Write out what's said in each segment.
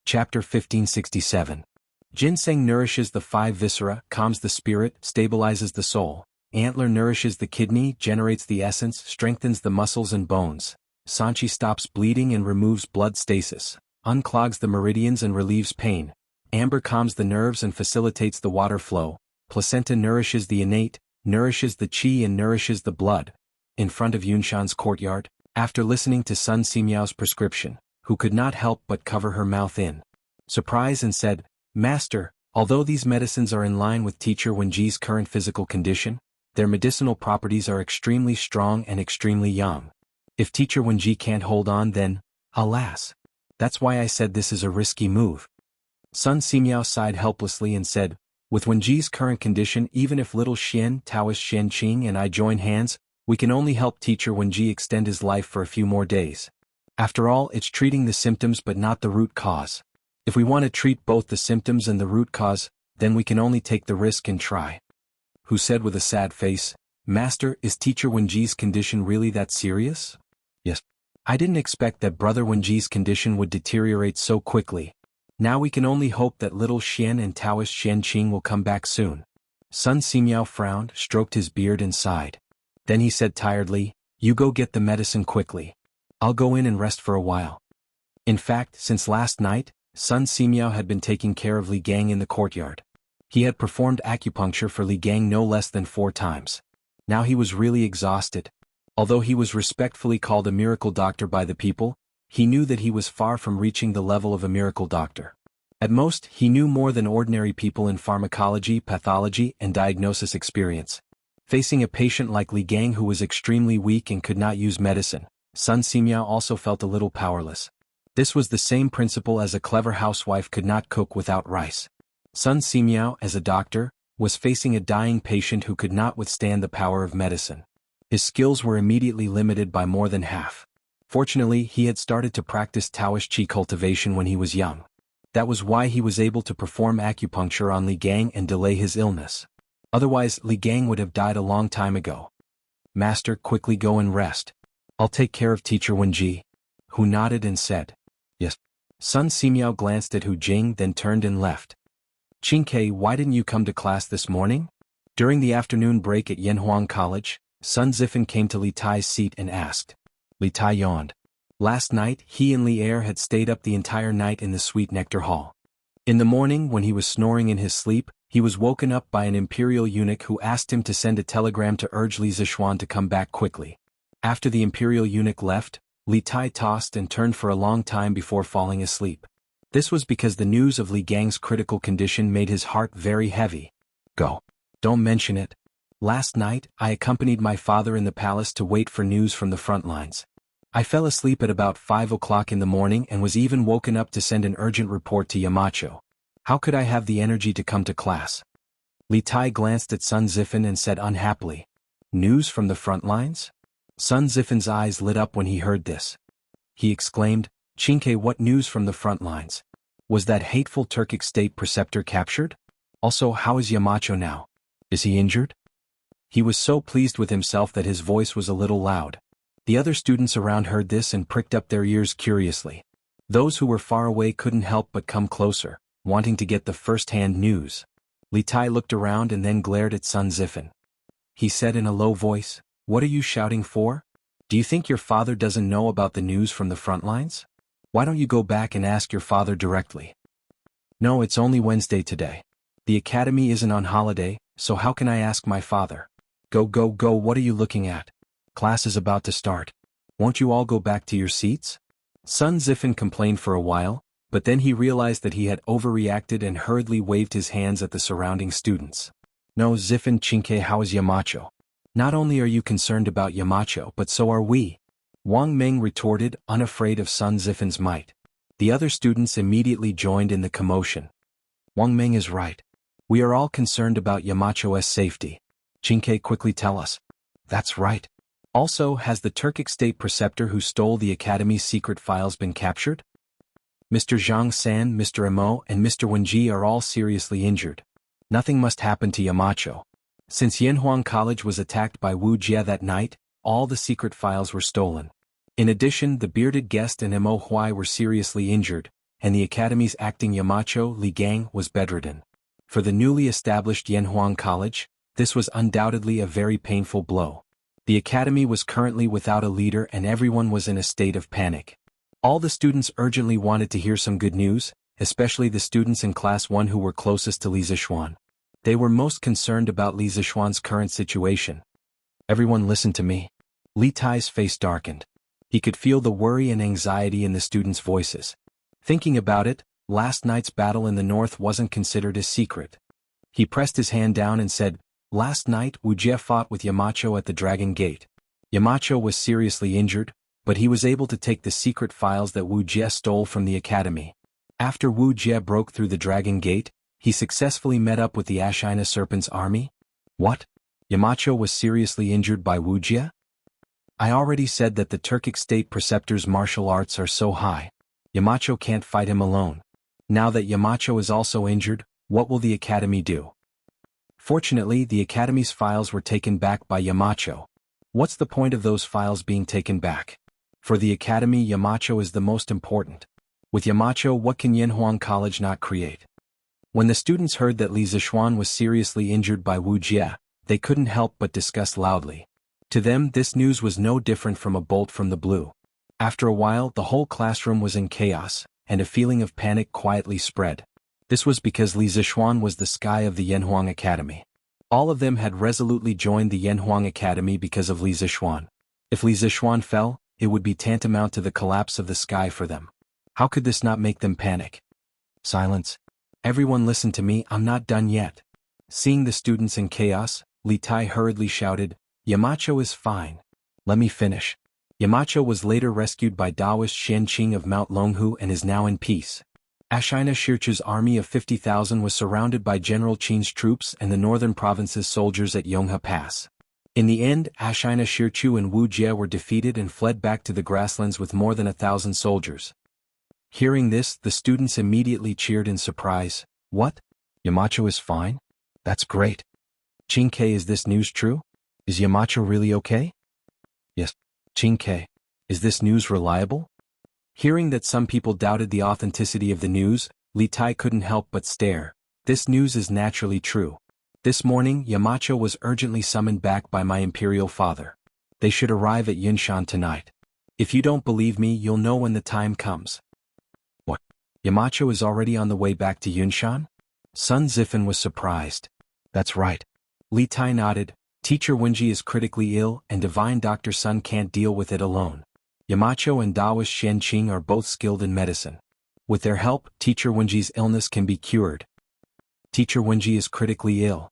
Chapter 1567. Ginseng nourishes the five viscera, calms the spirit, stabilizes the soul. Antler nourishes the kidney, generates the essence, strengthens the muscles and bones. Sanchi stops bleeding and removes blood stasis, unclogs the meridians and relieves pain. Amber calms the nerves and facilitates the water flow. Placenta nourishes the innate, nourishes the qi and nourishes the blood. In front of Yunshan's courtyard, after listening to Sun Simiao's prescription, who could not help but cover her mouth in surprise and said, "Master, although these medicines are in line with Teacher Wenji's current physical condition, their medicinal properties are extremely strong and extremely young. If Teacher Wenji can't hold on then, alas. That's why I said this is a risky move." Sun Simiao sighed helplessly and said, "With Wenji's current condition, even if little Xian, Taoist Xianqing and I join hands, we can only help Teacher Wenji extend his life for a few more days. After all, it's treating the symptoms but not the root cause. If we want to treat both the symptoms and the root cause, then we can only take the risk and try." Who said with a sad face, "Master, is Teacher Wenji's condition really that serious?" "Yes. I didn't expect that Brother Wenji's condition would deteriorate so quickly. Now we can only hope that little Xian and Taoist Xianqing will come back soon." Sun Simiao frowned, stroked his beard and sighed. Then he said tiredly, "You go get the medicine quickly. I'll go in and rest for a while." In fact, since last night, Sun Simiao had been taking care of Li Gang in the courtyard. He had performed acupuncture for Li Gang no less than 4 times. Now he was really exhausted. Although he was respectfully called a miracle doctor by the people, he knew that he was far from reaching the level of a miracle doctor. At most, he knew more than ordinary people in pharmacology, pathology, and diagnosis experience. Facing a patient like Li Gang who was extremely weak and could not use medicine, Sun Simiao also felt a little powerless. This was the same principle as a clever housewife could not cook without rice. Sun Simiao, as a doctor, was facing a dying patient who could not withstand the power of medicine. His skills were immediately limited by more than half. Fortunately, he had started to practice Taoist Qi cultivation when he was young. That was why he was able to perform acupuncture on Li Gang and delay his illness. Otherwise, Li Gang would have died a long time ago. "Master, quickly go and rest. I'll take care of Teacher Wenji." Hu nodded and said, "Yes." Sun Simiao glanced at Hu Jing, then turned and left. "Qingke, why didn't you come to class this morning?" During the afternoon break at Yanhuang College, Sun Zifan came to Li Tai's seat and asked. Li Tai yawned. Last night, he and Li Er had stayed up the entire night in the Sweet Nectar Hall. In the morning, when he was snoring in his sleep, he was woken up by an imperial eunuch who asked him to send a telegram to urge Li Zishuan to come back quickly. After the imperial eunuch left, Li Tai tossed and turned for a long time before falling asleep. This was because the news of Li Gang's critical condition made his heart very heavy. "Go. Don't mention it. Last night, I accompanied my father in the palace to wait for news from the front lines. I fell asleep at about 5 o'clock in the morning and was even woken up to send an urgent report to Yamacho. How could I have the energy to come to class?" Li Tai glanced at Sun Zifan and said unhappily, "News from the front lines?" Sun Zifan's eyes lit up when he heard this. He exclaimed, "Qingke, what news from the front lines? Was that hateful Turkic state preceptor captured? Also, how is Yamacho now? Is he injured?" He was so pleased with himself that his voice was a little loud. The other students around heard this and pricked up their ears curiously. Those who were far away couldn't help but come closer, wanting to get the first-hand news. Li Tai looked around and then glared at Sun Zifan. He said in a low voice, "What are you shouting for? Do you think your father doesn't know about the news from the front lines? Why don't you go back and ask your father directly?" "No, it's only Wednesday today. The academy isn't on holiday, so how can I ask my father?" Go, what are you looking at? Class is about to start. Won't you all go back to your seats?" Sun Zifan complained for a while, but then he realized that he had overreacted and hurriedly waved his hands at the surrounding students. "No, Zifan, Qingke, how is Yamacho? Not only are you concerned about Yamacho, but so are we," Wang Meng retorted, unafraid of Sun Zifan's might. The other students immediately joined in the commotion. "Wang Meng is right. We are all concerned about Yamacho's safety. Qingke, quickly tell us." "That's right. Also, has the Turkic state preceptor who stole the academy's secret files been captured? Mr. Zhang San, Mr. Emo, and Mr. Wenji are all seriously injured. Nothing must happen to Yamacho. Since Yanhuang College was attacked by Wu Jia that night, all the secret files were stolen. In addition, the bearded guest and Emo Huai were seriously injured, and the academy's acting Yamacho Li Gang was bedridden. For the newly established Yanhuang College, this was undoubtedly a very painful blow. The academy was currently without a leader and everyone was in a state of panic. All the students urgently wanted to hear some good news, especially the students in Class 1 who were closest to Li Zixuan. They were most concerned about Li Zixuan's current situation. Everyone listen to me. Li Tai's face darkened. He could feel the worry and anxiety in the students' voices. Thinking about it, last night's battle in the north wasn't considered a secret. He pressed his hand down and said, "Last night Wuxia fought with Yamacho at the Dragon Gate. Yamacho was seriously injured, but he was able to take the secret files that Wuxia stole from the academy. After Wuxia broke through the Dragon Gate, he successfully met up with the Ashina Serpent's army." What? Yamacho was seriously injured by Wuxia? I already said that the Turkic state preceptor's martial arts are so high. Yamacho can't fight him alone. Now that Yamacho is also injured, what will the academy do? Fortunately, the academy's files were taken back by Yamacho. What's the point of those files being taken back? For the academy, Yamacho is the most important. With Yamacho, what can Yanhuang College not create? When the students heard that Li Zixuan was seriously injured by Wuxia, they couldn't help but discuss loudly. To them, this news was no different from a bolt from the blue. After a while, the whole classroom was in chaos, and a feeling of panic quietly spread. This was because Li Zixuan was the sky of the Yanhuang Academy. All of them had resolutely joined the Yanhuang Academy because of Li Zixuan. If Li Zixuan fell, it would be tantamount to the collapse of the sky for them. How could this not make them panic? Silence. Everyone listen to me, I'm not done yet. Seeing the students in chaos, Li Tai hurriedly shouted, "Yamacho is fine. Let me finish." Yamacho was later rescued by Taoist Xian Qing of Mount Longhu and is now in peace. Ashina Shirchu's army of 50,000 was surrounded by General Qin's troops and the northern province's soldiers at Yonghe Pass. In the end, Ashina Shirchu and Wu Jie were defeated and fled back to the grasslands with more than 1,000 soldiers. Hearing this, the students immediately cheered in surprise. What? Yamacho is fine? That's great. Qingke, is this news true? Is Yamacho really okay? Yes. Qingke, is this news reliable? Hearing that some people doubted the authenticity of the news, Li Tai couldn't help but stare. This news is naturally true. This morning, Yamacho was urgently summoned back by my imperial father. They should arrive at Yunshan tonight. If you don't believe me, you'll know when the time comes. What? Yamacho is already on the way back to Yunshan? Sun Zifen was surprised. That's right. Li Tai nodded. Teacher Wenji is critically ill and Divine Dr. Sun can't deal with it alone. Yamacho and Taoist Xian Qing are both skilled in medicine. With their help, Teacher Wenji's illness can be cured. Teacher Wenji is critically ill.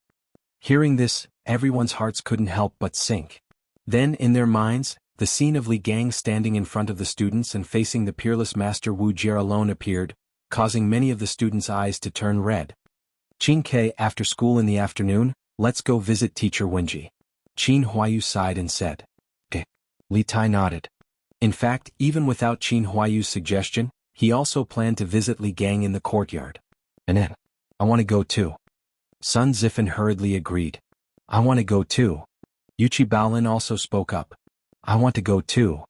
Hearing this, everyone's hearts couldn't help but sink. Then, in their minds, the scene of Li Gang standing in front of the students and facing the peerless master Wu Jie alone appeared, causing many of the students' eyes to turn red. Qingke, after school in the afternoon, let's go visit Teacher Wenji. Qin Huayu sighed and said. Okay. Li Tai nodded. In fact, even without Qin Huayu's suggestion, he also planned to visit Li Gang in the courtyard. And then, I want to go too. Sun Zifen hurriedly agreed. I want to go too. Yuchi Baolin also spoke up. I want to go too.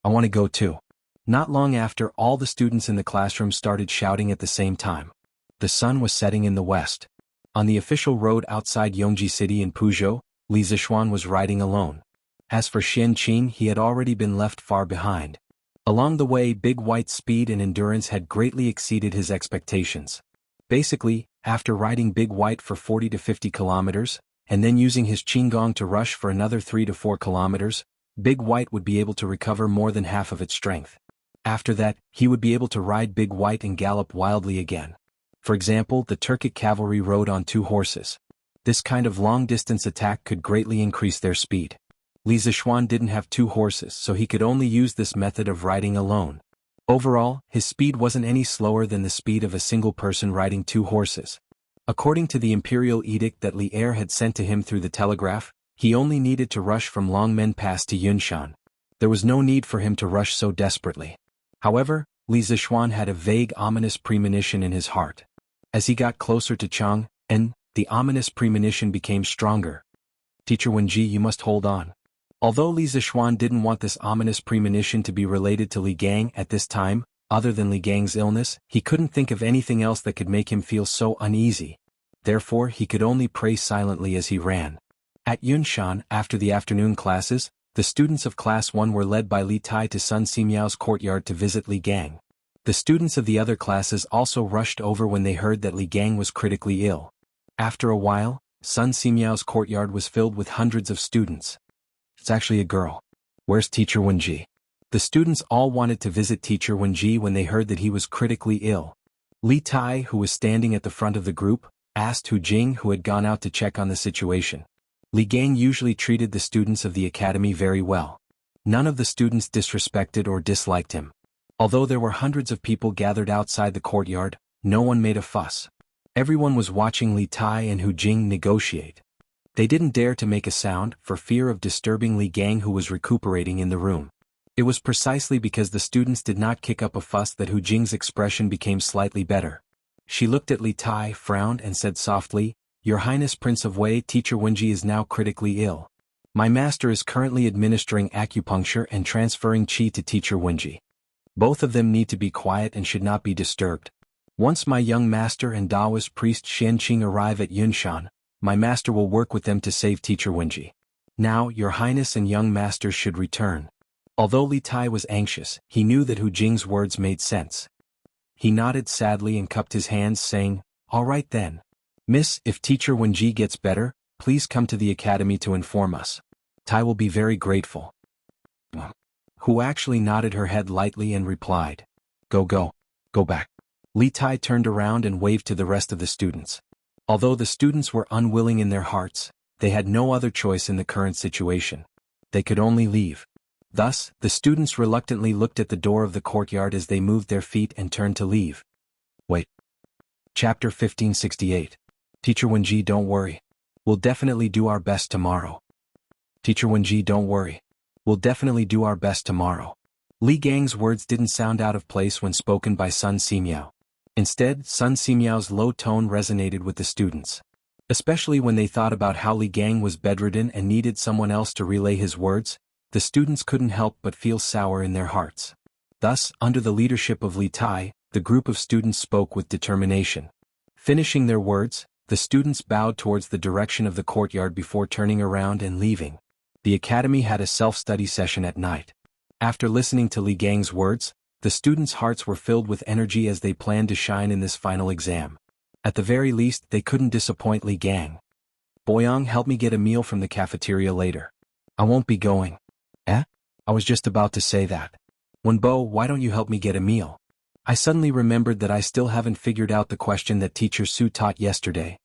I want to go too. Not long after, all the students in the classroom started shouting at the same time. The sun was setting in the west. On the official road outside Yongji City in Puzhou, Li Zixuan was riding alone. As for Xian Qing, he had already been left far behind. Along the way, Big White's speed and endurance had greatly exceeded his expectations. Basically, after riding Big White for 40 to 50 kilometers, and then using his Qinggong to rush for another 3 to 4 kilometers, Big White would be able to recover more than half of its strength. After that, he would be able to ride Big White and gallop wildly again. For example, the Turkic cavalry rode on 2 horses. This kind of long-distance attack could greatly increase their speed. Li Zixuan didn't have 2 horses, so he could only use this method of riding alone. Overall, his speed wasn't any slower than the speed of a single person riding 2 horses. According to the imperial edict that Li Er had sent to him through the telegraph, he only needed to rush from Longmen Pass to Yunshan. There was no need for him to rush so desperately. However, Li Zixuan had a vague ominous premonition in his heart. As he got closer to Chang'an, the ominous premonition became stronger. Teacher Wenji, you must hold on. Although Li Zixuan didn't want this ominous premonition to be related to Li Gang at this time, Other than Li Gang's illness, he couldn't think of anything else that could make him feel so uneasy. Therefore he could only pray silently as he ran. At Yunshan, after the afternoon classes, the students of Class 1 were led by Li Tai to Sun Simiao's courtyard to visit Li Gang. The students of the other classes also rushed over when they heard that Li Gang was critically ill. After a while, Sun Simiao's courtyard was filled with hundreds of students. It's actually a girl. Where's Teacher Wenji? The students all wanted to visit Teacher Wenji when they heard that he was critically ill. Li Tai, who was standing at the front of the group, asked Hu Jing, who had gone out to check on the situation. Li Gang usually treated the students of the academy very well. None of the students disrespected or disliked him. Although there were hundreds of people gathered outside the courtyard, no one made a fuss. Everyone was watching Li Tai and Hu Jing negotiate. They didn't dare to make a sound for fear of disturbing Li Gang, who was recuperating in the room. It was precisely because the students did not kick up a fuss that Hu Jing's expression became slightly better. She looked at Li Tai, frowned and said softly, "Your Highness Prince of Wei, Teacher Wenji is now critically ill. My master is currently administering acupuncture and transferring qi to Teacher Wenji. Both of them need to be quiet and should not be disturbed. Once my young master and Taoist priest Xianqing arrive at Yunshan, my master will work with them to save Teacher Wenji. Now, Your Highness and young masters should return." Although Li Tai was anxious, he knew that Hu Jing's words made sense. He nodded sadly and cupped his hands, saying, "All right then. Miss, if Teacher Wenji gets better, please come to the academy to inform us. Tai will be very grateful." Hu actually nodded her head lightly and replied, Go back." Li Tai turned around and waved to the rest of the students. Although the students were unwilling in their hearts, they had no other choice in the current situation. They could only leave. Thus, the students reluctantly looked at the door of the courtyard as they moved their feet and turned to leave. Wait. Chapter 1568. Teacher Wenji, don't worry. We'll definitely do our best tomorrow. Teacher Wenji, don't worry. We'll definitely do our best tomorrow. Li Gang's words didn't sound out of place when spoken by Sun Simiao. Instead, Sun Simiao's low tone resonated with the students. Especially when they thought about how Li Gang was bedridden and needed someone else to relay his words, the students couldn't help but feel sour in their hearts. Thus, under the leadership of Li Tai, the group of students spoke with determination. Finishing their words, the students bowed towards the direction of the courtyard before turning around and leaving. The academy had a self-study session at night. After listening to Li Gang's words, the students' hearts were filled with energy as they planned to shine in this final exam. At the very least, they couldn't disappoint Li Gang. "Boyang, help me get a meal from the cafeteria later." "I won't be going." "Eh? I was just about to say that." "Wenbo, why don't you help me get a meal? I suddenly remembered that I still haven't figured out the question that Teacher Su taught yesterday."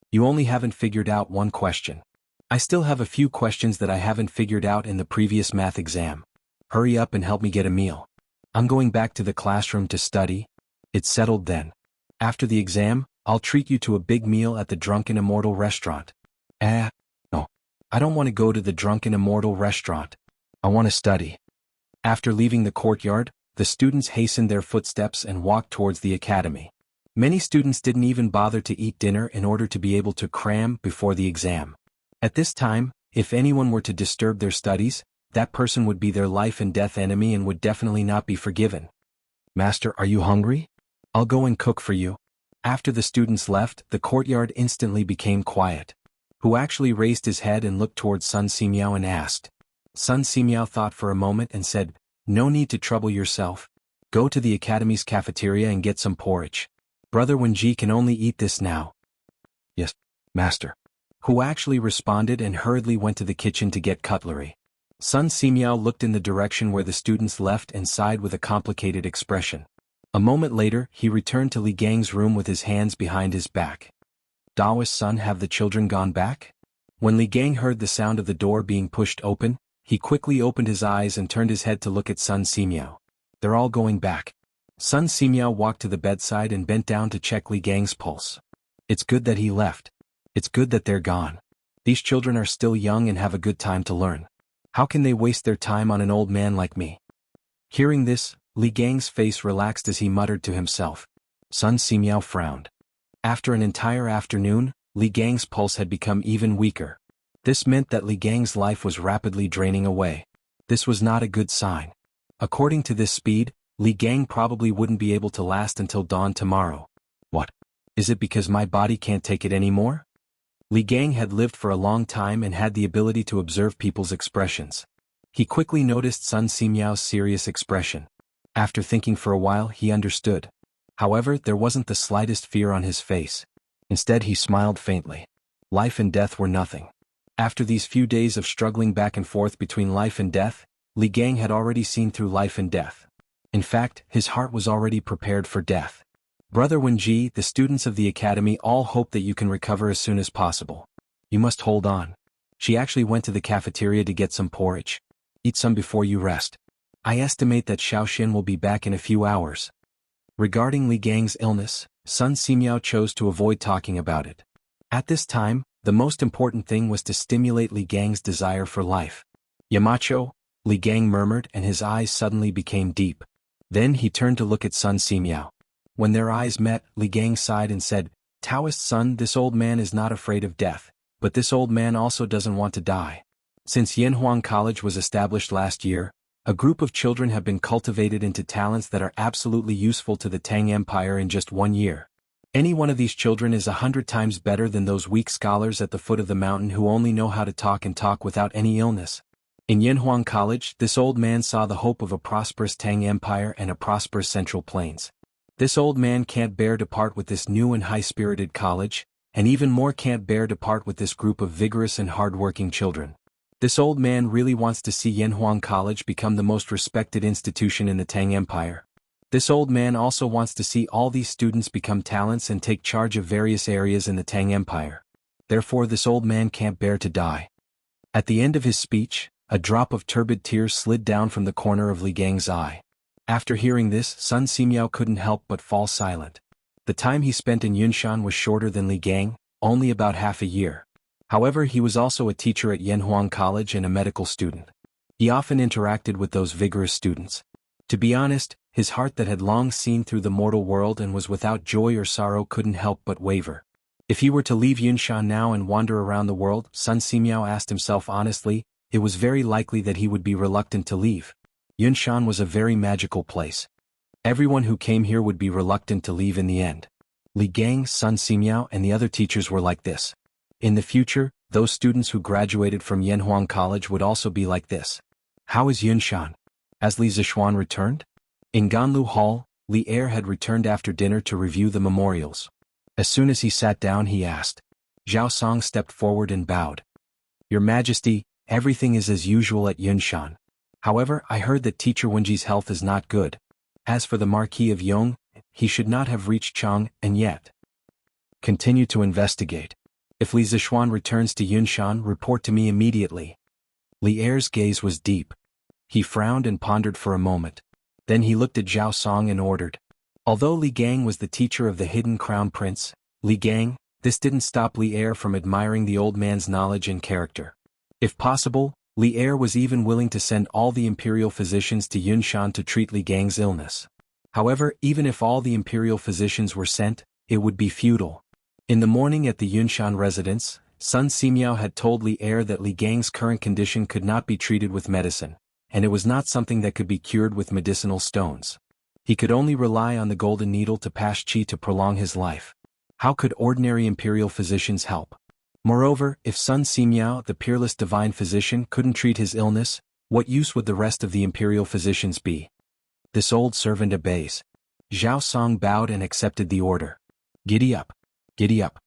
"You only haven't figured out one question. I still have a few questions that I haven't figured out in the previous math exam. Hurry up and help me get a meal. I'm going back to the classroom to study." "It's settled then. After the exam, I'll treat you to a big meal at the Drunken Immortal restaurant." No. I don't want to go to the Drunken Immortal restaurant. I want to study." After leaving the courtyard, the students hastened their footsteps and walked towards the academy. Many students didn't even bother to eat dinner in order to be able to cram before the exam. At this time, if anyone were to disturb their studies, that person would be their life and death enemy and would definitely not be forgiven. "Master, are you hungry? I'll go and cook for you." After the students left, the courtyard instantly became quiet. Hu actually raised his head and looked towards Sun Simiao and asked. Sun Simiao thought for a moment and said, "No need to trouble yourself. Go to the academy's cafeteria and get some porridge. Brother Wenji can only eat this now." "Yes, master." Hu actually responded and hurriedly went to the kitchen to get cutlery. Sun Simiao looked in the direction where the students left and sighed with a complicated expression. A moment later, he returned to Li Gang's room with his hands behind his back. "Daoist son, have the children gone back?" When Li Gang heard the sound of the door being pushed open, he quickly opened his eyes and turned his head to look at Sun Simiao. "They're all going back." Sun Simiao walked to the bedside and bent down to check Li Gang's pulse. "It's good that he left. It's good that they're gone. These children are still young and have a good time to learn. How can they waste their time on an old man like me?" Hearing this, Li Gang's face relaxed as he muttered to himself. Sun Simiao frowned. After an entire afternoon, Li Gang's pulse had become even weaker. This meant that Li Gang's life was rapidly draining away. This was not a good sign. According to this speed, Li Gang probably wouldn't be able to last until dawn tomorrow. What? Is it because my body can't take it anymore? Li Gang had lived for a long time and had the ability to observe people's expressions. He quickly noticed Sun Simiao's serious expression. After thinking for a while, he understood. However, there wasn't the slightest fear on his face. Instead, he smiled faintly. Life and death were nothing. After these few days of struggling back and forth between life and death, Li Gang had already seen through life and death. In fact, his heart was already prepared for death. Brother Wenji, the students of the academy all hope that you can recover as soon as possible. You must hold on. She actually went to the cafeteria to get some porridge. Eat some before you rest. I estimate that Xiaoxin will be back in a few hours. Regarding Li Gang's illness, Sun Simiao chose to avoid talking about it. At this time, the most important thing was to stimulate Li Gang's desire for life. Yamacho, Li Gang murmured, and his eyes suddenly became deep. Then he turned to look at Sun Simiao. When their eyes met, Li Gang sighed and said, Taoist son, this old man is not afraid of death, but this old man also doesn't want to die. Since Yanhuang College was established last year, a group of children have been cultivated into talents that are absolutely useful to the Tang Empire in just 1 year. Any one of these children is 100 times better than those weak scholars at the foot of the mountain who only know how to talk and talk without any illness. In Yanhuang College, this old man saw the hope of a prosperous Tang Empire and a prosperous Central Plains. This old man can't bear to part with this new and high-spirited college, and even more can't bear to part with this group of vigorous and hard-working children. This old man really wants to see Yanhuang College become the most respected institution in the Tang Empire. This old man also wants to see all these students become talents and take charge of various areas in the Tang Empire. Therefore, this old man can't bear to die. At the end of his speech, a drop of turbid tears slid down from the corner of Li Gang's eye. After hearing this, Sun Simiao couldn't help but fall silent. The time he spent in Yunshan was shorter than Li Gang, only about half a year. However, he was also a teacher at Yanhuang College and a medical student. He often interacted with those vigorous students. To be honest, his heart that had long seen through the mortal world and was without joy or sorrow couldn't help but waver. If he were to leave Yunshan now and wander around the world, Sun Simiao asked himself honestly, it was very likely that he would be reluctant to leave. Yunshan was a very magical place. Everyone who came here would be reluctant to leave in the end. Li Gang, Sun Simiao, and the other teachers were like this. In the future, those students who graduated from Yanhuang College would also be like this. How is Yunshan? Has Li Zixuan returned? In Ganlu Hall, Li Er had returned after dinner to review the memorials. As soon as he sat down, he asked. Zhao Song stepped forward and bowed. Your Majesty, everything is as usual at Yunshan. However, I heard that Teacher Wenji's health is not good. As for the Marquis of Yong, he should not have reached Chang, and yet. Continue to investigate. If Li Zixuan returns to Yunshan, report to me immediately. Li Er's gaze was deep. He frowned and pondered for a moment. Then he looked at Zhao Song and ordered. Although Li Gang was the teacher of the hidden crown prince, Li Gang, this didn't stop Li Er from admiring the old man's knowledge and character. If possible, Li Er was even willing to send all the imperial physicians to Yunshan to treat Li Gang's illness. However, even if all the imperial physicians were sent, it would be futile. In the morning at the Yunshan residence, Sun Simiao had told Li Er that Li Gang's current condition could not be treated with medicine, and it was not something that could be cured with medicinal stones. He could only rely on the golden needle to pass qi to prolong his life. How could ordinary imperial physicians help? Moreover, if Sun Simiao, the peerless divine physician, couldn't treat his illness, what use would the rest of the imperial physicians be? This old servant obeys. Zhao Song bowed and accepted the order. Giddy up. Giddy up.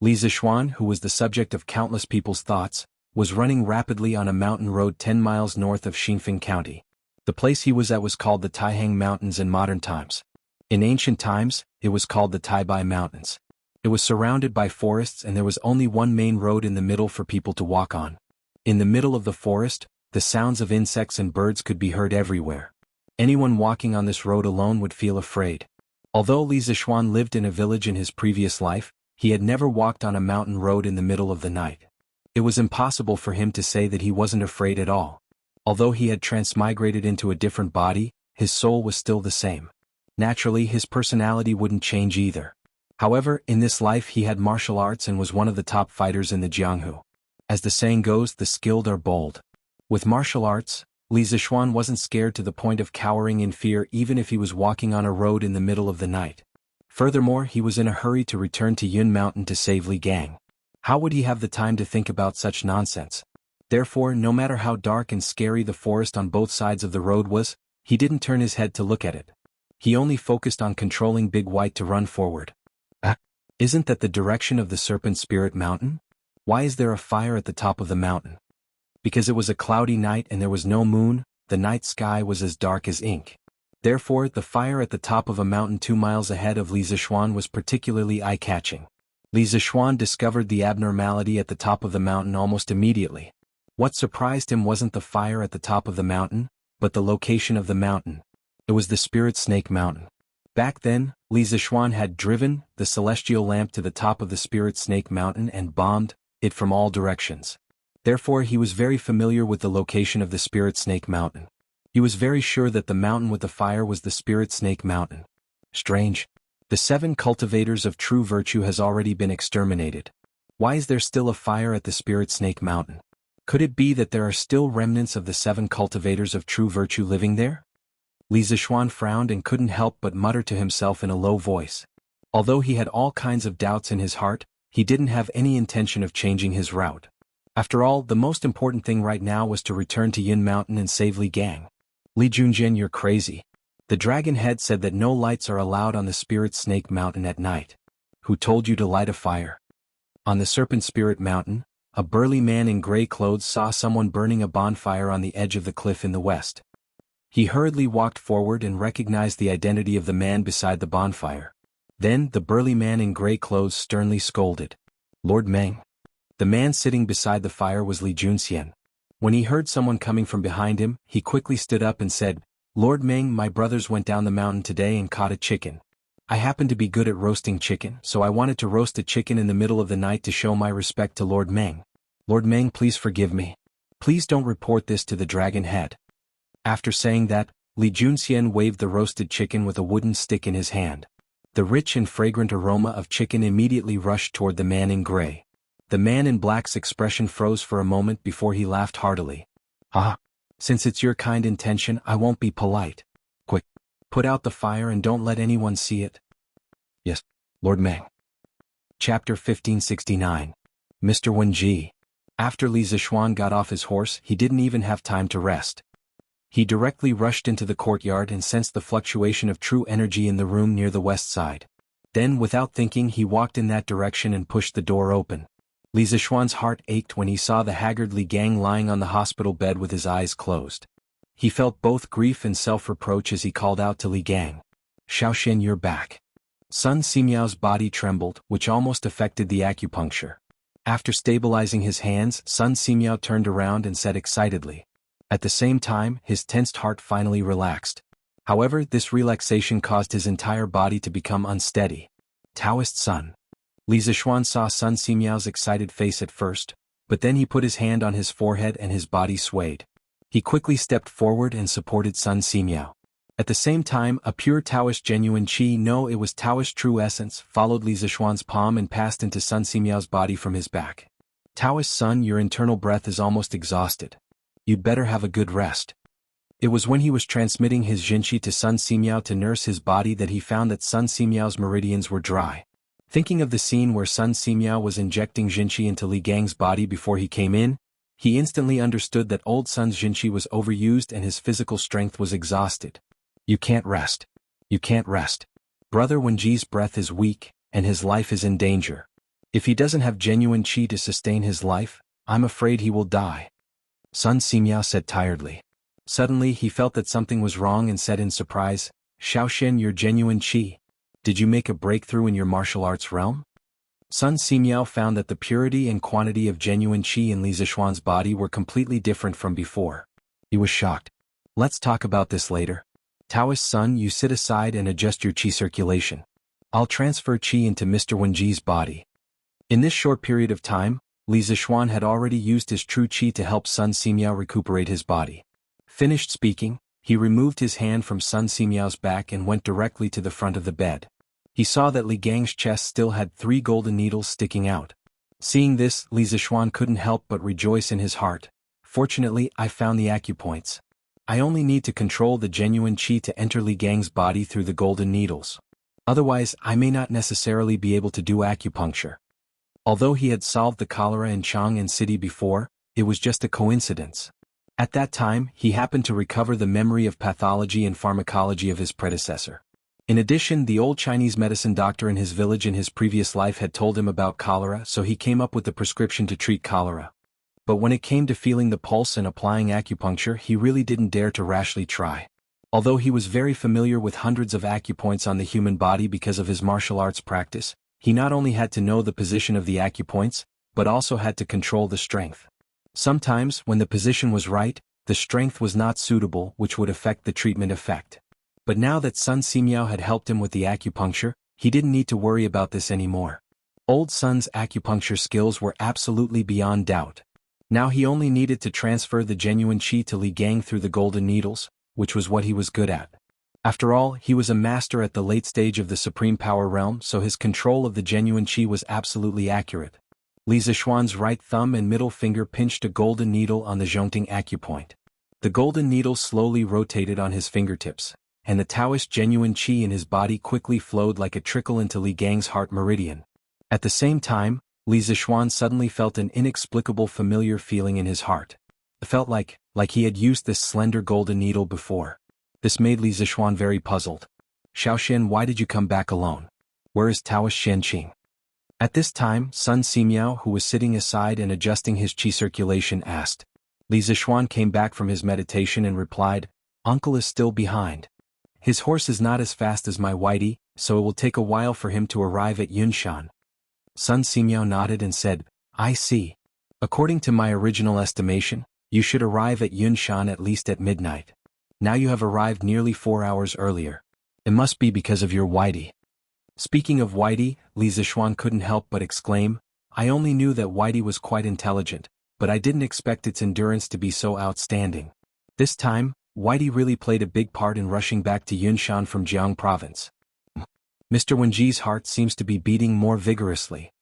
Li Zixuan, who was the subject of countless people's thoughts, was running rapidly on a mountain road 10 miles north of Xinfeng County. The place he was at was called the Taihang Mountains in modern times. In ancient times, it was called the Taibai Mountains. It was surrounded by forests and there was only one main road in the middle for people to walk on. In the middle of the forest, the sounds of insects and birds could be heard everywhere. Anyone walking on this road alone would feel afraid. Although Li Zixuan lived in a village in his previous life, he had never walked on a mountain road in the middle of the night. It was impossible for him to say that he wasn't afraid at all. Although he had transmigrated into a different body, his soul was still the same. Naturally, his personality wouldn't change either. However, in this life he had martial arts and was one of the top fighters in the Jianghu. As the saying goes, the skilled are bold. With martial arts, Li Zixuan wasn't scared to the point of cowering in fear even if he was walking on a road in the middle of the night. Furthermore, he was in a hurry to return to Yun Mountain to save Li Gang. How would he have the time to think about such nonsense? Therefore, no matter how dark and scary the forest on both sides of the road was, he didn't turn his head to look at it. He only focused on controlling Big White to run forward. Isn't that the direction of the Serpent Spirit Mountain? Why is there a fire at the top of the mountain? Because it was a cloudy night and there was no moon, the night sky was as dark as ink. Therefore, the fire at the top of a mountain 2 miles ahead of Li Zixuan was particularly eye-catching. Li Zixuan discovered the abnormality at the top of the mountain almost immediately. What surprised him wasn't the fire at the top of the mountain, but the location of the mountain. It was the Spirit Snake Mountain. Back then, Li Zixuan had driven the celestial lamp to the top of the Spirit Snake Mountain and bombed it from all directions. Therefore, he was very familiar with the location of the Spirit Snake Mountain. He was very sure that the mountain with the fire was the Spirit Snake Mountain. Strange. The 7 cultivators of true virtue has already been exterminated. Why is there still a fire at the Spirit Snake Mountain? Could it be that there are still remnants of the 7 cultivators of true virtue living there? Li Zixuan frowned and couldn't help but mutter to himself in a low voice. Although he had all kinds of doubts in his heart, he didn't have any intention of changing his route. After all, the most important thing right now was to return to Yin Mountain and save Li Gang. Li Junjin, you're crazy. The dragon head said that no lights are allowed on the Spirit Snake Mountain at night. Who told you to light a fire? On the Serpent Spirit Mountain, a burly man in gray clothes saw someone burning a bonfire on the edge of the cliff in the west. He hurriedly walked forward and recognized the identity of the man beside the bonfire. Then the burly man in gray clothes sternly scolded. Lord Meng. The man sitting beside the fire was Li Junxian. When he heard someone coming from behind him, he quickly stood up and said, Lord Meng, my brothers went down the mountain today and caught a chicken. I happen to be good at roasting chicken, so I wanted to roast a chicken in the middle of the night to show my respect to Lord Meng. Lord Meng, please forgive me. Please don't report this to the dragon head. After saying that, Li Junxian waved the roasted chicken with a wooden stick in his hand. The rich and fragrant aroma of chicken immediately rushed toward the man in gray. The man in black's expression froze for a moment before he laughed heartily. Since it's your kind intention, I won't be polite. Quick, put out the fire and don't let anyone see it. Yes, Lord Meng. Chapter 1569. Mr. Wenji. After Li Zixuan got off his horse, he didn't even have time to rest. He directly rushed into the courtyard and sensed the fluctuation of true energy in the room near the west side. Then, without thinking, he walked in that direction and pushed the door open. Li Zixuan's heart ached when he saw the haggard Li Gang lying on the hospital bed with his eyes closed. He felt both grief and self-reproach as he called out to Li Gang. Xiaoxian, you're back. Sun Simiao's body trembled, which almost affected the acupuncture. After stabilizing his hands, Sun Simiao turned around and said excitedly. At the same time, his tensed heart finally relaxed. However, this relaxation caused his entire body to become unsteady. Taoist Sun. Li Zixuan saw Sun Simiao's excited face at first, but then he put his hand on his forehead and his body swayed. He quickly stepped forward and supported Sun Simiao. At the same time, a pure Taoist genuine qi, no, it was Taoist true essence, followed Li Zixuan's palm and passed into Sun Simiao's body from his back. Taoist Sun, your internal breath is almost exhausted. You'd better have a good rest. It was when he was transmitting his Jinqi to Sun Simiao to nurse his body that he found that Sun Simiao's meridians were dry. Thinking of the scene where Sun Simiao was injecting Jinqi into Li Gang's body before he came in, he instantly understood that old Sun's Jinqi was overused and his physical strength was exhausted. You can't rest. You can't rest. Brother Wenji's breath is weak, and his life is in danger. If he doesn't have genuine qi to sustain his life, I'm afraid he will die. Sun Simiao said tiredly. Suddenly he felt that something was wrong and said in surprise, Xiaoxian, your genuine qi. Did you make a breakthrough in your martial arts realm? Sun Simiao found that the purity and quantity of genuine qi in Li Zixuan's body were completely different from before. He was shocked. Let's talk about this later. Taoist Sun, you sit aside and adjust your qi circulation. I'll transfer qi into Mr. Wenji's body. In this short period of time, Li Zixuan had already used his true qi to help Sun Simiao recuperate his body. Finished speaking, he removed his hand from Sun Simiao's back and went directly to the front of the bed. He saw that Li Gang's chest still had 3 golden needles sticking out. Seeing this, Li Zixuan couldn't help but rejoice in his heart. Fortunately, I found the acupoints. I only need to control the genuine qi to enter Li Gang's body through the golden needles. Otherwise, I may not necessarily be able to do acupuncture. Although he had solved the cholera in Chang'an City before, it was just a coincidence. At that time, he happened to recover the memory of pathology and pharmacology of his predecessor. In addition, the old Chinese medicine doctor in his village in his previous life had told him about cholera, so he came up with the prescription to treat cholera. But when it came to feeling the pulse and applying acupuncture, he really didn't dare to rashly try. Although he was very familiar with hundreds of acupoints on the human body because of his martial arts practice, he not only had to know the position of the acupoints, but also had to control the strength. Sometimes, when the position was right, the strength was not suitable, which would affect the treatment effect. But now that Sun Simiao had helped him with the acupuncture, he didn't need to worry about this anymore. Old Sun's acupuncture skills were absolutely beyond doubt. Now he only needed to transfer the genuine qi to Li Gang through the golden needles, which was what he was good at. After all, he was a master at the late stage of the supreme power realm, so his control of the genuine qi was absolutely accurate. Li Zishuan's right thumb and middle finger pinched a golden needle on the Zhongting acupoint. The golden needle slowly rotated on his fingertips, and the Taoist genuine qi in his body quickly flowed like a trickle into Li Gang's heart meridian. At the same time, Li Zishuan suddenly felt an inexplicable familiar feeling in his heart. It felt like he had used this slender golden needle before. This made Li Zishuan very puzzled. Xiaoxian, why did you come back alone? Where is Taoist Shenqing? At this time, Sun Simiao, who was sitting aside and adjusting his qi circulation, asked. Li Zishuan came back from his meditation and replied, Uncle is still behind. His horse is not as fast as my Whitey, so it will take a while for him to arrive at Yunshan. Sun Simiao nodded and said, I see. According to my original estimation, you should arrive at Yunshan at least at midnight. Now you have arrived nearly 4 hours earlier. It must be because of your Whitey. Speaking of Whitey, Li Zishuan couldn't help but exclaim, I only knew that Whitey was quite intelligent, but I didn't expect its endurance to be so outstanding. This time, Whitey really played a big part in rushing back to Yunshan from Jiang province. Mr. Wenji's heart seems to be beating more vigorously.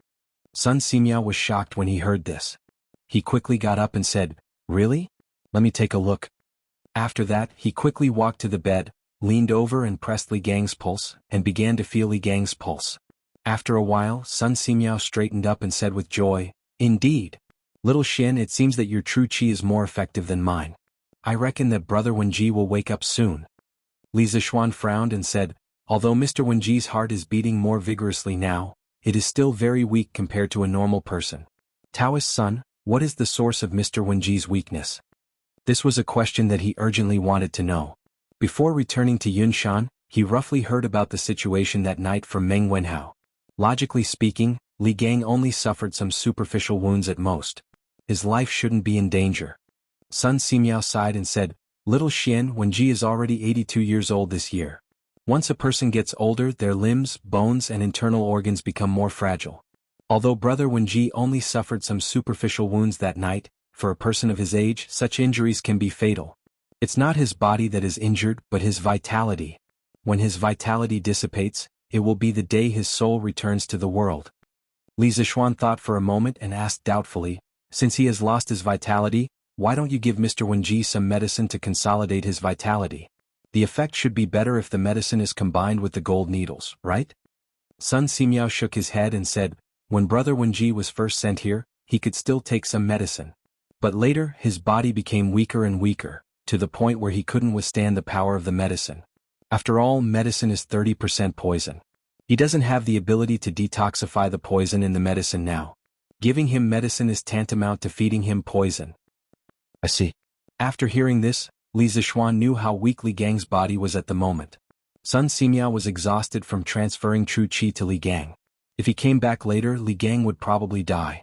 Sun Simiao was shocked when he heard this. He quickly got up and said, Really? Let me take a look. After that, he quickly walked to the bed, leaned over and pressed Li Gang's pulse, and began to feel Li Gang's pulse. After a while, Sun Simiao straightened up and said with joy, Indeed. Little Xin, it seems that your true qi is more effective than mine. I reckon that Brother Wenji will wake up soon. Li Zishuan frowned and said, Although Mr. Wenji's heart is beating more vigorously now, it is still very weak compared to a normal person. Taoist son, what is the source of Mr. Wenji's weakness? This was a question that he urgently wanted to know. Before returning to Yunshan, he roughly heard about the situation that night from Meng Wenhao. Logically speaking, Li Gang only suffered some superficial wounds at most. His life shouldn't be in danger. Sun Simiao sighed and said, Little Xian, Wenji is already 82 years old this year. Once a person gets older, their limbs, bones and internal organs become more fragile. Although Brother Wenji only suffered some superficial wounds that night, for a person of his age, such injuries can be fatal. It's not his body that is injured, but his vitality. When his vitality dissipates, it will be the day his soul returns to the world. Li Zishuan thought for a moment and asked doubtfully, Since he has lost his vitality, why don't you give Mr. Wenji some medicine to consolidate his vitality? The effect should be better if the medicine is combined with the gold needles, right? Sun Simiao shook his head and said, When Brother Wenji was first sent here, he could still take some medicine. But later, his body became weaker and weaker, to the point where he couldn't withstand the power of the medicine. After all, medicine is 30% poison. He doesn't have the ability to detoxify the poison in the medicine now. Giving him medicine is tantamount to feeding him poison. I see. After hearing this, Li Zishuan knew how weak Li Gang's body was at the moment. Sun Simiao was exhausted from transferring true qi to Li Gang. If he came back later, Li Gang would probably die.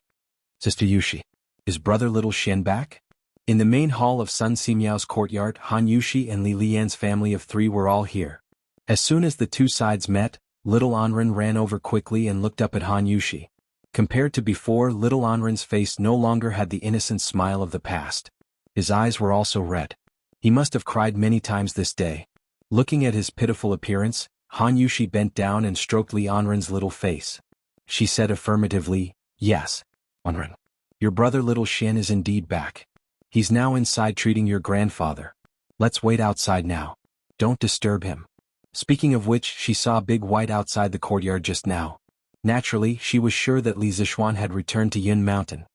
Sister Yushi, is Brother Little Xian back? In the main hall of Sun Simiao's courtyard, Han Yushi and Li Lian's family of 3 were all here. As soon as the two sides met, Little Anren ran over quickly and looked up at Han Yushi. Compared to before, Little Anren's face no longer had the innocent smile of the past. His eyes were also red. He must have cried many times this day. Looking at his pitiful appearance, Han Yushi bent down and stroked Li Anren's little face. She said affirmatively, Yes, Anren. Your brother Little Xian is indeed back. He's now inside treating your grandfather. Let's wait outside now. Don't disturb him. Speaking of which, she saw Big White outside the courtyard just now. Naturally, she was sure that Li Zixuan had returned to Yin Mountain.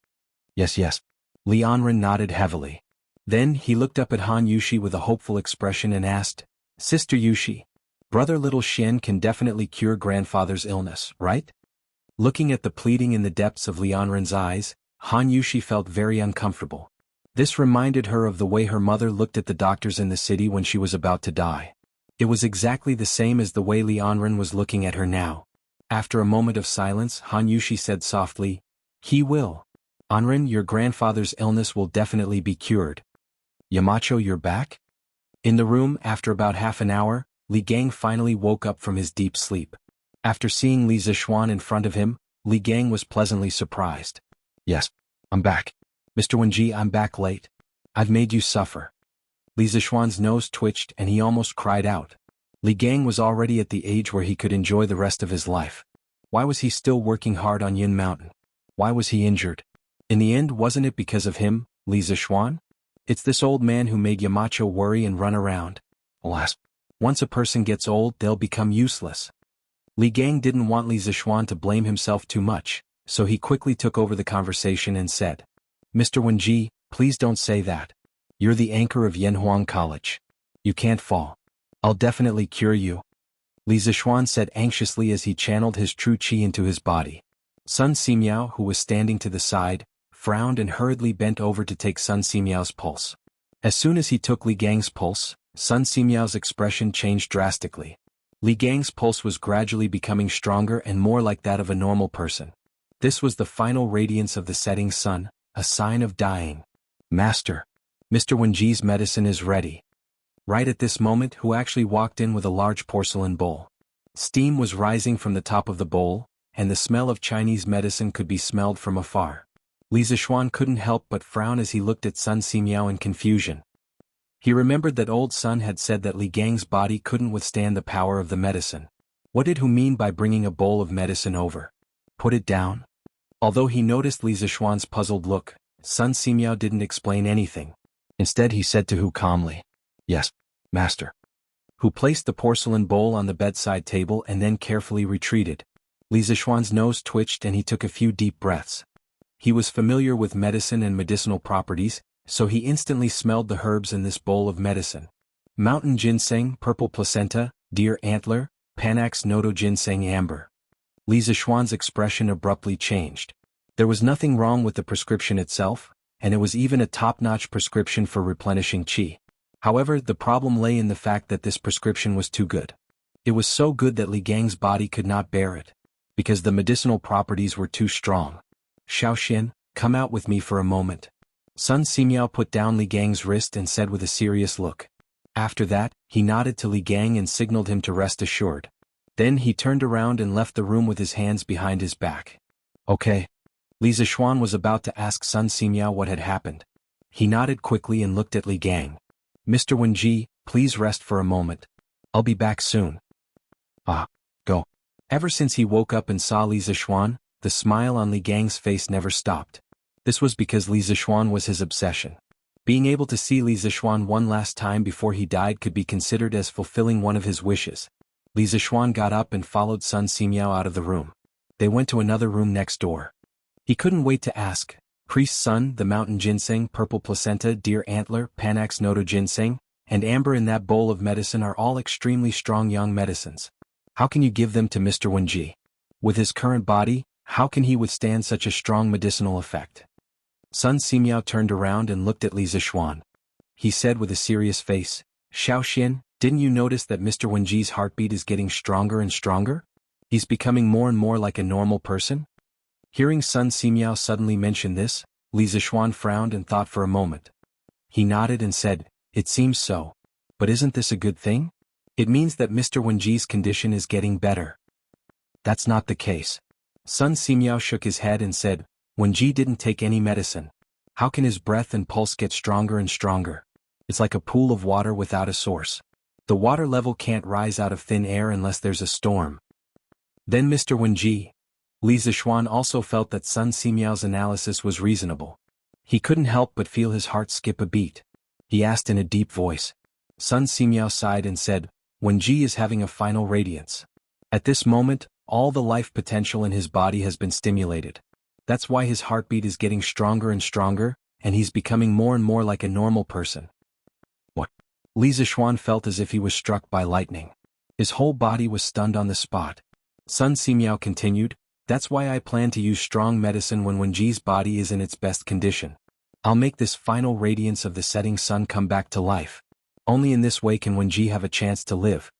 Yes. Li Anren nodded heavily. Then he looked up at Han Yushi with a hopeful expression and asked, Sister Yushi, Brother Little Xian can definitely cure grandfather's illness, right? Looking at the pleading in the depths of Li Anren's eyes, Han Yushi felt very uncomfortable. This reminded her of the way her mother looked at the doctors in the city when she was about to die. It was exactly the same as the way Li Anren was looking at her now. After a moment of silence, Han Yushi said softly, He will. Anren, your grandfather's illness will definitely be cured. Yamacho, you're back? In the room, after about half an hour, Li Gang finally woke up from his deep sleep. After seeing Li Zixuan in front of him, Li Gang was pleasantly surprised. Yes, I'm back. Mr. Wenji, I'm back late. I've made you suffer. Li Zixuan's nose twitched and he almost cried out. Li Gang was already at the age where he could enjoy the rest of his life. Why was he still working hard on Yin Mountain? Why was he injured? In the end, wasn't it because of him, Li Zixuan? It's this old man who made Yamacho worry and run around. Alas, once a person gets old, they'll become useless. Li Gang didn't want Li Zixuan to blame himself too much, so he quickly took over the conversation and said, Mr. Wenji, please don't say that. You're the anchor of Yanhuang College. You can't fall. I'll definitely cure you. Li Zixuan said anxiously as he channeled his true qi into his body. Sun Simiao, who was standing to the side, frowned and hurriedly bent over to take Sun Simiao's pulse. As soon as he took Li Gang's pulse, Sun Simiao's expression changed drastically. Li Gang's pulse was gradually becoming stronger and more like that of a normal person. This was the final radiance of the setting sun, a sign of dying. Master, Mr. Wenji's medicine is ready. Right at this moment, who actually walked in with a large porcelain bowl. Steam was rising from the top of the bowl, and the smell of Chinese medicine could be smelled from afar. Li Zixuan couldn't help but frown as he looked at Sun Simiao in confusion. He remembered that old Sun had said that Li Gang's body couldn't withstand the power of the medicine. What did he mean by bringing a bowl of medicine over? Put it down? Although he noticed Li Zixuan's puzzled look, Sun Simiao didn't explain anything. Instead he said to Hu calmly, Yes, master. Hu placed the porcelain bowl on the bedside table and then carefully retreated. Li Zixuan's nose twitched and he took a few deep breaths. He was familiar with medicine and medicinal properties, so he instantly smelled the herbs in this bowl of medicine. Mountain ginseng, purple placenta, deer antler, Panax nodo ginseng amber. Li Zixuan's expression abruptly changed. There was nothing wrong with the prescription itself, and it was even a top-notch prescription for replenishing qi. However, the problem lay in the fact that this prescription was too good. It was so good that Li Gang's body could not bear it, because the medicinal properties were too strong. Xiaoxian, come out with me for a moment. Sun Simiao put down Li Gang's wrist and said with a serious look. After that, he nodded to Li Gang and signaled him to rest assured. Then he turned around and left the room with his hands behind his back. Okay. Li Zixuan was about to ask Sun Simiao what had happened. He nodded quickly and looked at Li Gang. Mr. Wenji, please rest for a moment. I'll be back soon. Go. Ever since he woke up and saw Li Zixuan, the smile on Li Gang's face never stopped. This was because Li Zixuan was his obsession. Being able to see Li Zixuan one last time before he died could be considered as fulfilling one of his wishes. Li Zixuan got up and followed Sun Simiao out of the room. They went to another room next door. He couldn't wait to ask, Priest Sun, the mountain ginseng, purple placenta, deer antler, Panax nodo ginseng, and amber in that bowl of medicine are all extremely strong young medicines. How can you give them to Mr. Wenji? With his current body, how can he withstand such a strong medicinal effect? Sun Simiao turned around and looked at Li Zixuan. He said with a serious face, Xiaoxian, didn't you notice that Mr. Wenji's heartbeat is getting stronger and stronger? He's becoming more and more like a normal person? Hearing Sun Simiao suddenly mention this, Li Zixuan frowned and thought for a moment. He nodded and said, It seems so. But isn't this a good thing? It means that Mr. Wenji's condition is getting better. That's not the case. Sun Simiao shook his head and said, Wenji didn't take any medicine. How can his breath and pulse get stronger and stronger? It's like a pool of water without a source. The water level can't rise out of thin air unless there's a storm. Then Mr. Wenji. Li Zixuan also felt that Sun Simiao's analysis was reasonable. He couldn't help but feel his heart skip a beat. He asked in a deep voice, Sun Simiao sighed and said, Wenji is having a final radiance. At this moment, all the life potential in his body has been stimulated. That's why his heartbeat is getting stronger and stronger, and he's becoming more and more like a normal person. What? Li Zixuan felt as if he was struck by lightning. His whole body was stunned on the spot. Sun Simiao continued, That's why I plan to use strong medicine when Wenji's body is in its best condition. I'll make this final radiance of the setting sun come back to life. Only in this way can Wenji have a chance to live.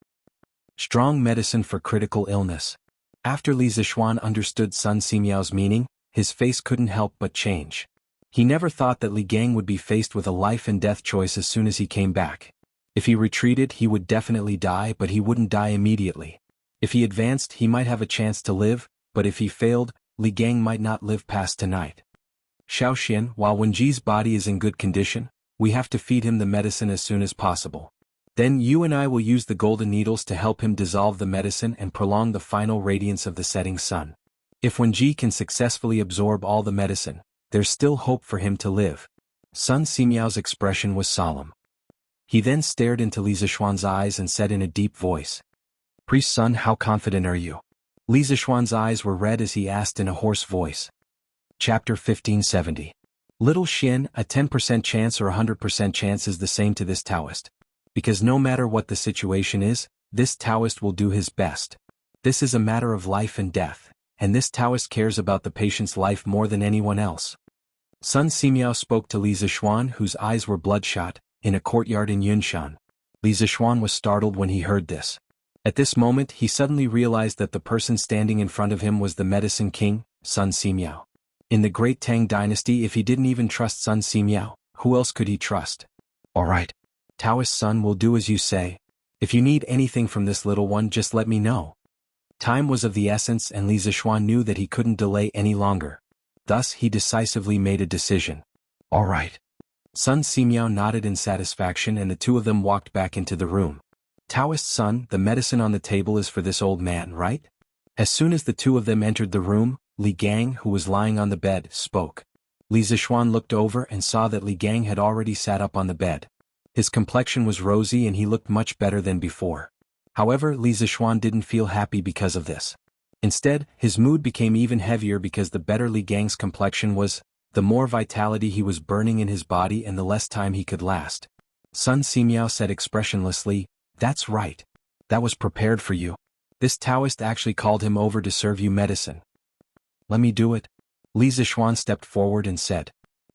Strong medicine for critical illness. After Li Zixuan understood Sun Simiao's meaning, his face couldn't help but change. He never thought that Li Gang would be faced with a life and death choice as soon as he came back. If he retreated, he would definitely die, but he wouldn't die immediately. If he advanced, he might have a chance to live, but if he failed, Li Gang might not live past tonight. Xiaoxian, while Wenji's body is in good condition, we have to feed him the medicine as soon as possible. Then you and I will use the golden needles to help him dissolve the medicine and prolong the final radiance of the setting sun. If Wenji can successfully absorb all the medicine, there's still hope for him to live. Sun Simiao's expression was solemn. He then stared into Li Zixuan's eyes and said in a deep voice, Priest Sun, how confident are you? Li Zixuan's eyes were red as he asked in a hoarse voice. Chapter 1570. Little Xin, a 10% chance or 100% chance is the same to this Taoist. Because no matter what the situation is, this Taoist will do his best. This is a matter of life and death, and this Taoist cares about the patient's life more than anyone else. Sun Simiao spoke to Li Zixuan, whose eyes were bloodshot, in a courtyard in Yunshan. Li Zixuan was startled when he heard this. At this moment he suddenly realized that the person standing in front of him was the Medicine King, Sun Simiao. In the Great Tang Dynasty, if he didn't even trust Sun Simiao, who else could he trust? Alright. Taoist Sun will do as you say. If you need anything from this little one, just let me know. Time was of the essence, and Li Zixuan knew that he couldn't delay any longer. Thus he decisively made a decision. Alright. Sun Simiao nodded in satisfaction, and the two of them walked back into the room. Taoist Sun, the medicine on the table is for this old man, right? As soon as the two of them entered the room, Li Gang, who was lying on the bed, spoke. Li Zixuan looked over and saw that Li Gang had already sat up on the bed. His complexion was rosy and he looked much better than before. However, Li Zixuan didn't feel happy because of this. Instead, his mood became even heavier because the better Li Gang's complexion was, the more vitality he was burning in his body and the less time he could last. Sun Simiao said expressionlessly, That's right. That was prepared for you. This Taoist actually called him over to serve you medicine. Let me do it. Li Zixuan stepped forward and said.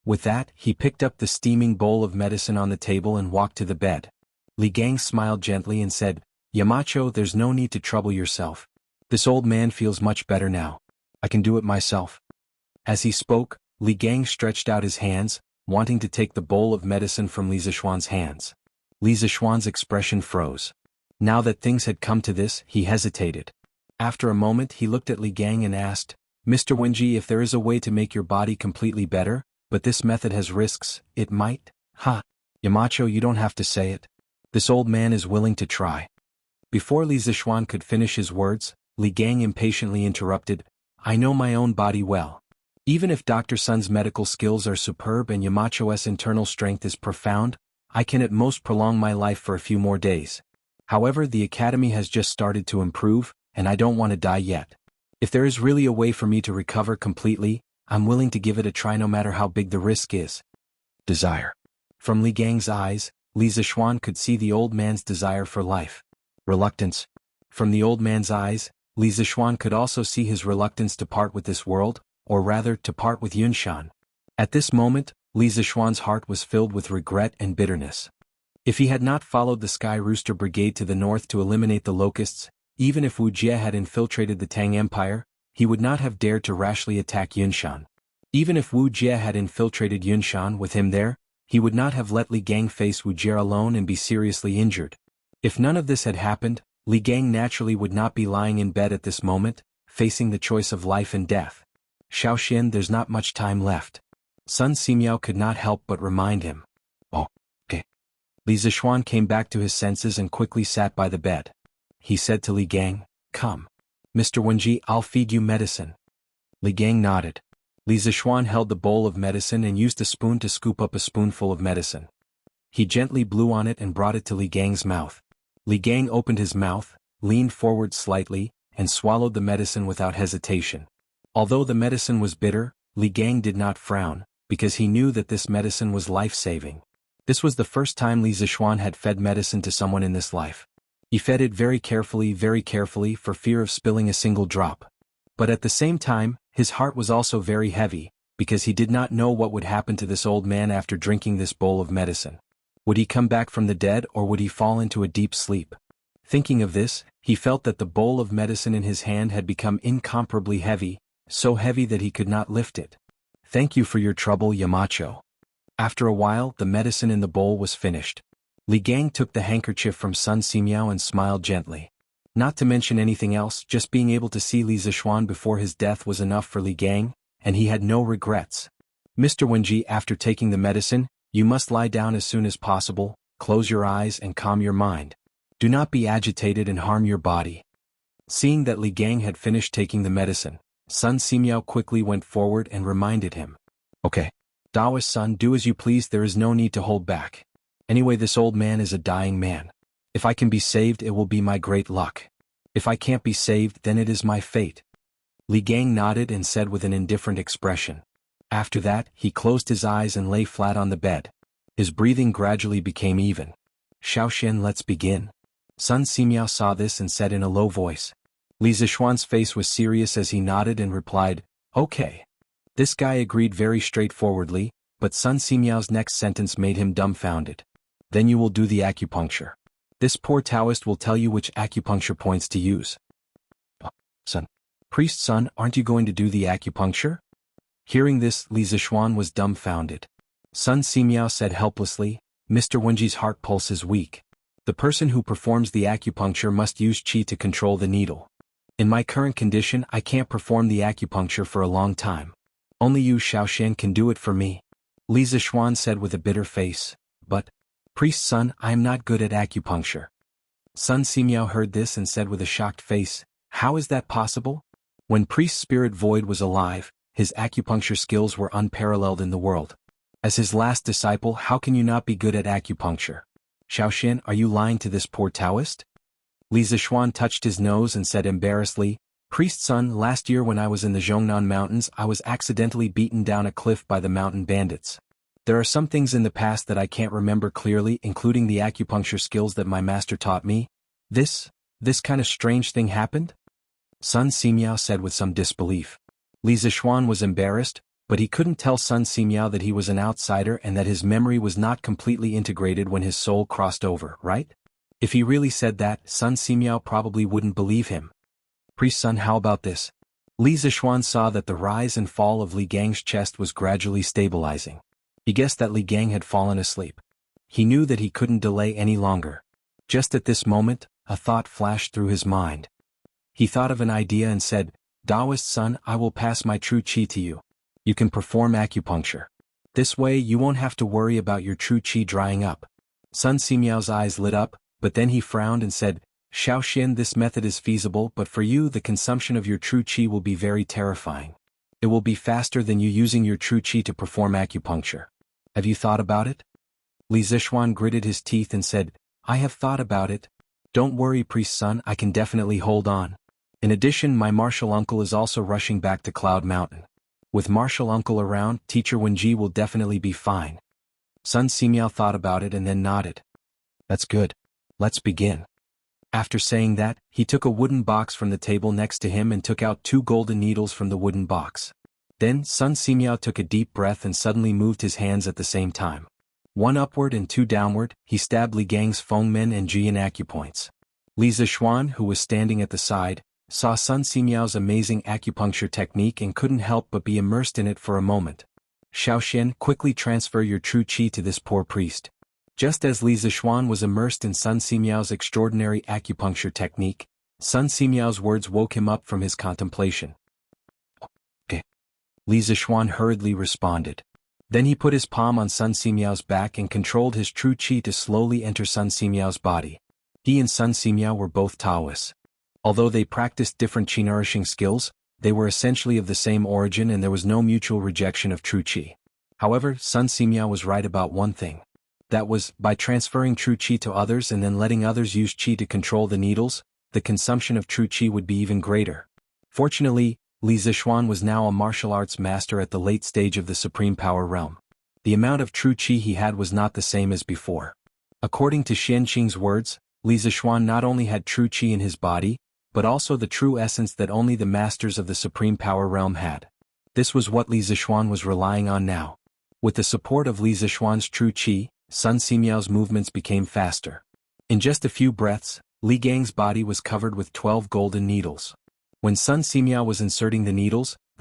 With that, he picked up the steaming bowl of medicine on the table and walked to the bed. Li Gang smiled gently and said, Yamacho, there's no need to trouble yourself. This old man feels much better now. I can do it myself. As he spoke, Li Gang stretched out his hands, wanting to take the bowl of medicine from Li Zixuan's hands. Li Zixuan's expression froze. Now that things had come to this, he hesitated. After a moment he looked at Li Gang and asked, Mr. Wenji, if there is a way to make your body completely better, but this method has risks, it might? Yamacho, you don't have to say it. This old man is willing to try. Before Li Zixuan could finish his words, Li Gang impatiently interrupted, I know my own body well. Even if Dr. Sun's medical skills are superb and Yamacho's internal strength is profound, I can at most prolong my life for a few more days. However, the academy has just started to improve, and I don't want to die yet. If there is really a way for me to recover completely, I'm willing to give it a try no matter how big the risk is. Desire. From Li Gang's eyes, Li Zixuan could see the old man's desire for life. Reluctance. From the old man's eyes, Li Zixuan could also see his reluctance to part with this world, or rather to part with Yunshan. At this moment, Li Zixuan's heart was filled with regret and bitterness. If he had not followed the Sky Rooster Brigade to the north to eliminate the locusts, even if Wuxia had infiltrated the Tang Empire, he would not have dared to rashly attack Yunshan. Even if Wuxia had infiltrated Yunshan with him there, he would not have let Li Gang face Wuxia alone and be seriously injured. If none of this had happened, Li Gang naturally would not be lying in bed at this moment, facing the choice of life and death. Xiaoxian, there's not much time left. Sun Simiao could not help but remind him. Oh, okay. Li Zixuan came back to his senses and quickly sat by the bed. He said to Li Gang, Come. Mr. Wenji, I'll feed you medicine. Li Gang nodded. Li Zixuan held the bowl of medicine and used a spoon to scoop up a spoonful of medicine. He gently blew on it and brought it to Li Gang's mouth. Li Gang opened his mouth, leaned forward slightly, and swallowed the medicine without hesitation. Although the medicine was bitter, Li Gang did not frown, because he knew that this medicine was life-saving. This was the first time Li Zishuan had fed medicine to someone in this life. He fed it very carefully for fear of spilling a single drop. But at the same time, his heart was also very heavy, because he did not know what would happen to this old man after drinking this bowl of medicine. Would he come back from the dead or would he fall into a deep sleep? Thinking of this, he felt that the bowl of medicine in his hand had become incomparably heavy, so heavy that he could not lift it. Thank you for your trouble, Yamacho. After a while, the medicine in the bowl was finished. Li Gang took the handkerchief from Sun Simiao and smiled gently. Not to mention anything else, just being able to see Li Zishuan before his death was enough for Li Gang, and he had no regrets. Mr. Wenji, after taking the medicine, you must lie down as soon as possible, close your eyes and calm your mind. Do not be agitated and harm your body. Seeing that Li Gang had finished taking the medicine, Sun Simiao quickly went forward and reminded him. Okay. Daoist son, do as you please, there is no need to hold back. Anyway, this old man is a dying man. If I can be saved, it will be my great luck. If I can't be saved, then it is my fate. Li Gang nodded and said with an indifferent expression. After that, he closed his eyes and lay flat on the bed. His breathing gradually became even. Xiaoxian, let's begin. Sun Simiao saw this and said in a low voice. Li Zishuan's face was serious as he nodded and replied, okay. This guy agreed very straightforwardly, but Sun Simiao's next sentence made him dumbfounded. Then you will do the acupuncture. This poor Taoist will tell you which acupuncture points to use. Son. Priest son, aren't you going to do the acupuncture? Hearing this, Li Zishuan was dumbfounded. Sun Simiao said helplessly, Mr. Wenji's heart pulse is weak. The person who performs the acupuncture must use qi to control the needle. In my current condition, I can't perform the acupuncture for a long time. Only you, Xiaoxian, can do it for me. Li Zishuan said with a bitter face. But, priest son, I am not good at acupuncture. Sun Simiao heard this and said with a shocked face, how is that possible? When priest Spirit Void was alive, his acupuncture skills were unparalleled in the world. As his last disciple, how can you not be good at acupuncture? Xiaoxian, are you lying to this poor Taoist? Li Zishuan touched his nose and said embarrassedly, Priest son, last year when I was in the Zhongnan Mountains, I was accidentally beaten down a cliff by the mountain bandits. There are some things in the past that I can't remember clearly, including the acupuncture skills that my master taught me. This kind of strange thing happened? Sun Simiao said with some disbelief. Li Zishuan was embarrassed, but he couldn't tell Sun Simiao that he was an outsider and that his memory was not completely integrated when his soul crossed over, right? If he really said that, Sun Simiao probably wouldn't believe him. Priest son, how about this? Li Zishuan saw that the rise and fall of Li Gang's chest was gradually stabilizing. He guessed that Li Gang had fallen asleep. He knew that he couldn't delay any longer. Just at this moment, a thought flashed through his mind. He thought of an idea and said, Daoist son, I will pass my true qi to you. You can perform acupuncture. This way you won't have to worry about your true qi drying up. Sun Simiao's eyes lit up, but then he frowned and said, Xiaoxian, this method is feasible, but for you the consumption of your true qi will be very terrifying. It will be faster than you using your true qi to perform acupuncture. Have you thought about it? Li Zishuan gritted his teeth and said, I have thought about it. Don't worry, priest son, I can definitely hold on. In addition, my martial uncle is also rushing back to Cloud Mountain. With martial uncle around, teacher Wenji will definitely be fine. Sun Simiao thought about it and then nodded. That's good. Let's begin. After saying that, he took a wooden box from the table next to him and took out 2 golden needles from the wooden box. Then, Sun Simiao took a deep breath and suddenly moved his hands at the same time. 1 upward and 2 downward, he stabbed Li Gang's Fengmen and Jian acupoints. Li Zishuan, who was standing at the side, saw Sun Simiao's amazing acupuncture technique and couldn't help but be immersed in it for a moment. Xiaoxian, quickly transfer your true qi to this poor priest. Just as Li Zishuan was immersed in Sun Simiao's extraordinary acupuncture technique, Sun Simiao's words woke him up from his contemplation. Okay. Li Zishuan hurriedly responded. Then he put his palm on Sun Simiao's back and controlled his true qi to slowly enter Sun Simiao's body. He and Sun Simiao were both Taoists. Although they practiced different qi-nourishing skills, they were essentially of the same origin and there was no mutual rejection of true qi. However, Sun Simiao was right about one thing. That was, by transferring true qi to others and then letting others use qi to control the needles, the consumption of true qi would be even greater. Fortunately, Li Zixuan was now a martial arts master at the late stage of the supreme power realm. The amount of true qi he had was not the same as before. According to Xianqing's words, Li Zixuan not only had true qi in his body, but also the true essence that only the masters of the supreme power realm had. This was what Li Zixuan was relying on now. With the support of Li Zixuan's true qi, Sun Simiao's movements became faster. In just a few breaths, Li Gang's body was covered with 12 golden needles. When Sun Simiao was inserting the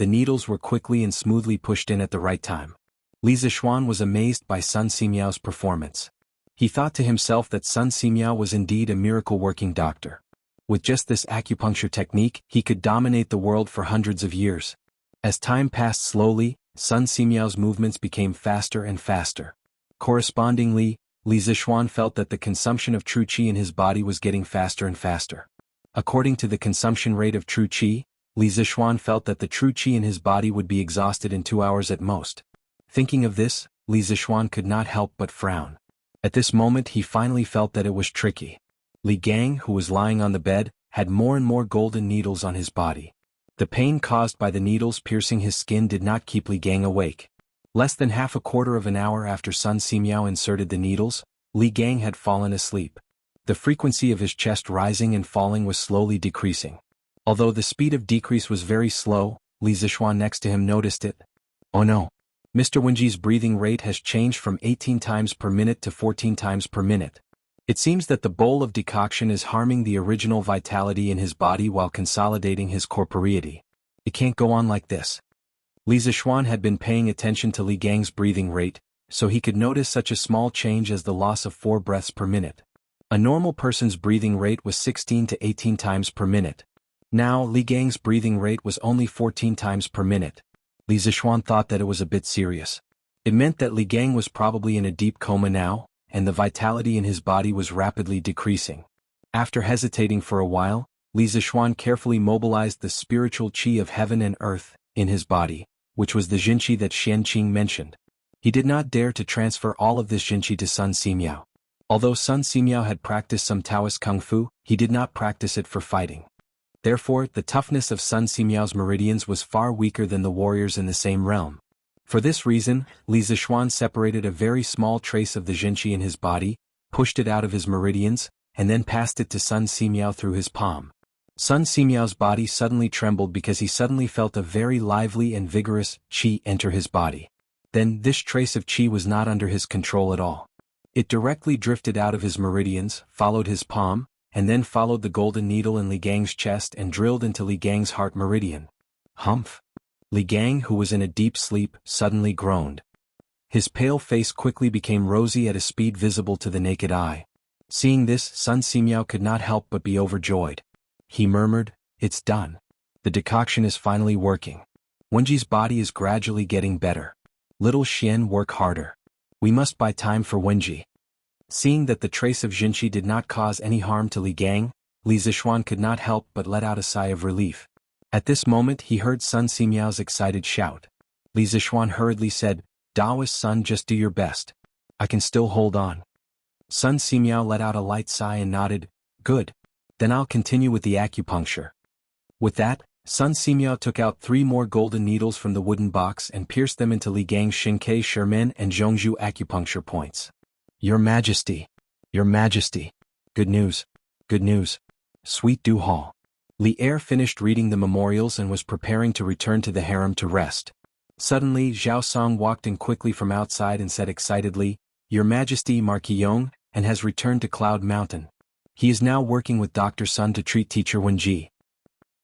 needles were quickly and smoothly pushed in at the right time. Li Zixuan was amazed by Sun Simiao's performance. He thought to himself that Sun Simiao was indeed a miracle-working doctor. With just this acupuncture technique, he could dominate the world for hundreds of years. As time passed slowly, Sun Simiao's movements became faster and faster. Correspondingly, Li Zixuan felt that the consumption of true qi in his body was getting faster and faster. According to the consumption rate of true qi, Li Zixuan felt that the true qi in his body would be exhausted in 2 hours at most. Thinking of this, Li Zixuan could not help but frown. At this moment he finally felt that it was tricky. Li Gang, who was lying on the bed, had more and more golden needles on his body. The pain caused by the needles piercing his skin did not keep Li Gang awake. Less than half a quarter of an hour after Sun Simiao inserted the needles, Li Gang had fallen asleep. The frequency of his chest rising and falling was slowly decreasing. Although the speed of decrease was very slow, Li Zixuan next to him noticed it. Oh no! Mr. Wenji's breathing rate has changed from 18 times per minute to 14 times per minute. It seems that the bowl of decoction is harming the original vitality in his body while consolidating his corporeity. It can't go on like this. Li Zixuan had been paying attention to Li Gang's breathing rate, so he could notice such a small change as the loss of 4 breaths per minute. A normal person's breathing rate was 16 to 18 times per minute. Now Li Gang's breathing rate was only 14 times per minute. Li Zixuan thought that it was a bit serious. It meant that Li Gang was probably in a deep coma now, and the vitality in his body was rapidly decreasing. After hesitating for a while, Li Zixuan carefully mobilized the spiritual qi of heaven and earth in his body, which was the Jinqi that Xianqing mentioned. He did not dare to transfer all of this Jinqi to Sun Simiao. Although Sun Simiao had practiced some Taoist kung fu, he did not practice it for fighting. Therefore, the toughness of Sun Simiao's meridians was far weaker than the warriors in the same realm. For this reason, Li Zixuan separated a very small trace of the Jinqi in his body, pushed it out of his meridians, and then passed it to Sun Simiao through his palm. Sun Simiao's body suddenly trembled because he suddenly felt a very lively and vigorous qi enter his body. Then this trace of qi was not under his control at all. It directly drifted out of his meridians, followed his palm, and then followed the golden needle in Li Gang's chest and drilled into Li Gang's heart meridian. Humph! Li Gang, who was in a deep sleep, suddenly groaned. His pale face quickly became rosy at a speed visible to the naked eye. Seeing this, Sun Simiao could not help but be overjoyed. He murmured, "It's done. The decoction is finally working. Wenji's body is gradually getting better. Little Xian, work harder. We must buy time for Wenji." Seeing that the trace of Jinqi did not cause any harm to Li Gang, Li Zixuan could not help but let out a sigh of relief. At this moment he heard Sun Simiao's excited shout. Li Zixuan hurriedly said, "Daoist son, just do your best. I can still hold on." Sun Simiao let out a light sigh and nodded, "Good. Then I'll continue with the acupuncture." With that, Sun Simiao took out 3 more golden needles from the wooden box and pierced them into Li Gang's Shinkei Shermen and Zhongzhu acupuncture points. "Your Majesty! Your Majesty! Good news! Good news! Sweet Du Hall." Li Er finished reading the memorials and was preparing to return to the harem to rest. Suddenly Zhao Song walked in quickly from outside and said excitedly, "Your Majesty Marquis Yong, and has returned to Cloud Mountain. He is now working with Dr. Sun to treat Teacher Wenji."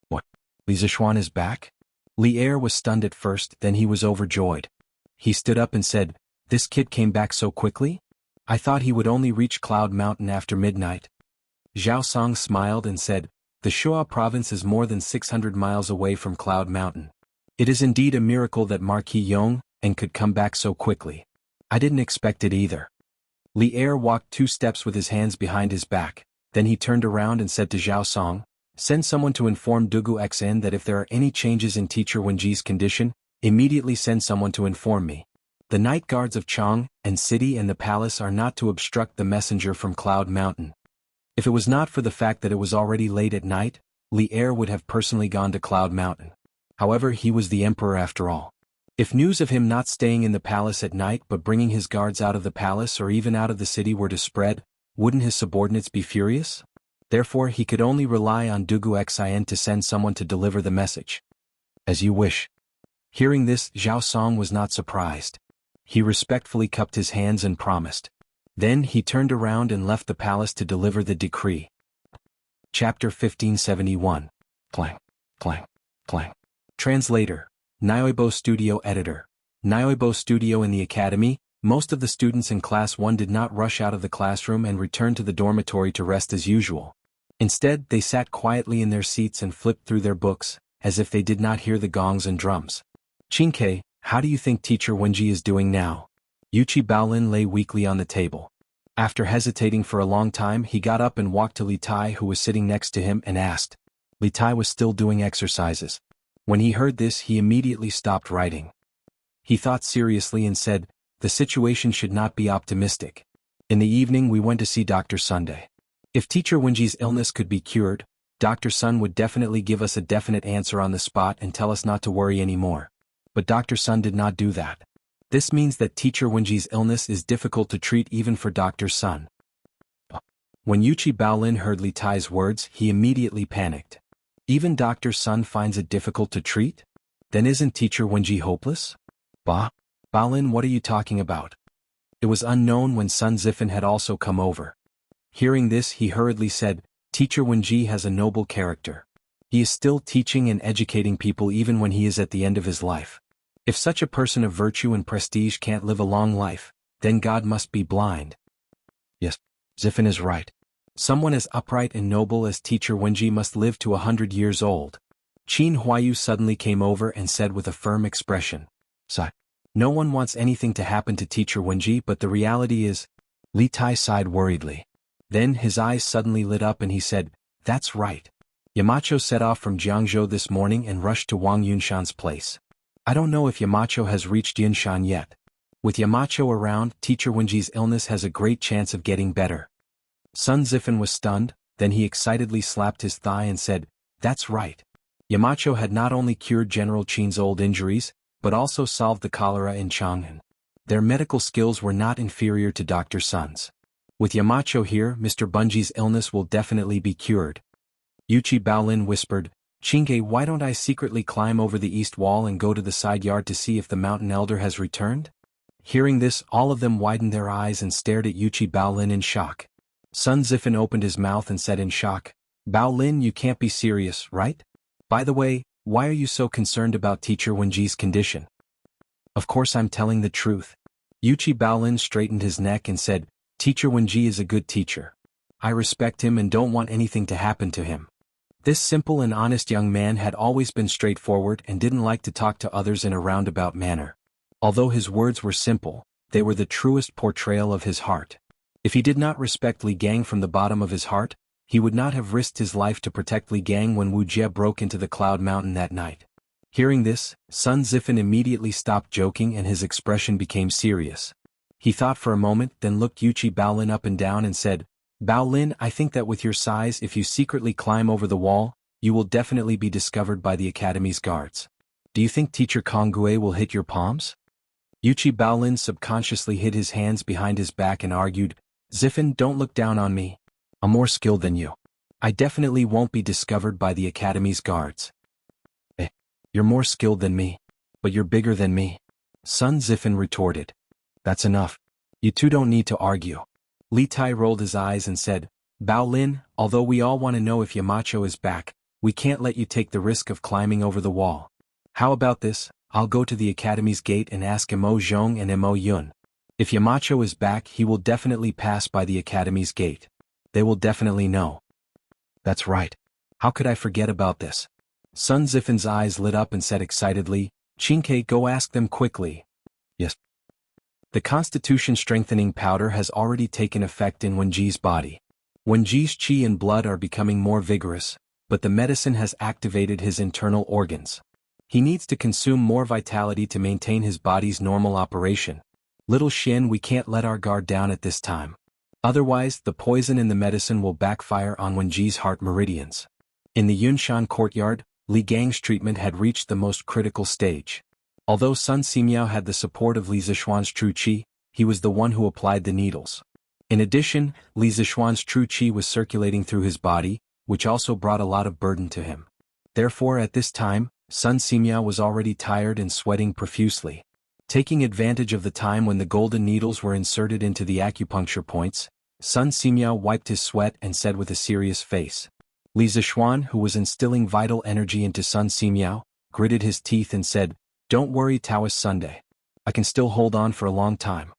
"What? Li Zixuan is back?" Li Er was stunned at first, then he was overjoyed. He stood up and said, "This kid came back so quickly? I thought he would only reach Cloud Mountain after midnight." Zhao Song smiled and said, "The Shuo province is more than 600 miles away from Cloud Mountain. It is indeed a miracle that Marquis Yong and could come back so quickly. I didn't expect it either." Li Er walked 2 steps with his hands behind his back, then he turned around and said to Zhao Song, "Send someone to inform Dugu Xn that if there are any changes in Teacher Wenji's condition, immediately send someone to inform me." The night guards of Chang and city and the palace are not to obstruct the messenger from Cloud Mountain. If it was not for the fact that it was already late at night, Li Er would have personally gone to Cloud Mountain. However, he was the emperor after all. If news of him not staying in the palace at night but bringing his guards out of the palace or even out of the city were to spread, wouldn't his subordinates be furious? Therefore he could only rely on Dugu Xin to send someone to deliver the message. As you wish. Hearing this, Zhao Song was not surprised. He respectfully cupped his hands and promised. Then he turned around and left the palace to deliver the decree. Chapter 1571. Clang, clang, clang. Translator. Nyoibo Studio Editor. Nyoibo Studio. In the academy, most of the students in Class 1 did not rush out of the classroom and return to the dormitory to rest as usual. Instead, they sat quietly in their seats and flipped through their books, as if they did not hear the gongs and drums. Qingke, how do you think Teacher Wenji is doing now? Yuchi Baolin lay weakly on the table. After hesitating for a long time, he got up and walked to Li Tai, who was sitting next to him, and asked. Li Tai was still doing exercises. When he heard this, he immediately stopped writing. He thought seriously and said, the situation should not be optimistic. In the evening we went to see Dr. Sunday. If Teacher Wenji's illness could be cured, Dr. Sun would definitely give us a definite answer on the spot and tell us not to worry anymore. But Dr. Sun did not do that. This means that Teacher Wenji's illness is difficult to treat even for Dr. Sun. When Yuchi Baolin heard Li Tai's words, he immediately panicked. Even Dr. Sun finds it difficult to treat? Then isn't Teacher Wenji hopeless? Baolin, what are you talking about? It was unknown when Sun Zifen had also come over. Hearing this, he hurriedly said, Teacher Wenji has a noble character. He is still teaching and educating people even when he is at the end of his life. If such a person of virtue and prestige can't live a long life, then God must be blind. Yes, Zifen is right. Someone as upright and noble as Teacher Wenji must live to 100 years old. Qin Huayu suddenly came over and said with a firm expression. Sigh. No one wants anything to happen to Teacher Wenji, but the reality is. Li Tai sighed worriedly. Then his eyes suddenly lit up and he said, that's right. Yamacho set off from Jiangzhou this morning and rushed to Wang Yunshan's place. I don't know if Yamacho has reached Yunshan yet. With Yamacho around, Teacher Wenji's illness has a great chance of getting better. Sun Zifen was stunned, then he excitedly slapped his thigh and said, that's right. Yamacho had not only cured General Qin's old injuries, but also solved the cholera in Chang'an. Their medical skills were not inferior to Dr. Sun's. With Yamacho here, Mr. Bunji's illness will definitely be cured. Yuchi Baolin whispered, Qingge, why don't I secretly climb over the east wall and go to the side yard to see if the mountain elder has returned? Hearing this, all of them widened their eyes and stared at Yuchi Baolin in shock. Sun Zifen opened his mouth and said in shock, Baolin, you can't be serious, right? By the way, why are you so concerned about Teacher Wenji's condition? Of course I'm telling the truth. Yuchi Baolin straightened his neck and said, Teacher Wenji is a good teacher. I respect him and don't want anything to happen to him. This simple and honest young man had always been straightforward and didn't like to talk to others in a roundabout manner. Although his words were simple, they were the truest portrayal of his heart. If he did not respect Li Gang from the bottom of his heart, he would not have risked his life to protect Li Gang when Wu Jie broke into the Cloud Mountain that night. Hearing this, Sun Zifen immediately stopped joking and his expression became serious. He thought for a moment, then looked Yuchi Baolin up and down and said, Baolin, I think that with your size, if you secretly climb over the wall, you will definitely be discovered by the Academy's guards. Do you think Teacher Kongue will hit your palms? Yuchi Baolin subconsciously hid his hands behind his back and argued, Zifen, don't look down on me. I'm more skilled than you. I definitely won't be discovered by the Academy's guards. You're more skilled than me. But you're bigger than me. Sun Zifen retorted. That's enough. You two don't need to argue. Li Tai rolled his eyes and said, Baolin, although we all want to know if Yamacho is back, we can't let you take the risk of climbing over the wall. How about this? I'll go to the Academy's gate and ask Mo Zhong and Mo Yun. If Yamacho is back, he will definitely pass by the Academy's gate. They will definitely know. That's right. How could I forget about this? Sun Zifen's eyes lit up and said excitedly, Qingke, go ask them quickly. Yes. The constitution strengthening powder has already taken effect in Wenji's body. Wenji's qi and blood are becoming more vigorous, but the medicine has activated his internal organs. He needs to consume more vitality to maintain his body's normal operation. Little Xin, we can't let our guard down at this time. Otherwise, the poison in the medicine will backfire on Wenji's heart meridians. In the Yunshan courtyard, Li Gang's treatment had reached the most critical stage. Although Sun Simiao had the support of Li Zixuan's true qi, he was the one who applied the needles. In addition, Li Zixuan's true qi was circulating through his body, which also brought a lot of burden to him. Therefore, at this time, Sun Simiao was already tired and sweating profusely. Taking advantage of the time when the golden needles were inserted into the acupuncture points, Sun Simiao wiped his sweat and said with a serious face. Li Zixuan, who was instilling vital energy into Sun Simiao, gritted his teeth and said, "Don't worry, Taoist Sunday. I can still hold on for a long time."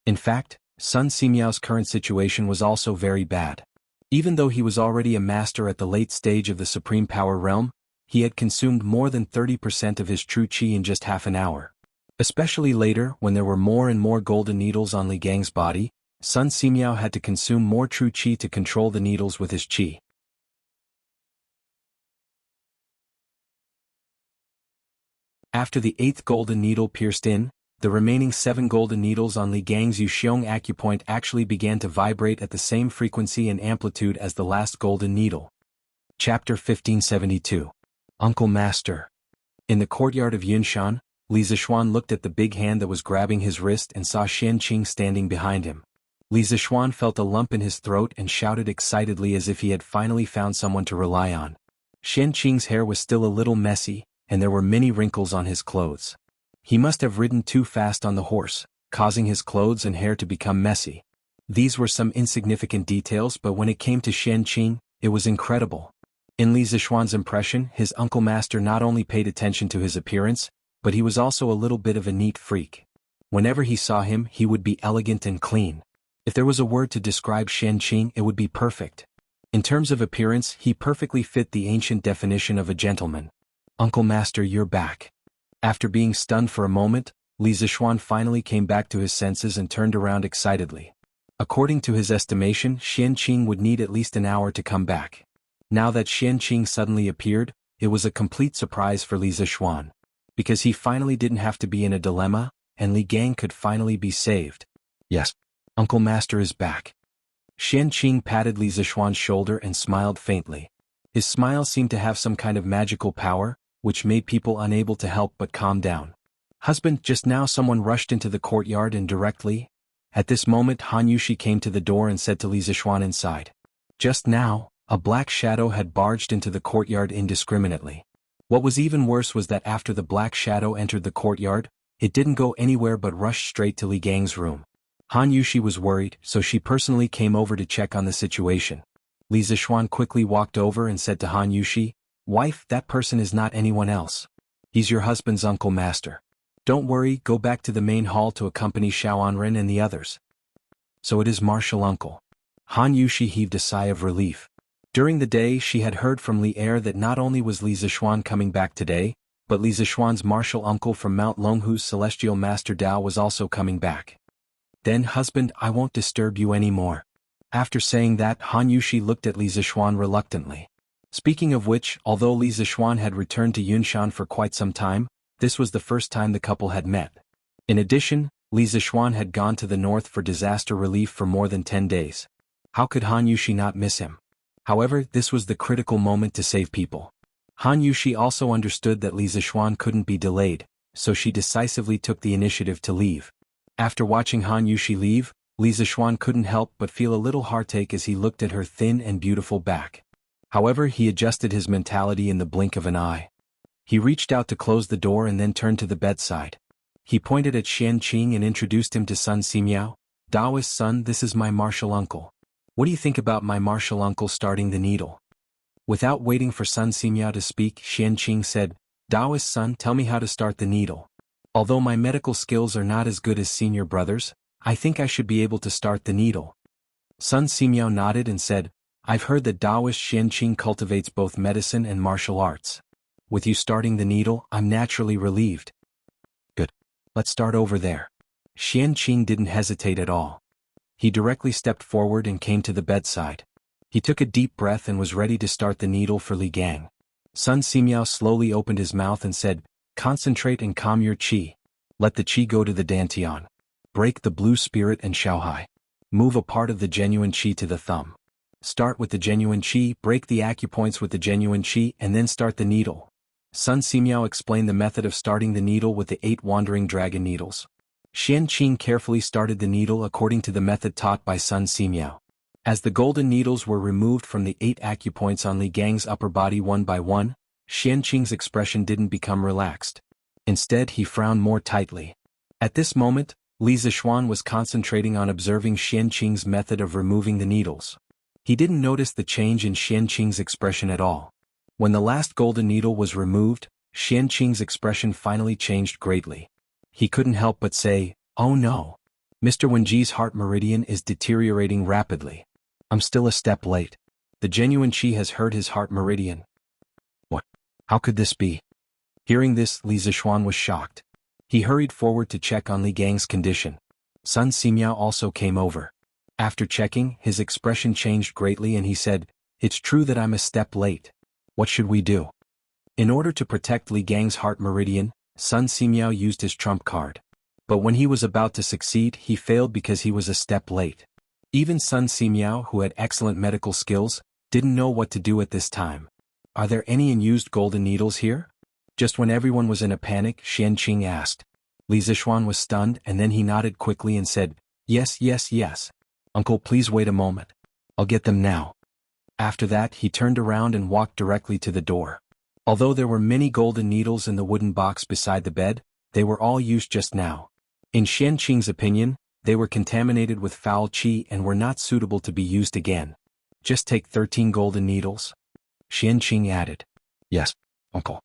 In fact, Sun Simiao's current situation was also very bad. Even though he was already a master at the late stage of the Supreme Power Realm, he had consumed more than 30% of his true qi in just half an hour. Especially later, when there were more and more golden needles on Li Gang's body, Sun Simiao had to consume more true qi to control the needles with his qi. After the 8th golden needle pierced in, the remaining 7 golden needles on Li Gang's Yuxiong acupoint actually began to vibrate at the same frequency and amplitude as the last golden needle. Chapter 1572. Uncle Master. In the courtyard of Yunshan, Li Zixuan looked at the big hand that was grabbing his wrist and saw Qianqing standing behind him. Li Zixuan felt a lump in his throat and shouted excitedly as if he had finally found someone to rely on. Qianqing's hair was still a little messy, and there were many wrinkles on his clothes. He must have ridden too fast on the horse, causing his clothes and hair to become messy. These were some insignificant details, but when it came to Qianqing, it was incredible. In Li Zixuan's impression, his uncle master not only paid attention to his appearance, but he was also a little bit of a neat freak. Whenever he saw him, he would be elegant and clean. If there was a word to describe Qianqing, it would be perfect. In terms of appearance, he perfectly fit the ancient definition of a gentleman. "Uncle Master, you're back." After being stunned for a moment, Li Zixuan finally came back to his senses and turned around excitedly. According to his estimation, Qianqing would need at least an hour to come back. Now that Qianqing suddenly appeared, it was a complete surprise for Li Zixuan. Because he finally didn't have to be in a dilemma, and Li Gang could finally be saved. "Yes, Uncle Master is back." Qianqing patted Li Zixuan's shoulder and smiled faintly. His smile seemed to have some kind of magical power, which made people unable to help but calm down. "Husband, just now someone rushed into the courtyard and directly..." At this moment Han Yushi came to the door and said to Li Zixuan inside. Just now, a black shadow had barged into the courtyard indiscriminately. What was even worse was that after the black shadow entered the courtyard, it didn't go anywhere but rushed straight to Li Gang's room. Han Yushi was worried, so she personally came over to check on the situation. Li Zixuan quickly walked over and said to Han Yushi, "Wife, that person is not anyone else. He's your husband's uncle master. Don't worry, go back to the main hall to accompany Xiaoanren and the others." "So it is martial uncle." Han Yushi heaved a sigh of relief. During the day she had heard from Li Er that not only was Li Zixuan coming back today, but Li Zixuan's martial uncle from Mount Longhu's celestial master Dao was also coming back. "Then husband, I won't disturb you anymore." After saying that, Han Yushi looked at Li Zixuan reluctantly. Speaking of which, although Li Zixuan had returned to Yunshan for quite some time, this was the first time the couple had met. In addition, Li Zixuan had gone to the north for disaster relief for more than 10 days. How could Han Yushi not miss him? However, this was the critical moment to save people. Han Yushi also understood that Li Zixuan couldn't be delayed, so she decisively took the initiative to leave. After watching Han Yushi leave, Li Zixuan couldn't help but feel a little heartache as he looked at her thin and beautiful back. However, he adjusted his mentality in the blink of an eye. He reached out to close the door and then turned to the bedside. He pointed at Qianqing and introduced him to Sun Simiao. "Daoist son, this is my martial uncle. What do you think about my martial uncle starting the needle?" Without waiting for Sun Simiao to speak, Qianqing said, "Daoist son, tell me how to start the needle. Although my medical skills are not as good as senior brothers, I think I should be able to start the needle." Sun Simiao nodded and said, "I've heard that Daoist Qianqing cultivates both medicine and martial arts. With you starting the needle, I'm naturally relieved." "Good. Let's start over there." Qianqing didn't hesitate at all. He directly stepped forward and came to the bedside. He took a deep breath and was ready to start the needle for Li Gang. Sun Simiao slowly opened his mouth and said, "Concentrate and calm your qi. Let the qi go to the dantian. Break the blue spirit and shaohai. Move a part of the genuine qi to the thumb. Start with the genuine qi, break the acupoints with the genuine qi, and then start the needle." Sun Simiao explained the method of starting the needle with the 8 wandering dragon needles. Xian Qing carefully started the needle according to the method taught by Sun Simiao. As the golden needles were removed from the 8 acupoints on Li Gang's upper body one by one, Xian Qing's expression didn't become relaxed. Instead, he frowned more tightly. At this moment, Li Zixuan was concentrating on observing Xian Qing's method of removing the needles. He didn't notice the change in Xian Qing's expression at all. When the last golden needle was removed, Xian Qing's expression finally changed greatly. He couldn't help but say, "Oh no. Mr. Wenji's heart meridian is deteriorating rapidly. I'm still a step late. The genuine qi has hurt his heart meridian." "What? How could this be?" Hearing this, Li Zixuan was shocked. He hurried forward to check on Li Gang's condition. Sun Simiao also came over. After checking, his expression changed greatly and he said, "It's true that I'm a step late. What should we do?" In order to protect Li Gang's heart meridian, Sun Simiao used his trump card. But when he was about to succeed, he failed because he was a step late. Even Sun Simiao, who had excellent medical skills, didn't know what to do at this time. "Are there any unused golden needles here?" Just when everyone was in a panic, Xian Qing asked. Li Zixuan was stunned and then he nodded quickly and said, "Yes, yes, yes. Uncle, please wait a moment. I'll get them now." After that, he turned around and walked directly to the door. Although there were many golden needles in the wooden box beside the bed, they were all used just now. In Xian Qing's opinion, they were contaminated with foul qi and were not suitable to be used again. "Just take 13 golden needles?" Xian Qing added. "Yes, uncle."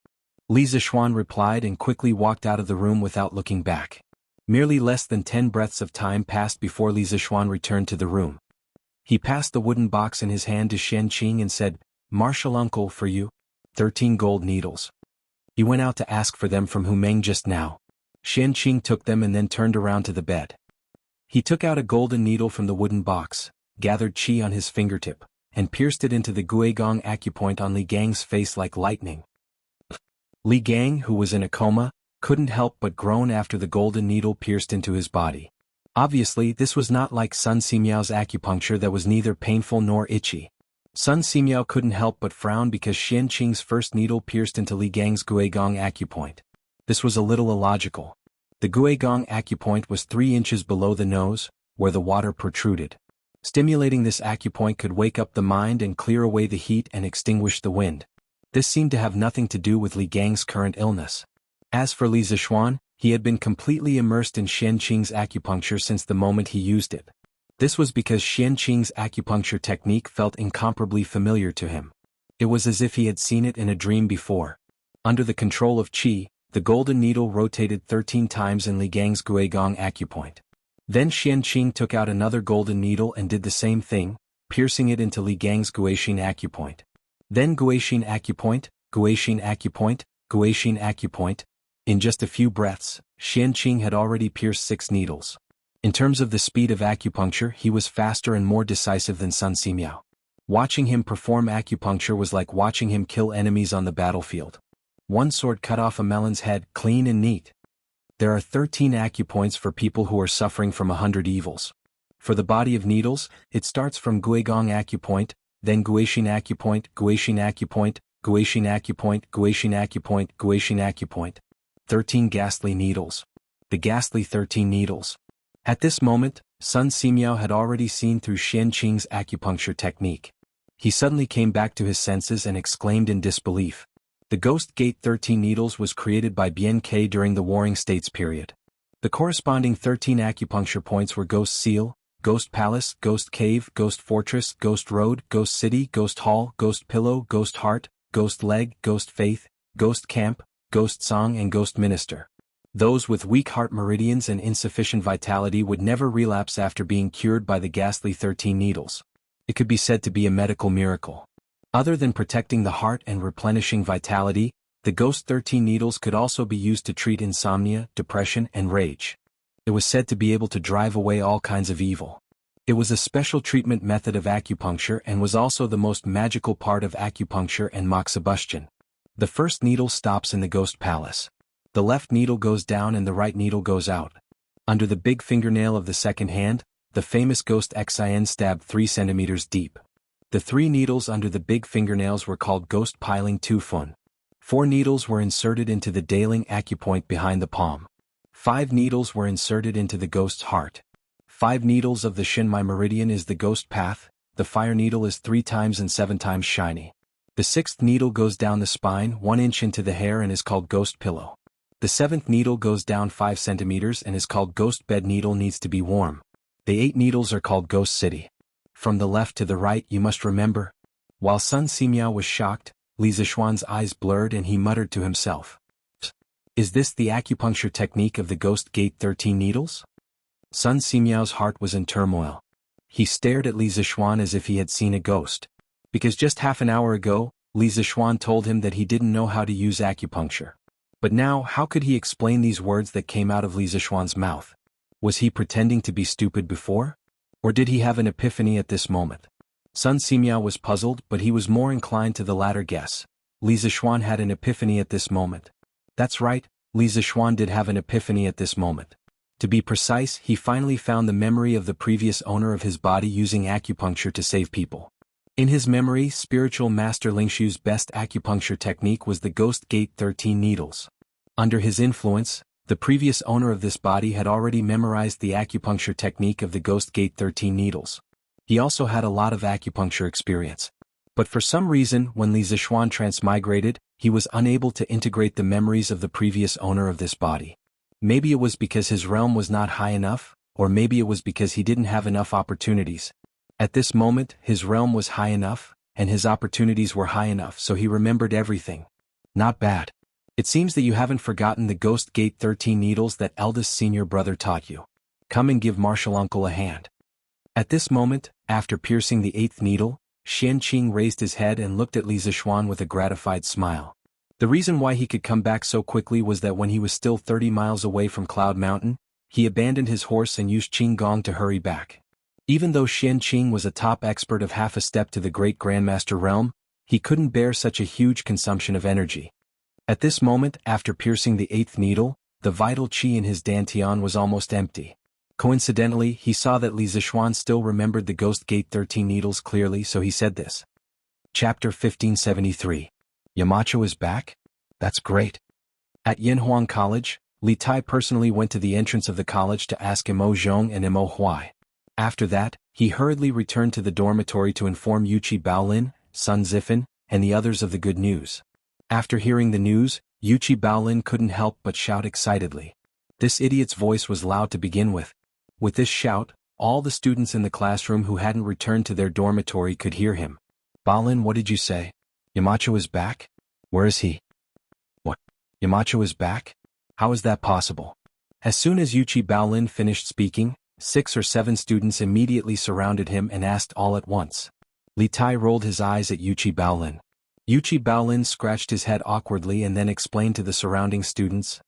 Li Zixuan replied and quickly walked out of the room without looking back. Merely less than 10 breaths of time passed before Li Zixuan returned to the room. He passed the wooden box in his hand to Xian Qing and said, "Martial uncle, for you, 13 gold needles." He went out to ask for them from Hu Meng just now. Xian Qing took them and then turned around to the bed. He took out a golden needle from the wooden box, gathered qi on his fingertip, and pierced it into the Guigong acupoint on Li Gang's face like lightning. Li Gang, who was in a coma, couldn't help but groan after the golden needle pierced into his body. Obviously, this was not like Sun Simiao's acupuncture that was neither painful nor itchy. Sun Simiao couldn't help but frown because Xian Qing's first needle pierced into Li Gang's Guigong acupoint. This was a little illogical. The Guigong acupoint was 3 inches below the nose, where the water protruded. Stimulating this acupoint could wake up the mind and clear away the heat and extinguish the wind. This seemed to have nothing to do with Li Gang's current illness. As for Li Zixuan, he had been completely immersed in Xian Qing's acupuncture since the moment he used it. This was because Xian Qing's acupuncture technique felt incomparably familiar to him. It was as if he had seen it in a dream before. Under the control of qi, the golden needle rotated 13 times in Li Gang's Guigong acupoint. Then Xian Qing took out another golden needle and did the same thing, piercing it into Li Gang's Guixin acupoint. Then Guixin acupoint, Guixin acupoint, Guixin acupoint. In just a few breaths, Xian Qing had already pierced 6 needles. In terms of the speed of acupuncture, he was faster and more decisive than Sun Simiao. Watching him perform acupuncture was like watching him kill enemies on the battlefield. One sword cut off a melon's head, clean and neat. There are 13 acupoints for people who are suffering from 100 evils. For the body of needles, it starts from Guigong acupoint, then Guixin acupoint, Guixin acupoint, Guixin acupoint, Guixin acupoint, Guixin acupoint. 13 ghastly needles. The ghastly 13 needles. At this moment, Sun Simiao had already seen through Xian Qing's acupuncture technique. He suddenly came back to his senses and exclaimed in disbelief. The Ghost Gate 13 needles was created by Bien Ke during the Warring States period. The corresponding 13 acupuncture points were Ghost Seal, Ghost Palace, Ghost Cave, Ghost Fortress, Ghost Road, Ghost City, Ghost Hall, Ghost Pillow, Ghost Heart, Ghost Leg, Ghost Faith, Ghost Camp, Ghost Song and Ghost Minister. Those with weak heart meridians and insufficient vitality would never relapse after being cured by the ghastly 13 needles. It could be said to be a medical miracle. Other than protecting the heart and replenishing vitality, the Ghost 13 needles could also be used to treat insomnia, depression, and rage. It was said to be able to drive away all kinds of evil. It was a special treatment method of acupuncture and was also the most magical part of acupuncture and moxibustion. The first needle stops in the ghost palace. The left needle goes down and the right needle goes out. Under the big fingernail of the second hand, the famous ghost Xin stabbed 3 centimeters deep. The 3 needles under the big fingernails were called ghost piling 2 fun. 4 needles were inserted into the Daling acupoint behind the palm. 5 needles were inserted into the ghost's heart. 5 needles of the Shinmai meridian is the ghost path. The fire needle is 3 times and 7 times shiny. The 6th needle goes down the spine 1 inch into the hair and is called ghost pillow. The 7th needle goes down 5 centimeters and is called ghost bed. Needle needs to be warm. The 8 needles are called ghost city. From the left to the right you must remember. While Sun Simiao was shocked, Li Zixuan's eyes blurred and he muttered to himself. Is this the acupuncture technique of the ghost gate 13 needles? Sun Simiao's heart was in turmoil. He stared at Li Zixuan as if he had seen a ghost. Because just half an hour ago, Li Zixuan told him that he didn't know how to use acupuncture. But now how could he explain these words that came out of Li Zixuan's mouth? Was he pretending to be stupid before? Or did he have an epiphany at this moment? Sun Simiao was puzzled, but he was more inclined to the latter guess. Li Zixuan had an epiphany at this moment. That's right, Li Zixuan did have an epiphany at this moment. To be precise, he finally found the memory of the previous owner of his body using acupuncture to save people. In his memory, spiritual master Lingshu's best acupuncture technique was the ghost gate 13 needles. Under his influence, the previous owner of this body had already memorized the acupuncture technique of the ghost gate 13 needles. He also had a lot of acupuncture experience. But for some reason, when Li Zixuan transmigrated, he was unable to integrate the memories of the previous owner of this body. Maybe it was because his realm was not high enough, or maybe it was because he didn't have enough opportunities. At this moment, his realm was high enough, and his opportunities were high enough, so he remembered everything. Not bad. It seems that you haven't forgotten the ghost gate 13 needles that eldest senior brother taught you. Come and give martial uncle a hand. At this moment, after piercing the 8th needle, Xian Qing raised his head and looked at Li Zixuan with a gratified smile. The reason why he could come back so quickly was that when he was still 30 miles away from Cloud Mountain, he abandoned his horse and used Qing Gong to hurry back. Even though Xian Qing was a top expert of half a step to the great Grandmaster realm, he couldn't bear such a huge consumption of energy. At this moment, after piercing the 8th needle, the vital qi in his dantian was almost empty. Coincidentally, he saw that Li Zixuan still remembered the ghost gate 13 needles clearly, so he said this. Chapter 1573. Yamacho is back? That's great. At Yinhuang College, Li Tai personally went to the entrance of the college to ask Mo Zhong and Mo Huai. After that, he hurriedly returned to the dormitory to inform Yuchi Baolin, Sun Zifan, and the others of the good news. After hearing the news, Yuchi Baolin couldn't help but shout excitedly. This idiot's voice was loud to begin with. With this shout, all the students in the classroom who hadn't returned to their dormitory could hear him. Baolin, what did you say? Yamacho is back? Where is he? What? Yamacho is back? How is that possible? As soon as Yuchi Baolin finished speaking, 6 or 7 students immediately surrounded him and asked all at once. Li Tai rolled his eyes at Yuchi Baolin. Yuchi Baolin scratched his head awkwardly and then explained to the surrounding students,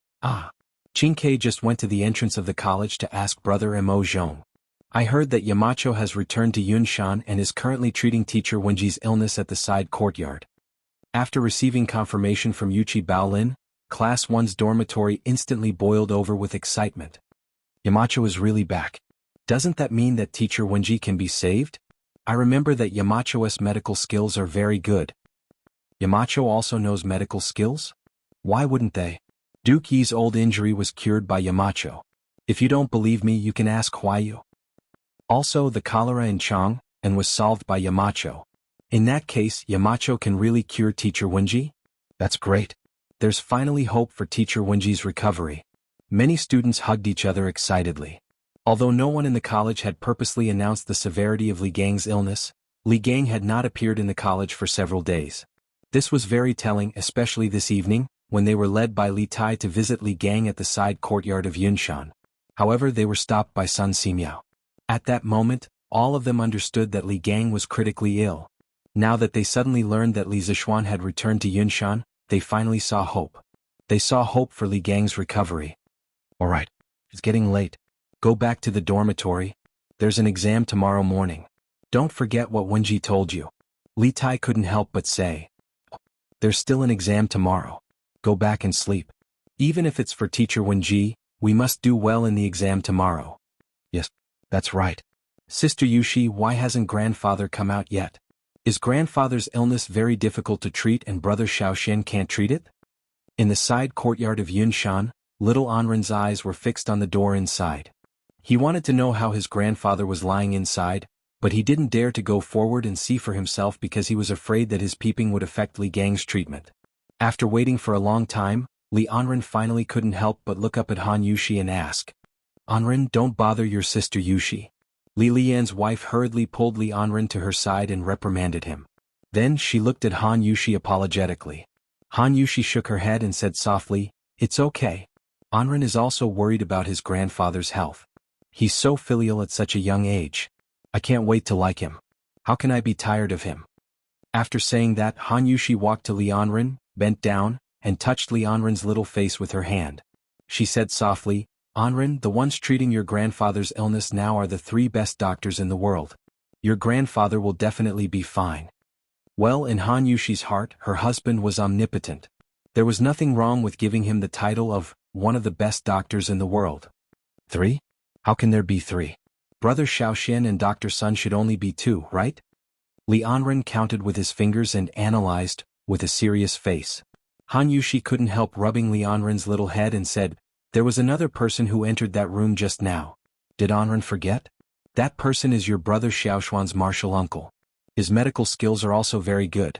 Qingke just went to the entrance of the college to ask brother Mo Zhong. I heard that Yamacho has returned to Yunshan and is currently treating teacher Wenji's illness at the side courtyard. After receiving confirmation from Yuchi Baolin, Class 1's dormitory instantly boiled over with excitement. Yamacho is really back. Doesn't that mean that teacher Wenji can be saved? I remember that Yamacho's medical skills are very good. Yamacho also knows medical skills? Why wouldn't they? Duke Yi's old injury was cured by Yamacho. If you don't believe me, you can ask Huayu. Also, the cholera in Chang, and was solved by Yamacho. In that case, Yamacho can really cure teacher Wenji? That's great. There's finally hope for teacher Wenji's recovery. Many students hugged each other excitedly. Although no one in the college had purposely announced the severity of Li Gang's illness, Li Gang had not appeared in the college for several days. This was very telling, especially this evening, when they were led by Li Tai to visit Li Gang at the side courtyard of Yunshan. However, they were stopped by Sun Simiao. At that moment, all of them understood that Li Gang was critically ill. Now that they suddenly learned that Li Zixuan had returned to Yunshan, they finally saw hope. They saw hope for Li Gang's recovery. Alright, it's getting late. Go back to the dormitory. There's an exam tomorrow morning. Don't forget what Wenji told you. Li Tai couldn't help but say. There's still an exam tomorrow. Go back and sleep. Even if it's for Teacher Wenji, we must do well in the exam tomorrow. Yes, that's right. Sister Yushi, why hasn't grandfather come out yet? Is grandfather's illness very difficult to treat and brother Xiaoxian can't treat it? In the side courtyard of Yunshan, little Anren's eyes were fixed on the door inside. He wanted to know how his grandfather was lying inside, but he didn't dare to go forward and see for himself because he was afraid that his peeping would affect Li Gang's treatment. After waiting for a long time, Li Anren finally couldn't help but look up at Han Yushi and ask, "Anren, don't bother your sister Yushi." Li Lian's wife hurriedly pulled Li Anren to her side and reprimanded him. Then she looked at Han Yushi apologetically. Han Yushi shook her head and said softly, "It's okay. Anren is also worried about his grandfather's health. He's so filial at such a young age. I can't wait to like him. How can I be tired of him?" After saying that, Han Yushi walked to Li Anren, bent down, and touched Li Anren's little face with her hand. She said softly, "Anren, the ones treating your grandfather's illness now are the 3 best doctors in the world. Your grandfather will definitely be fine." Well, in Han Yushi's heart, her husband was omnipotent. There was nothing wrong with giving him the title of one of the best doctors in the world. 3? How can there be 3? Brother Xiaoxian and Dr. Sun should only be 2, right? Li Anren counted with his fingers and analyzed, with a serious face. Han Yushi couldn't help rubbing Li Anren's little head and said, "There was another person who entered that room just now. Did Anren forget? That person is your brother Xiaoxuan's martial uncle. His medical skills are also very good.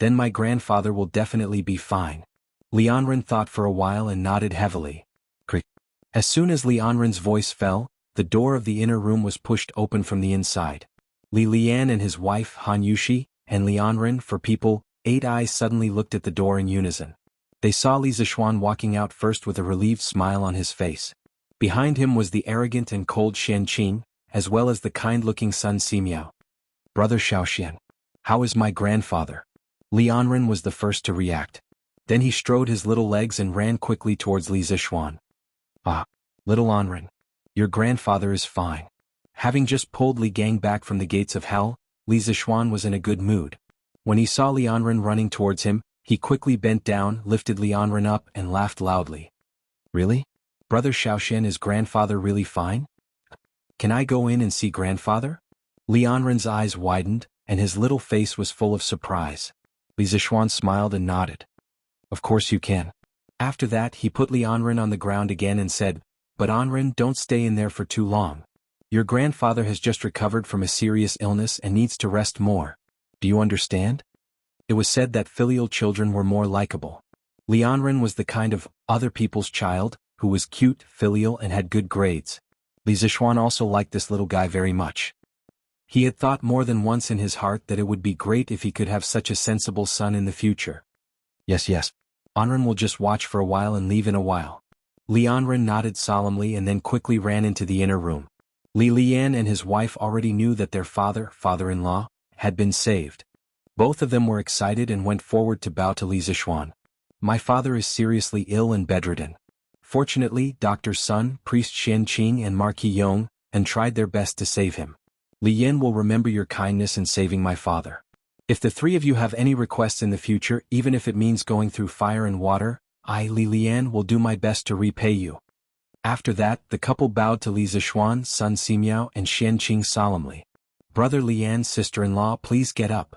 Then my grandfather will definitely be fine." Li Anren thought for a while and nodded heavily. Crick. As soon as Li Anren's voice fell, the door of the inner room was pushed open from the inside. Li Lian and his wife Han Yushi, and Li Anren, for people, 8 eyes suddenly looked at the door in unison. They saw Li Zishuan walking out first with a relieved smile on his face. Behind him was the arrogant and cold Xian Qing, as well as the kind-looking Sun Simiao. "Brother Xiaoxian, how is my grandfather?" Li Anren was the first to react. Then he strode his little legs and ran quickly towards Li Zishuan. "Ah, little Anren. Your grandfather is fine." Having just pulled Li Gang back from the gates of hell, Li Zishuan was in a good mood. When he saw Li Anren running towards him, he quickly bent down, lifted Li Anren up and laughed loudly. "Really? Brother Xiaoxian, is grandfather really fine? Can I go in and see grandfather?" Li Anren's eyes widened, and his little face was full of surprise. Li Zishuan smiled and nodded. "Of course you can." After that he put Li Anren on the ground again and said, "But Anren, don't stay in there for too long. Your grandfather has just recovered from a serious illness and needs to rest more. Do you understand?" It was said that filial children were more likable. Li Anren was the kind of other people's child, who was cute, filial and had good grades. Li Zishuan also liked this little guy very much. He had thought more than once in his heart that it would be great if he could have such a sensible son in the future. Yes. Anren will just watch for a while and leave in a while." Li Anren nodded solemnly and then quickly ran into the inner room. Li Lian and his wife already knew that their father-in-law, had been saved. Both of them were excited and went forward to bow to Li Zishuan. "My father is seriously ill and bedridden. Fortunately, Dr. Sun, Priest Xian Qing and Marquis Yong, and tried their best to save him. Li Yen will remember your kindness in saving my father. If the 3 of you have any requests in the future, even if it means going through fire and water, I, Li Lian, will do my best to repay you." After that, the couple bowed to Li Zishuan, Sun Simiao and Xian Qing solemnly. "Brother Lian's sister-in-law, please get up."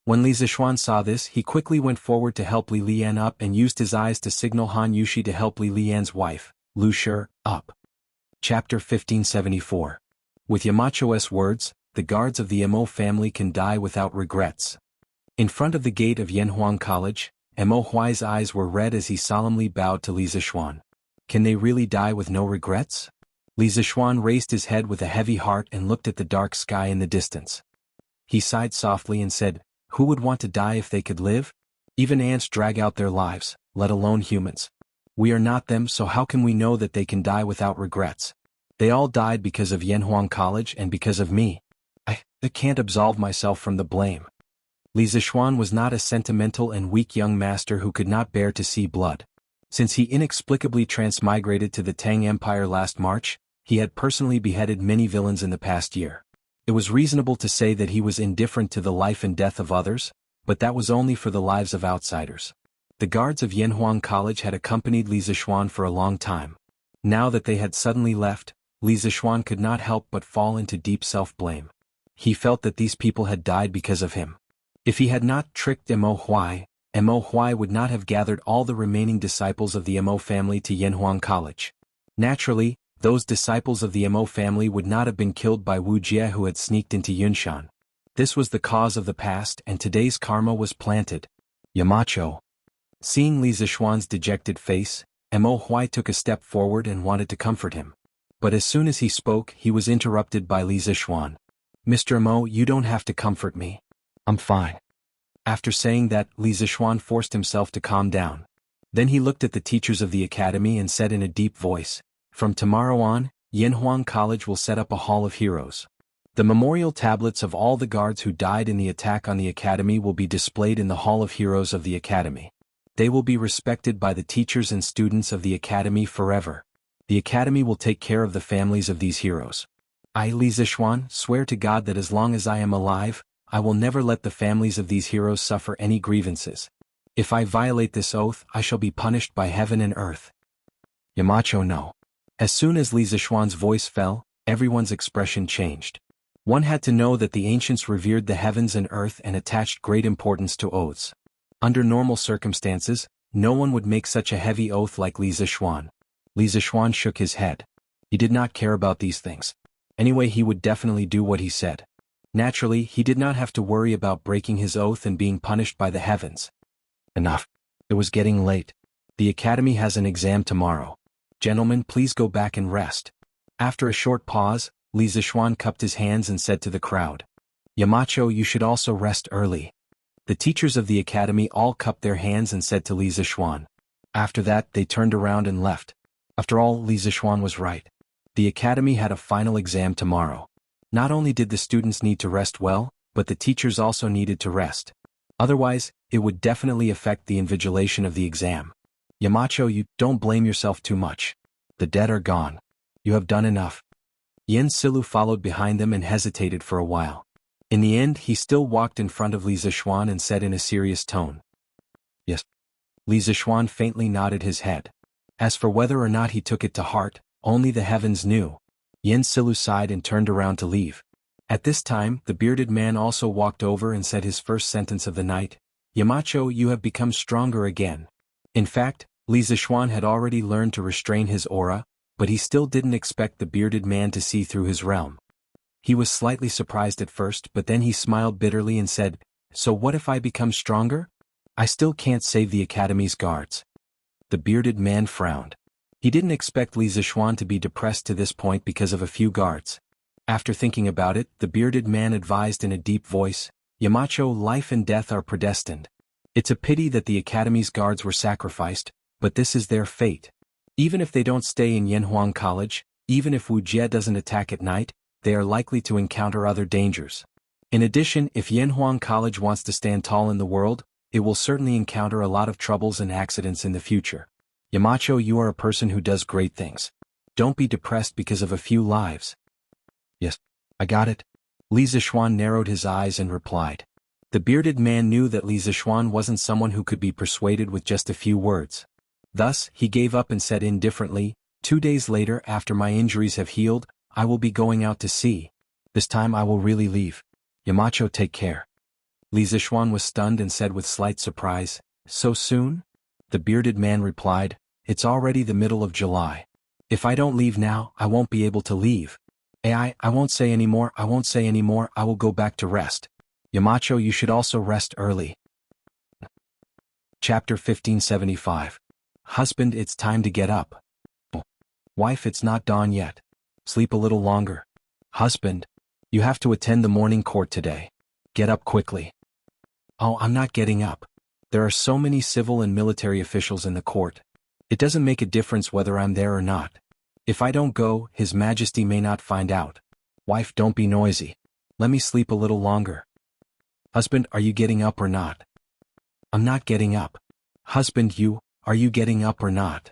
When Li Zishuan saw this, he quickly went forward to help Li Lian up and used his eyes to signal Han Yushi to help Li Lian's wife, Lu Shi, up. Chapter 1574. With Yamacho's words, the guards of the Mo family can die without regrets. In front of the gate of Yanhuang College, Mo Huai's eyes were red as he solemnly bowed to Li Zishuan. Can they really die with no regrets? Li Zishuan raised his head with a heavy heart and looked at the dark sky in the distance. He sighed softly and said, "Who would want to die if they could live? Even ants drag out their lives, let alone humans. We are not them, so how can we know that they can die without regrets? They all died because of Yanhuang College and because of me. I can't absolve myself from the blame." Li Zishuan was not a sentimental and weak young master who could not bear to see blood. Since he inexplicably transmigrated to the Tang Empire last March, he had personally beheaded many villains in the past year. It was reasonable to say that he was indifferent to the life and death of others, but that was only for the lives of outsiders. The guards of Yanhuang College had accompanied Li Zixuan for a long time. Now that they had suddenly left, Li Zixuan could not help but fall into deep self-blame. He felt that these people had died because of him. If he had not tricked Mo Huai would not have gathered all the remaining disciples of the Mo family to Yanhuang College. Naturally, those disciples of the Mo family would not have been killed by Wu Jie, who had sneaked into Yunshan. This was the cause of the past, and today's karma was planted. Yamacho. Seeing Li Zixuan's dejected face, Mo Huai took a step forward and wanted to comfort him. But as soon as he spoke, he was interrupted by Li Zixuan. Mr. Mo, you don't have to comfort me. I'm fine. After saying that, Li Zixuan forced himself to calm down. Then he looked at the teachers of the academy and said in a deep voice, "From tomorrow on, Yanhuang College will set up a Hall of Heroes. The memorial tablets of all the guards who died in the attack on the academy will be displayed in the Hall of Heroes of the academy. They will be respected by the teachers and students of the academy forever. The academy will take care of the families of these heroes. I, Li Zixuan, swear to God that as long as I am alive, I will never let the families of these heroes suffer any grievances. If I violate this oath, I shall be punished by heaven and earth." Yamacho no. As soon as Li Zixuan's voice fell, everyone's expression changed. One had to know that the ancients revered the heavens and earth and attached great importance to oaths. Under normal circumstances, no one would make such a heavy oath like Li Zixuan. Li Zixuan shook his head. He did not care about these things. Anyway, he would definitely do what he said. Naturally, he did not have to worry about breaking his oath and being punished by the heavens. Enough. It was getting late. The academy has an exam tomorrow. Gentlemen, please go back and rest. After a short pause, Li Zixuan cupped his hands and said to the crowd, "Yamacho, you should also rest early." The teachers of the academy all cupped their hands and said to Li Zixuan. After that, they turned around and left. After all, Li Zixuan was right. The academy had a final exam tomorrow. Not only did the students need to rest well, but the teachers also needed to rest. Otherwise, it would definitely affect the invigilation of the exam. Yamacho, you don't blame yourself too much. The dead are gone. You have done enough. Yen Silu followed behind them and hesitated for a while. In the end, he still walked in front of Li Zixuan and said in a serious tone, "Yes." Li Zixuan faintly nodded his head. As for whether or not he took it to heart, only the heavens knew. Yen Silu sighed and turned around to leave. At this time, the bearded man also walked over and said his first sentence of the night, "Yamacho, you have become stronger again." In fact, Li Zixuan had already learned to restrain his aura, but he still didn't expect the bearded man to see through his realm. He was slightly surprised at first, but then he smiled bitterly and said, "So what if I become stronger? I still can't save the academy's guards." The bearded man frowned. He didn't expect Li Zixuan to be depressed to this point because of a few guards. After thinking about it, the bearded man advised in a deep voice, "Yamacho, life and death are predestined. It's a pity that the academy's guards were sacrificed, but this is their fate. Even if they don't stay in Yanhuang College, even if Wu Jie doesn't attack at night, they are likely to encounter other dangers. In addition, if Yanhuang College wants to stand tall in the world, it will certainly encounter a lot of troubles and accidents in the future. Yamacho, you are a person who does great things. Don't be depressed because of a few lives." "Yes, I got it." Li Zixuan narrowed his eyes and replied. The bearded man knew that Li Zixuan wasn't someone who could be persuaded with just a few words. Thus, he gave up and said indifferently, 2 days later, after my injuries have healed, I will be going out to sea. This time I will really leave. Yamacho, take care." Li Zixuan was stunned and said with slight surprise, "So soon?" The bearded man replied, "It's already the middle of July. If I don't leave now, I won't be able to leave. I won't say any more, I will go back to rest. Yamacho, you should also rest early." Chapter 1575. Husband, it's time to get up. Wife, it's not dawn yet. Sleep a little longer. Husband, you have to attend the morning court today. Get up quickly. Oh, I'm not getting up. There are so many civil and military officials in the court. It doesn't make a difference whether I'm there or not. If I don't go, His Majesty may not find out. Wife, don't be noisy. Let me sleep a little longer. Husband, are you getting up or not? I'm not getting up. Husband, are you getting up or not?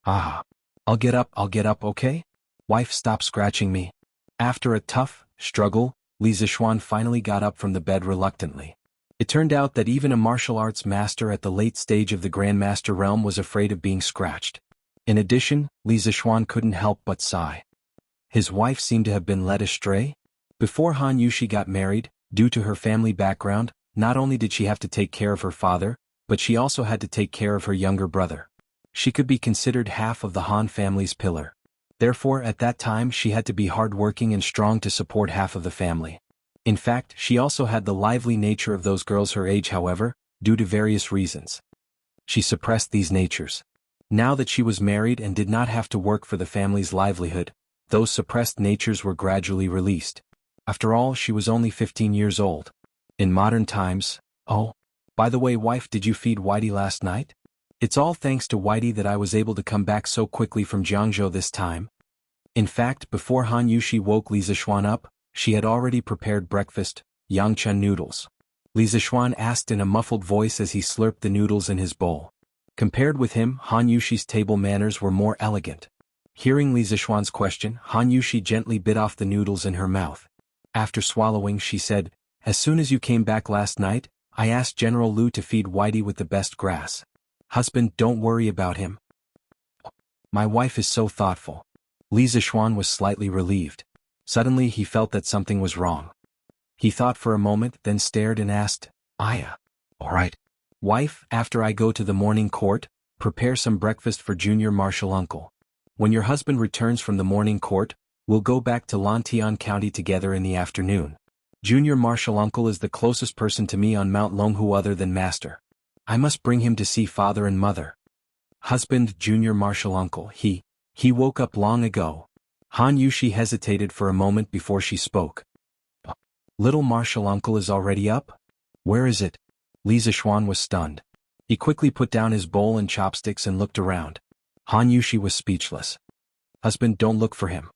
Ah. I'll get up, okay? Wife, stop scratching me. After a tough struggle, Li Zixuan finally got up from the bed reluctantly. It turned out that even a martial arts master at the late stage of the Grandmaster realm was afraid of being scratched. In addition, Li Zixuan couldn't help but sigh. His wife seemed to have been led astray. Before Han Yushi got married, due to her family background, not only did she have to take care of her father, but she also had to take care of her younger brother. She could be considered half of the Han family's pillar. Therefore, at that time she had to be hardworking and strong to support half of the family. In fact, she also had the lively nature of those girls her age, however, due to various reasons. She suppressed these natures. Now that she was married and did not have to work for the family's livelihood, those suppressed natures were gradually released. After all, she was only 15 years old. In modern times, oh, by the way, wife, did you feed Whitey last night? It's all thanks to Whitey that I was able to come back so quickly from Jiangzhou this time. In fact, before Han Yushi woke Li Zixuan up, she had already prepared breakfast, yangchun noodles. Li Zixuan asked in a muffled voice as he slurped the noodles in his bowl. Compared with him, Han Yushi's table manners were more elegant. Hearing Li Zixuan's question, Han Yushi gently bit off the noodles in her mouth. After swallowing, she said, "As soon as you came back last night, I asked General Lu to feed Whitey with the best grass. Husband, don't worry about him. My wife is so thoughtful." Li Zixuan was slightly relieved. Suddenly he felt that something was wrong. He thought for a moment, then stared and asked, "Aya, all right. Wife, after I go to the morning court, prepare some breakfast for Junior Marshal Uncle. When your husband returns from the morning court, we'll go back to Lantian County together in the afternoon. Junior Marshal Uncle is the closest person to me on Mount Longhu other than Master. I must bring him to see father and mother." Husband, Junior Marshal Uncle, he woke up long ago. Han Yushi hesitated for a moment before she spoke. Little Marshal Uncle is already up? Where is it? Li Zixuan was stunned. He quickly put down his bowl and chopsticks and looked around. Han Yushi was speechless. Husband, don't look for him.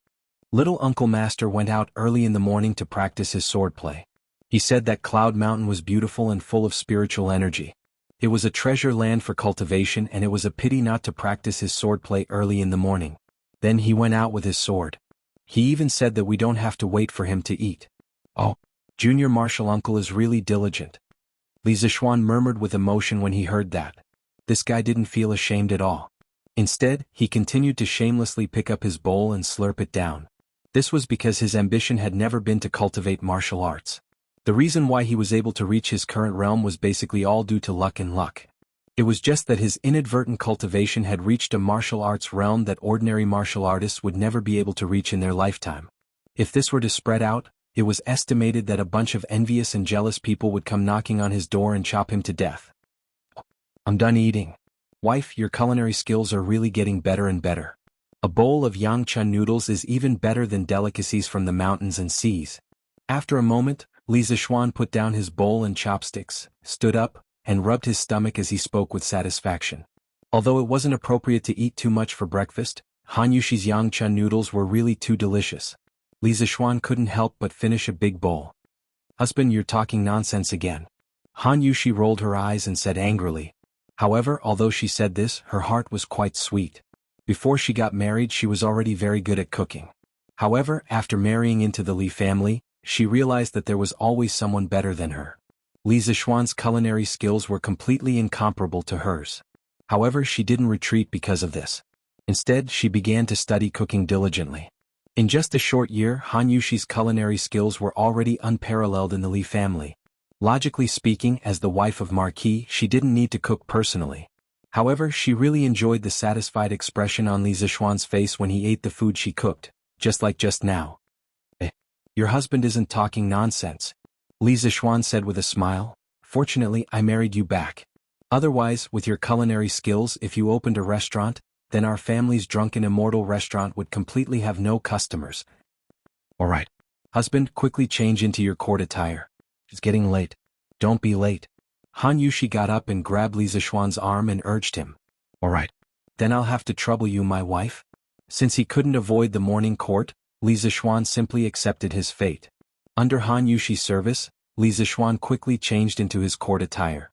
Little Uncle Master went out early in the morning to practice his swordplay. He said that Cloud Mountain was beautiful and full of spiritual energy. It was a treasure land for cultivation, and it was a pity not to practice his swordplay early in the morning. Then he went out with his sword. He even said that we don't have to wait for him to eat. Oh, Junior Marshal Uncle is really diligent. Li Zixuan murmured with emotion when he heard that. This guy didn't feel ashamed at all. Instead, he continued to shamelessly pick up his bowl and slurp it down. This was because his ambition had never been to cultivate martial arts. The reason why he was able to reach his current realm was basically all due to luck and luck. It was just that his inadvertent cultivation had reached a martial arts realm that ordinary martial artists would never be able to reach in their lifetime. If this were to spread out, it was estimated that a bunch of envious and jealous people would come knocking on his door and chop him to death. I'm done eating. Wife, your culinary skills are really getting better and better. A bowl of yangchun noodles is even better than delicacies from the mountains and seas. After a moment, Li Zixuan put down his bowl and chopsticks, stood up, and rubbed his stomach as he spoke with satisfaction. Although it wasn't appropriate to eat too much for breakfast, Han Yushi's yangchun noodles were really too delicious. Li Zixuan couldn't help but finish a big bowl. Husband, you're talking nonsense again. Han Yushi rolled her eyes and said angrily. However, although she said this, her heart was quite sweet. Before she got married, she was already very good at cooking. However, after marrying into the Li family, she realized that there was always someone better than her. Li Zixuan's culinary skills were completely incomparable to hers. However, she didn't retreat because of this. Instead, she began to study cooking diligently. In just a short year, Han Yushi's culinary skills were already unparalleled in the Li family. Logically speaking, as the wife of Marquis, she didn't need to cook personally. However, she really enjoyed the satisfied expression on Li Zixuan's face when he ate the food she cooked, just like just now. Your husband isn't talking nonsense, Li Zixuan said with a smile. Fortunately, I married you back. Otherwise, with your culinary skills, if you opened a restaurant, then our family's drunken immortal restaurant would completely have no customers. All right. Husband, quickly change into your court attire. It's getting late. Don't be late. Han Yushi got up and grabbed Li Zixuan's arm and urged him. All right. Then I'll have to trouble you, my wife. Since he couldn't avoid the morning court, Li Zixuan simply accepted his fate. Under Han Yushi's service, Li Zixuan quickly changed into his court attire.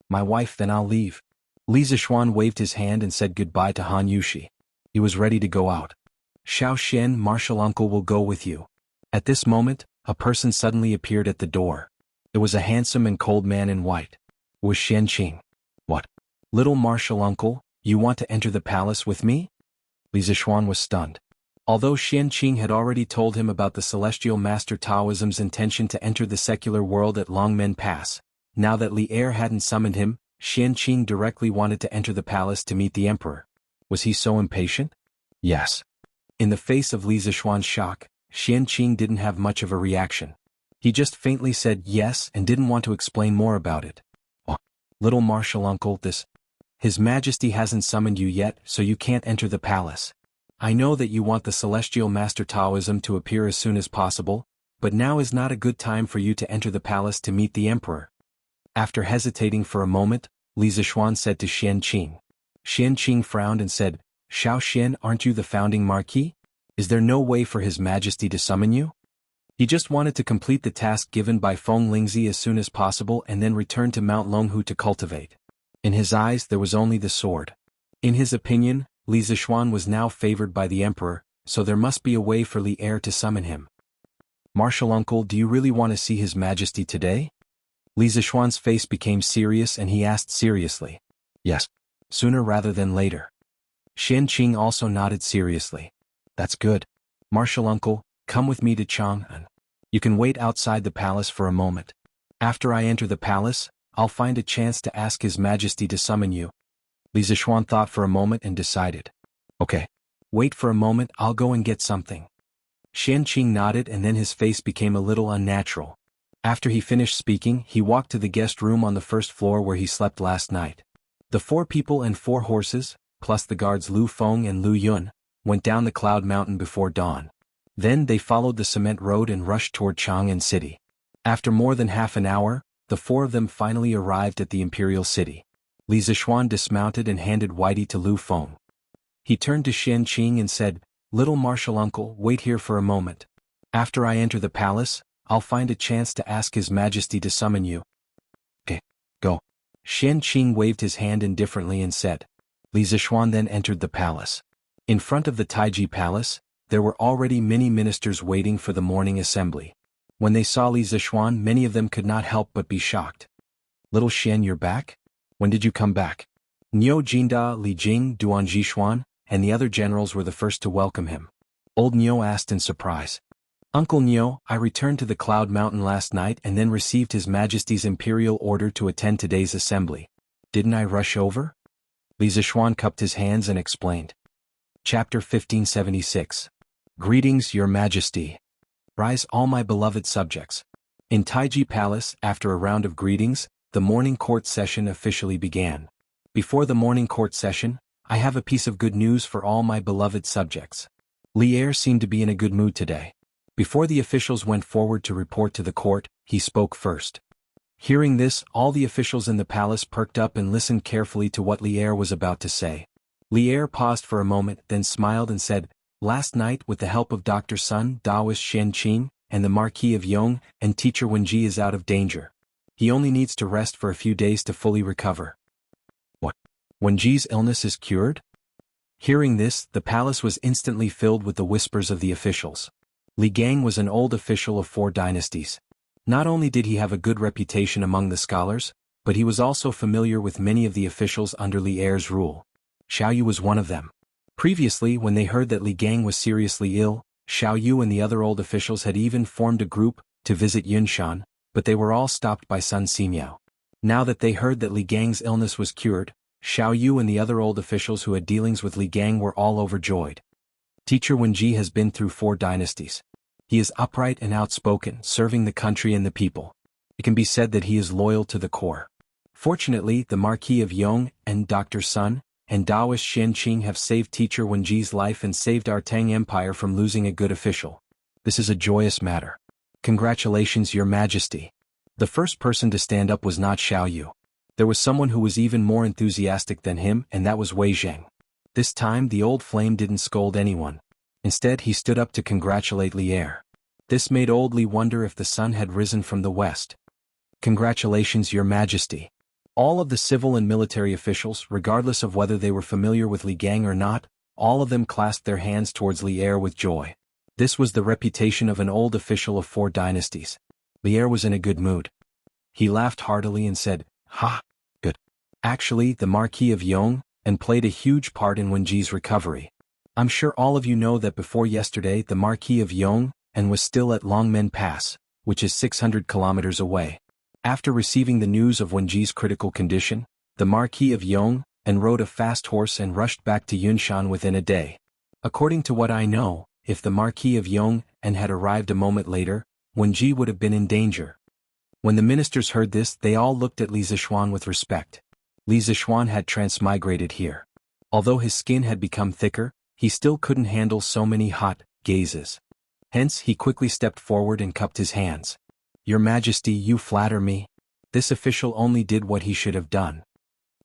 My wife, then I'll leave. Li Zixuan waved his hand and said goodbye to Han Yushi. He was ready to go out. Xiao Xian, Marshal Uncle will go with you. At this moment, a person suddenly appeared at the door. It was a handsome and cold man in white. It was Xianqing. What? Little martial uncle, you want to enter the palace with me? Li Zixuan was stunned. Although Xianqing had already told him about the celestial master Taoism's intention to enter the secular world at Longmen Pass, now that Li Er hadn't summoned him, Xianqing directly wanted to enter the palace to meet the emperor. Was he so impatient? Yes. In the face of Li Zixuan's shock, Xianqing didn't have much of a reaction. He just faintly said yes and didn't want to explain more about it. Oh, little martial uncle, His Majesty hasn't summoned you yet, so you can't enter the palace. I know that you want the celestial master Taoism to appear as soon as possible, but now is not a good time for you to enter the palace to meet the emperor. After hesitating for a moment, Li Zixuan said to Xianqing. Xianqing frowned and said, Xiao Xian, aren't you the founding marquis? Is there no way for His Majesty to summon you? He just wanted to complete the task given by Feng Lingzi as soon as possible and then return to Mount Longhu to cultivate. In his eyes there was only the sword. In his opinion, Li Zixuan was now favored by the emperor, so there must be a way for Li Er to summon him. Martial uncle, do you really want to see His Majesty today? Li Zixuan's face became serious and he asked seriously. Yes. Sooner rather than later. Xianqing also nodded seriously. That's good. Martial uncle, come with me to Chang'an. You can wait outside the palace for a moment. After I enter the palace, I'll find a chance to ask His Majesty to summon you. Li Zixuan thought for a moment and decided. Okay. Wait for a moment, I'll go and get something. Xianqing nodded and then his face became a little unnatural. After he finished speaking, he walked to the guest room on the first floor where he slept last night. The 4 people and 4 horses, plus the guards Lu Feng and Lu Yun, went down the cloud mountain before dawn. Then they followed the cement road and rushed toward Chang'an City. After more than half an hour, the 4 of them finally arrived at the imperial city. Li Zixuan dismounted and handed Whitey to Lu Feng. He turned to Xianqing and said, Little martial uncle, wait here for a moment. After I enter the palace, I'll find a chance to ask His Majesty to summon you. Okay, go. Xianqing waved his hand indifferently and said. Li Zixuan then entered the palace. In front of the Taiji Palace, there were already many ministers waiting for the morning assembly. When they saw Li Zixuan, many of them could not help but be shocked. Little Xian, you're back? When did you come back? Niu Jinda, Li Jing, Duan Jixuan, and the other generals were the first to welcome him. Old Niu asked in surprise. Uncle Niu, I returned to the Cloud Mountain last night and then received His Majesty's imperial order to attend today's assembly. Didn't I rush over? Li Zixuan cupped his hands and explained. Chapter 1576. Greetings, Your Majesty. Rise, all my beloved subjects. In Taiji Palace, after a round of greetings, the morning court session officially began. Before the morning court session, I have a piece of good news for all my beloved subjects. Li Er seemed to be in a good mood today. Before the officials went forward to report to the court, he spoke first. Hearing this, all the officials in the palace perked up and listened carefully to what Li Er was about to say. Li Er paused for a moment, then smiled and said, Last night, with the help of Dr. Sun, Taoist Xianqing, and the Marquis of Yong, and Teacher Wenji is out of danger. He only needs to rest for a few days to fully recover. What? Wenji's illness is cured? Hearing this, the palace was instantly filled with the whispers of the officials. Li Gang was an old official of 4 dynasties. Not only did he have a good reputation among the scholars, but he was also familiar with many of the officials under Li Er's rule. Xiao Yu was one of them. Previously, when they heard that Li Gang was seriously ill, Xiao Yu and the other old officials had even formed a group to visit Yunshan, but they were all stopped by Sun Simiao. Now that they heard that Li Gang's illness was cured, Xiao Yu and the other old officials who had dealings with Li Gang were all overjoyed. Teacher Wenji has been through 4 dynasties. He is upright and outspoken, serving the country and the people. It can be said that he is loyal to the core. Fortunately, the Marquis of Yong and Dr. Sun and Taoist Xianqing have saved Teacher Wenji's life and saved our Tang Empire from losing a good official. This is a joyous matter. Congratulations, Your Majesty. The first person to stand up was not Xiao Yu. There was someone who was even more enthusiastic than him, and that was Wei Zheng. This time the old flame didn't scold anyone. Instead he stood up to congratulate Li Er. This made old Li wonder if the sun had risen from the west. Congratulations, Your Majesty. All of the civil and military officials, regardless of whether they were familiar with Li Gang or not, all of them clasped their hands towards Li Er with joy. This was the reputation of an old official of 4 dynasties. Li Er was in a good mood. He laughed heartily and said, "Ha! Good. Actually, the Marquis of Yong, and played a huge part in Wenji's recovery. I'm sure all of you know that before yesterday the Marquis of Yong, and was still at Longmen Pass, which is 600 kilometers away. After receiving the news of Wenji's critical condition, the Marquis of Yong, and rode a fast horse and rushed back to Yunshan within a day. According to what I know, if the Marquis of Yong, and had arrived a moment later, Wenji would have been in danger." When the ministers heard this, they all looked at Li Zixuan with respect. Li Zixuan had transmigrated here. Although his skin had become thicker, he still couldn't handle so many hot gazes. Hence he quickly stepped forward and cupped his hands. "Your Majesty, you flatter me." This official only did what he should have done.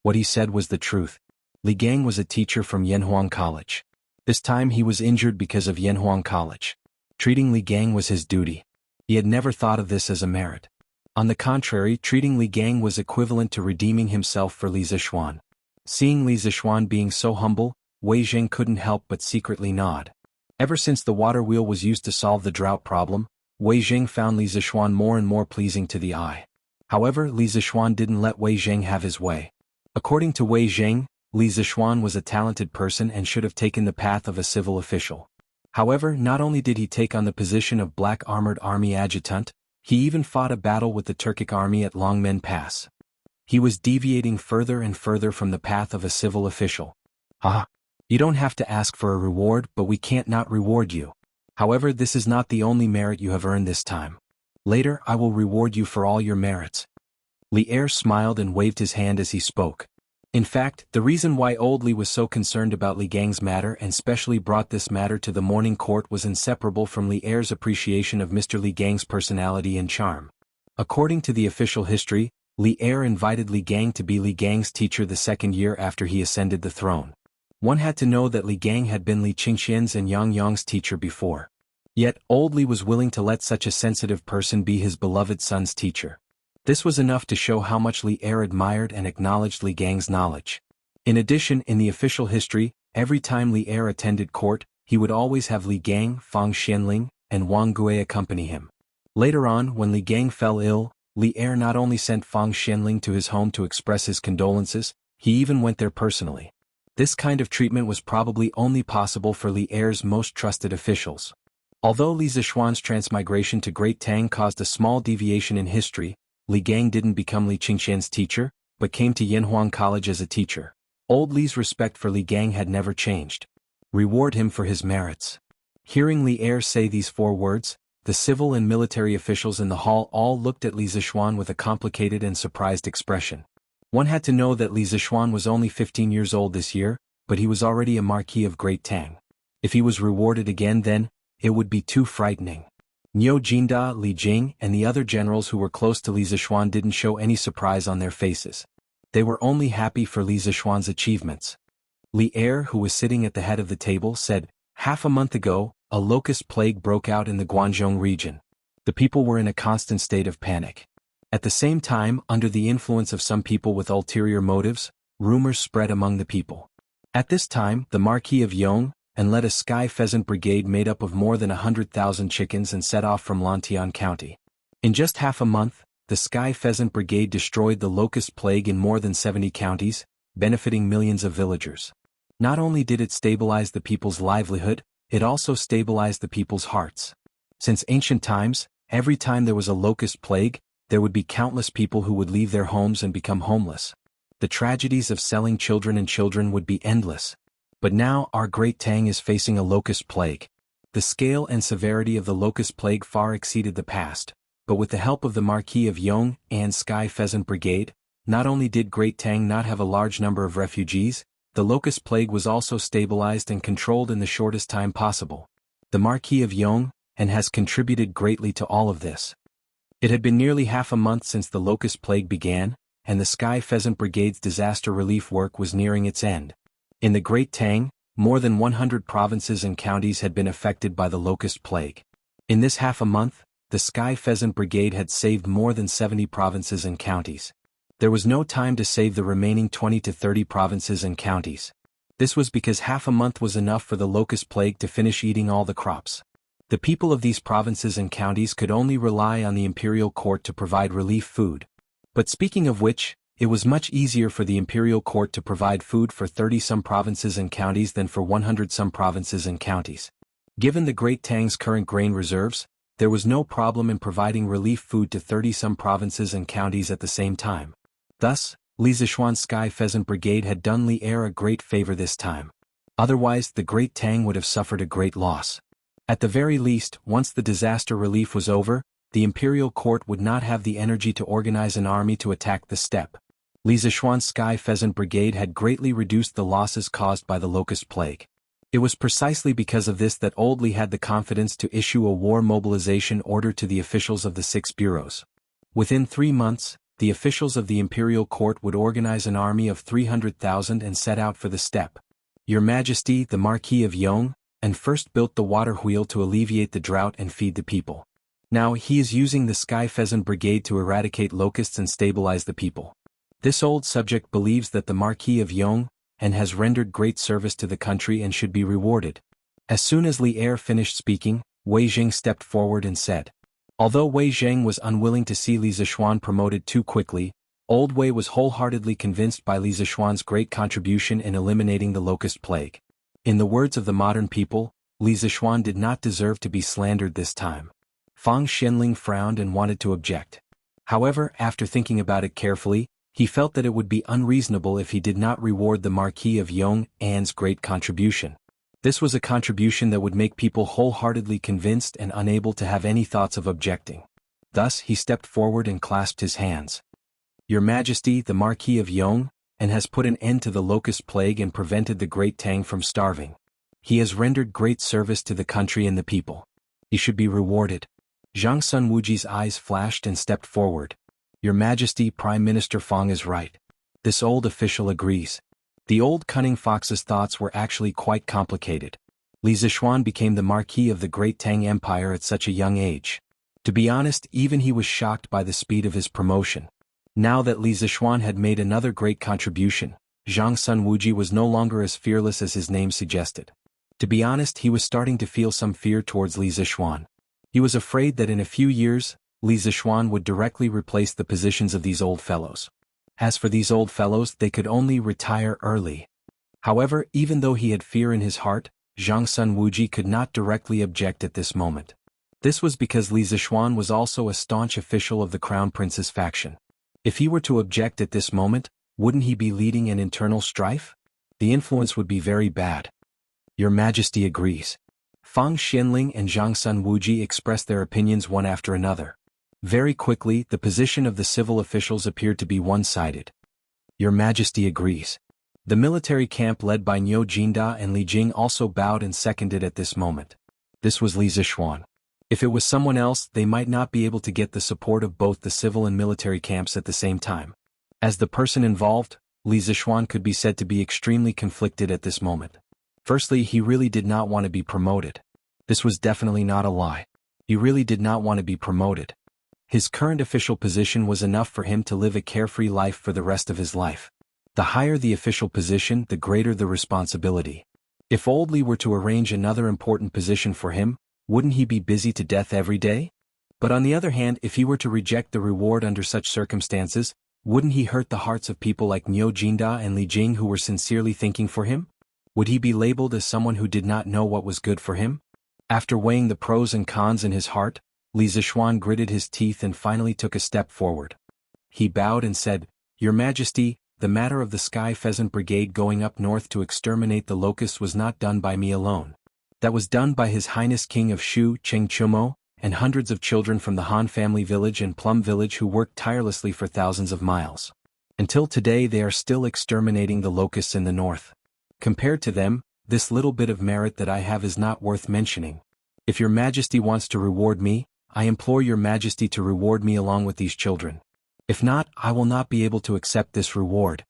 What he said was the truth. Li Gang was a teacher from Yanhuang College. This time he was injured because of Yanhuang College. Treating Li Gang was his duty. He had never thought of this as a merit. On the contrary, treating Li Gang was equivalent to redeeming himself for Li Zixuan. Seeing Li Zixuan being so humble, Wei Zheng couldn't help but secretly nod. Ever since the water wheel was used to solve the drought problem, Wei Zheng found Li Zixuan more and more pleasing to the eye. However, Li Zixuan didn't let Wei Zheng have his way. According to Wei Zheng, Li Zixuan was a talented person and should have taken the path of a civil official. However, not only did he take on the position of Black Armored Army Adjutant, he even fought a battle with the Turkic army at Longmen Pass. He was deviating further and further from the path of a civil official. "Ah, you don't have to ask for a reward, but we can't not reward you. However, this is not the only merit you have earned this time. Later I will reward you for all your merits." Li Er smiled and waved his hand as he spoke. In fact, the reason why old Li was so concerned about Li Gang's matter and specially brought this matter to the morning court was inseparable from Li Er's appreciation of Mr. Li Gang's personality and charm. According to the official history, Li Er invited Li Gang to be Li Gang's teacher the second year after he ascended the throne. One had to know that Li Gang had been Li Qingxian's and Yang Yang's teacher before. Yet, old Li was willing to let such a sensitive person be his beloved son's teacher. This was enough to show how much Li Er admired and acknowledged Li Gang's knowledge. In addition, in the official history, every time Li Er attended court, he would always have Li Gang, Fang Xianling, and Wang Gui accompany him. Later on, when Li Gang fell ill, Li Er not only sent Fang Xianling to his home to express his condolences, he even went there personally. This kind of treatment was probably only possible for Li Er's most trusted officials. Although Li Zixuan's transmigration to Great Tang caused a small deviation in history, Li Gang didn't become Li Qingxian's teacher, but came to Yanhuang College as a teacher. Old Li's respect for Li Gang had never changed. Reward him for his merits. Hearing Li Er say these 4 words, the civil and military officials in the hall all looked at Li Zixuan with a complicated and surprised expression. One had to know that Li Zixuan was only 15 years old this year, but he was already a Marquis of Great Tang. If he was rewarded again then, it would be too frightening. Niu Jinda, Li Jing, and the other generals who were close to Li Zixuan didn't show any surprise on their faces. They were only happy for Li Zixuan's achievements. Li Er, who was sitting at the head of the table, said, "Half a month ago, a locust plague broke out in the Guangzhou region. The people were in a constant state of panic. At the same time, under the influence of some people with ulterior motives, rumors spread among the people. At this time, the Marquis of Yong, and led a sky pheasant brigade made up of more than 100,000 chickens and set off from Lantian County. In just half a month, the sky pheasant brigade destroyed the locust plague in more than 70 counties, benefiting millions of villagers. Not only did it stabilize the people's livelihood, it also stabilized the people's hearts. Since ancient times, every time there was a locust plague, there would be countless people who would leave their homes and become homeless. The tragedies of selling children and children would be endless. But now our Great Tang is facing a locust plague. The scale and severity of the locust plague far exceeded the past, but with the help of the Marquis of Yong and Sky Pheasant Brigade, not only did Great Tang not have a large number of refugees, the locust plague was also stabilized and controlled in the shortest time possible. The Marquis of Yong and has contributed greatly to all of this. It had been nearly half a month since the locust plague began, and the Sky Pheasant Brigade's disaster relief work was nearing its end. In the Great Tang, more than 100 provinces and counties had been affected by the locust plague. In this half a month, the Sky Pheasant Brigade had saved more than 70 provinces and counties. There was no time to save the remaining 20 to 30 provinces and counties. This was because half a month was enough for the locust plague to finish eating all the crops. The people of these provinces and counties could only rely on the imperial court to provide relief food, But speaking of which, it was much easier for the imperial court to provide food for 30-some provinces and counties than for 100-some provinces and counties. Given the Great Tang's current grain reserves, there was no problem in providing relief food to 30-some provinces and counties at the same time. Thus, Li Zishuan's Sky Pheasant Brigade had done Li Er a great favor this time. Otherwise, the Great Tang would have suffered a great loss. At the very least, once the disaster relief was over, the imperial court would not have the energy to organize an army to attack the steppe. Li Zishuan's Sky Pheasant Brigade had greatly reduced the losses caused by the locust plague. It was precisely because of this that Old Li had the confidence to issue a war mobilization order to the officials of the 6 bureaus. Within 3 months, the officials of the imperial court would organize an army of 300,000 and set out for the steppe. Your Majesty, the Marquis of Yong, and first built the water wheel to alleviate the drought and feed the people. Now he is using the Sky Pheasant Brigade to eradicate locusts and stabilize the people. This old subject believes that the Marquis of Yong and has rendered great service to the country and should be rewarded. As soon as Li Er finished speaking, Wei Jing stepped forward and said. Although Wei Zheng was unwilling to see Li Zishuan promoted too quickly, Old Wei was wholeheartedly convinced by Li Zishuan's great contribution in eliminating the locust plague. In the words of the modern people, Li Zishuan did not deserve to be slandered this time. Fang Xianling frowned and wanted to object. However, after thinking about it carefully, he felt that it would be unreasonable if he did not reward the Marquis of Yong An's great contribution. This was a contribution that would make people wholeheartedly convinced and unable to have any thoughts of objecting. Thus he stepped forward and clasped his hands. Your Majesty, the Marquis of Yong, and has put an end to the locust plague and prevented the Great Tang from starving. He has rendered great service to the country and the people. He should be rewarded. Zhang Sun Wuji's eyes flashed and stepped forward. Your Majesty, Prime Minister Fang is right. This old official agrees. The old cunning fox's thoughts were actually quite complicated. Li Zishuan became the Marquis of the Great Tang Empire at such a young age. To be honest, even he was shocked by the speed of his promotion. Now that Li Zishuan had made another great contribution, Zhang Sun Wuji was no longer as fearless as his name suggested. To be honest, he was starting to feel some fear towards Li Zishuan. He was afraid that in a few years, Li Zishuan would directly replace the positions of these old fellows. As for these old fellows, they could only retire early. However, even though he had fear in his heart, Zhang Sun Wuji could not directly object at this moment. This was because Li Zishuan was also a staunch official of the Crown Prince's faction. If he were to object at this moment, wouldn't he be leading an internal strife? The influence would be very bad. Your Majesty agrees. Fang Xianling and Zhang Sun Wuji expressed their opinions one after another. Very quickly, the position of the civil officials appeared to be one-sided. Your Majesty agrees. The military camp led by Niu Jinda and Li Jing also bowed and seconded at this moment. This was Li Zishuan. If it was someone else, they might not be able to get the support of both the civil and military camps at the same time. As the person involved, Li Zishuan could be said to be extremely conflicted at this moment. Firstly, he really did not want to be promoted. This was definitely not a lie. He really did not want to be promoted. His current official position was enough for him to live a carefree life for the rest of his life. The higher the official position, the greater the responsibility. If Old Li were to arrange another important position for him, wouldn't he be busy to death every day? But on the other hand, if he were to reject the reward under such circumstances, wouldn't he hurt the hearts of people like Niu Jinda and Li Jing who were sincerely thinking for him? Would he be labeled as someone who did not know what was good for him? After weighing the pros and cons in his heart, Li Zishuan gritted his teeth and finally took a step forward. He bowed and said, Your Majesty, the matter of the Sky Pheasant Brigade going up north to exterminate the locusts was not done by me alone. That was done by His Highness King of Shu, Cheng Chumo, and hundreds of children from the Han family village and Plum village who worked tirelessly for thousands of miles. Until today they are still exterminating the locusts in the north. Compared to them, this little bit of merit that I have is not worth mentioning. If Your Majesty wants to reward me, I implore Your Majesty to reward me along with these children. If not, I will not be able to accept this reward.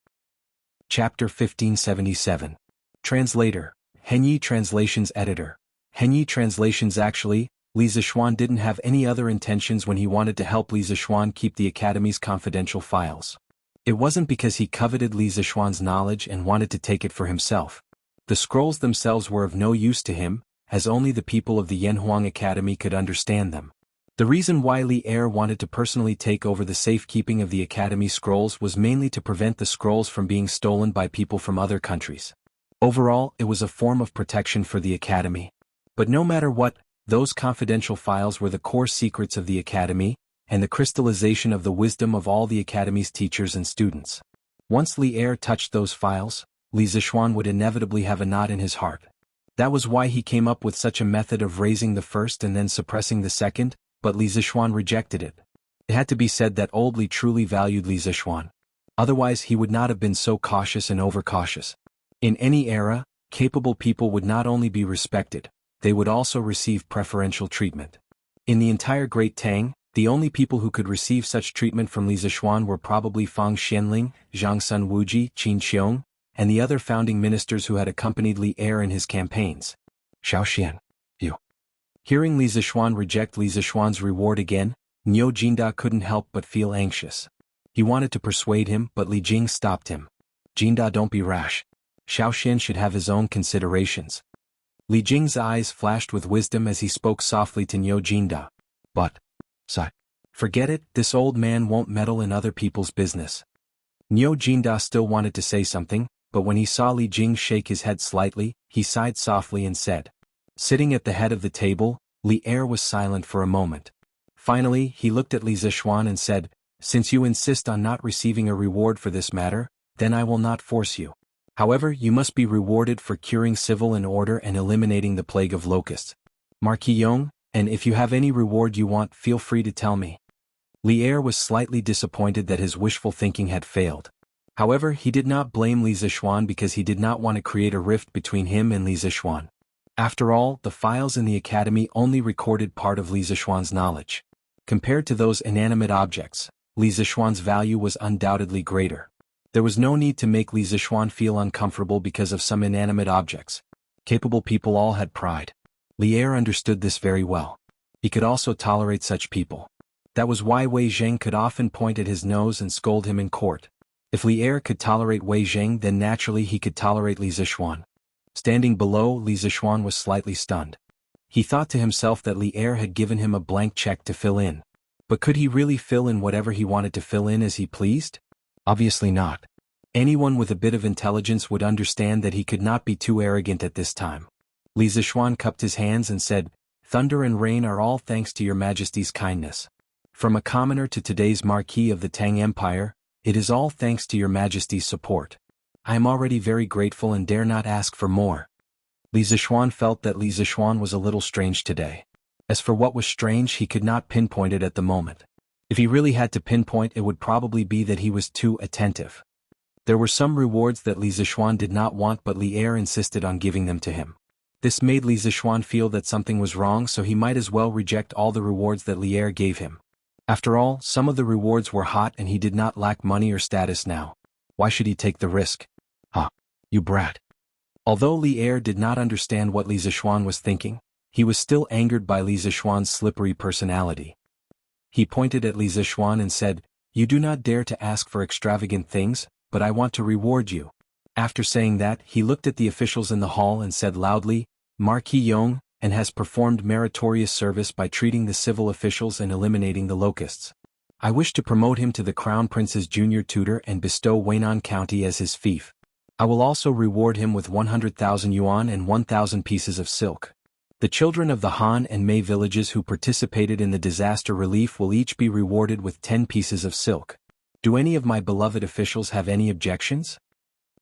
Chapter 1577. Translator. Henyi Translations Editor. Henyi Translations. Actually, Li Zishuan didn't have any other intentions when he wanted to help Li Zishuan keep the Academy's confidential files. It wasn't because he coveted Li Zishuan's knowledge and wanted to take it for himself. The scrolls themselves were of no use to him, as only the people of the Yanhuang Academy could understand them. The reason why Li Er wanted to personally take over the safekeeping of the Academy scrolls was mainly to prevent the scrolls from being stolen by people from other countries. Overall, it was a form of protection for the Academy. But no matter what, those confidential files were the core secrets of the Academy, and the crystallization of the wisdom of all the Academy's teachers and students. Once Li Er touched those files, Li Zixuan would inevitably have a knot in his heart. That was why he came up with such a method of raising the first and then suppressing the second, but Li Zixuan rejected it. It had to be said that old Li truly valued Li Zixuan. Otherwise he would not have been so cautious and overcautious. In any era, capable people would not only be respected, they would also receive preferential treatment. In the entire Great Tang, the only people who could receive such treatment from Li Zixuan were probably Fang Xianling, Zhang Sun Wuji, Qin Xiong, and the other founding ministers who had accompanied Li Er in his campaigns. Xiao Xian. You. Hearing Li Zixuan reject Li Zixuan's reward again, Niu Jinda couldn't help but feel anxious. He wanted to persuade him, but Li Jing stopped him. Jinda, don't be rash. Xiao Xian should have his own considerations. Li Jing's eyes flashed with wisdom as he spoke softly to Niu Jinda. But, sigh. Forget it, this old man won't meddle in other people's business. Niu Jinda still wanted to say something, but when he saw Li Jing shake his head slightly, he sighed softly and said. Sitting at the head of the table, Li Er was silent for a moment. Finally, he looked at Li Zixuan and said, Since you insist on not receiving a reward for this matter, then I will not force you. However, you must be rewarded for curing civil and order and eliminating the plague of locusts. Marquis Yong, and if you have any reward you want, feel free to tell me. Li Er was slightly disappointed that his wishful thinking had failed. However, he did not blame Li Zixuan because he did not want to create a rift between him and Li Zixuan. After all, the files in the Academy only recorded part of Li Zixuan's knowledge. Compared to those inanimate objects, Li Zixuan's value was undoubtedly greater. There was no need to make Li Zixuan feel uncomfortable because of some inanimate objects. Capable people all had pride. Li Er understood this very well. He could also tolerate such people. That was why Wei Zheng could often point at his nose and scold him in court. If Li Er could tolerate Wei Zheng, then naturally he could tolerate Li Zixuan. Standing below, Li Zixuan was slightly stunned. He thought to himself that Li Er had given him a blank check to fill in. But could he really fill in whatever he wanted to fill in as he pleased? Obviously not. Anyone with a bit of intelligence would understand that he could not be too arrogant at this time. Li Zixuan cupped his hands and said, Thunder and rain are all thanks to your Majesty's kindness. From a commoner to today's Marquis of the Tang Empire, it is all thanks to your Majesty's support. I am already very grateful and dare not ask for more. Li Zixuan felt that Li Zixuan was a little strange today. As for what was strange, he could not pinpoint it at the moment. If he really had to pinpoint, it would probably be that he was too attentive. There were some rewards that Li Zixuan did not want, but Li Er insisted on giving them to him. This made Li Zixuan feel that something was wrong, so he might as well reject all the rewards that Li Er gave him. After all, some of the rewards were hot and he did not lack money or status now. Why should he take the risk? You brat. Although Li Er did not understand what Li Zixuan was thinking, he was still angered by Li Zixuan's slippery personality. He pointed at Li Zixuan and said, You do not dare to ask for extravagant things, but I want to reward you. After saying that, he looked at the officials in the hall and said loudly, Marquis Yong, and has performed meritorious service by treating the civil officials and eliminating the locusts. I wish to promote him to the Crown Prince's junior tutor and bestow Weinan County as his fief. I will also reward him with 100,000 yuan and 1,000 pieces of silk. The children of the Han and Mei villages who participated in the disaster relief will each be rewarded with 10 pieces of silk. Do any of my beloved officials have any objections?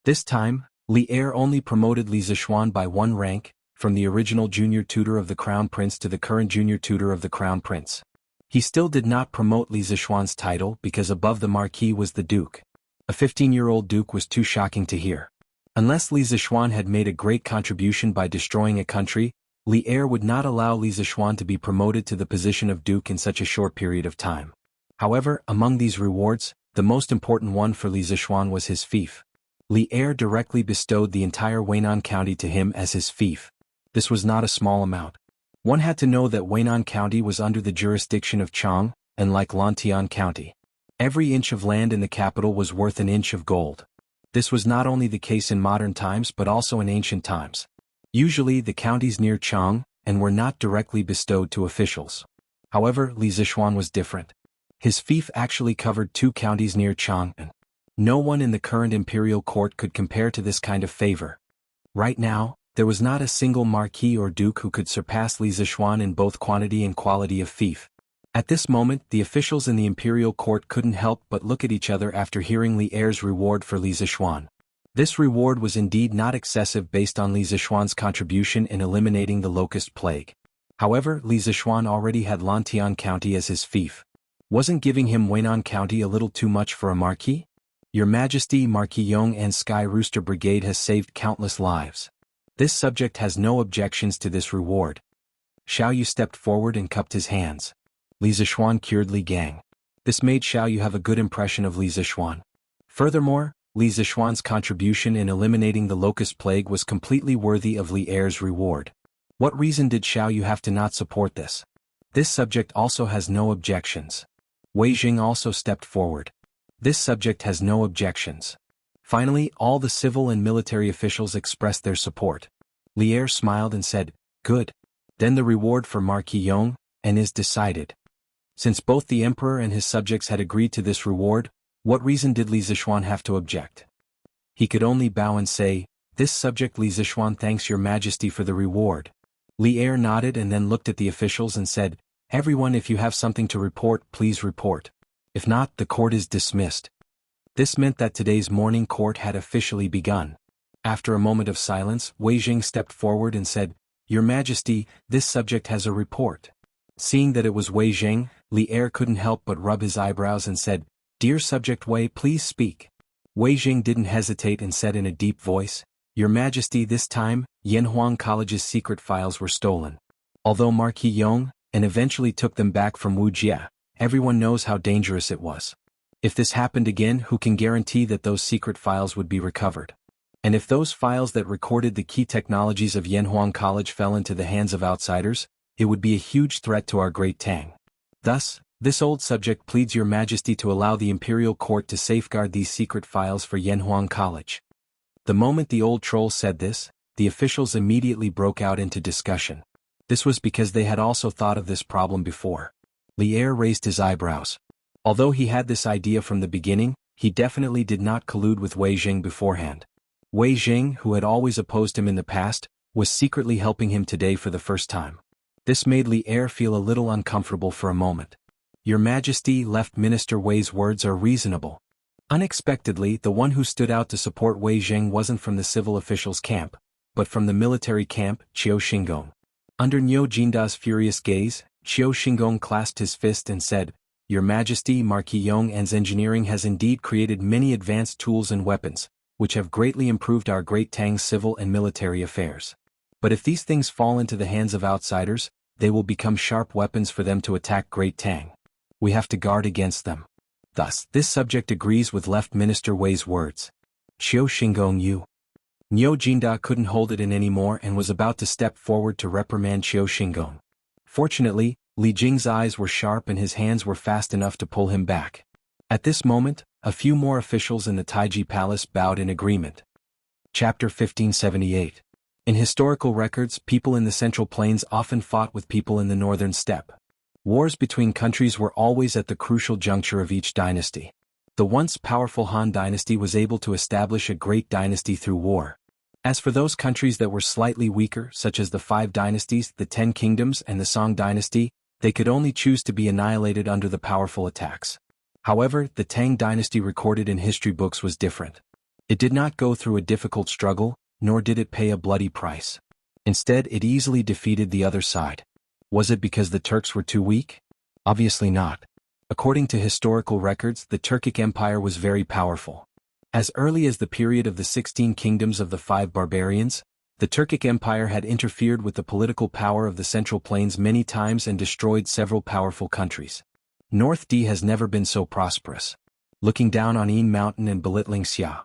This time, Li Er only promoted Li Zixuan by 1 rank, from the original junior tutor of the Crown Prince to the current junior tutor of the Crown Prince. He still did not promote Li Zixuan's title because above the Marquis was the Duke. A 15-year-old Duke was too shocking to hear. Unless Li Zixuan had made a great contribution by destroying a country, Li Er would not allow Li Zixuan to be promoted to the position of Duke in such a short period of time. However, among these rewards, the most important one for Li Zixuan was his fief. Li Er directly bestowed the entire Weinan County to him as his fief. This was not a small amount. One had to know that Weinan County was under the jurisdiction of Chang, and like Lantian County. Every inch of land in the capital was worth an inch of gold. This was not only the case in modern times but also in ancient times. Usually the counties near Chang, and were not directly bestowed to officials. However, Li Zixuan was different. His fief actually covered 2 counties near Chang'an. No one in the current imperial court could compare to this kind of favor. Right now, there was not a single marquis or duke who could surpass Li Zixuan in both quantity and quality of fief. At this moment, the officials in the imperial court couldn't help but look at each other after hearing Li Er's reward for Li Zixuan. This reward was indeed not excessive based on Li Zixuan's contribution in eliminating the locust plague. However, Li Zixuan already had Lantian County as his fief. Wasn't giving him Weinan County a little too much for a marquis? Your Majesty, Marquis Yong and Sky Rooster Brigade has saved countless lives. This subject has no objections to this reward. Xiao Yu stepped forward and cupped his hands. Li Zixuan cured Li Gang. This made Xiao Yu have a good impression of Li Zixuan. Furthermore, Li Zixuan's contribution in eliminating the locust plague was completely worthy of Li Er's reward. What reason did Xiao Yu have to not support this? This subject also has no objections. Wei Jing also stepped forward. This subject has no objections. Finally, all the civil and military officials expressed their support. Li Er smiled and said, "Good. Then the reward for Marquis Yong is decided." Since both the emperor and his subjects had agreed to this reward, what reason did Li Zixuan have to object? He could only bow and say, "This subject Li Zixuan thanks your majesty for the reward." Li Er nodded and then looked at the officials and said, "Everyone, if you have something to report, please report. If not, the court is dismissed." This meant that today's morning court had officially begun. After a moment of silence, Wei Jing stepped forward and said, "Your Majesty, this subject has a report." Seeing that it was Wei Jing, Li Er couldn't help but rub his eyebrows and said, "Dear subject Wei, please speak." Wei Jing didn't hesitaate and said in a deep voice, "Your Majesty, this time, Yanhuang College's secret files were stolen. Although Marquis Yong eventually took them back from Wuxia, everyone knows how dangerous it was. If this happened again, who can guarantee that those secret files would be recovered? And if those files that recorded the key technologies of Yanhuang College fell into the hands of outsiders, it would be a huge threat to our great Tang. Thus, this old subject pleads your majesty to allow the imperial court to safeguard these secret files for Yanhuang College." The moment the old troll said this, the officials immediately broke out into discussion. This was because they had also thought of this problem before. Li Er raised his eyebrows. Although he had this idea from the beginning, he definitely did not collude with Wei Jing beforehand. Wei Jing, who had always opposed him in the past, was secretly helping him today for the first time. This made Li Er feel a little uncomfortable for a moment. "Your Majesty, Left Minister Wei's words are reasonable." Unexpectedly, the one who stood out to support Wei Jing wasn't from the civil officials' camp, but from the military camp, Qiu Xingong. Under Niu Jinda's furious gaze, Qiu Xingong clasped his fist and said, "Your Majesty, Marquis Yong's engineering has indeed created many advanced tools and weapons, which have greatly improved our great Tang's civil and military affairs. But if these things fall into the hands of outsiders, they will become sharp weapons for them to attack Great Tang. We have to guard against them." Thus, this subject agrees with Left Minister Wei's words. Qiu Xingong Yu. Niu Jinda couldn't hold it in anymore and was about to step forward to reprimand Qiu Xingong. Fortunately, Li Jing's eyes were sharp and his hands were fast enough to pull him back. At this moment, a few more officials in the Taiji Palace bowed in agreement. Chapter 1578. In historical records, people in the Central Plains often fought with people in the Northern Steppe. Wars between countries were always at the crucial juncture of each dynasty. The once powerful Han dynasty was able to establish a great dynasty through war. As for those countries that were slightly weaker, such as the 5 dynasties, the 10 kingdoms and the Song dynasty, they could only choose to be annihilated under the powerful attacks. However, the Tang dynasty recorded in history books was different. It did not go through a difficult struggle, nor did it pay a bloody price. Instead, it easily defeated the other side. Was it because the Turks were too weak? Obviously not. According to historical records, the Turkic Empire was very powerful. As early as the period of the 16 kingdoms of the 5 barbarians, the Turkic Empire had interfered with the political power of the Central Plains many times and destroyed several powerful countries. North D has never been so prosperous. Looking down on Yin Mountain and belittling Xia.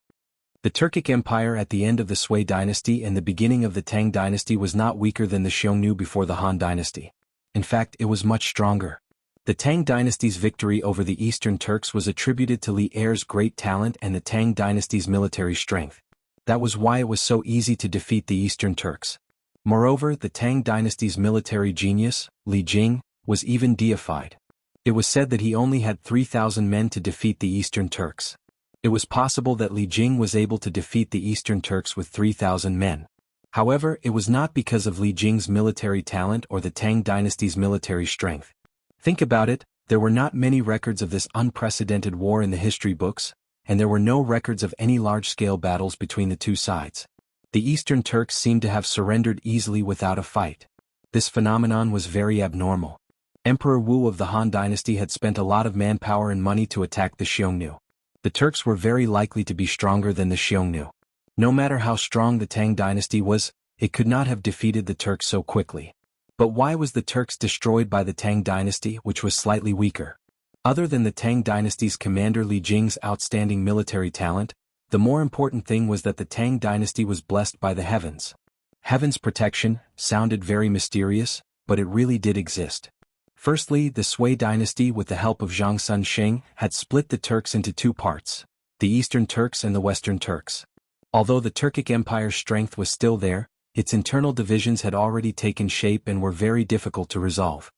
The Turkic Empire at the end of the Sui dynasty and the beginning of the Tang dynasty was not weaker than the Xiongnu before the Han dynasty. In fact, it was much stronger. The Tang dynasty's victory over the Eastern Turks was attributed to Li Er's great talent and the Tang dynasty's military strength. That was why it was so easy to defeat the Eastern Turks. Moreover, the Tang dynasty's military genius, Li Jing, was even deified. It was said that he only had 3,000 men to defeat the Eastern Turks. It was possible that Li Jing was able to defeat the Eastern Turks with 3,000 men. However, it was not because of Li Jing's military talent or the Tang dynasty's military strength. Think about it, there were not many records of this unprecedented war in the history books, and there were no records of any large-scale battles between the two sides. The Eastern Turks seemed to have surrendered easily without a fight. This phenomenon was very abnormal. Emperor Wu of the Han dynasty had spent a lot of manpower and money to attack the Xiongnu. The Turks were very likely to be stronger than the Xiongnu. No matter how strong the Tang dynasty was, it could not have defeated the Turks so quickly. But why was the Turks destroyed by the Tang dynasty, which was slightly weaker? Other than the Tang dynasty's commander Li Jing's outstanding military talent, the more important thing was that the Tang dynasty was blessed by the heavens. Heaven's protection sounded very mysterious, but it really did exist. Firstly, the Sui dynasty with the help of Zhang Sun Sheng had split the Turks into two parts, the Eastern Turks and the Western Turks. Although the Turkic Empire's strength was still there, its internal divisions had already taken shape and were very difficult to resolve.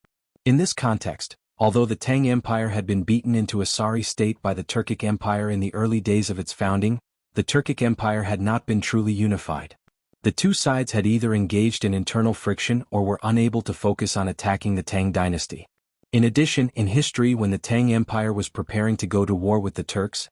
In this context, although the Tang Empire had been beaten into a sorry state by the Turkic Empire in the early days of its founding, the Turkic Empire had not been truly unified. The two sides had either engaged in internal friction or were unable to focus on attacking the Tang dynasty. In addition, in history when the Tang Empire was preparing to go to war with the Turks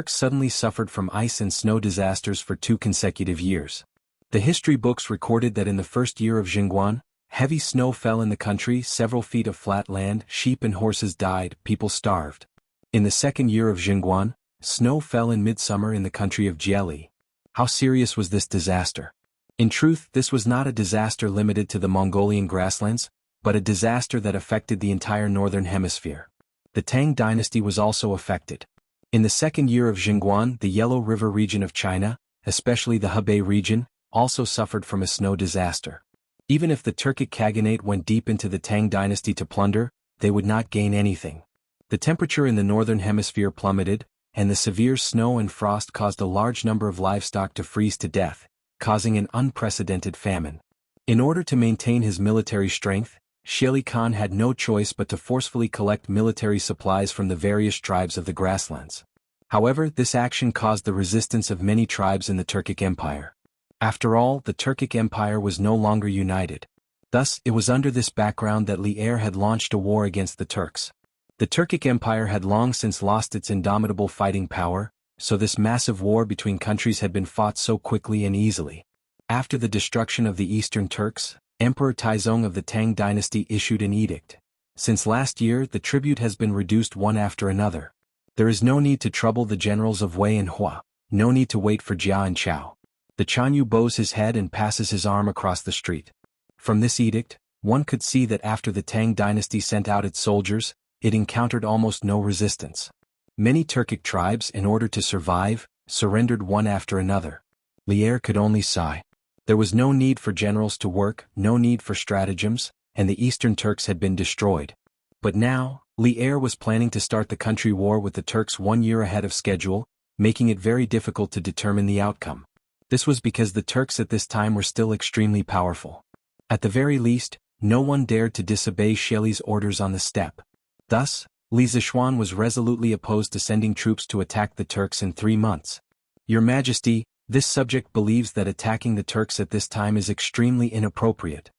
suddenly suffered from ice and snow disasters for 2 consecutive years. The history books recorded that in the first year of Jingguan, heavy snow fell in the country, several feet of flat land, sheep and horses died, people starved. In the second year of Jingguan, snow fell in midsummer in the country of Jieli. How serious was this disaster? In truth, this was not a disaster limited to the Mongolian grasslands, but a disaster that affected the entire northern hemisphere. The Tang dynasty was also affected. In the second year of Jingguan, the Yellow River region of China, especially the Hebei region, also suffered from a snow disaster. Even if the Turkic Khaganate went deep into the Tang dynasty to plunder, they would not gain anything. The temperature in the northern hemisphere plummeted, and the severe snow and frost caused a large number of livestock to freeze to death, causing an unprecedented famine. In order to maintain his military strength, Sheli Khan had no choice but to forcefully collect military supplies from the various tribes of the grasslands. However, this action caused the resistance of many tribes in the Turkic Empire. After all, the Turkic Empire was no longer united. Thus, it was under this background that Li Er had launched a war against the Turks. The Turkic Empire had long since lost its indomitable fighting power, so this massive war between countries had been fought so quickly and easily. After the destruction of the Eastern Turks, Emperor Taizong of the Tang dynasty issued an edict. Since last year, the tribute has been reduced one after another. There is no need to trouble the generals of Wei and Hua, no need to wait for Jia and Chao. The Chanyu bows his head and passes his arm across the street. From this edict, one could see that after the Tang dynasty sent out its soldiers, it encountered almost no resistance. Many Turkic tribes, in order to survive, surrendered one after another. Li Er could only sigh. There was no need for generals to work, no need for stratagems, and the Eastern Turks had been destroyed. But now, Li Er was planning to start the country war with the Turks 1 year ahead of schedule, making it very difficult to determine the outcome. This was because the Turks at this time were still extremely powerful. At the very least, no one dared to disobey Sheli's orders on the steppe. Thus, Li Zishuan was resolutely opposed to sending troops to attack the Turks in 3 months. Your Majesty, this subject believes that attacking the Turks at this time is extremely inappropriate.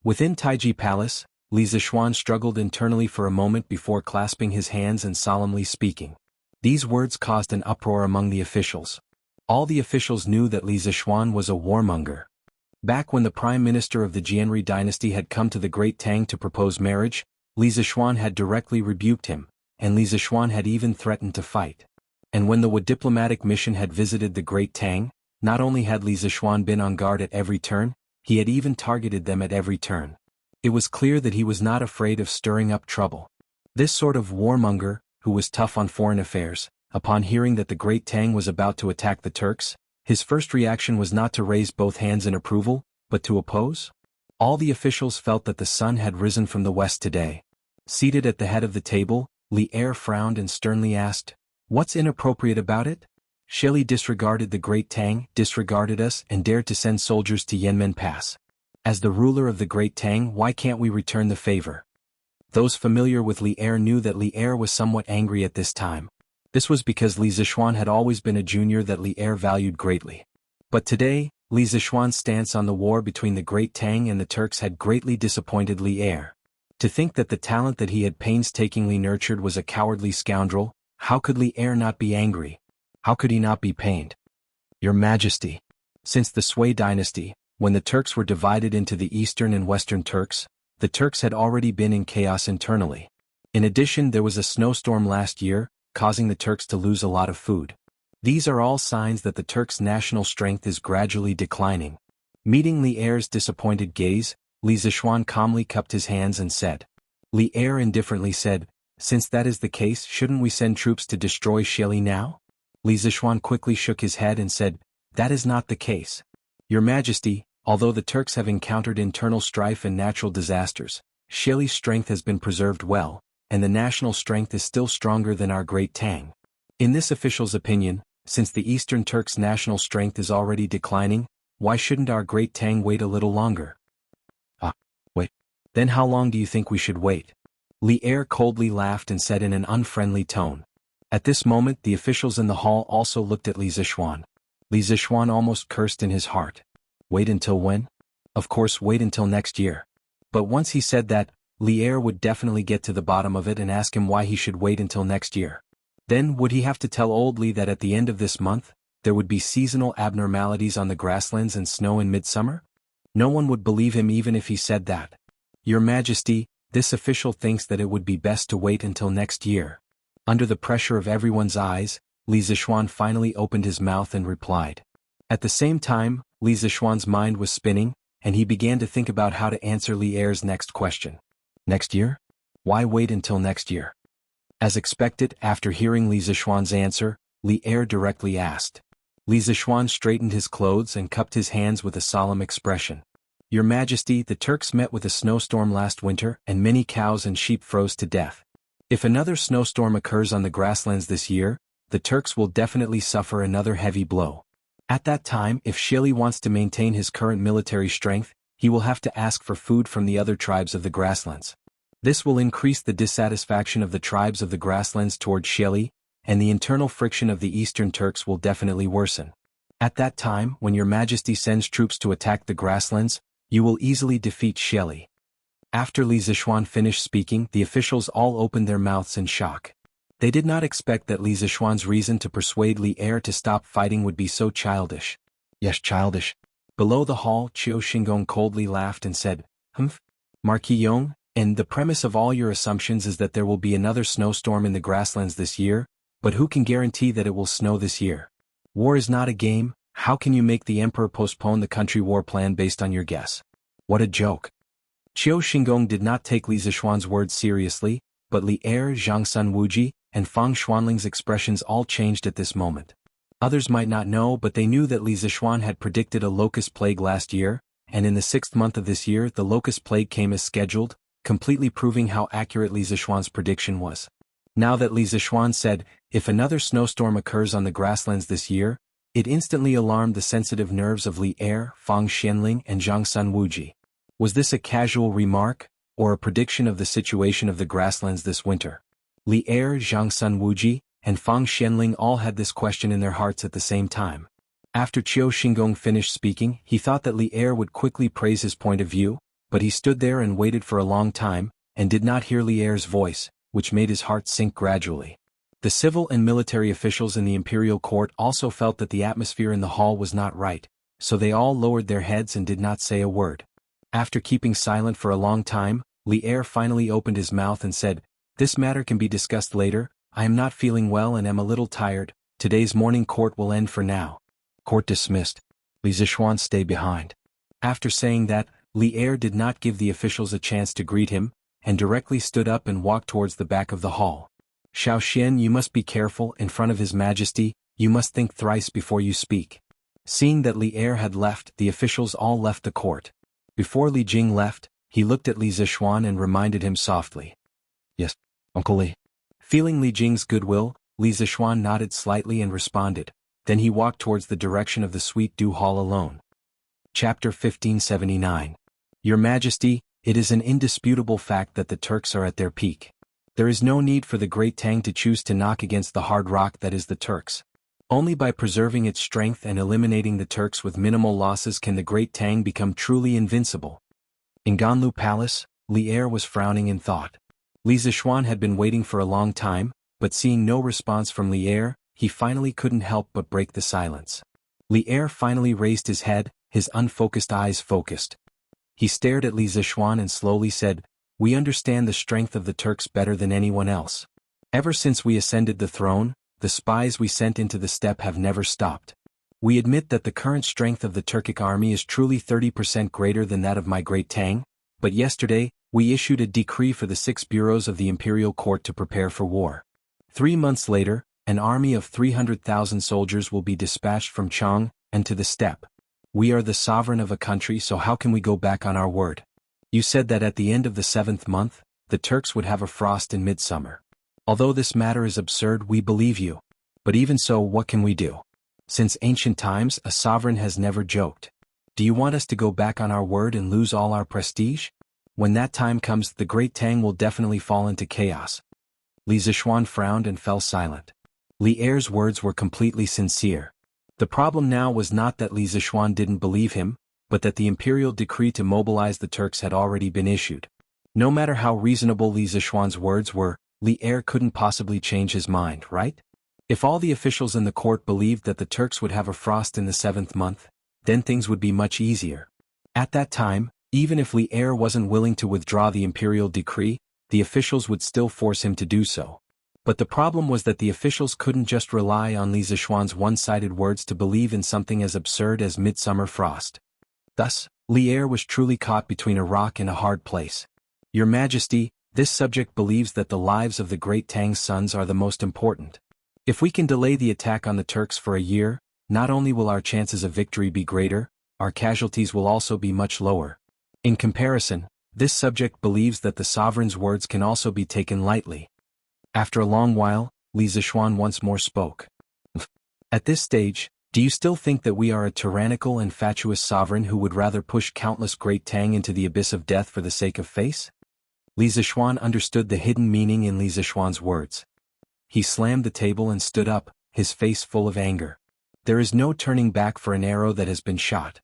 Within Taiji Palace, Li Zishuan struggled internally for a moment before clasping his hands and solemnly speaking. These words caused an uproar among the officials. All the officials knew that Li Zishuan was a warmonger. Back when the Prime Minister of the Jianri dynasty had come to the Great Tang to propose marriage, Li Zishuan had directly rebuked him, and Li Zishuan had even threatened to fight. And when the Wu diplomatic mission had visited the Great Tang, not only had Li Zishuan been on guard at every turn, he had even targeted them at every turn. It was clear that he was not afraid of stirring up trouble. This sort of warmonger, who was tough on foreign affairs, upon hearing that the Great Tang was about to attack the Turks, his first reaction was not to raise both hands in approval, but to oppose. All the officials felt that the sun had risen from the west today. Seated at the head of the table, Li Er frowned and sternly asked, "What's inappropriate about it? Sheli disregarded the Great Tang, disregarded us, and dared to send soldiers to Yanmen Pass. As the ruler of the Great Tang, why can't we return the favor?" Those familiar with Li Er knew that Li Er was somewhat angry at this time. This was because Li Zishuan had always been a junior that Li Er valued greatly. But today, Li Zishuan's stance on the war between the Great Tang and the Turks had greatly disappointed Li Er. To think that the talent that he had painstakingly nurtured was a cowardly scoundrel, how could Li Er not be angry? How could he not be pained? Your Majesty. Since the Sui dynasty, when the Turks were divided into the Eastern and Western Turks, the Turks had already been in chaos internally. In addition, there was a snowstorm last year, causing the Turks to lose a lot of food. These are all signs that the Turks' national strength is gradually declining. Meeting Li Er's disappointed gaze, Li Zishuan calmly cupped his hands and said. Li Er indifferently said, "Since that is the case, shouldn't we send troops to destroy Shili now?" Li Zishuan quickly shook his head and said, "That is not the case. Your Majesty, although the Turks have encountered internal strife and natural disasters, Shili's strength has been preserved well, and the national strength is still stronger than our Great Tang. In this official's opinion, since the Eastern Turks' national strength is already declining, why shouldn't our Great Tang wait a little longer?" Wait. Then how long do you think we should wait? Li Er coldly laughed and said in an unfriendly tone. At this moment the officials in the hall also looked at Li Zishuan. Li Zishuan almost cursed in his heart. Wait until when? Of course, wait until next year. But once he said that, Li Er would definitely get to the bottom of it and ask him why he should wait until next year. Then would he have to tell old Li that at the end of this month, there would be seasonal abnormalities on the grasslands and snow in midsummer? No one would believe him even if he said that. Your Majesty, this official thinks that it would be best to wait until next year. Under the pressure of everyone's eyes, Li Zishuan finally opened his mouth and replied. At the same time, Li Zishuan's mind was spinning, and he began to think about how to answer Li Er's next question. Next year? Why wait until next year? As expected, after hearing Li Zishuan's answer, Li Er directly asked. Li Zishuan straightened his clothes and cupped his hands with a solemn expression. Your Majesty, the Turks met with a snowstorm last winter and many cows and sheep froze to death. If another snowstorm occurs on the grasslands this year, the Turks will definitely suffer another heavy blow. At that time, if Shili wants to maintain his current military strength, he will have to ask for food from the other tribes of the grasslands. This will increase the dissatisfaction of the tribes of the grasslands toward Shili, and the internal friction of the Eastern Turks will definitely worsen. At that time, when Your Majesty sends troops to attack the grasslands, you will easily defeat Shili. After Li Zishuan finished speaking, the officials all opened their mouths in shock. They did not expect that Li Zishuan's reason to persuade Li Er to stop fighting would be so childish. Yes, childish. Below the hall, Qiu Xingong coldly laughed and said, Marquis Yong, and the premise of all your assumptions is that there will be another snowstorm in the grasslands this year, but who can guarantee that it will snow this year? War is not a game. How can you make the emperor postpone the country war plan based on your guess? What a joke. Qiu Xingong did not take Li Zishuan's words seriously, but Li Er, Zhang Sun Wuji, and Fang Xuanling's expressions all changed at this moment. Others might not know, but they knew that Li Zishuan had predicted a locust plague last year, and in the 6th month of this year the locust plague came as scheduled, completely proving how accurate Li Zishuan's prediction was. Now that Li Zishuan said, if another snowstorm occurs on the grasslands this year, it instantly alarmed the sensitive nerves of Li Er, Fang Xianling, and Zhang Sun Wuji. Was this a casual remark, or a prediction of the situation of the grasslands this winter? Li Er, Zhang Sun Wuji, and Fang Xianling all had this question in their hearts at the same time. After Qiu Xingong finished speaking, he thought that Li Er would quickly praise his point of view, but he stood there and waited for a long time, and did not hear Li Er's voice, which made his heart sink gradually. The civil and military officials in the imperial court also felt that the atmosphere in the hall was not right, so they all lowered their heads and did not say a word. After keeping silent for a long time, Li Er finally opened his mouth and said, this matter can be discussed later. I am not feeling well and am a little tired. Today's morning court will end for now. Court dismissed. Li Zishuan, stay behind. After saying that, Li Er did not give the officials a chance to greet him, and directly stood up and walked towards the back of the hall. Xiao Xian, you must be careful. In front of His Majesty, you must think thrice before you speak. Seeing that Li Er had left, the officials all left the court. Before Li Jing left, he looked at Li Zishuan and reminded him softly. Yes, Uncle Li. Feeling Li Jing's goodwill, Li Zishuan nodded slightly and responded. Then he walked towards the direction of the Sweet Dew Hall alone. Chapter 1579. Your Majesty, It is an indisputable fact that the Turks are at their peak. There is no need for the Great Tang to choose to knock against the hard rock that is the Turks. Only by preserving its strength and eliminating the Turks with minimal losses can the Great Tang become truly invincible. In Ganlu Palace, Li Er was frowning in thought. Li Zishuan had been waiting for a long time, but seeing no response from Li Er, he finally couldn't help but break the silence. Li Er finally raised his head, his unfocused eyes focused. He stared at Li Zishuan and slowly said, "We understand the strength of the Turks better than anyone else. Ever since we ascended the throne, the spies we sent into the steppe have never stopped. We admit that the current strength of the Turkic army is truly 30% greater than that of my Great Tang, but yesterday, we issued a decree for the 6 bureaus of the imperial court to prepare for war. 3 months later, an army of 300,000 soldiers will be dispatched from Chang and to the steppe. We are the sovereign of a country, so how can we go back on our word? You said that at the end of the 7th month, the Turks would have a frost in midsummer. Although this matter is absurd, we believe you. But even so, what can we do? Since ancient times, a sovereign has never joked. Do you want us to go back on our word and lose all our prestige? When that time comes, the Great Tang will definitely fall into chaos." Li Zishuan frowned and fell silent. Li Er's words were completely sincere. The problem now was not that Li Zishuan didn't believe him, but that the imperial decree to mobilize the Turks had already been issued. No matter how reasonable Li Zishuan's words were, Li Er couldn't possibly change his mind, right? If all the officials in the court believed that the Turks would have a frost in the 7th month, then things would be much easier. At that time, even if Li Er wasn't willing to withdraw the imperial decree, the officials would still force him to do so. But the problem was that the officials couldn't just rely on Li Zishuan's one-sided words to believe in something as absurd as midsummer frost. Thus, Li Er was truly caught between a rock and a hard place. "Your Majesty, this subject believes that the lives of the Great Tang's sons are the most important. If we can delay the attack on the Turks for a year, not only will our chances of victory be greater, our casualties will also be much lower. In comparison, this subject believes that the sovereign's words can also be taken lightly." After a long while, Li Zishuan once more spoke. "At this stage, do you still think that we are a tyrannical and fatuous sovereign who would rather push countless Great Tang into the abyss of death for the sake of face?" Li Zishuan understood the hidden meaning in Li Zishuan's words. He slammed the table and stood up, his face full of anger. "There is no turning back for an arrow that has been shot.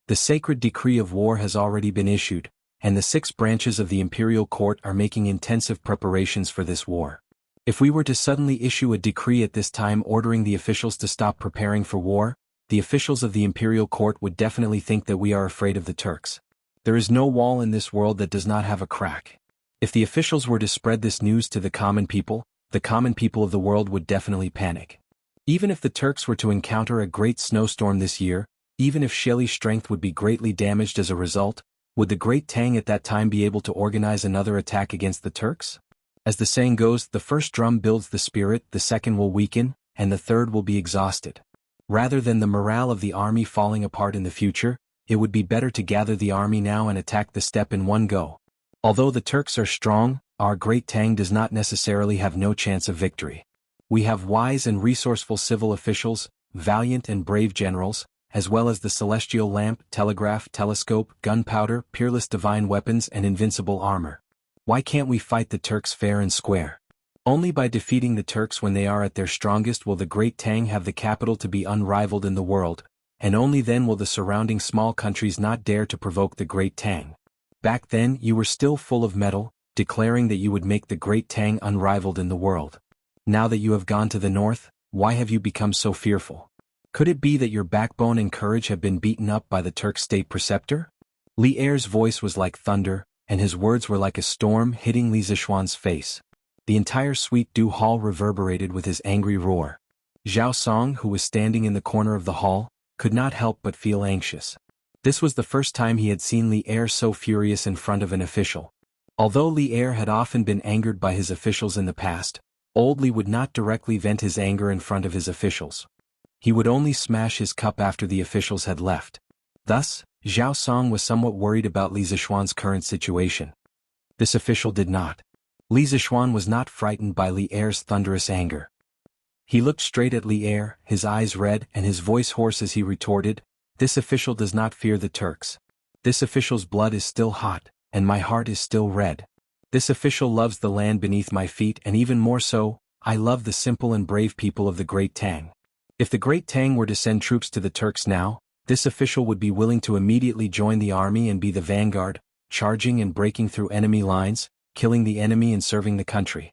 The sacred decree of war has already been issued, and the 6 branches of the imperial court are making intensive preparations for this war. If we were to suddenly issue a decree at this time ordering the officials to stop preparing for war, the officials of the imperial court would definitely think that we are afraid of the Turks. There is no wall in this world that does not have a crack. If the officials were to spread this news to the common people of the world would definitely panic. Even if the Turks were to encounter a great snowstorm this year, even if Shelley's strength would be greatly damaged as a result, would the Great Tang at that time be able to organize another attack against the Turks? As the saying goes, the first drum builds the spirit, the second will weaken, and the third will be exhausted. Rather than the morale of the army falling apart in the future, it would be better to gather the army now and attack the steppe in one go. Although the Turks are strong, our Great Tang does not necessarily have no chance of victory. We have wise and resourceful civil officials, valiant and brave generals, as well as the celestial lamp, telegraph, telescope, gunpowder, peerless divine weapons and invincible armor. Why can't we fight the Turks fair and square? Only by defeating the Turks when they are at their strongest will the Great Tang have the capital to be unrivaled in the world, and only then will the surrounding small countries not dare to provoke the Great Tang. Back then you were still full of mettle, declaring that you would make the Great Tang unrivaled in the world. Now that you have gone to the north, why have you become so fearful? Could it be that your backbone and courage have been beaten up by the Turk state preceptor?" Li Er's voice was like thunder, and his words were like a storm hitting Li Zishuan's face. The entire Sweet Dew Hall reverberated with his angry roar. Zhao Song, who was standing in the corner of the hall, could not help but feel anxious. This was the first time he had seen Li Er so furious in front of an official. Although Li Er had often been angered by his officials in the past, old Li would not directly vent his anger in front of his officials. He would only smash his cup after the officials had left. Thus, Zhao Song was somewhat worried about Li Zishuan's current situation. This official did not. Li Zishuan was not frightened by Li Er's thunderous anger. He looked straight at Li Er, his eyes red and his voice hoarse as he retorted, "This official does not fear the Turks. This official's blood is still hot, and my heart is still red. This official loves the land beneath my feet, and even more so, I love the simple and brave people of the Great Tang. If the Great Tang were to send troops to the Turks now, this official would be willing to immediately join the army and be the vanguard, charging and breaking through enemy lines, killing the enemy and serving the country.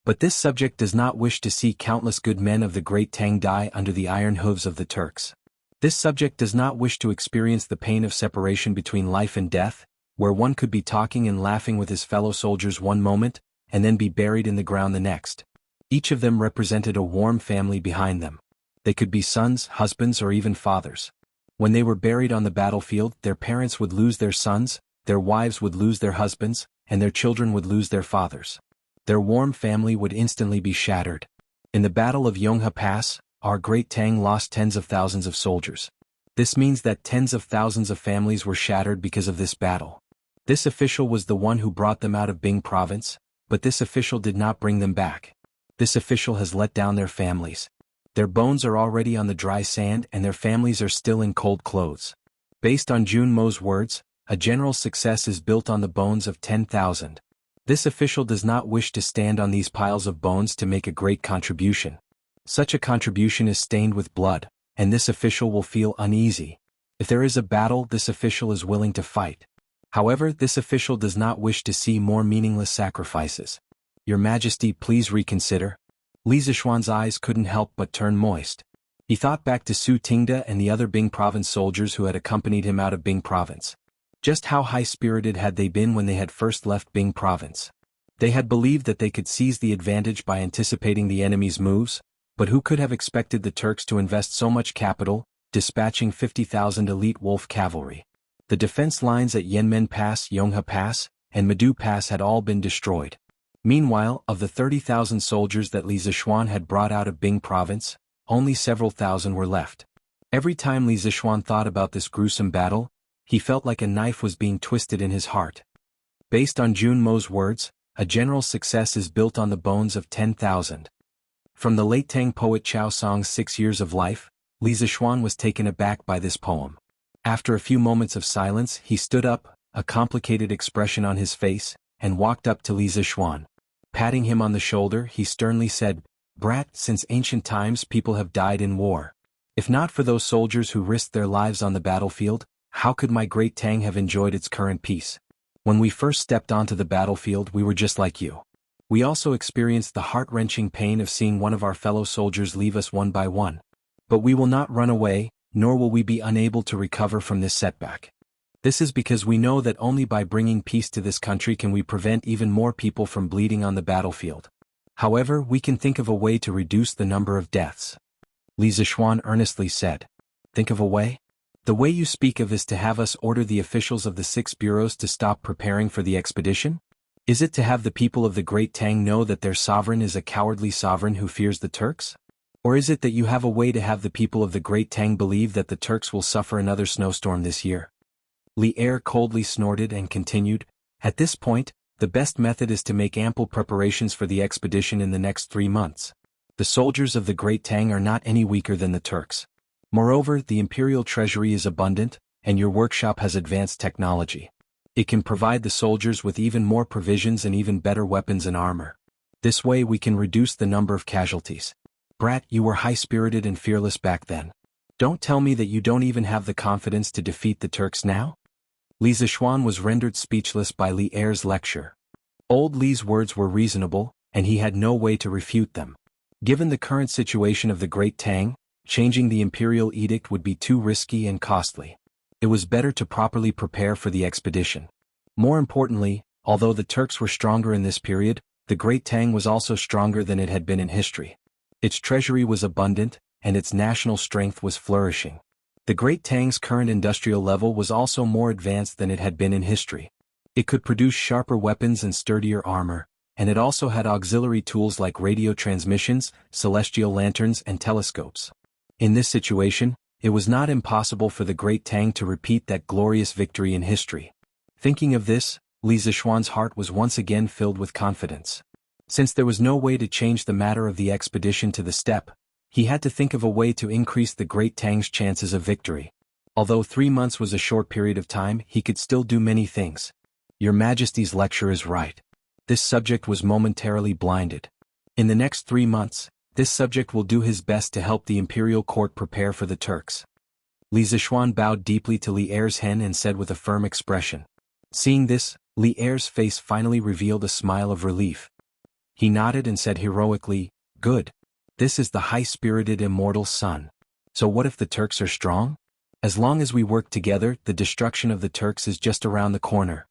But this subject does not wish to see countless good men of the Great Tang die under the iron hooves of the Turks. This subject does not wish to experience the pain of separation between life and death, where one could be talking and laughing with his fellow soldiers one moment, and then be buried in the ground the next. Each of them represented a warm family behind them. They could be sons, husbands, or even fathers. When they were buried on the battlefield, their parents would lose their sons, their wives would lose their husbands, and their children would lose their fathers. Their warm family would instantly be shattered. In the Battle of Yonghe Pass, our Great Tang lost tens of thousands of soldiers. This means that tens of thousands of families were shattered because of this battle. This official was the one who brought them out of Bing province, but this official did not bring them back. This official has let down their families. Their bones are already on the dry sand and their families are still in cold clothes. Based on Jun Mo's words, a general success is built on the bones of 10,000. This official does not wish to stand on these piles of bones to make a great contribution. Such a contribution is stained with blood, and this official will feel uneasy. If there is a battle, this official is willing to fight. However, this official does not wish to see more meaningless sacrifices. Your Majesty, please reconsider. Li Zishuan's eyes couldn't help but turn moist. He thought back to Su Tingda and the other Bing province soldiers who had accompanied him out of Bing province. Just how high-spirited had they been when they had first left Bing province? They had believed that they could seize the advantage by anticipating the enemy's moves, but who could have expected the Turks to invest so much capital, dispatching 50,000 elite wolf cavalry? The defense lines at Yanmen Pass, Yonghe Pass, and Madu Pass had all been destroyed. Meanwhile, of the 30,000 soldiers that Li Zishuan had brought out of Bing province, only several thousand were left. Every time Li Zishuan thought about this gruesome battle, he felt like a knife was being twisted in his heart. Based on Jun Mo's words, a general success is built on the bones of 10,000. From the late Tang poet Chao Song's 6 Years of Life, Li Zishuan was taken aback by this poem. After a few moments of silence, he stood up, a complicated expression on his face, and walked up to Li Zishuan. Patting him on the shoulder, he sternly said, "Brat, since ancient times people have died in war. If not for those soldiers who risked their lives on the battlefield, how could my Great Tang have enjoyed its current peace? When we first stepped onto the battlefield, we were just like you. We also experienced the heart-wrenching pain of seeing one of our fellow soldiers leave us one by one. But we will not run away, nor will we be unable to recover from this setback. This is because we know that only by bringing peace to this country can we prevent even more people from bleeding on the battlefield. However, we can think of a way to reduce the number of deaths." Li Zishuan earnestly said. "Think of a way? The way you speak of is to have us order the officials of the 6 bureaus to stop preparing for the expedition? Is it to have the people of the Great Tang know that their sovereign is a cowardly sovereign who fears the Turks? Or is it that you have a way to have the people of the Great Tang believe that the Turks will suffer another snowstorm this year?" Li Er coldly snorted and continued, "At this point, the best method is to make ample preparations for the expedition in the next 3 months. The soldiers of the Great Tang are not any weaker than the Turks. Moreover, the imperial treasury is abundant, and your workshop has advanced technology. It can provide the soldiers with even more provisions and even better weapons and armor. This way we can reduce the number of casualties. Brat, you were high-spirited and fearless back then. Don't tell me that you don't even have the confidence to defeat the Turks now?" Li Zishuan was rendered speechless by Li Er's lecture. Old Li's words were reasonable, and he had no way to refute them. Given the current situation of the Great Tang, changing the imperial edict would be too risky and costly. It was better to properly prepare for the expedition. More importantly, although the Turks were stronger in this period, the Great Tang was also stronger than it had been in history. Its treasury was abundant, and its national strength was flourishing. The Great Tang's current industrial level was also more advanced than it had been in history. It could produce sharper weapons and sturdier armor, and it also had auxiliary tools like radio transmissions, celestial lanterns, and telescopes. In this situation, it was not impossible for the Great Tang to repeat that glorious victory in history. Thinking of this, Li Zishuan's heart was once again filled with confidence. Since there was no way to change the matter of the expedition to the steppe, he had to think of a way to increase the Great Tang's chances of victory. Although 3 months was a short period of time, he could still do many things. Your Majesty's lecture is right. This subject was momentarily blinded. In the next 3 months, this subject will do his best to help the imperial court prepare for the Turks. Li Zishuan bowed deeply to Li Er's hen and said with a firm expression. Seeing this, Li Er's face finally revealed a smile of relief. He nodded and said heroically, "Good. This is the high-spirited immortal son. So what if the Turks are strong? As long as we work together, the destruction of the Turks is just around the corner."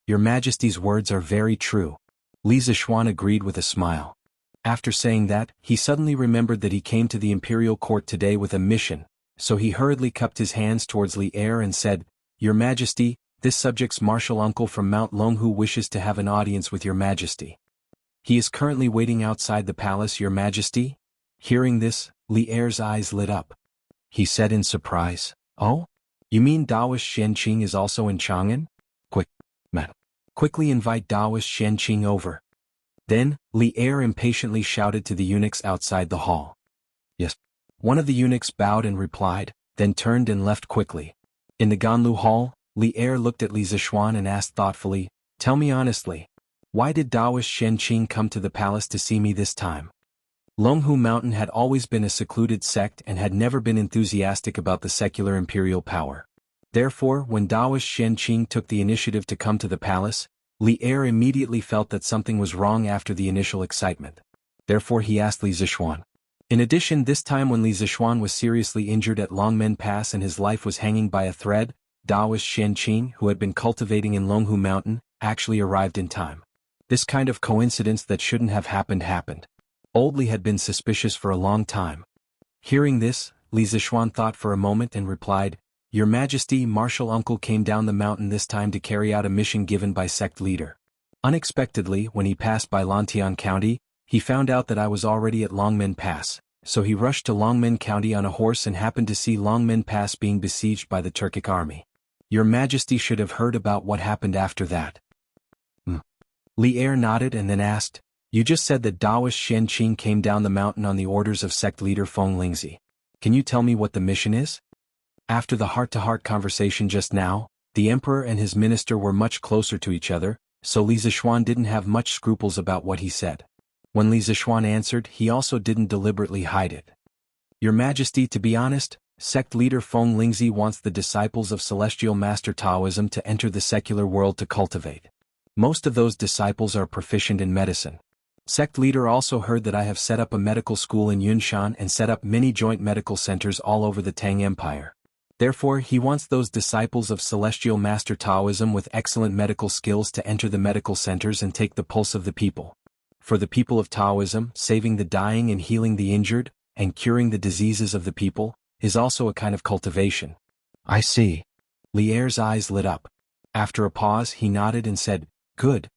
Your Majesty's words are very true. Li Zishuan agreed with a smile. After saying that, he suddenly remembered that he came to the imperial court today with a mission, so he hurriedly cupped his hands towards Li Er and said, "Your Majesty, this subject's martial uncle from Mount Longhu wishes to have an audience with your Majesty. He is currently waiting outside the palace, Your Majesty." Hearing this, Li Er's eyes lit up. He said in surprise, "Oh? You mean Daoist Shenqing is also in Chang'an? Quick, man. Quickly invite Daoist Shenqing over." Then, Li Er impatiently shouted to the eunuchs outside the hall. "Yes." One of the eunuchs bowed and replied, then turned and left quickly. In the Ganlu hall, Li Er looked at Li Zishuan and asked thoughtfully, "Tell me honestly, why did Daoist Shenqing come to the palace to see me this time?" Longhu Mountain had always been a secluded sect and had never been enthusiastic about the secular imperial power. Therefore, when Daoist Shenqing took the initiative to come to the palace, Li Er immediately felt that something was wrong after the initial excitement. Therefore he asked Li Zishuan. In addition, this time when Li Zishuan was seriously injured at Longmen Pass and his life was hanging by a thread, Daoist Shenqing, who had been cultivating in Longhu Mountain, actually arrived in time. This kind of coincidence that shouldn't have happened. Old Li had been suspicious for a long time. Hearing this, Li Zishuan thought for a moment and replied, "Your Majesty, Martial Uncle came down the mountain this time to carry out a mission given by sect leader. Unexpectedly, when he passed by Lantian County, he found out that I was already at Longmen Pass, so he rushed to Longmen County on a horse and happened to see Longmen Pass being besieged by the Turkic army. Your Majesty should have heard about what happened after that." Li Er nodded and then asked, "You just said that Daoist Shenqing came down the mountain on the orders of sect leader Feng Lingzi. Can you tell me what the mission is?" After the heart-to-heart conversation just now, the emperor and his minister were much closer to each other, so Li Zishuan didn't have much scruples about what he said. When Li Zishuan answered, he also didn't deliberately hide it. "Your Majesty, to be honest, sect leader Feng Lingzi wants the disciples of Celestial Master Taoism to enter the secular world to cultivate. Most of those disciples are proficient in medicine. Sect leader also heard that I have set up a medical school in Yunshan and set up many joint medical centers all over the Tang Empire. Therefore, he wants those disciples of Celestial Master Taoism with excellent medical skills to enter the medical centers and take the pulse of the people. For the people of Taoism, saving the dying and healing the injured, and curing the diseases of the people, is also a kind of cultivation." "I see." Li Er's eyes lit up. After a pause, he nodded and said, Good.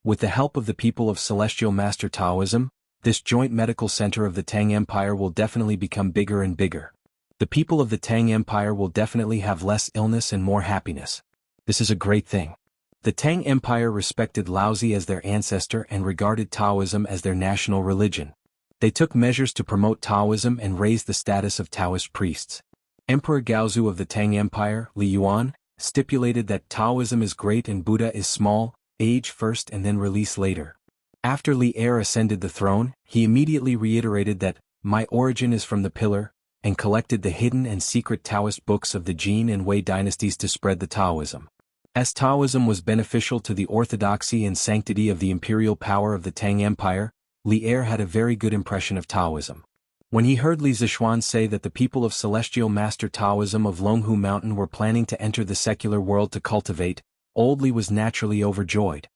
With the help of the people of Celestial Master Taoism, this joint medical center of the Tang Empire will definitely become bigger and bigger. The people of the Tang Empire will definitely have less illness and more happiness. This is a great thing. The Tang Empire respected Laozi as their ancestor and regarded Taoism as their national religion. They took measures to promote Taoism and raise the status of Taoist priests. Emperor Gaozu of the Tang Empire, Li Yuan, stipulated that Taoism is great and Buddha is small, age first and then release later. After Li Er ascended the throne, he immediately reiterated that, "My origin is from the pillar," and collected the hidden and secret Taoist books of the Jin and Wei dynasties to spread the Taoism. As Taoism was beneficial to the orthodoxy and sanctity of the imperial power of the Tang Empire, Li Er had a very good impression of Taoism. When he heard Li Zishuan say that the people of Celestial Master Taoism of Longhu Mountain were planning to enter the secular world to cultivate, Old Li was naturally overjoyed.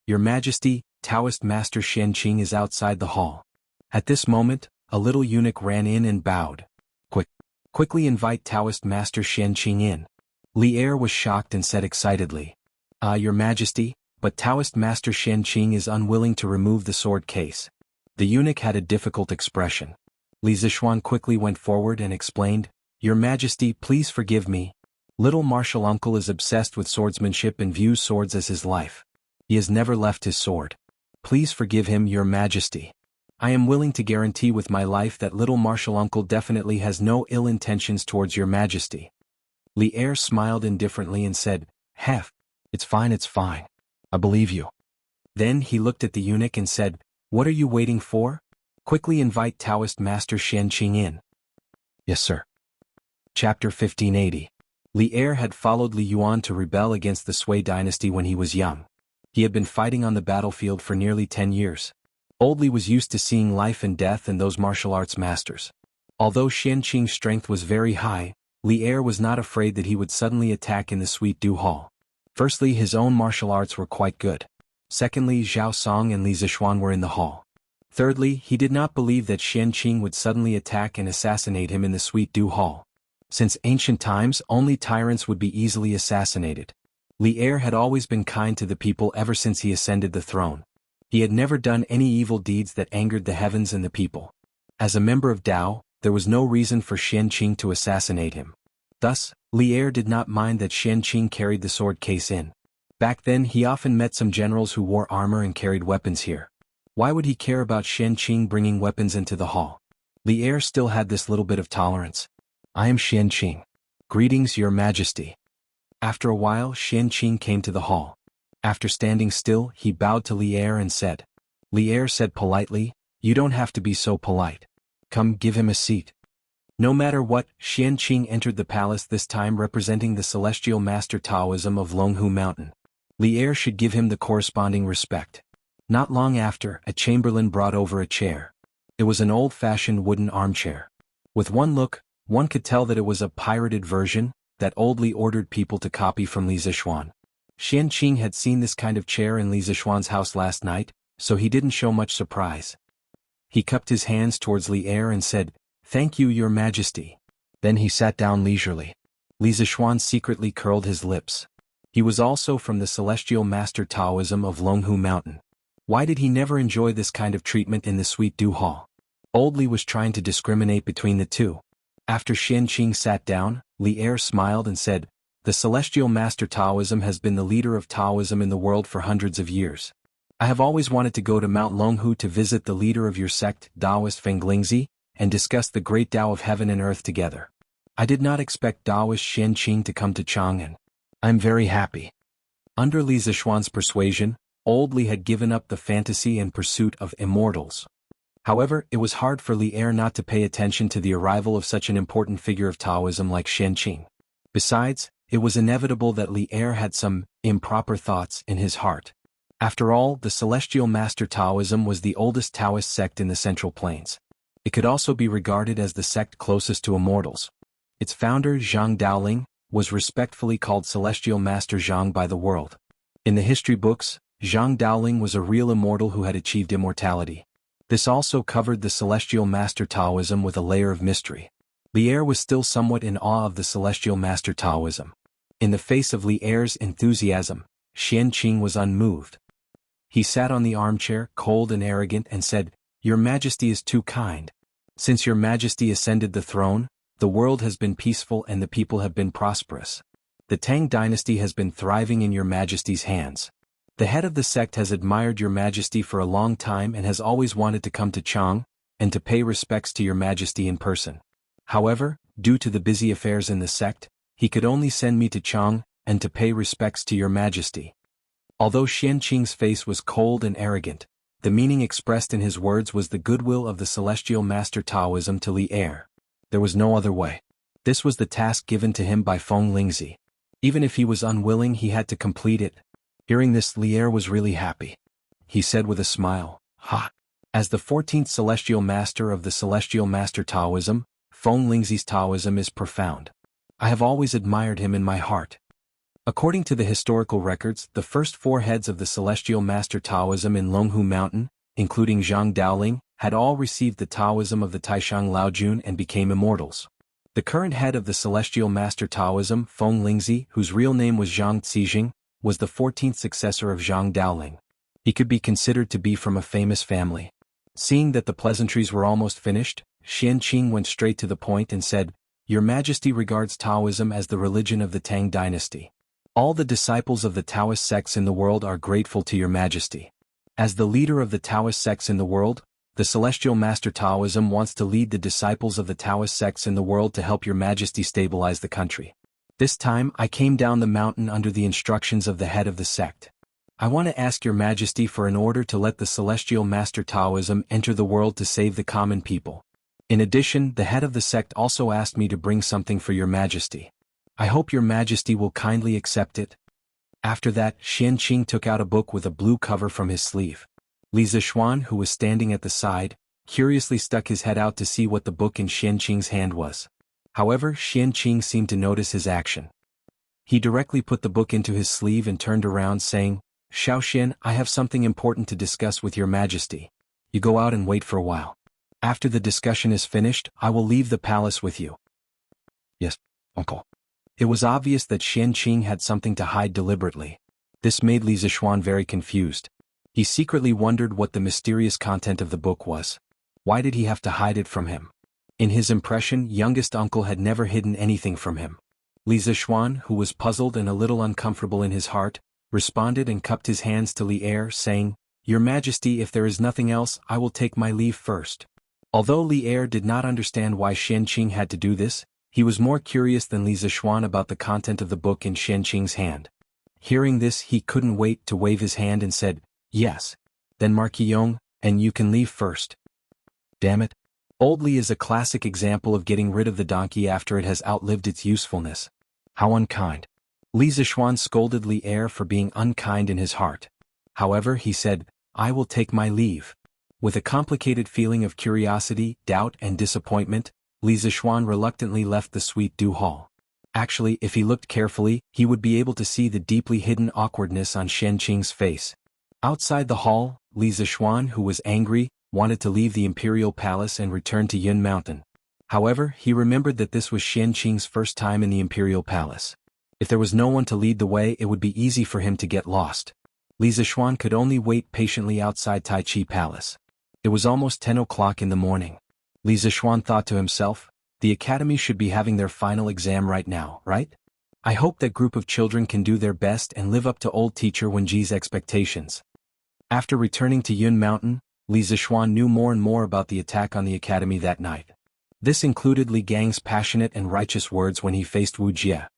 "Your Majesty, Taoist Master Shenqing is outside the hall." At this moment, a little eunuch ran in and bowed. Quickly invite Taoist Master Shenqing in." Li Er was shocked and said excitedly, Your Majesty, but Taoist Master Shenqing is unwilling to remove the sword case." The eunuch had a difficult expression. Li Zishuan quickly went forward and explained, "Your Majesty, please forgive me. Little Martial Uncle is obsessed with swordsmanship and views swords as his life. He has never left his sword. Please forgive him, Your Majesty. I am willing to guarantee with my life that little Martial Uncle definitely has no ill intentions towards Your Majesty." Li Er smiled indifferently and said, It's fine, it's fine. I believe you. Then he looked at the eunuch and said, What are you waiting for? Quickly invite Taoist Master Xianqing in. Yes, sir. Chapter 1580. Li Er had followed Li Yuan to rebel against the Sui dynasty when he was young. He had been fighting on the battlefield for nearly 10 years. Old Li was used to seeing life and death in those martial arts masters. Although Xianqing's strength was very high, Li Er was not afraid that he would suddenly attack in the Sweet Dew Hall. Firstly, his own martial arts were quite good. Secondly, Zhao Song and Li Zishuan were in the hall. Thirdly, he did not believe that Xianqing would suddenly attack and assassinate him in the Sweet Dew Hall. Since ancient times, only tyrants would be easily assassinated. Li Er had always been kind to the people ever since he ascended the throne. He had never done any evil deeds that angered the heavens and the people. As a member of Dao, there was no reason for Xianqing to assassinate him. Thus, Li Er did not mind that Xianqing carried the sword case in. Back then he often met some generals who wore armor and carried weapons here. Why would he care about Xianqing bringing weapons into the hall? Li Er still had this little bit of tolerance. I am Xianqing. Greetings, Your Majesty. After a while Xianqing came to the hall. After standing still, he bowed to Li Er and said. Li Er said politely, You don't have to be so polite. Come, give him a seat. No matter what, Xianqing entered the palace this time representing the celestial master Taoism of Longhu Mountain. Li Er should give him the corresponding respect. Not long after, a chamberlain brought over a chair. It was an old-fashioned wooden armchair. With one look, one could tell that it was a pirated version that Old Li ordered people to copy from Li Zishuan. Xianqing had seen this kind of chair in Li Zishuan's house last night, so he didn't show much surprise. He cupped his hands towards Li Er and said, Thank you, Your Majesty. Then he sat down leisurely. Li Zishuan secretly curled his lips. He was also from the celestial master Taoism of Longhu Mountain. Why did he never enjoy this kind of treatment in the Sweet Dew Hall? Old Li was trying to discriminate between the two. After Xianqing sat down, Li Er smiled and said, The celestial master Taoism has been the leader of Taoism in the world for hundreds of years. I have always wanted to go to Mount Longhu to visit the leader of your sect, Taoist Fenglingzi, and discuss the great Tao of heaven and earth together. I did not expect Taoist Xianqing to come to Chang'an. I am very happy. Under Li Zishuan's persuasion, Old Li had given up the fantasy and pursuit of immortals. However, it was hard for Li Er not to pay attention to the arrival of such an important figure of Taoism like Xianqing. Besides, it was inevitable that Li Er had some improper thoughts in his heart. After all, the celestial master Taoism was the oldest Taoist sect in the Central Plains. It could also be regarded as the sect closest to immortals. Its founder, Zhang Daoling, was respectfully called Celestial Master Zhang by the world. In the history books, Zhang Daoling was a real immortal who had achieved immortality. This also covered the Celestial Master Taoism with a layer of mystery. Li Er was still somewhat in awe of the Celestial Master Taoism. In the face of Li Er's enthusiasm, Xianqing was unmoved. He sat on the armchair, cold and arrogant, and said, Your Majesty is too kind. Since Your Majesty ascended the throne, the world has been peaceful and the people have been prosperous. The Tang dynasty has been thriving in Your Majesty's hands. The head of the sect has admired Your Majesty for a long time and has always wanted to come to Chang, and to pay respects to Your Majesty in person. However, due to the busy affairs in the sect, he could only send me to Chang, and to pay respects to Your Majesty. Although Xianqing's face was cold and arrogant, the meaning expressed in his words was the goodwill of the celestial master Taoism to Li Er. There was no other way. This was the task given to him by Feng Lingzi. Even if he was unwilling, he had to complete it. Hearing this, Li Er was really happy. He said with a smile, Ha! As the 14th celestial master of the celestial master Taoism, Feng Lingzi's Taoism is profound. I have always admired him in my heart. According to the historical records, the first 4 heads of the celestial master Taoism in Longhu Mountain, including Zhang Daoling, had all received the Taoism of the Taishang Laojun and became immortals. The current head of the celestial master Taoism, Feng Lingzi, whose real name was Zhang Xijing, was the 14th successor of Zhang Daoling. He could be considered to be from a famous family. Seeing that the pleasantries were almost finished, Xianqing went straight to the point and said, Your Majesty regards Taoism as the religion of the Tang dynasty. All the disciples of the Taoist sects in the world are grateful to Your Majesty. As the leader of the Taoist sects in the world, the Celestial Master Taoism wants to lead the disciples of the Taoist sects in the world to help Your Majesty stabilize the country. This time I came down the mountain under the instructions of the head of the sect. I want to ask your majesty for an order to let the celestial master Taoism enter the world to save the common people. In addition, the head of the sect also asked me to bring something for your majesty. I hope your majesty will kindly accept it. After that, Xian Qing took out a book with a blue cover from his sleeve. Li Zixuan, who was standing at the side, curiously stuck his head out to see what the book in Xian Qing's hand was. However, Xian Qing seemed to notice his action. He directly put the book into his sleeve and turned around saying, "Xiao Xian, I have something important to discuss with your majesty. You go out and wait for a while. After the discussion is finished, I will leave the palace with you." "Yes, uncle." It was obvious that Xian Qing had something to hide deliberately. This made Li Zixuan very confused. He secretly wondered what the mysterious content of the book was. Why did he have to hide it from him? In his impression, youngest uncle had never hidden anything from him. Li Zixuan, who was puzzled and a little uncomfortable in his heart, responded and cupped his hands to Li Er, saying, "Your Majesty, if there is nothing else, I will take my leave first." Although Li Er did not understand why Xian Qing had to do this, he was more curious than Li Zixuan about the content of the book in Xian Qing's hand. Hearing this, he couldn't wait to wave his hand and said, "Yes." Then Marquis Yong, "And you can leave first." Damn it. Old Li is a classic example of getting rid of the donkey after it has outlived its usefulness. How unkind. Li Zixuan scolded Li Er for being unkind in his heart. However, he said, "I will take my leave." With a complicated feeling of curiosity, doubt and disappointment, Li Zixuan reluctantly left the Sweet Dew Hall. Actually, if he looked carefully, he would be able to see the deeply hidden awkwardness on Xian Qing's face. Outside the hall, Li Zixuan, who was angry, wanted to leave the imperial palace and return to Yun Mountain. However, he remembered that this was Xian Qing's first time in the imperial palace. If there was no one to lead the way, it would be easy for him to get lost. Li Zixuan could only wait patiently outside Tai Chi Palace. It was almost 10 o'clock in the morning. Li Zixuan thought to himself, the academy should be having their final exam right now, right? I hope that group of children can do their best and live up to old teacher Wenji's expectations. After returning to Yun Mountain, Li Zixuan knew more and more about the attack on the academy that night. This included Li Gang's passionate and righteous words when he faced Wu Jie.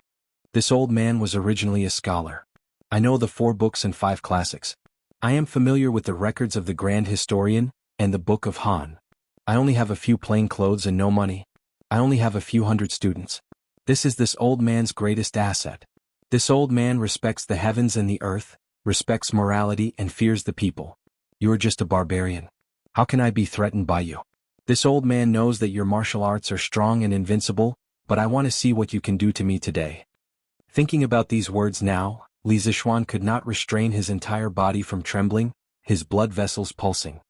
This old man was originally a scholar. I know the 4 books and 5 classics. I am familiar with the records of the Grand Historian and the Book of Han. I only have a few plain clothes and no money. I only have a few hundred students. This is this old man's greatest asset. This old man respects the heavens and the earth, respects morality and fears the people. You are just a barbarian. How can I be threatened by you? This old man knows that your martial arts are strong and invincible, but I want to see what you can do to me today. Thinking about these words now, Li Zixuan could not restrain his entire body from trembling, his blood vessels pulsing.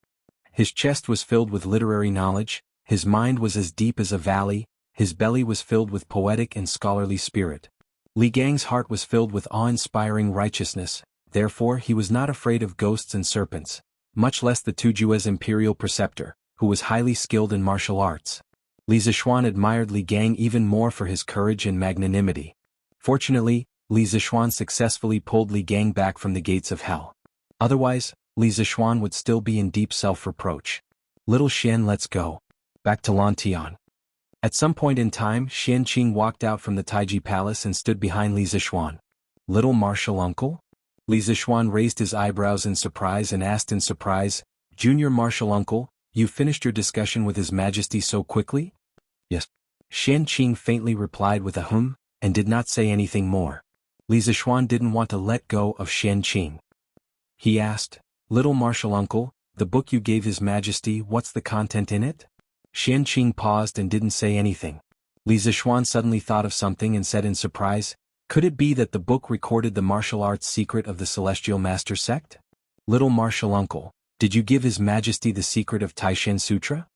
His chest was filled with literary knowledge, his mind was as deep as a valley, his belly was filled with poetic and scholarly spirit. Li Gang's heart was filled with awe-inspiring righteousness, therefore he was not afraid of ghosts and serpents, much less the Tujue's imperial preceptor, who was highly skilled in martial arts. Li Zixuan admired Li Gang even more for his courage and magnanimity. Fortunately, Li Zixuan successfully pulled Li Gang back from the gates of hell. Otherwise, Li Zixuan would still be in deep self-reproach. Little Xian, let's go. Back to Lantian. At some point in time, Xian Qing walked out from the Taiji Palace and stood behind Li Zixuan. Little martial uncle? Li Zixuan raised his eyebrows in surprise and asked in surprise, Junior martial uncle, you finished your discussion with His Majesty so quickly? Yes. Xian Qing faintly replied with a and did not say anything more. Li Zixuan didn't want to let go of Xian Qing. He asked, Little martial uncle, the book you gave His Majesty, what's the content in it? Xian Qing paused and didn't say anything. Li Zixuan suddenly thought of something and said in surprise, could it be that the book recorded the martial arts secret of the Celestial Master Sect? Little martial uncle, did you give His Majesty the secret of Taishan Sutra?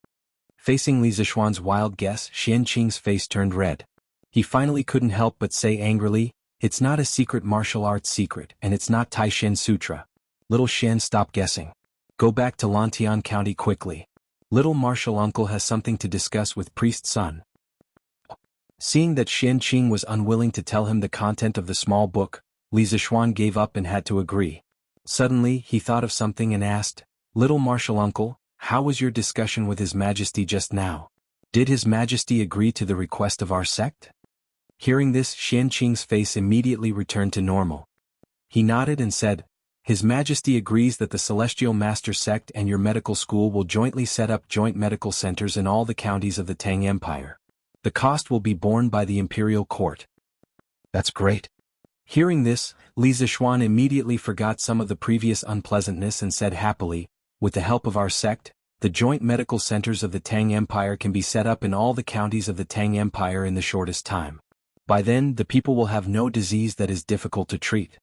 Facing Li Zixuan's wild guess, Xian Qing's face turned red. He finally couldn't help but say angrily, it's not a secret martial arts secret and it's not Taishan Sutra. Little Xian, stop guessing. Go back to Lantian County quickly. Little martial uncle has something to discuss with priest son. Seeing that Xian Qing was unwilling to tell him the content of the small book, Li Zixuan gave up and had to agree. Suddenly, he thought of something and asked, Little martial uncle, how was your discussion with His Majesty just now? Did His Majesty agree to the request of our sect? Hearing this, Xianqing's face immediately returned to normal. He nodded and said, His Majesty agrees that the Celestial Master Sect and your medical school will jointly set up joint medical centers in all the counties of the Tang Empire. The cost will be borne by the imperial court. That's great. Hearing this, Li Zixuan immediately forgot some of the previous unpleasantness and said happily, with the help of our sect, the joint medical centers of the Tang Empire can be set up in all the counties of the Tang Empire in the shortest time. By then, the people will have no disease that is difficult to treat.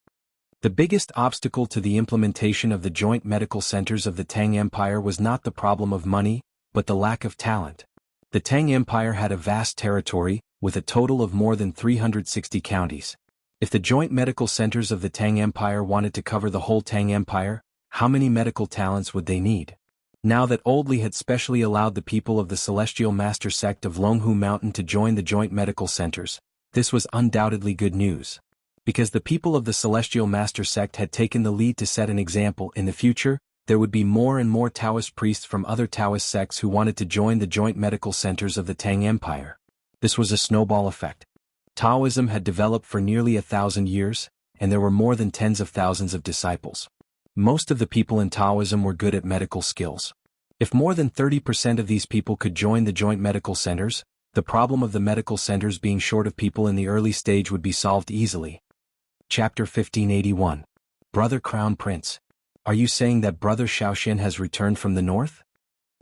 The biggest obstacle to the implementation of the joint medical centers of the Tang Empire was not the problem of money, but the lack of talent. The Tang Empire had a vast territory, with a total of more than 360 counties. If the joint medical centers of the Tang Empire wanted to cover the whole Tang Empire, how many medical talents would they need? Now that Old Li had specially allowed the people of the Celestial Master Sect of Longhu Mountain to join the joint medical centers, this was undoubtedly good news. Because the people of the Celestial Master Sect had taken the lead to set an example, in the future, there would be more and more Taoist priests from other Taoist sects who wanted to join the joint medical centers of the Tang Empire. This was a snowball effect. Taoism had developed for nearly 1,000 years, and there were more than tens of thousands of disciples. Most of the people in Taoism were good at medical skills. If more than 30% of these people could join the joint medical centers, the problem of the medical centers being short of people in the early stage would be solved easily. Chapter 1581. Brother Crown Prince. Are you saying that Brother Shaoxian has returned from the north?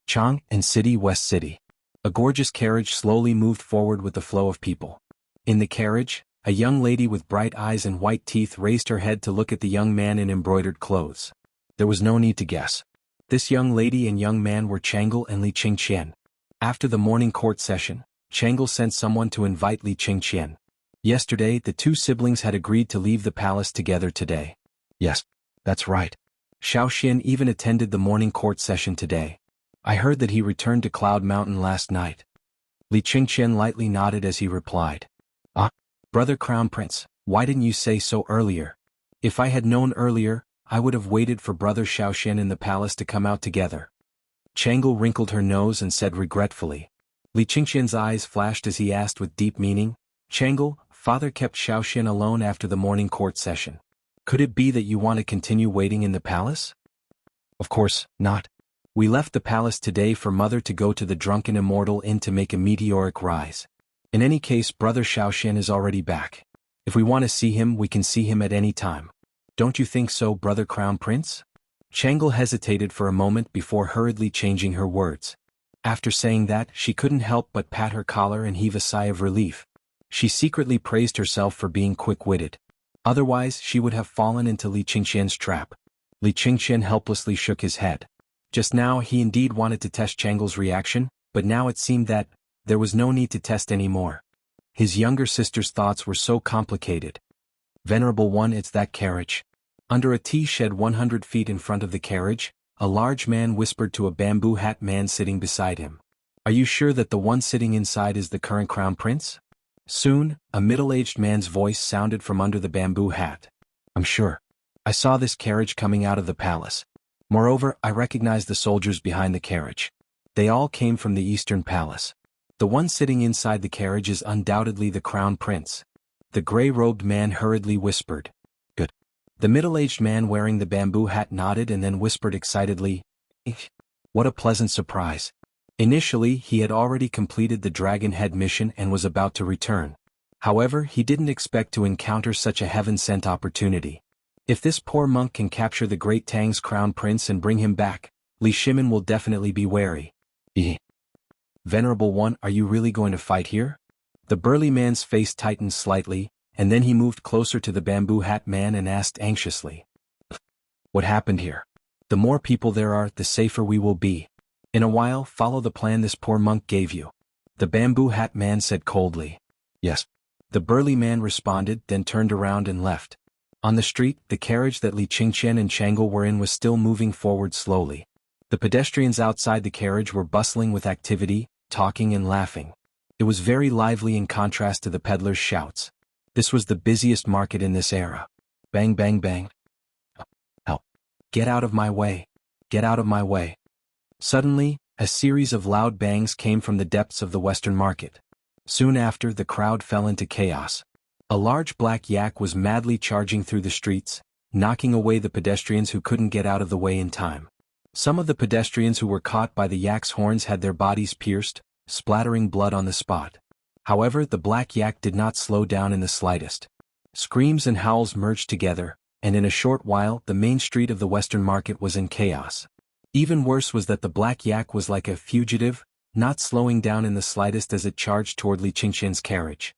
Chang and City West City. A gorgeous carriage slowly moved forward with the flow of people. In the carriage, a young lady with bright eyes and white teeth raised her head to look at the young man in embroidered clothes. There was no need to guess. This young lady and young man were Chang'e and Li Qingqian. After the morning court session, Chang'e sent someone to invite Li Qingqian. Yesterday, the two siblings had agreed to leave the palace together today. Yes, that's right. Shaoxian even attended the morning court session today. I heard that he returned to Cloud Mountain last night. Li Qingqian lightly nodded as he replied. Ah, Brother Crown Prince, why didn't you say so earlier? If I had known earlier, I would have waited for Brother Shaoxian in the palace to come out together. Chang'e wrinkled her nose and said regretfully. Li Qingqian's eyes flashed as he asked with deep meaning, Chang'e, Father kept Shaoxian alone after the morning court session. Could it be that you want to continue waiting in the palace? Of course not. We left the palace today for Mother to go to the Drunken Immortal Inn to make a meteoric rise. In any case, Brother Shaoxian is already back. If we want to see him, we can see him at any time. Don't you think so, Brother Crown Prince? Chang'e hesitated for a moment before hurriedly changing her words. After saying that, she couldn't help but pat her collar and heave a sigh of relief. She secretly praised herself for being quick-witted. Otherwise, she would have fallen into Li Qingqian's trap. Li Qingqian helplessly shook his head. Just now he indeed wanted to test Chang'e's reaction, but now it seemed that there was no need to test anymore. His younger sister's thoughts were so complicated. Venerable One, it's that carriage. Under a tea shed 100 feet in front of the carriage, a large man whispered to a bamboo hat man sitting beside him. Are you sure that the one sitting inside is the current crown prince? Soon, a middle-aged man's voice sounded from under the bamboo hat. I'm sure. I saw this carriage coming out of the palace. Moreover, I recognized the soldiers behind the carriage. They all came from the Eastern Palace. The one sitting inside the carriage is undoubtedly the crown prince. The gray-robed man hurriedly whispered. Good. The middle-aged man wearing the bamboo hat nodded and then whispered excitedly, Eesh. What a pleasant surprise. Initially, he had already completed the Dragon Head mission and was about to return. However, he didn't expect to encounter such a heaven-sent opportunity. If this poor monk can capture the Great Tang's crown prince and bring him back, Li Shimin will definitely be wary. Venerable One, are you really going to fight here? The burly man's face tightened slightly, and then he moved closer to the bamboo hat man and asked anxiously. What happened here? The more people there are, the safer we will be. In a while, follow the plan this poor monk gave you. The bamboo hat man said coldly. Yes. The burly man responded, then turned around and left. On the street, the carriage that Li Qingqian and Chang'e were in was still moving forward slowly. The pedestrians outside the carriage were bustling with activity, talking and laughing. It was very lively in contrast to the peddlers' shouts. This was the busiest market in this era. Bang bang bang. Help. Get out of my way. Get out of my way. Suddenly, a series of loud bangs came from the depths of the western market. Soon after, the crowd fell into chaos. A large black yak was madly charging through the streets, knocking away the pedestrians who couldn't get out of the way in time. Some of the pedestrians who were caught by the yak's horns had their bodies pierced, splattering blood on the spot. However, the black yak did not slow down in the slightest. Screams and howls merged together, and in a short while the main street of the Western Market was in chaos. Even worse was that the black yak was like a fugitive, not slowing down in the slightest as it charged toward Li Qingqian's carriage.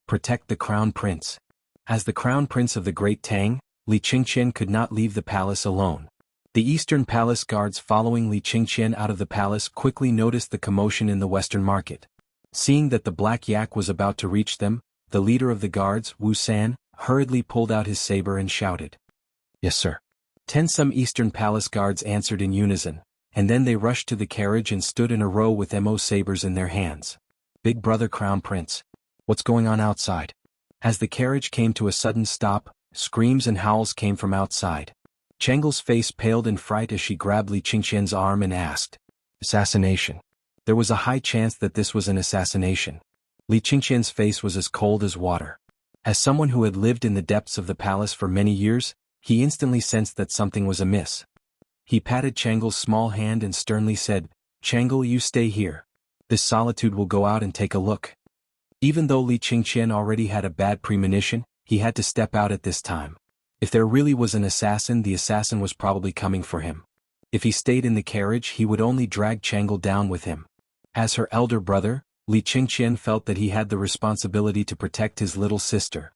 Protect the Crown Prince. As the Crown Prince of the Great Tang, Li Qingqian could not leave the palace alone. The Eastern Palace guards following Li Qingqian out of the palace quickly noticed the commotion in the Western Market. Seeing that the black yak was about to reach them, the leader of the guards, Wu San, hurriedly pulled out his saber and shouted, "Yes, sir." 10 some Eastern Palace guards answered in unison, and then they rushed to the carriage and stood in a row with sabers in their hands. "Big brother Crown Prince. What's going on outside?" As the carriage came to a sudden stop, screams and howls came from outside. Chengle's face paled in fright as she grabbed Li Qingqian's arm and asked, "Assassination." There was a high chance that this was an assassination. Li Qingqian's face was as cold as water. As someone who had lived in the depths of the palace for many years, he instantly sensed that something was amiss. He patted Chengle's small hand and sternly said, "Chengle, you stay here. This solitude will go out and take a look." Even though Li Qingqian already had a bad premonition, he had to step out at this time. If there really was an assassin, the assassin was probably coming for him. If he stayed in the carriage, he would only drag Chengle down with him. As her elder brother, Li Qingqian felt that he had the responsibility to protect his little sister.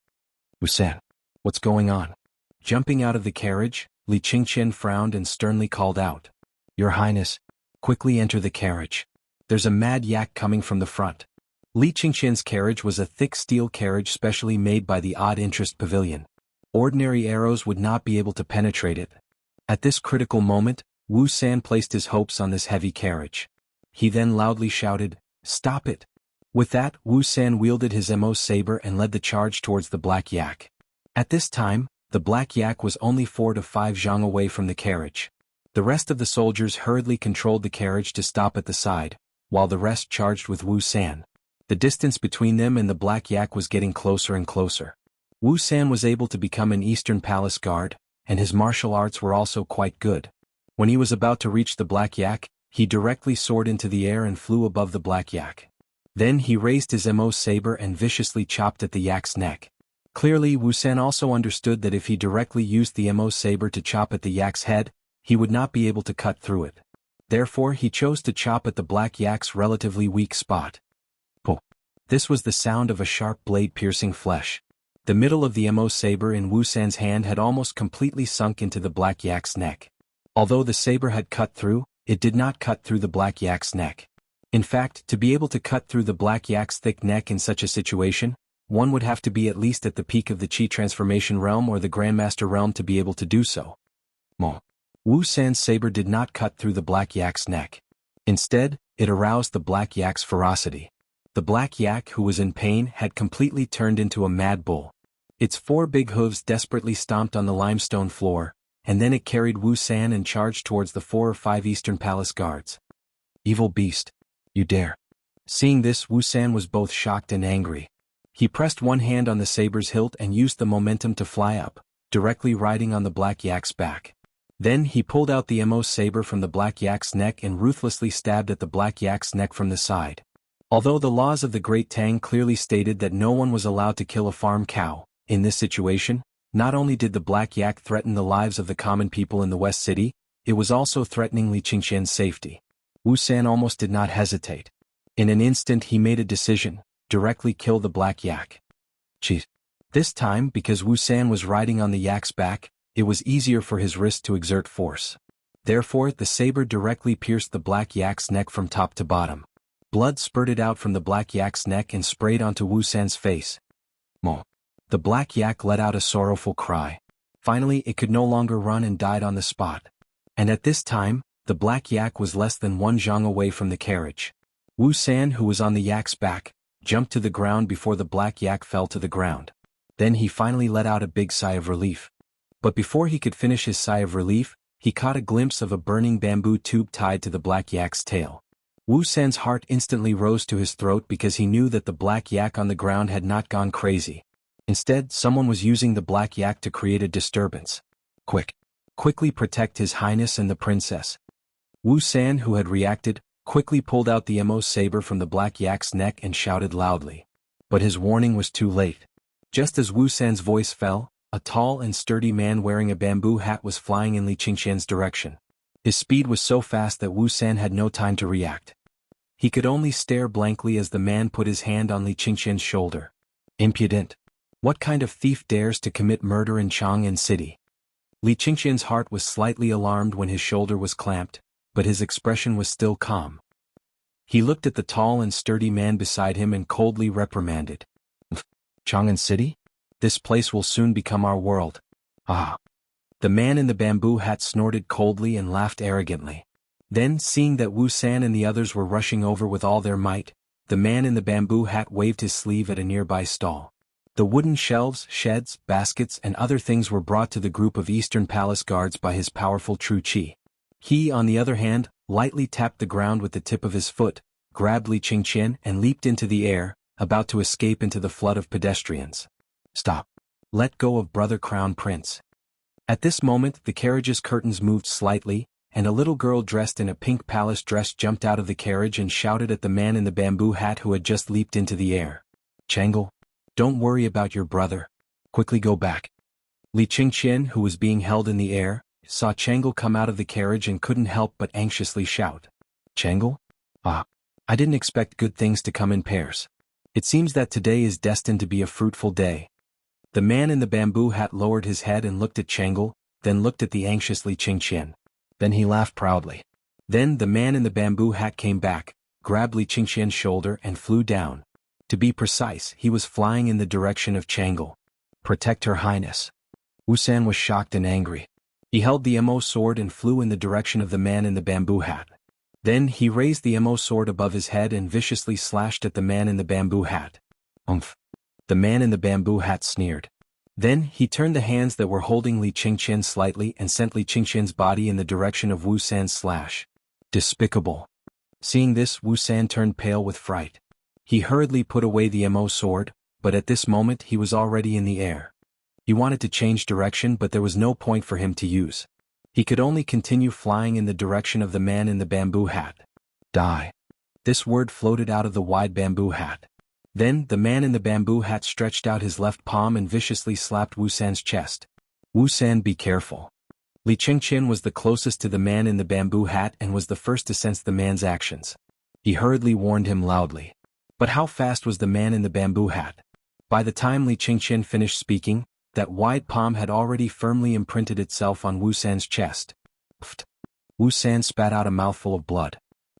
"Wu San, what's going on?" Jumping out of the carriage, Li Qingqian frowned and sternly called out, "Your Highness, quickly enter the carriage. There's a mad yak coming from the front." Li Qingqian's carriage was a thick steel carriage specially made by the Odd Interest Pavilion. Ordinary arrows would not be able to penetrate it. At this critical moment, Wu San placed his hopes on this heavy carriage. He then loudly shouted, "Stop it!" With that, Wu San wielded his saber and led the charge towards the black yak. At this time, the black yak was only 4 to 5 zhang away from the carriage. The rest of the soldiers hurriedly controlled the carriage to stop at the side, while the rest charged with Wu San. The distance between them and the black yak was getting closer and closer. Wu San was able to become an Eastern Palace guard, and his martial arts were also quite good. When he was about to reach the black yak, he directly soared into the air and flew above the black yak. Then he raised his saber and viciously chopped at the yak's neck. Clearly, Wu San also understood that if he directly used the saber to chop at the yak's head, he would not be able to cut through it. Therefore, he chose to chop at the black yak's relatively weak spot. "Po!" This was the sound of a sharp blade piercing flesh. The middle of the saber in Wu San's hand had almost completely sunk into the black yak's neck. Although the saber had cut through, it did not cut through the black yak's neck. In fact, to be able to cut through the black yak's thick neck in such a situation, one would have to be at least at the peak of the Qi transformation realm or the Grandmaster realm to be able to do so. Wu San's saber did not cut through the black yak's neck. Instead, it aroused the black yak's ferocity. The black yak, who was in pain, had completely turned into a mad bull. Its 4 big hooves desperately stomped on the limestone floor, and then it carried Wu San and charged towards the 4 or 5 Eastern Palace guards. "Evil beast! You dare!" Seeing this, Wu San was both shocked and angry. He pressed one hand on the saber's hilt and used the momentum to fly up, directly riding on the black yak's back. Then he pulled out the saber from the black yak's neck and ruthlessly stabbed at the black yak's neck from the side. Although the laws of the Great Tang clearly stated that no one was allowed to kill a farm cow, in this situation, not only did the black yak threaten the lives of the common people in the West City, it was also threatening Li Qingqian's safety. Wu San almost did not hesitate. In an instant he made a decision: directly kill the black yak. Geez. This time, because Wu San was riding on the yak's back, it was easier for his wrist to exert force. Therefore, the saber directly pierced the black yak's neck from top to bottom. Blood spurted out from the black yak's neck and sprayed onto Wu San's face. The black yak let out a sorrowful cry. Finally, it could no longer run and died on the spot. And at this time, the black yak was less than 1 zhang away from the carriage. Wu San, who was on the yak's back, jumped to the ground before the black yak fell to the ground. Then he finally let out a big sigh of relief. But before he could finish his sigh of relief, he caught a glimpse of a burning bamboo tube tied to the black yak's tail. Wu San's heart instantly rose to his throat because he knew that the black yak on the ground had not gone crazy. Instead, someone was using the black yak to create a disturbance. Quickly protect His Highness and the princess. Wu San, who had reacted, quickly pulled out the Mo saber from the black yak's neck and shouted loudly. But his warning was too late. Just as Wu San's voice fell, a tall and sturdy man wearing a bamboo hat was flying in Li Qingqian's direction. His speed was so fast that Wu San had no time to react. He could only stare blankly as the man put his hand on Li Qingqian's shoulder. Impudent! What kind of thief dares to commit murder in Chang'an City? Li Qingqian's heart was slightly alarmed when his shoulder was clamped, but his expression was still calm. He looked at the tall and sturdy man beside him and coldly reprimanded. Chang'an City? This place will soon become our world. Ah! The man in the bamboo hat snorted coldly and laughed arrogantly. Then, seeing that Wu San and the others were rushing over with all their might, the man in the bamboo hat waved his sleeve at a nearby stall. The wooden shelves, sheds, baskets and other things were brought to the group of Eastern Palace guards by his powerful true qi. He, on the other hand, lightly tapped the ground with the tip of his foot, grabbed Li Qingqian and leaped into the air, about to escape into the flood of pedestrians. Stop! Let go of Brother Crown Prince. At this moment the carriage's curtains moved slightly, and a little girl dressed in a pink palace dress jumped out of the carriage and shouted at the man in the bamboo hat who had just leaped into the air. Chang'e, don't worry about your brother. Quickly go back. Li Qingqian, who was being held in the air, saw Chang'e come out of the carriage and couldn't help but anxiously shout. Chang'e? Ah! I didn't expect good things to come in pairs. It seems that today is destined to be a fruitful day. The man in the bamboo hat lowered his head and looked at Chang'e, then looked at the anxious Li Qingqian. Then he laughed proudly. Then the man in the bamboo hat came back, grabbed Li Qingqian's shoulder and flew down. To be precise, he was flying in the direction of Chang'e. Protect Her Highness. Wu San was shocked and angry. He held the Mo sword and flew in the direction of the man in the bamboo hat. Then he raised the Mo sword above his head and viciously slashed at the man in the bamboo hat. Umph! The man in the bamboo hat sneered. Then he turned the hands that were holding Li Qingqian slightly and sent Li Qingqian's body in the direction of Wu San's slash. Despicable! Seeing this, Wu San turned pale with fright. He hurriedly put away the Mo sword, but at this moment he was already in the air. He wanted to change direction, but there was no point for him to use. He could only continue flying in the direction of the man in the bamboo hat. Die! This word floated out of the wide bamboo hat. Then the man in the bamboo hat stretched out his left palm and viciously slapped Wu San's chest. Wu San, be careful. Li Qingqian was the closest to the man in the bamboo hat and was the first to sense the man's actions. He hurriedly warned him loudly. But how fast was the man in the bamboo hat? By the time Li Qingqian finished speaking, that wide palm had already firmly imprinted itself on Wu San's chest. Pfft! Wu San spat out a mouthful of blood.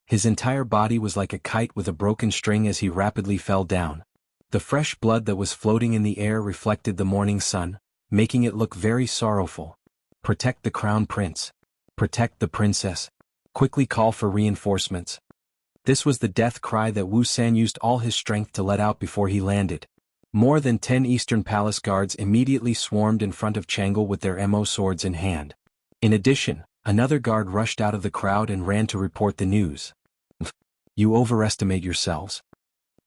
His entire body was like a kite with a broken string as he rapidly fell down. The fresh blood that was floating in the air reflected the morning sun, making it look very sorrowful. Protect the crown prince. Protect the princess. Quickly call for reinforcements. This was the death cry that Wu San used all his strength to let out before he landed. More than 10 Eastern Palace guards immediately swarmed in front of Chang'e with their Mo swords in hand. In addition, another guard rushed out of the crowd and ran to report the news. You overestimate yourselves.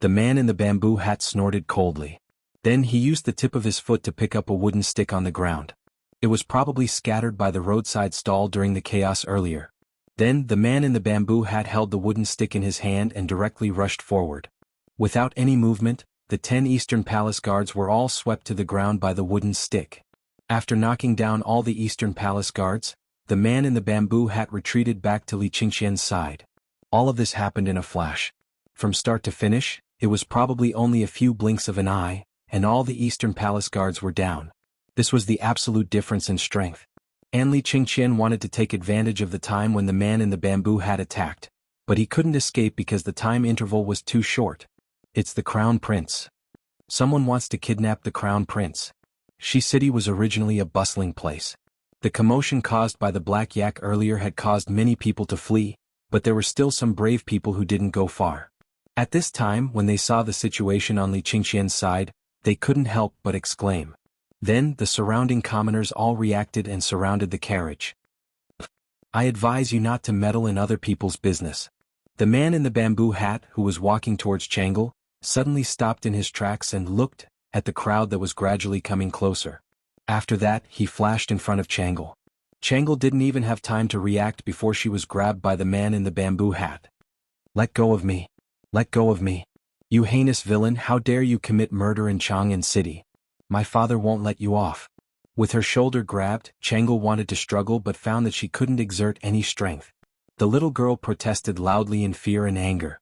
The man in the bamboo hat snorted coldly. Then he used the tip of his foot to pick up a wooden stick on the ground. It was probably scattered by the roadside stall during the chaos earlier. Then the man in the bamboo hat held the wooden stick in his hand and directly rushed forward. Without any movement, the 10 Eastern Palace guards were all swept to the ground by the wooden stick. After knocking down all the Eastern Palace guards, the man in the bamboo hat retreated back to Li Qingqian's side. All of this happened in a flash. From start to finish, it was probably only a few blinks of an eye, and all the Eastern Palace guards were down. This was the absolute difference in strength. And Li Qingqian wanted to take advantage of the time when the man in the bamboo hat attacked, but he couldn't escape because the time interval was too short. It's the Crown Prince. Someone wants to kidnap the Crown Prince. Shi City was originally a bustling place. The commotion caused by the black yak earlier had caused many people to flee, but there were still some brave people who didn't go far. At this time, when they saw the situation on Li Qingqian's side, they couldn't help but exclaim. Then the surrounding commoners all reacted and surrounded the carriage. I advise you not to meddle in other people's business. The man in the bamboo hat, who was walking towards Changle, suddenly stopped in his tracks and looked at the crowd that was gradually coming closer. After that, he flashed in front of Changle. Changle didn't even have time to react before she was grabbed by the man in the bamboo hat. "Let go of me. Let go of me. You heinous villain, how dare you commit murder in Chang'an City? My father won't let you off." With her shoulder grabbed, Changle wanted to struggle but found that she couldn't exert any strength. The little girl protested loudly in fear and anger.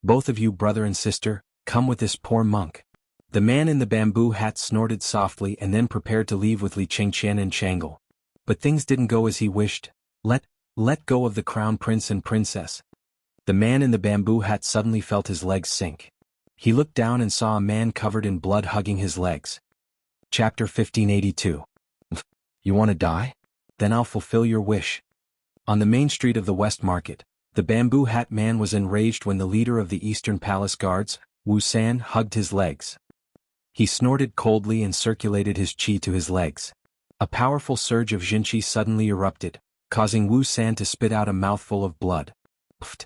"Both of you, brother and sister, come with this poor monk." The man in the bamboo hat snorted softly and then prepared to leave with Li Qingqian and Changle. But things didn't go as he wished. Let go of the crown prince and princess." The man in the bamboo hat suddenly felt his legs sink. He looked down and saw a man covered in blood hugging his legs. Chapter 1582. "You want to die? Then I'll fulfill your wish." On the main street of the West Market, the bamboo hat man was enraged when the leader of the Eastern Palace Guards, Wu San, hugged his legs. He snorted coldly and circulated his qi to his legs. A powerful surge of Jinqi suddenly erupted, causing Wu San to spit out a mouthful of blood. "Pfft!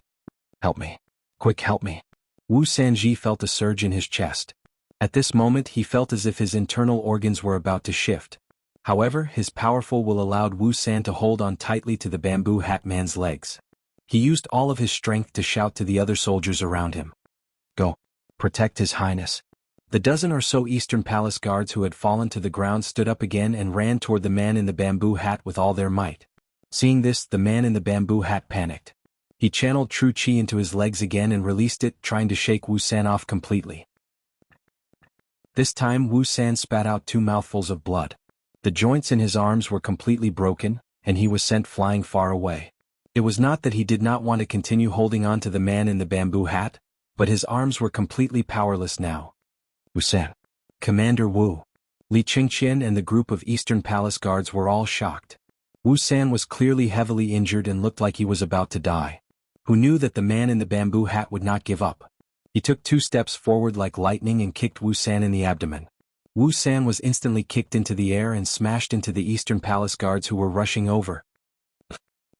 Help me. Quick, help me." Wu Sanji felt a surge in his chest. At this moment he felt as if his internal organs were about to shift. However, his powerful will allowed Wu San to hold on tightly to the bamboo hat man's legs. He used all of his strength to shout to the other soldiers around him. "Go. Protect His Highness." The dozen or so Eastern Palace guards who had fallen to the ground stood up again and ran toward the man in the bamboo hat with all their might. Seeing this, the man in the bamboo hat panicked. He channeled true qi into his legs again and released it, trying to shake Wu San off completely. This time Wu San spat out 2 mouthfuls of blood. The joints in his arms were completely broken, and he was sent flying far away. It was not that he did not want to continue holding on to the man in the bamboo hat, but his arms were completely powerless now. "Wu San. Commander Wu." Li Qingqian and the group of Eastern Palace guards were all shocked. Wu San was clearly heavily injured and looked like he was about to die. Who knew that the man in the bamboo hat would not give up? He took 2 steps forward like lightning and kicked Wu San in the abdomen. Wu San was instantly kicked into the air and smashed into the Eastern Palace guards who were rushing over.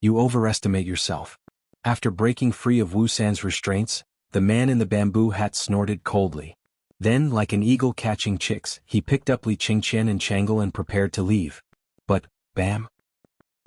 "You overestimate yourself." After breaking free of Wu San's restraints, the man in the bamboo hat snorted coldly. Then, like an eagle catching chicks, he picked up Li Qingqian and Changle and prepared to leave. But, bam!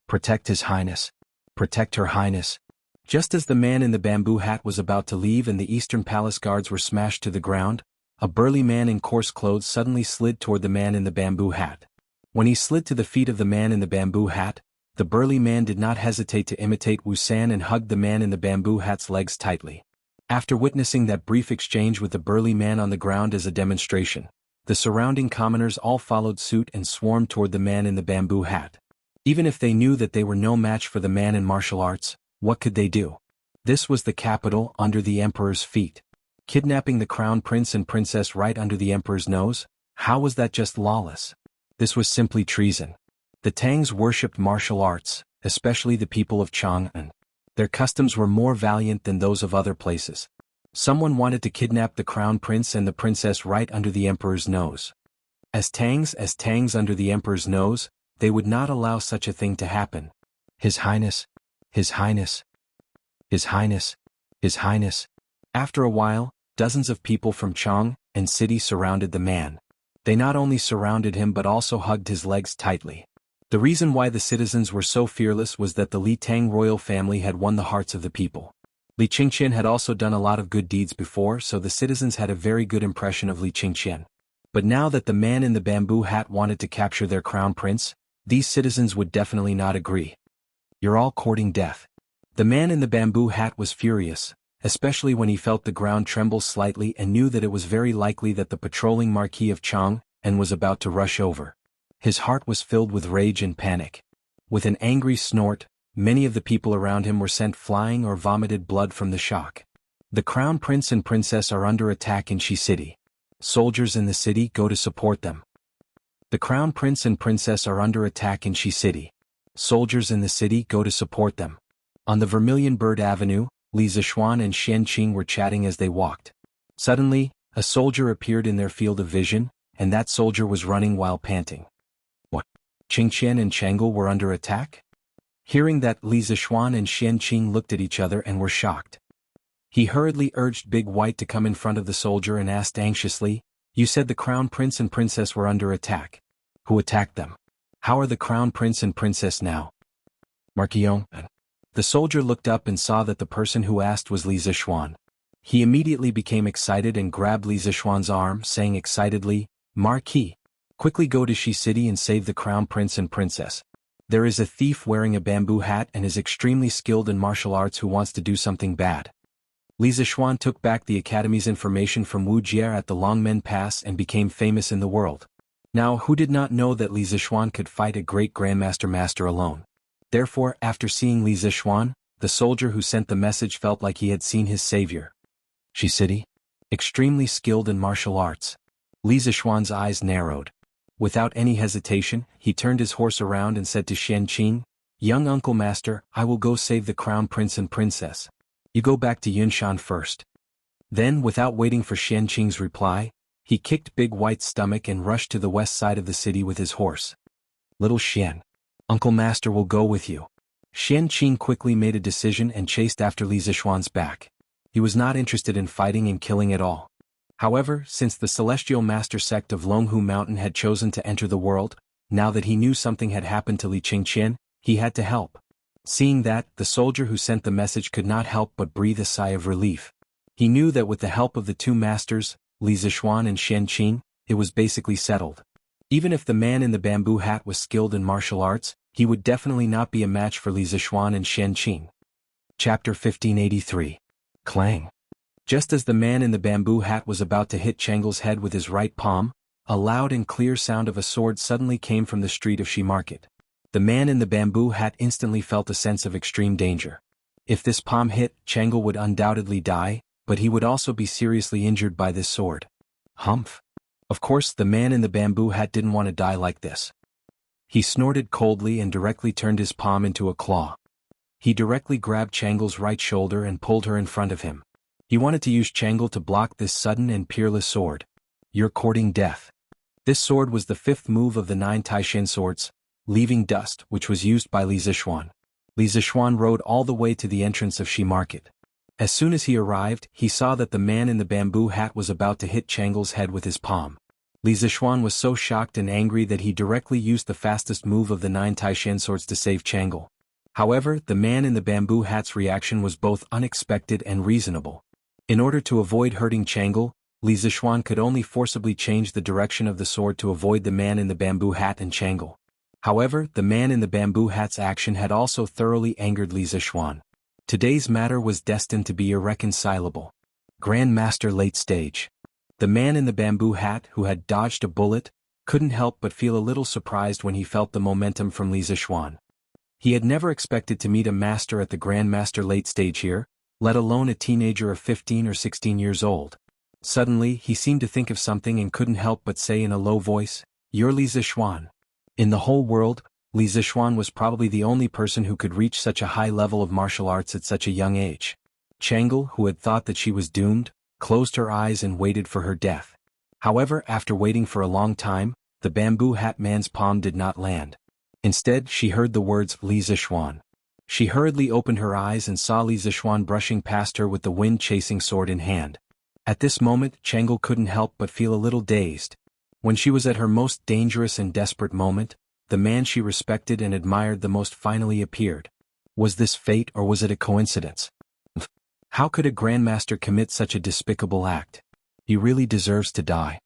"Protect His Highness. Protect Her Highness." Just as the man in the bamboo hat was about to leave and the Eastern Palace guards were smashed to the ground, a burly man in coarse clothes suddenly slid toward the man in the bamboo hat. When he slid to the feet of the man in the bamboo hat, the burly man did not hesitate to imitate Wu San and hugged the man in the bamboo hat's legs tightly. After witnessing that brief exchange with the burly man on the ground as a demonstration, the surrounding commoners all followed suit and swarmed toward the man in the bamboo hat. Even if they knew that they were no match for the man in martial arts, what could they do? This was the capital, under the emperor's feet. Kidnapping the crown prince and princess right under the emperor's nose? How was that just lawless? This was simply treason. The Tangs worshipped martial arts, especially the people of Chang'an. Their customs were more valiant than those of other places. Someone wanted to kidnap the crown prince and the princess right under the emperor's nose. As Tangs under the emperor's nose, they would not allow such a thing to happen. "His Highness, His Highness, His Highness, His Highness." After a while, dozens of people from Chang'an City surrounded the man. They not only surrounded him but also hugged his legs tightly. The reason why the citizens were so fearless was that the Li Tang royal family had won the hearts of the people. Li Qingqian had also done a lot of good deeds before, so the citizens had a very good impression of Li Qingqian. But now that the man in the bamboo hat wanted to capture their crown prince, these citizens would definitely not agree. "You're all courting death." The man in the bamboo hat was furious, especially when he felt the ground tremble slightly and knew that it was very likely that the patrolling Marquis of Chang'an was about to rush over. His heart was filled with rage and panic. With an angry snort, many of the people around him were sent flying or vomited blood from the shock. "The crown prince and princess are under attack in Shi City. Soldiers in the city, go to support them." "The crown prince and princess are under attack in Shi City. Soldiers in the city, go to support them." On the Vermilion Bird Avenue, Li Zishuan and Xian Qing were chatting as they walked. Suddenly, a soldier appeared in their field of vision, and that soldier was running while panting. "What? Qingqian and Changle were under attack?" Hearing that, Li Zixuan and Xianqing looked at each other and were shocked. He hurriedly urged Big White to come in front of the soldier and asked anxiously, "You said the crown prince and princess were under attack. Who attacked them? How are the crown prince and princess now?" Marquion. The soldier looked up and saw that the person who asked was Li Zixuan. He immediately became excited and grabbed Li Zixuan's arm, saying excitedly, "Marquis, quickly go to Shi City and save the crown prince and princess. There is a thief wearing a bamboo hat and is extremely skilled in martial arts who wants to do something bad." Li Zixuan took back the academy's information from Wu Jie at the Longmen Pass and became famous in the world. Now, who did not know that Li Zixuan could fight a great grandmaster master alone? Therefore, after seeing Li Zixuan, the soldier who sent the message felt like he had seen his savior. Shi City? Extremely skilled in martial arts. Li Zixuan's eyes narrowed. Without any hesitation, he turned his horse around and said to Xianqing, "Young uncle master, I will go save the crown prince and princess. You go back to Yunshan first." Then, without waiting for Xianqing's reply, he kicked Big White's stomach and rushed to the west side of the city with his horse. "Little Xian, Uncle Master will go with you." Xianqing quickly made a decision and chased after Li Zixuan's back. He was not interested in fighting and killing at all. However, since the Celestial Master sect of Longhu Mountain had chosen to enter the world, now that he knew something had happened to Li Qingqian, he had to help. Seeing that, the soldier who sent the message could not help but breathe a sigh of relief. He knew that with the help of the two masters, Li Zixuan and Xianqing, it was basically settled. Even if the man in the bamboo hat was skilled in martial arts, he would definitely not be a match for Li Zixuan and Xianqing. Chapter 1583. Clang. Just as the man in the bamboo hat was about to hit Changle's head with his right palm, a loud and clear sound of a sword suddenly came from the street of Shi Market. The man in the bamboo hat instantly felt a sense of extreme danger. If this palm hit, Changle would undoubtedly die, but he would also be seriously injured by this sword. Humph. Of course, the man in the bamboo hat didn't want to die like this. He snorted coldly and directly turned his palm into a claw. He directly grabbed Changle's right shoulder and pulled her in front of him. He wanted to use Changle to block this sudden and peerless sword. "You're courting death." This sword was the fifth move of the 9 Taishan swords, leaving dust, which was used by Li Zixuan. Li Zixuan rode all the way to the entrance of Shi Market. As soon as he arrived, he saw that the man in the bamboo hat was about to hit Changle's head with his palm. Li Zixuan was so shocked and angry that he directly used the fastest move of the 9 Taishan swords to save Changle. However, the man in the bamboo hat's reaction was both unexpected and reasonable. In order to avoid hurting Changle, Li Zixuan could only forcibly change the direction of the sword to avoid the man in the bamboo hat and Changle. However, the man in the bamboo hat's action had also thoroughly angered Li Zixuan. Today's matter was destined to be irreconcilable. Grand Master late stage. The man in the bamboo hat, who had dodged a bullet, couldn't help but feel a little surprised when he felt the momentum from Li Zixuan. He had never expected to meet a master at the Grand Master late stage here, let alone a teenager of 15 or 16 years old. Suddenly, he seemed to think of something and couldn't help but say in a low voice, "You're Li Zixuan." In the whole world, Li Zixuan was probably the only person who could reach such a high level of martial arts at such a young age. Changle, who had thought that she was doomed, closed her eyes and waited for her death. However, after waiting for a long time, the bamboo hat man's palm did not land. Instead, she heard the words Li Zixuan. She hurriedly opened her eyes and saw Li Zixuan brushing past her with the wind-chasing sword in hand. At this moment, Changle couldn't help but feel a little dazed. When she was at her most dangerous and desperate moment, the man she respected and admired the most finally appeared. Was this fate or was it a coincidence? How could a grandmaster commit such a despicable act? He really deserves to die.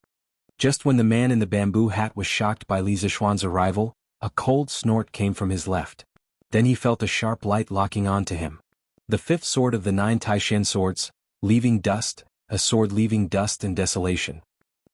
Just when the man in the bamboo hat was shocked by Li Zixuan's arrival, a cold snort came from his left. Then he felt a sharp light locking onto him. The fifth sword of the 9 Taishan swords, leaving dust, a sword leaving dust and desolation.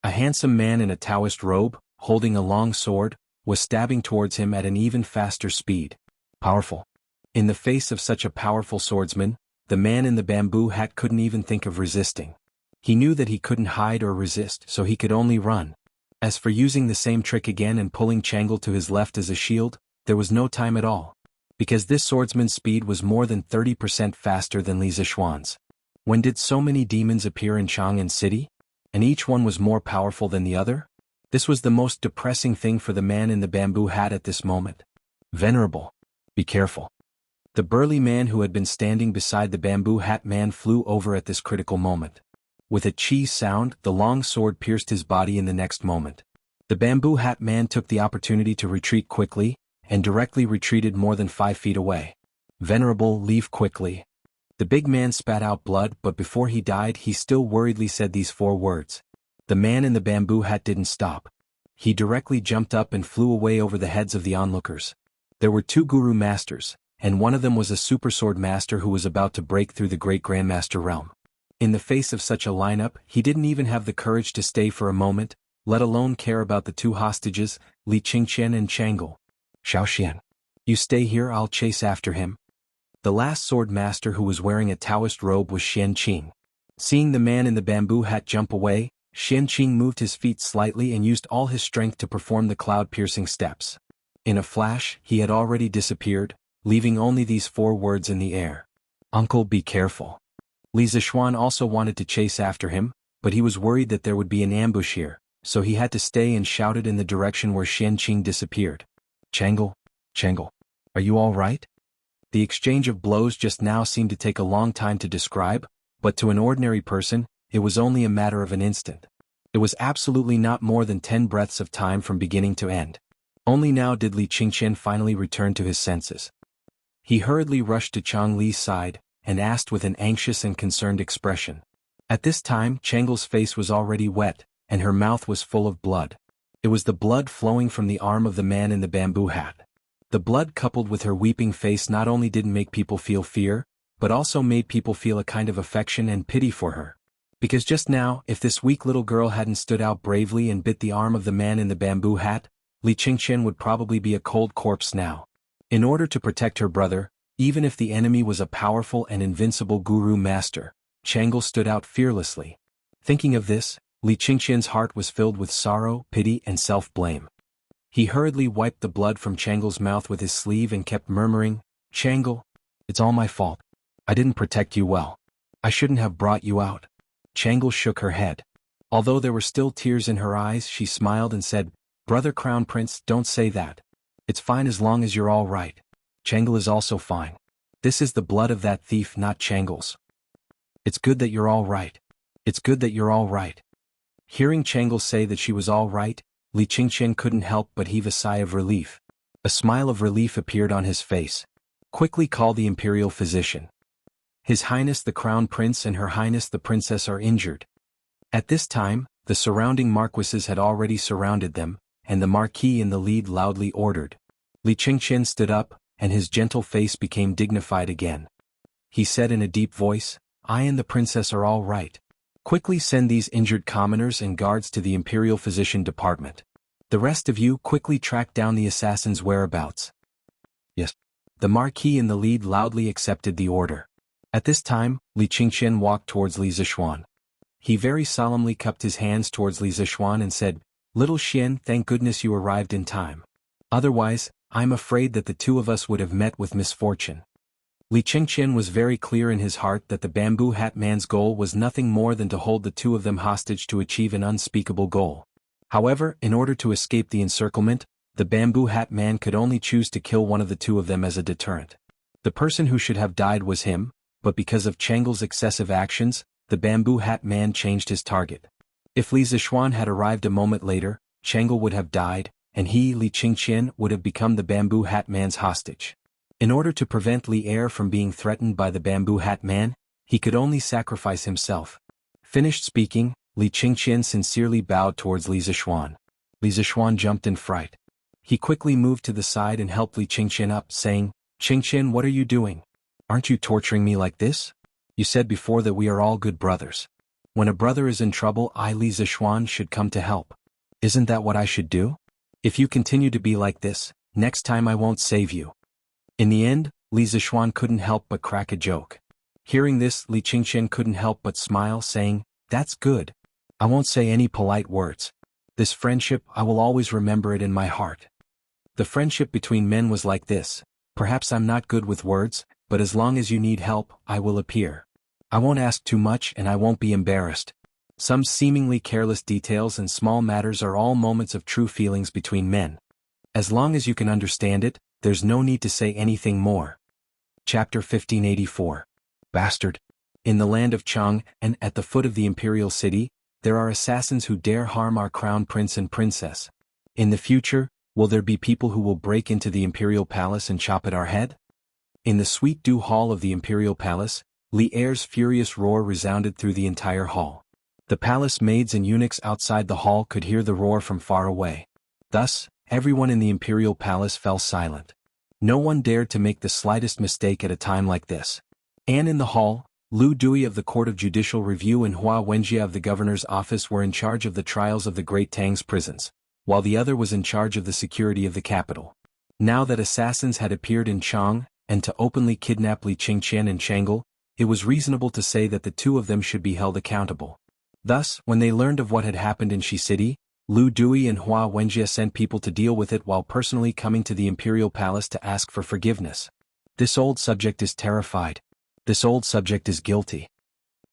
A handsome man in a Taoist robe, holding a long sword, was stabbing towards him at an even faster speed. Powerful. In the face of such a powerful swordsman, the man in the bamboo hat couldn't even think of resisting. He knew that he couldn't hide or resist, so he could only run. As for using the same trick again and pulling Changle to his left as a shield, there was no time at all. Because this swordsman's speed was more than 30% faster than Li Zixuan's. When did so many demons appear in Chang'an City? And each one was more powerful than the other? This was the most depressing thing for the man in the bamboo hat at this moment. Venerable. Be careful. The burly man who had been standing beside the bamboo hat man flew over at this critical moment. With a cheese sound, the long sword pierced his body in the next moment. The bamboo hat man took the opportunity to retreat quickly, and directly retreated more than 5 feet away. Venerable, leave quickly. The big man spat out blood, but before he died he still worriedly said these 4 words. The man in the bamboo hat didn't stop. He directly jumped up and flew away over the heads of the onlookers. There were 2 guru masters, and one of them was a super sword master who was about to break through the great grandmaster realm. In the face of such a lineup, he didn't even have the courage to stay for a moment, let alone care about the 2 hostages, Li Qingqian and Chang'e. Xiaoxian. You stay here, I'll chase after him. The last sword master who was wearing a Taoist robe was Xianqing. Seeing the man in the bamboo hat jump away, Xianqing moved his feet slightly and used all his strength to perform the cloud-piercing steps. In a flash, he had already disappeared, leaving only these 4 words in the air. Uncle, be careful. Li Zishuan also wanted to chase after him, but he was worried that there would be an ambush here, so he had to stay and shouted in the direction where Xianqing disappeared. Chang'e, are you all right? The exchange of blows just now seemed to take a long time to describe, but to an ordinary person, it was only a matter of an instant. It was absolutely not more than 10 breaths of time from beginning to end. Only now did Li Qingqian finally return to his senses. He hurriedly rushed to Chang Li's side, and asked with an anxious and concerned expression. At this time Chang'e's face was already wet, and her mouth was full of blood. It was the blood flowing from the arm of the man in the bamboo hat. The blood coupled with her weeping face not only didn't make people feel fear, but also made people feel a kind of affection and pity for her. Because just now, if this weak little girl hadn't stood out bravely and bit the arm of the man in the bamboo hat, Li Qingqian would probably be a cold corpse now. In order to protect her brother, even if the enemy was a powerful and invincible guru master, Chang'e stood out fearlessly. Thinking of this, Li Qingqian's heart was filled with sorrow, pity and self-blame. He hurriedly wiped the blood from Chang'e's mouth with his sleeve and kept murmuring, Chang'e, it's all my fault. I didn't protect you well. I shouldn't have brought you out. Chang'e shook her head. Although there were still tears in her eyes, she smiled and said, Brother Crown Prince, don't say that. It's fine as long as you're all right. Chang'e is also fine. This is the blood of that thief, not Chang'e's. It's good that you're all right. It's good that you're all right. Hearing Chang'e say that she was all right, Li Qingqian couldn't help but heave a sigh of relief. A smile of relief appeared on his face. Quickly call the imperial physician. His Highness the Crown Prince and Her Highness the Princess are injured. At this time, the surrounding marquises had already surrounded them, and the Marquis in the lead loudly ordered. Li Qingqian stood up, and his gentle face became dignified again. He said in a deep voice, I and the princess are all right. Quickly send these injured commoners and guards to the Imperial Physician Department. The rest of you quickly track down the assassin's whereabouts. Yes. The Marquis in the lead loudly accepted the order. At this time, Li Qingqian walked towards Li Zishuan. He very solemnly cupped his hands towards Li Zishuan and said, Little Xian, thank goodness you arrived in time. Otherwise, I'm afraid that the 2 of us would have met with misfortune. Li Qingqian was very clear in his heart that the bamboo hat man's goal was nothing more than to hold the 2 of them hostage to achieve an unspeakable goal. However, in order to escape the encirclement, the bamboo hat man could only choose to kill one of the 2 of them as a deterrent. The person who should have died was him, but because of Chang'e's excessive actions, the bamboo hat man changed his target. If Li Zishuan had arrived a moment later, Chang'e would have died, and he, Li Qingqian, would have become the bamboo hat man's hostage. In order to prevent Li Er from being threatened by the bamboo hat man, he could only sacrifice himself. Finished speaking, Li Qingqian sincerely bowed towards Li Zishuan. Li Zishuan jumped in fright. He quickly moved to the side and helped Li Qingqian up, saying, Qingqian, what are you doing? Aren't you torturing me like this? You said before that we are all good brothers. When a brother is in trouble, I, Li Zishuan, should come to help. Isn't that what I should do? If you continue to be like this, next time I won't save you. In the end, Li Zishuan couldn't help but crack a joke. Hearing this, Li Qingqian couldn't help but smile, saying, That's good. I won't say any polite words. This friendship, I will always remember it in my heart. The friendship between men was like this. Perhaps I'm not good with words, but as long as you need help, I will appear. I won't ask too much and I won't be embarrassed. Some seemingly careless details and small matters are all moments of true feelings between men. As long as you can understand it, there's no need to say anything more. Chapter 1584. Bastard. In the land of Chang, and at the foot of the imperial city, there are assassins who dare harm our crown prince and princess. In the future, will there be people who will break into the imperial palace and chop at our head? In the sweet dew hall of the imperial palace, Li Er's furious roar resounded through the entire hall. The palace maids and eunuchs outside the hall could hear the roar from far away. Thus, everyone in the imperial palace fell silent. No one dared to make the slightest mistake at a time like this. And in the hall, Lu Dui of the Court of Judicial Review and Hua Wenjie of the governor's office were in charge of the trials of the Great Tang's prisons, while the other was in charge of the security of the capital. Now that assassins had appeared in Chang, and to openly kidnap Li Qingqian and Chang'e, it was reasonable to say that the two of them should be held accountable. Thus, when they learned of what had happened in Shi City, Lu Dui and Hua Wenjie sent people to deal with it while personally coming to the imperial palace to ask for forgiveness. This old subject is terrified. This old subject is guilty.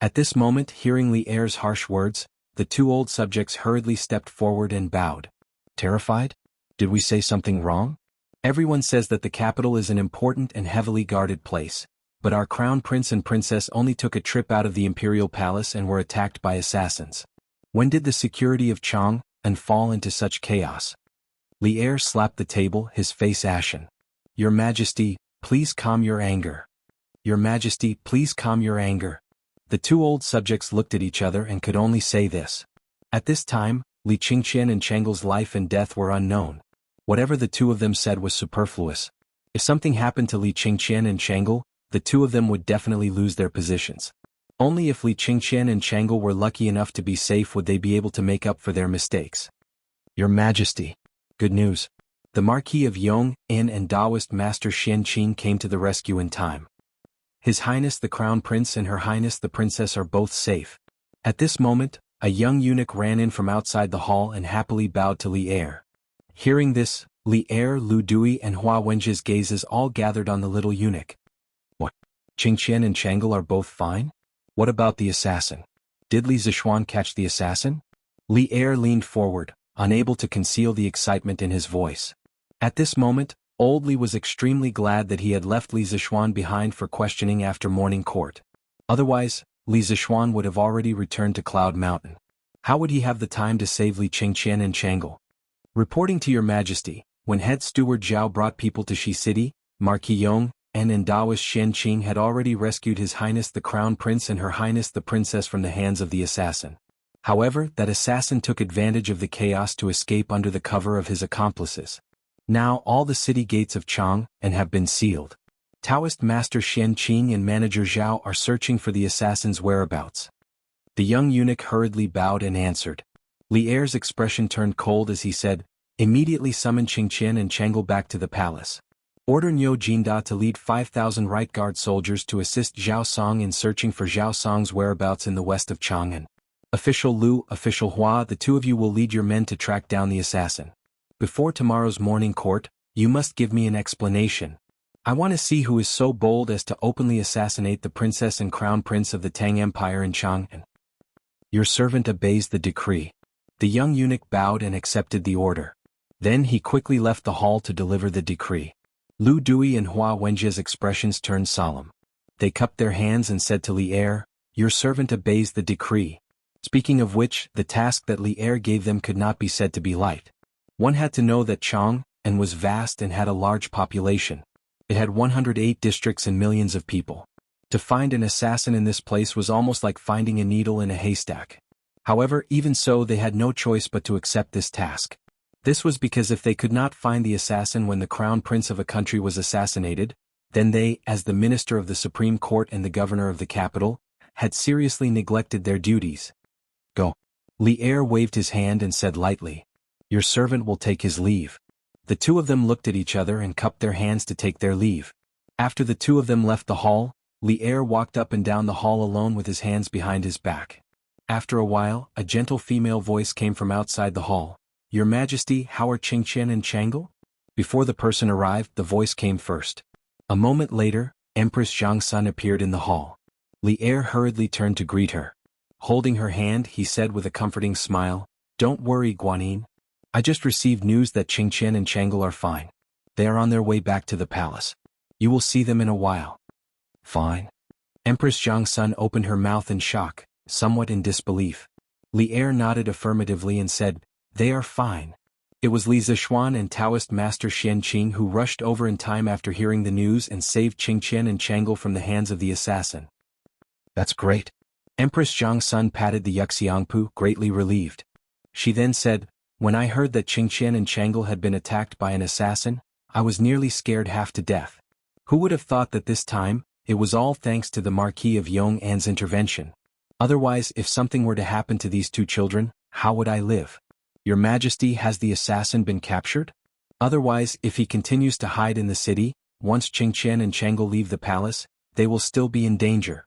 At this moment, hearing Li Er's harsh words, the two old subjects hurriedly stepped forward and bowed. Terrified? Did we say something wrong? Everyone says that the capital is an important and heavily guarded place, but our crown prince and princess only took a trip out of the imperial palace and were attacked by assassins. When did the security of Chang and fall into such chaos? Li Er slapped the table, his face ashen. Your Majesty, please calm your anger. Your Majesty, please calm your anger. The two old subjects looked at each other and could only say this. At this time, Li Qingqian and Chang'e's life and death were unknown. Whatever the two of them said was superfluous. If something happened to Li Qingqian and Chang'e, the two of them would definitely lose their positions. Only if Li Qingqian and Chang'e were lucky enough to be safe would they be able to make up for their mistakes. Your Majesty. Good news. The Marquis of Yong, In and Taoist Master Xian Qing came to the rescue in time. His Highness the Crown Prince and Her Highness the Princess are both safe. At this moment, a young eunuch ran in from outside the hall and happily bowed to Li Er. Hearing this, Li Er, Lu Dui and Hua Wenjie's gazes all gathered on the little eunuch. What? Qingqian and Chang'e are both fine? What about the assassin? Did Li Zishuan catch the assassin? Li Er leaned forward, unable to conceal the excitement in his voice. At this moment, Old Li was extremely glad that he had left Li Zishuan behind for questioning after morning court. Otherwise, Li Zishuan would have already returned to Cloud Mountain. How would he have the time to save Li Qingqian and Chang'e? Reporting to Your Majesty, when head steward Zhao brought people to Shi City, Marquis Yong, and Taoist Xian Qing had already rescued His Highness the Crown Prince and Her Highness the Princess from the hands of the assassin. However, that assassin took advantage of the chaos to escape under the cover of his accomplices. Now all the city gates of Chang and have been sealed. Taoist Master Xian Qing and Manager Zhao are searching for the assassin's whereabouts. The young eunuch hurriedly bowed and answered. Li Er's expression turned cold as he said, immediately summon Qingqian and Chang'e back to the palace. Order Niu Jinda to lead 5,000 right guard soldiers to assist Zhao Song in searching for Zhao Song's whereabouts in the west of Chang'an. Official Lu, Official Hua, the two of you will lead your men to track down the assassin. Before tomorrow's morning court, you must give me an explanation. I want to see who is so bold as to openly assassinate the princess and crown prince of the Tang Empire in Chang'an. Your servant obeys the decree. The young eunuch bowed and accepted the order. Then he quickly left the hall to deliver the decree. Lu Dui and Hua Wenjie's expressions turned solemn. They cupped their hands and said to Li Er, your servant obeys the decree. Speaking of which, the task that Li Er gave them could not be said to be light. One had to know that Chang and was vast and had a large population. It had 108 districts and millions of people. To find an assassin in this place was almost like finding a needle in a haystack. However, even so, they had no choice but to accept this task. This was because if they could not find the assassin when the crown prince of a country was assassinated, then they, as the minister of the Supreme Court and the governor of the capital, had seriously neglected their duties. Go. Li Er waved his hand and said lightly, your servant will take his leave. The two of them looked at each other and cupped their hands to take their leave. After the two of them left the hall, Li Er walked up and down the hall alone with his hands behind his back. After a while, a gentle female voice came from outside the hall. Your Majesty, how are Qingqian and Chang'e? Before the person arrived, the voice came first. A moment later, Empress Zhang Sun appeared in the hall. Li Er hurriedly turned to greet her. Holding her hand, he said with a comforting smile, don't worry, Guanyin. I just received news that Qingqian and Chang'e are fine. They are on their way back to the palace. You will see them in a while. Fine. Empress Jiangsun opened her mouth in shock, somewhat in disbelief. Li Er nodded affirmatively and said, "They are fine." It was Li Zishuan and Taoist Master Xian Qing who rushed over in time after hearing the news and saved Qingqian and Chang'e from the hands of the assassin. That's great. Empress Jiangsun patted the Yuxiangpu, greatly relieved. She then said, "When I heard that Qingqian and Chang'e had been attacked by an assassin, I was nearly scared half to death. Who would have thought that this time, it was all thanks to the Marquis of Yong'an's intervention? Otherwise, if something were to happen to these two children, how would I live? Your Majesty, has the assassin been captured? Otherwise, if he continues to hide in the city, once Qingqian and Chang'e leave the palace, they will still be in danger."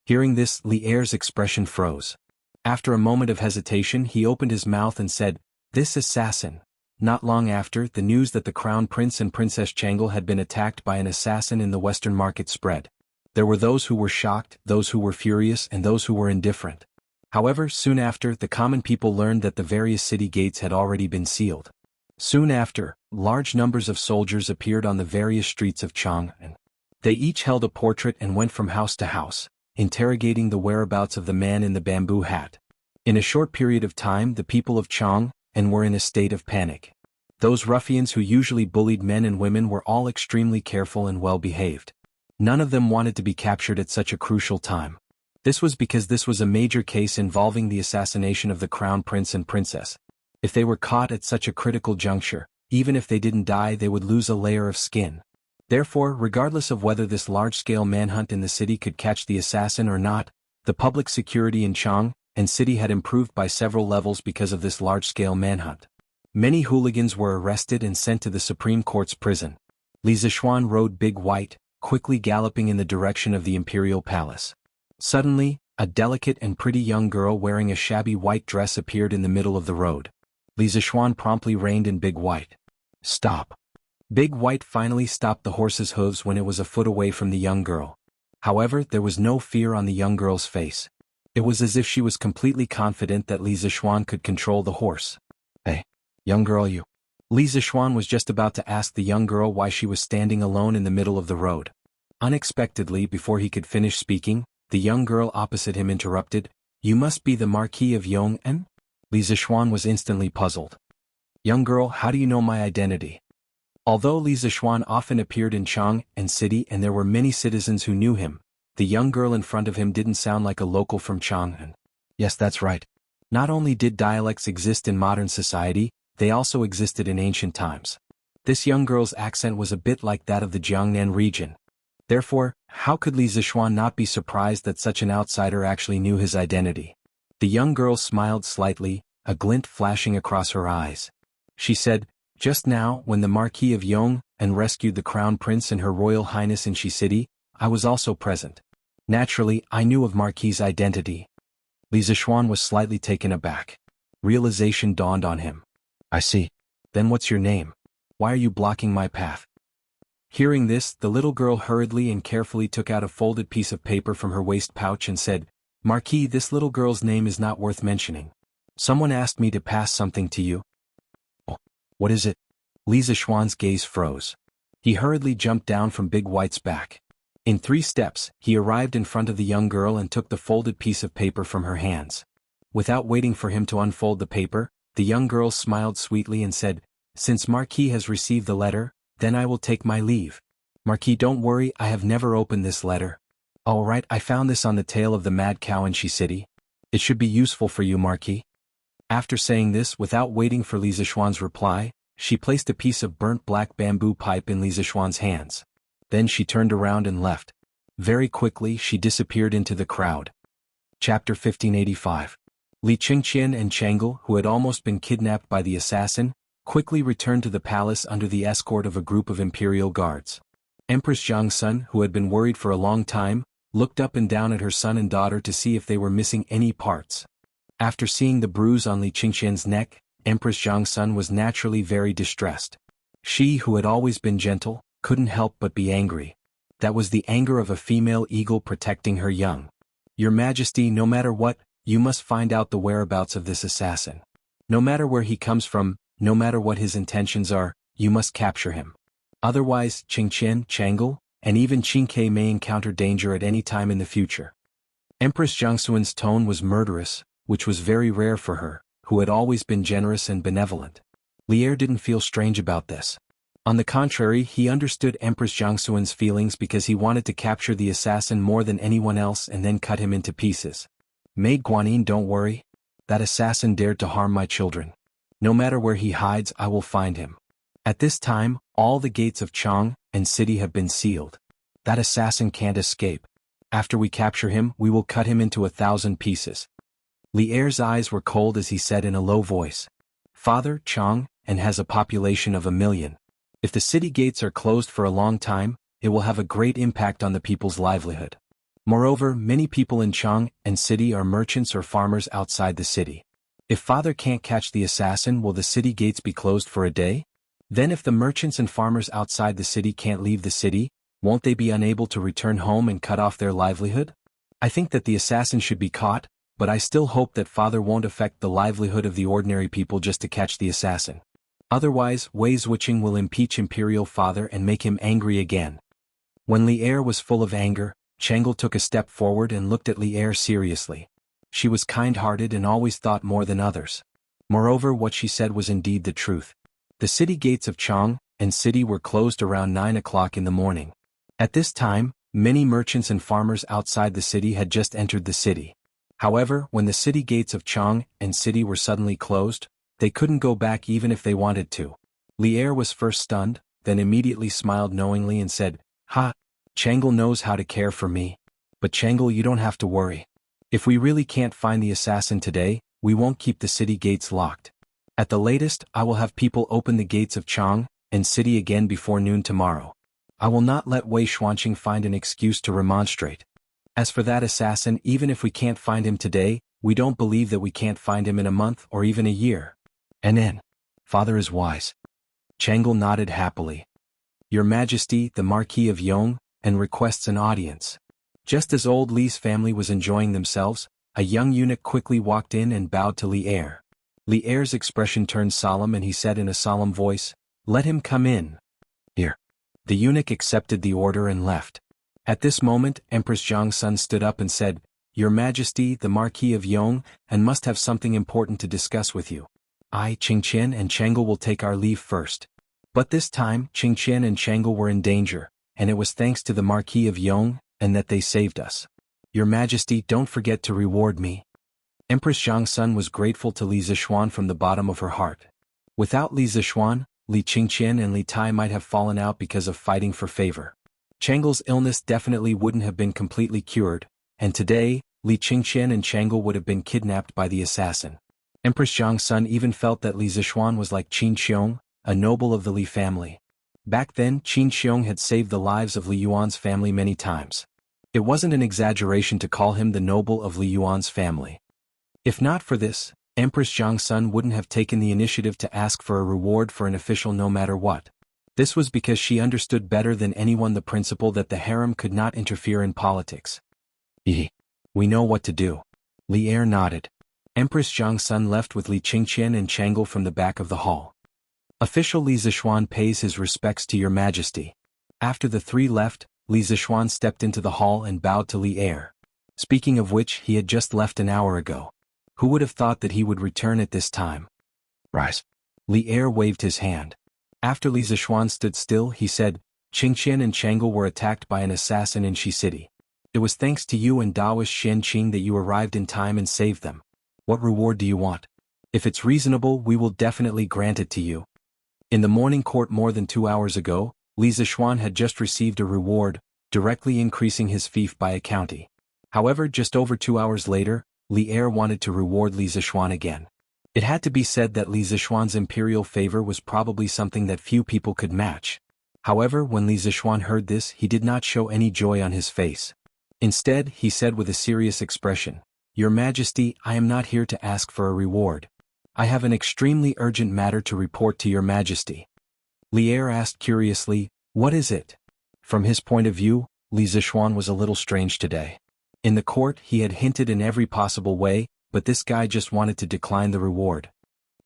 Hearing this, Li Er's expression froze. After a moment of hesitation, he opened his mouth and said, "This assassin." Not long after, the news that the Crown Prince and Princess Chang'e had been attacked by an assassin in the Western market spread. There were those who were shocked, those who were furious, and those who were indifferent. However, soon after, the common people learned that the various city gates had already been sealed. Soon after, large numbers of soldiers appeared on the various streets of Chang'an. They each held a portrait and went from house to house, interrogating the whereabouts of the man in the bamboo hat. In a short period of time, the people of Chang'an were in a state of panic. Those ruffians who usually bullied men and women were all extremely careful and well-behaved. None of them wanted to be captured at such a crucial time. This was because this was a major case involving the assassination of the Crown Prince and Princess. If they were caught at such a critical juncture, even if they didn't die, they would lose a layer of skin. Therefore, regardless of whether this large-scale manhunt in the city could catch the assassin or not, the public security in Chang'an city had improved by several levels because of this large-scale manhunt. Many hooligans were arrested and sent to the Supreme Court's prison. Li Zishuan rode Big White, quickly galloping in the direction of the imperial palace. Suddenly, a delicate and pretty young girl wearing a shabby white dress appeared in the middle of the road. Li Zishuan promptly reined in Big White. "Stop." Big White finally stopped the horse's hooves when it was a foot away from the young girl. However, there was no fear on the young girl's face. It was as if she was completely confident that Li Zishuan could control the horse. "Hey, young girl, you." Li Zishuan was just about to ask the young girl why she was standing alone in the middle of the road. Unexpectedly, before he could finish speaking, the young girl opposite him interrupted, "You must be the Marquis of Yong'an?" Li Zishuan was instantly puzzled. "Young girl, how do you know my identity?" Although Li Zishuan often appeared in Chang'an city and there were many citizens who knew him, the young girl in front of him didn't sound like a local from Chang'an. Yes, that's right. Not only did dialects exist in modern society, they also existed in ancient times. This young girl's accent was a bit like that of the Jiangnan region. Therefore, how could Li Zishuan not be surprised that such an outsider actually knew his identity? The young girl smiled slightly, a glint flashing across her eyes. She said, "Just now, when the Marquis of Yong'an rescued the Crown Prince and Her Royal Highness in Shi City, I was also present. Naturally, I knew of Marquis' identity." Li Zishuan was slightly taken aback. Realization dawned on him. "I see. Then what's your name? Why are you blocking my path?" Hearing this, the little girl hurriedly and carefully took out a folded piece of paper from her waist pouch and said, "Marquis, this little girl's name is not worth mentioning. Someone asked me to pass something to you." "Oh, what is it?" Li Zishuan's gaze froze. He hurriedly jumped down from Big White's back. In 3 steps, he arrived in front of the young girl and took the folded piece of paper from her hands. Without waiting for him to unfold the paper, the young girl smiled sweetly and said, "Since Marquis has received the letter, then I will take my leave. Marquis, don't worry, I have never opened this letter. All right, I found this on the tail of the mad cow in Shi City. It should be useful for you, Marquis." After saying this, without waiting for Li Zishuan's reply, she placed a piece of burnt black bamboo pipe in Li Zishuan's hands. Then she turned around and left. Very quickly, she disappeared into the crowd. Chapter 1585. Li Qingqian and Chang'e, who had almost been kidnapped by the assassin, quickly returned to the palace under the escort of a group of imperial guards. Empress Jiangsun, who had been worried for a long time, looked up and down at her son and daughter to see if they were missing any parts. After seeing the bruise on Li Qingqian's neck, Empress Jiangsun was naturally very distressed. She, who had always been gentle, couldn't help but be angry. That was the anger of a female eagle protecting her young. "Your Majesty, no matter what, you must find out the whereabouts of this assassin. No matter where he comes from, no matter what his intentions are, you must capture him. Otherwise, Qingqian, Chang'e, and even Qingke may encounter danger at any time in the future. Empress Jiangxuan's tone was murderous, which was very rare for her, who had always been generous and benevolent. Li Er didn't feel strange about this. On the contrary, he understood Empress Jiangxuan's feelings because he wanted to capture the assassin more than anyone else and then cut him into pieces. Maid Guanyin, don't worry. That assassin dared to harm my children. No matter where he hides, I will find him. At this time, all the gates of Chang and city have been sealed. That assassin can't escape. After we capture him, we will cut him into 1,000 pieces. Li Er's eyes were cold as he said in a low voice. Father, Chang, and has a population of 1 million. If the city gates are closed for a long time, it will have a great impact on the people's livelihood. Moreover, many people in Chang and city are merchants or farmers outside the city. If father can't catch the assassin, will the city gates be closed for a day? Then if the merchants and farmers outside the city can't leave the city, won't they be unable to return home and cut off their livelihood? I think that the assassin should be caught, but I still hope that father won't affect the livelihood of the ordinary people just to catch the assassin. Otherwise, Wei Zhuqing will impeach imperial father and make him angry again. When Li Er was full of anger, Chang'e took a step forward and looked at Li Er seriously. She was kind-hearted and always thought more than others. Moreover, what she said was indeed the truth. The city gates of Chang and city were closed around 9 o'clock in the morning. At this time, many merchants and farmers outside the city had just entered the city. However, when the city gates of Chang and city were suddenly closed, they couldn't go back even if they wanted to. Li Er was first stunned, then immediately smiled knowingly and said, "Ha! Chang'e knows how to care for me. But Chang'e, you don't have to worry. If we really can't find the assassin today, we won't keep the city gates locked. At the latest, I will have people open the gates of Chang and city again before noon tomorrow. I will not let Wei Xuanqing find an excuse to remonstrate. As for that assassin, even if we can't find him today, we don't believe that we can't find him in a month or even a year." And then, father is wise. Chang'e nodded happily. Your Majesty, the Marquis of Yong, and requests an audience. Just as old Li's family was enjoying themselves, a young eunuch quickly walked in and bowed to Li Er. Li Er's expression turned solemn and he said in a solemn voice, "Let him come in." Here. The eunuch accepted the order and left. At this moment, Empress Jiangxun stood up and said, Your Majesty, the Marquis of Yong, and must have something important to discuss with you. I, Qingqian and Chang'e will take our leave first. But this time, Qingqian and Chang'e were in danger, and it was thanks to the Marquis of Yong, and that they saved us. Your Majesty, don't forget to reward me. Empress Jiangxun was grateful to Li Zixuan from the bottom of her heart. Without Li Zixuan, Li Qingqian and Li Tai might have fallen out because of fighting for favor. Chang'e's illness definitely wouldn't have been completely cured, and today, Li Qingqian and Chang'e would have been kidnapped by the assassin. Empress Jiangxun even felt that Li Zixuan was like Qin Xiong, a noble of the Li family. Back then, Qin Xiong had saved the lives of Li Yuan's family many times. It wasn't an exaggeration to call him the noble of Li Yuan's family. If not for this, Empress Jiangxun wouldn't have taken the initiative to ask for a reward for an official no matter what. This was because she understood better than anyone the principle that the harem could not interfere in politics. We know what to do. Li Er nodded. Empress Jiangxun left with Li Qingqian and Chang'e from the back of the hall. Official Li Zixuan pays his respects to Your Majesty. After the three left, Li Zixuan stepped into the hall and bowed to Li Er. Speaking of which, he had just left an hour ago. Who would have thought that he would return at this time? Rise. Li Er waved his hand. After Li Zixuan stood still, he said, Qingqian and Chang'e were attacked by an assassin in Shi City. It was thanks to you and Daoist Xianqing that you arrived in time and saved them. What reward do you want? If it's reasonable, we will definitely grant it to you. In the morning court more than 2 hours ago, Li Zixuan had just received a reward, directly increasing his fief by a county. However, just over 2 hours later, Li Er wanted to reward Li Zixuan again. It had to be said that Li Zixuan's imperial favor was probably something that few people could match. However, when Li Zixuan heard this, he did not show any joy on his face. Instead, he said with a serious expression, Your Majesty, I am not here to ask for a reward. I have an extremely urgent matter to report to Your Majesty. Li Er asked curiously, What is it? From his point of view, Li Zixuan was a little strange today. In the court, he had hinted in every possible way, but this guy just wanted to decline the reward.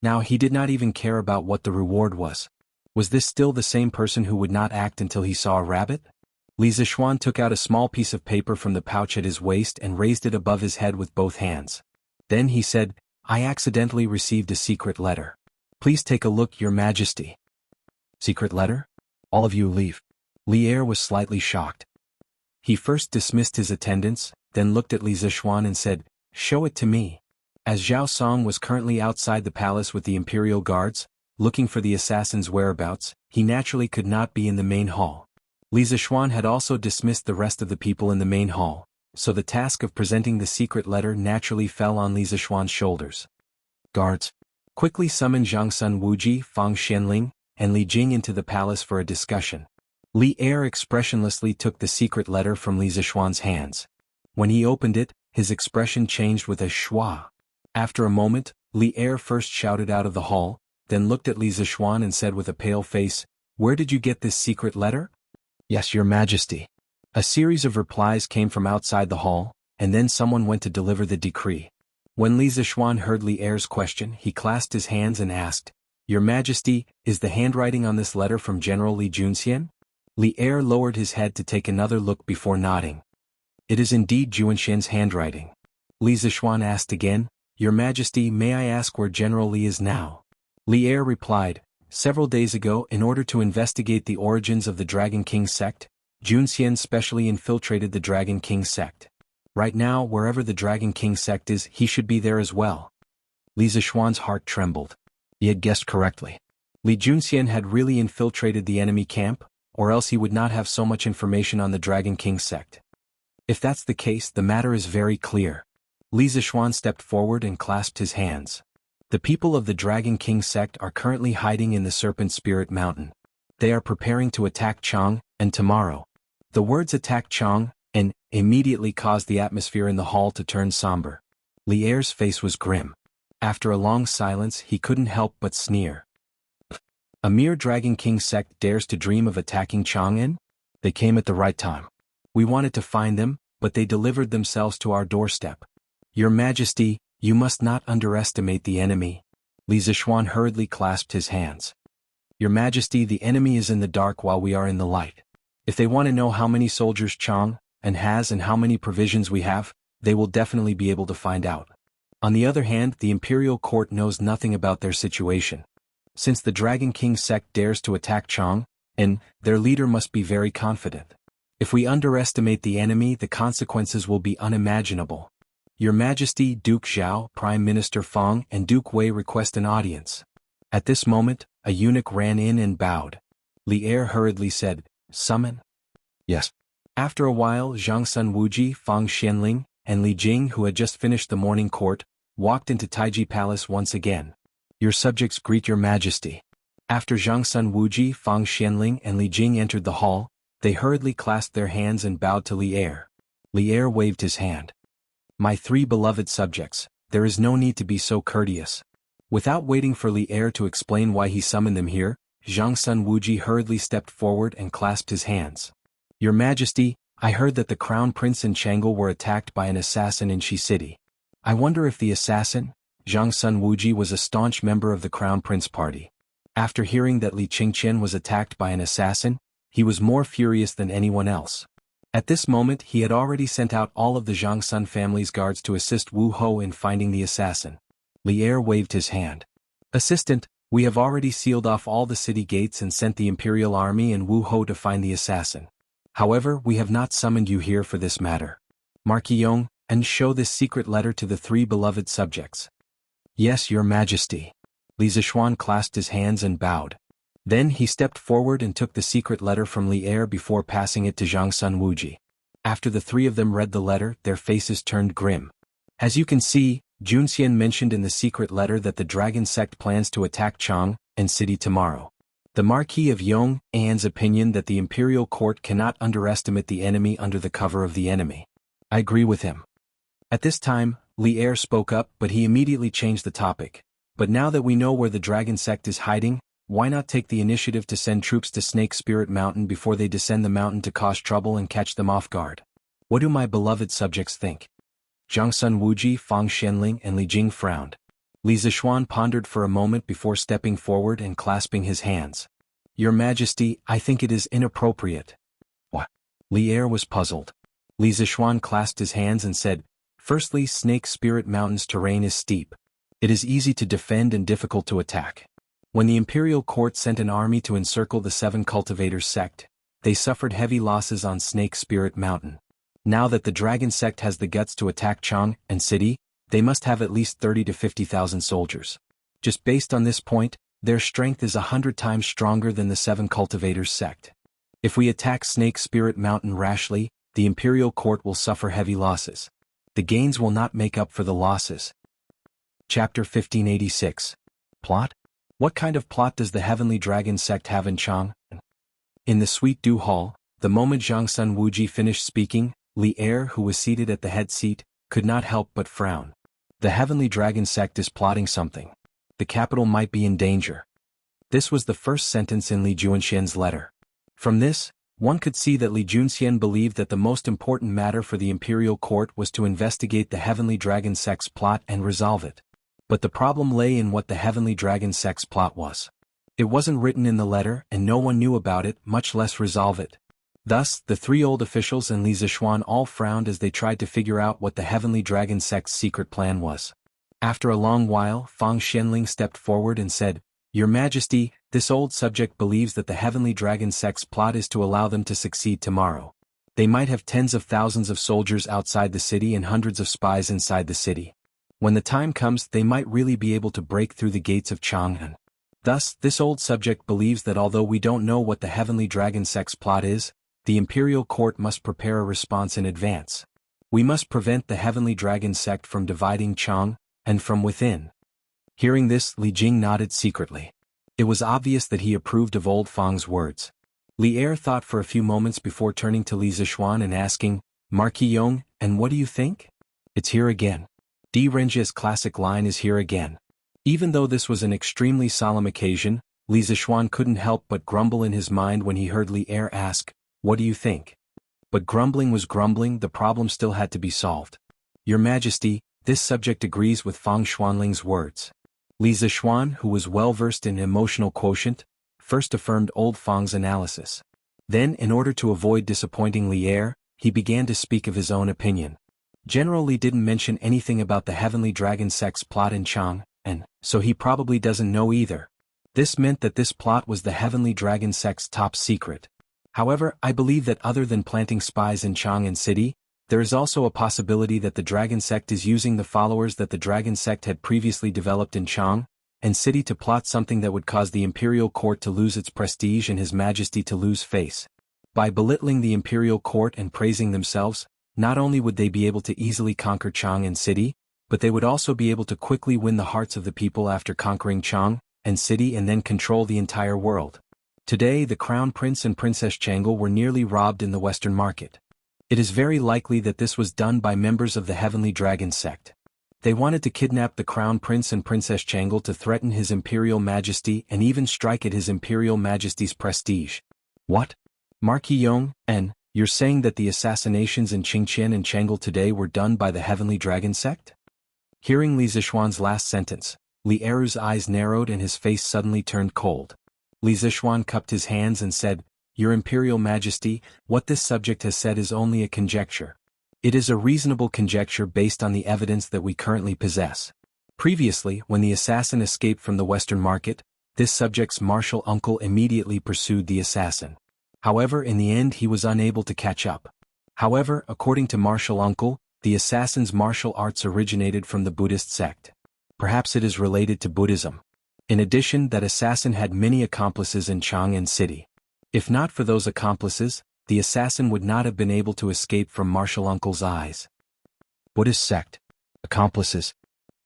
Now he did not even care about what the reward was. Was this still the same person who would not act until he saw a rabbit? Li Zixuan took out a small piece of paper from the pouch at his waist and raised it above his head with both hands. Then he said, I accidentally received a secret letter. Please take a look, Your Majesty. Secret letter? All of you leave. Li Er was slightly shocked. He first dismissed his attendants, then looked at Li Zixuan and said, Show it to me. As Zhao Song was currently outside the palace with the imperial guards, looking for the assassin's whereabouts, he naturally could not be in the main hall. Li Zixuan had also dismissed the rest of the people in the main hall, so the task of presenting the secret letter naturally fell on Li Zixuan's shoulders. Guards, quickly summon Zhang Sun Wuji, Fang Xianling, and Li Jing into the palace for a discussion. Li Er expressionlessly took the secret letter from Li Zixuan's hands. When he opened it, his expression changed with a schwa. After a moment, Li Er first shouted out of the hall, then looked at Li Zixuan and said with a pale face, Where did you get this secret letter? Yes, Your Majesty. A series of replies came from outside the hall, and then someone went to deliver the decree. When Li Zixuan heard Li Er's question, he clasped his hands and asked, Your Majesty, is the handwriting on this letter from General Li Junxian? Li Er lowered his head to take another look before nodding. It is indeed Junxian's handwriting. Li Zixuan asked again, Your Majesty, may I ask where General Li is now? Li Er replied, Several days ago, in order to investigate the origins of the Dragon King sect, Junxian specially infiltrated the Dragon King sect. Right now, wherever the Dragon King sect is, he should be there as well. Li Zixuan's heart trembled. He had guessed correctly. Li Junxian had really infiltrated the enemy camp, or else he would not have so much information on the Dragon King sect. If that's the case, the matter is very clear. Li Zixuan stepped forward and clasped his hands. The people of the Dragon King sect are currently hiding in the Serpent Spirit Mountain. They are preparing to attack Chang, and tomorrow. The words attack Chang, and immediately caused the atmosphere in the hall to turn somber. Li Er's face was grim. After a long silence, he couldn't help but sneer. A mere Dragon King sect dares to dream of attacking Chang'an? They came at the right time. We wanted to find them, but they delivered themselves to our doorstep. Your Majesty, you must not underestimate the enemy. Li Zixuan hurriedly clasped his hands. Your Majesty, the enemy is in the dark while we are in the light. If they want to know how many soldiers Chang'an has and how many provisions we have, they will definitely be able to find out. On the other hand, the imperial court knows nothing about their situation. Since the Dragon King sect dares to attack Chang'an, their leader must be very confident. If we underestimate the enemy, the consequences will be unimaginable. Your Majesty, Duke Zhao, Prime Minister Fang, and Duke Wei request an audience. At this moment, a eunuch ran in and bowed. Li Er hurriedly said, Summon? Yes. After a while, Zhang Sun Wuji, Fang Xianling, and Li Jing, who had just finished the morning court, walked into Taiji Palace once again. Your subjects greet Your Majesty. After Zhang Sun Wuji, Fang Xianling, and Li Jing entered the hall, they hurriedly clasped their hands and bowed to Li Er. Li Er waved his hand. My three beloved subjects, there is no need to be so courteous. Without waiting for Li Er to explain why he summoned them here, Zhang Sun Wuji hurriedly stepped forward and clasped his hands. Your Majesty, I heard that the Crown Prince and Chang'e were attacked by an assassin in Shi City. I wonder if the assassin, Zhang Sun Wuji, was a staunch member of the Crown Prince party. After hearing that Li Qingqian was attacked by an assassin, he was more furious than anyone else. At this moment, he had already sent out all of the Zhang Sun family's guards to assist Wu Ho in finding the assassin. Li Er waved his hand. Assistant, we have already sealed off all the city gates and sent the Imperial Army and Wu Ho to find the assassin. However, we have not summoned you here for this matter. Marquis Yong, and show this secret letter to the three beloved subjects. Yes, Your Majesty. Li Zixuan clasped his hands and bowed. Then he stepped forward and took the secret letter from Li Er before passing it to Zhang Sun Wuji. After the three of them read the letter, their faces turned grim. As you can see, Junxian mentioned in the secret letter that the Dragon Sect plans to attack Chang'an City tomorrow. The Marquis of Yong'an's opinion that the Imperial Court cannot underestimate the enemy under the cover of the enemy. I agree with him. At this time, Li Er spoke up, but he immediately changed the topic. But now that we know where the Dragon Sect is hiding, why not take the initiative to send troops to Snake Spirit Mountain before they descend the mountain to cause trouble and catch them off guard? What do my beloved subjects think? Zhang Sun Wuji, Fang Xianling, and Li Jing frowned. Li Zixuan pondered for a moment before stepping forward and clasping his hands. Your Majesty, I think it is inappropriate. What? Li Er was puzzled. Li Zishuan clasped his hands and said, "Firstly, Snake Spirit Mountain's terrain is steep. It is easy to defend and difficult to attack. When the imperial court sent an army to encircle the 7 cultivators sect, they suffered heavy losses on Snake Spirit Mountain. Now that the dragon sect has the guts to attack Chang and city, they must have at least 30 to 50,000 soldiers. Just based on this point, their strength is 100 times stronger than the 7 cultivators sect. If we attack Snake Spirit Mountain rashly, the imperial court will suffer heavy losses. The gains will not make up for the losses." Chapter 1586. Plot? What kind of plot does the Heavenly Dragon sect have in Chang? In the Sweet Dew Hall, the moment Zhang Sun Wuji finished speaking, Li Er, who was seated at the head seat, could not help but frown. The Heavenly Dragon sect is plotting something. The capital might be in danger. This was the first sentence in Li Junxian's letter. From this, one could see that Li Junxian believed that the most important matter for the imperial court was to investigate the Heavenly Dragon sect's plot and resolve it. But the problem lay in what the Heavenly Dragon sect's plot was. It wasn't written in the letter and no one knew about it, much less resolve it. Thus, the 3 old officials and Li Zishuan all frowned as they tried to figure out what the Heavenly Dragon sect's secret plan was. After a long while, Fang Xianling stepped forward and said, "Your Majesty, this old subject believes that the Heavenly Dragon sect's plot is to allow them to succeed tomorrow. They might have tens of thousands of soldiers outside the city and hundreds of spies inside the city. When the time comes, they might really be able to break through the gates of Chang'an. Thus, this old subject believes that although we don't know what the Heavenly Dragon sect's plot is, the imperial court must prepare a response in advance. We must prevent the Heavenly Dragon sect from dividing Chang, and from within." Hearing this, Li Jing nodded secretly. It was obvious that he approved of old Fang's words. Li Er thought for a few moments before turning to Li Zishuan and asking, "Marquis Yong, and what do you think?" "It's here again. Di Renjia's classic line is here again." Even though this was an extremely solemn occasion, Li Zishuan couldn't help but grumble in his mind when he heard Li Er ask, "What do you think?" But grumbling was grumbling, the problem still had to be solved. "Your Majesty, this subject agrees with Fang Xuanling's words." Li Zishuan, who was well versed in emotional quotient, first affirmed old Fang's analysis. Then, in order to avoid disappointing Li Er, he began to speak of his own opinion. General Li didn't mention anything about the Heavenly Dragon sect's plot in Chang, and so he probably doesn't know either. This meant that this plot was the Heavenly Dragon sect's top secret. However, I believe that other than planting spies in Chang'an City, there is also a possibility that the Dragon sect is using the followers that the Dragon sect had previously developed in Chang and City to plot something that would cause the imperial court to lose its prestige and His Majesty to lose face. By belittling the imperial court and praising themselves, not only would they be able to easily conquer Chang'an City, but they would also be able to quickly win the hearts of the people after conquering Chang'an City and then control the entire world. Today the Crown Prince and Princess Chang'e were nearly robbed in the Western market. It is very likely that this was done by members of the Heavenly Dragon sect. They wanted to kidnap the Crown Prince and Princess Chang'e to threaten His Imperial Majesty and even strike at His Imperial Majesty's prestige. What? Marquis Yong, and you're saying that the assassinations in Qingqian and Chang'e today were done by the Heavenly Dragon sect? Hearing Li Zishuan's last sentence, Li Er's eyes narrowed and his face suddenly turned cold. Li Zishuan cupped his hands and said, "Your Imperial Majesty, what this subject has said is only a conjecture. It is a reasonable conjecture based on the evidence that we currently possess. Previously, when the assassin escaped from the Western market, this subject's martial uncle immediately pursued the assassin. However, in the end he was unable to catch up. However, according to martial uncle, the assassin's martial arts originated from the Buddhist sect. Perhaps it is related to Buddhism. In addition, that assassin had many accomplices in Chang'an City. If not for those accomplices, the assassin would not have been able to escape from martial uncle's eyes." Buddhist sect. Accomplices.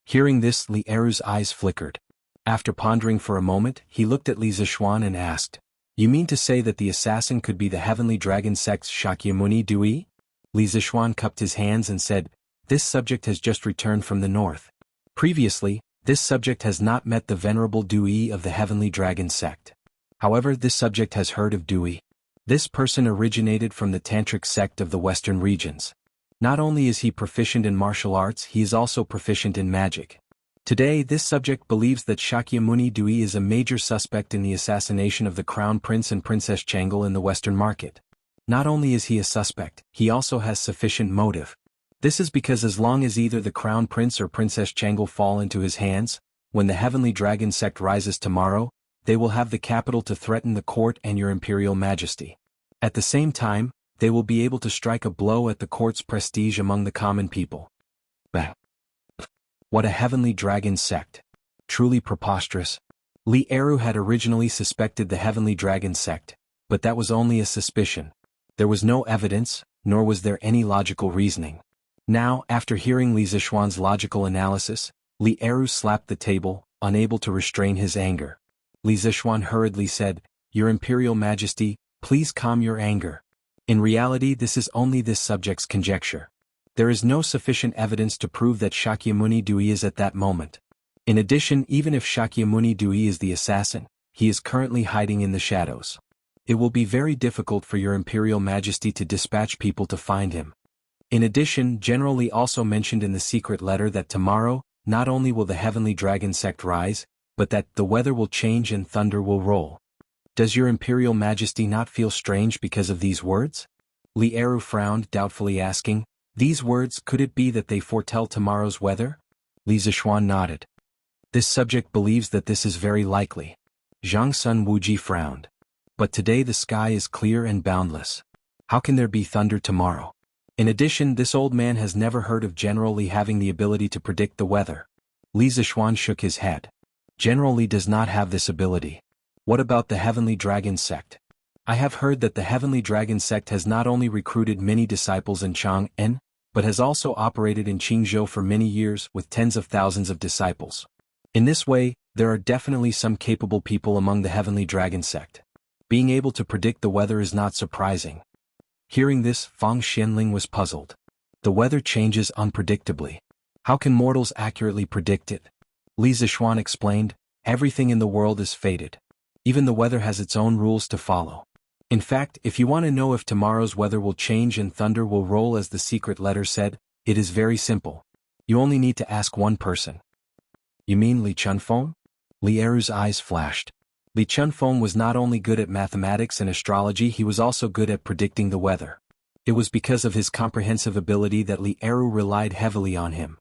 Hearing this, Li Er's eyes flickered. After pondering for a moment, he looked at Li Zishuan and asked, "You mean to say that the assassin could be the Heavenly Dragon sect's Shakyamuni Dui?" Li Zishuan cupped his hands and said, "This subject has just returned from the north. Previously, this subject has not met the Venerable Dui of the Heavenly Dragon sect. However, this subject has heard of Dui. This person originated from the Tantric sect of the Western regions. Not only is he proficient in martial arts, he is also proficient in magic. Today, this subject believes that Shakyamuni Dui is a major suspect in the assassination of the Crown Prince and Princess Chang'e in the Western market. Not only is he a suspect, he also has sufficient motive. This is because as long as either the Crown Prince or Princess Changel fall into his hands, when the Heavenly Dragon sect rises tomorrow, they will have the capital to threaten the court and your Imperial Majesty. At the same time, they will be able to strike a blow at the court's prestige among the common people. Bah! What a Heavenly Dragon sect! Truly preposterous. Li Eru had originally suspected the Heavenly Dragon sect, but that was only a suspicion. There was no evidence, nor was there any logical reasoning. Now, after hearing Li Zishuan's logical analysis, Li Eru slapped the table, unable to restrain his anger. Li Zishuan hurriedly said, "Your Imperial Majesty, please calm your anger. In reality, this is only this subject's conjecture. There is no sufficient evidence to prove that Shakyamuni Dui is at that moment. In addition, even if Shakyamuni Dui is the assassin, he is currently hiding in the shadows. It will be very difficult for your Imperial Majesty to dispatch people to find him. In addition, General Li also mentioned in the secret letter that tomorrow, not only will the Heavenly Dragon sect rise, but that the weather will change and thunder will roll. Does your Imperial Majesty not feel strange because of these words?" Li Eru frowned, doubtfully asking, "These words, could it be that they foretell tomorrow's weather?" Li Zishuan nodded. "This subject believes that this is very likely." Zhang Sun Wuji frowned. "But today the sky is clear and boundless. How can there be thunder tomorrow? In addition, this old man has never heard of General Li having the ability to predict the weather." Li Zishuan shook his head. "General Li does not have this ability. What about the Heavenly Dragon sect? I have heard that the Heavenly Dragon sect has not only recruited many disciples in Chang'an, but has also operated in Qingzhou for many years with tens of thousands of disciples. In this way, there are definitely some capable people among the Heavenly Dragon sect. Being able to predict the weather is not surprising." Hearing this, Fang Xianling was puzzled. The weather changes unpredictably. How can mortals accurately predict it? Li Zishuan explained, "Everything in the world is fated. Even the weather has its own rules to follow. In fact, if you want to know if tomorrow's weather will change and thunder will roll as the secret letter said, it is very simple. You only need to ask one person." "You mean Li Chunfeng?" Li Eru's eyes flashed. Li Chunfeng was not only good at mathematics and astrology, he was also good at predicting the weather. It was because of his comprehensive ability that Li Eru relied heavily on him.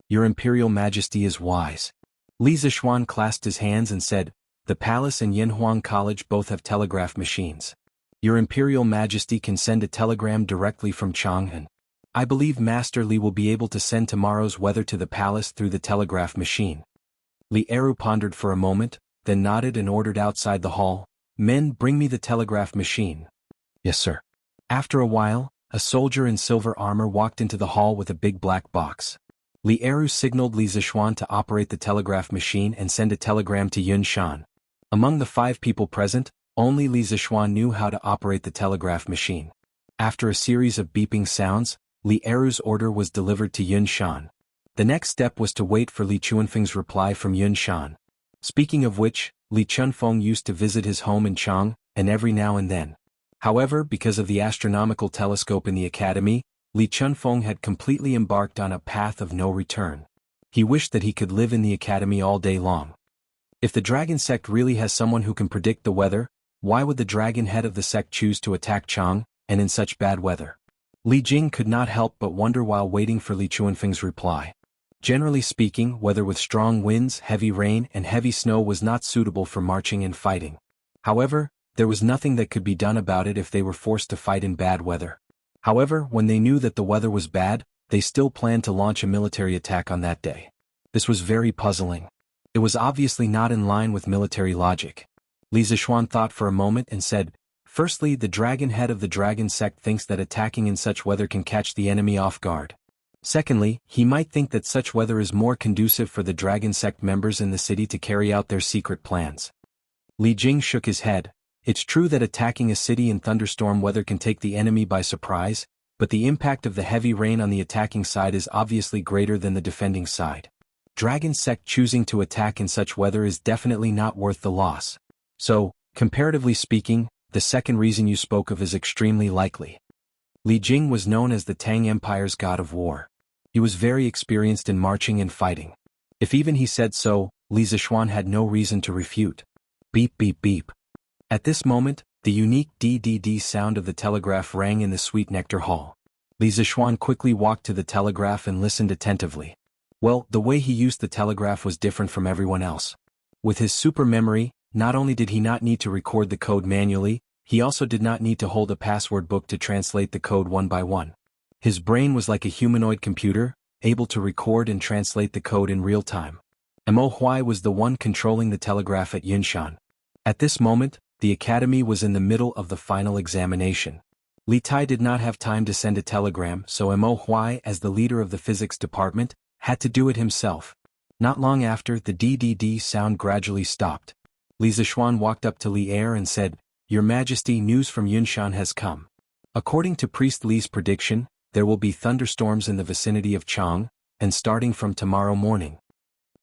"Your Imperial Majesty is wise." Li Zishuan clasped his hands and said, "The palace and Yanhuang College both have telegraph machines. Your Imperial Majesty can send a telegram directly from Chang'an. I believe Master Li will be able to send tomorrow's weather to the palace through the telegraph machine." Li Eru pondered for a moment, then nodded and ordered outside the hall, "Men, bring me the telegraph machine." "Yes, sir." After a while, a soldier in silver armor walked into the hall with a big black box. Li Eru signaled Li Zishuan to operate the telegraph machine and send a telegram to Yun Shan. Among the 5 people present, only Li Zishuan knew how to operate the telegraph machine. After a series of beeping sounds, Li Eru's order was delivered to Yun Shan. The next step was to wait for Li Chunfeng's reply from Yun Shan. Speaking of which, Li Chunfeng used to visit his home in Chang, and every now and then. However, because of the astronomical telescope in the academy, Li Chunfeng had completely embarked on a path of no return. He wished that he could live in the academy all day long. If the dragon sect really has someone who can predict the weather, why would the dragon head of the sect choose to attack Chang, and in such bad weather? Li Jing could not help but wonder while waiting for Li Chunfeng's reply. Generally speaking, weather with strong winds, heavy rain, and heavy snow was not suitable for marching and fighting. However, there was nothing that could be done about it if they were forced to fight in bad weather. However, when they knew that the weather was bad, they still planned to launch a military attack on that day. This was very puzzling. It was obviously not in line with military logic. Li Zishuan thought for a moment and said, "Firstly, the dragon head of the dragon sect thinks that attacking in such weather can catch the enemy off guard. Secondly, he might think that such weather is more conducive for the dragon sect members in the city to carry out their secret plans." Li Jing shook his head. It's true that attacking a city in thunderstorm weather can take the enemy by surprise, but the impact of the heavy rain on the attacking side is obviously greater than the defending side. Dragon sect choosing to attack in such weather is definitely not worth the loss. So, comparatively speaking, the second reason you spoke of is extremely likely. Li Jing was known as the Tang Empire's god of war. He was very experienced in marching and fighting. If even he said so, Li Zishuan had no reason to refute. Beep beep beep. At this moment, The unique DDD sound of the telegraph rang in the sweet nectar hall. Li Zixuan quickly walked to the telegraph and listened attentively. Well, the way he used the telegraph was different from everyone else. With his super memory, not only did he not need to record the code manually, he also did not need to hold a password book to translate the code one by one. His brain was like a humanoid computer, able to record and translate the code in real time. Mo Huai was the one controlling the telegraph at Yunshan. At this moment, the academy was in the middle of the final examination. Li Tai did not have time to send a telegram, so Mo Huai, as the leader of the physics department, had to do it himself. Not long after, the DDD sound gradually stopped. Li Zixuan walked up to Li Er and said, "Your Majesty, news from Yunshan has come. According to Priest Li's prediction, there will be thunderstorms in the vicinity of Chang, and starting from tomorrow morning."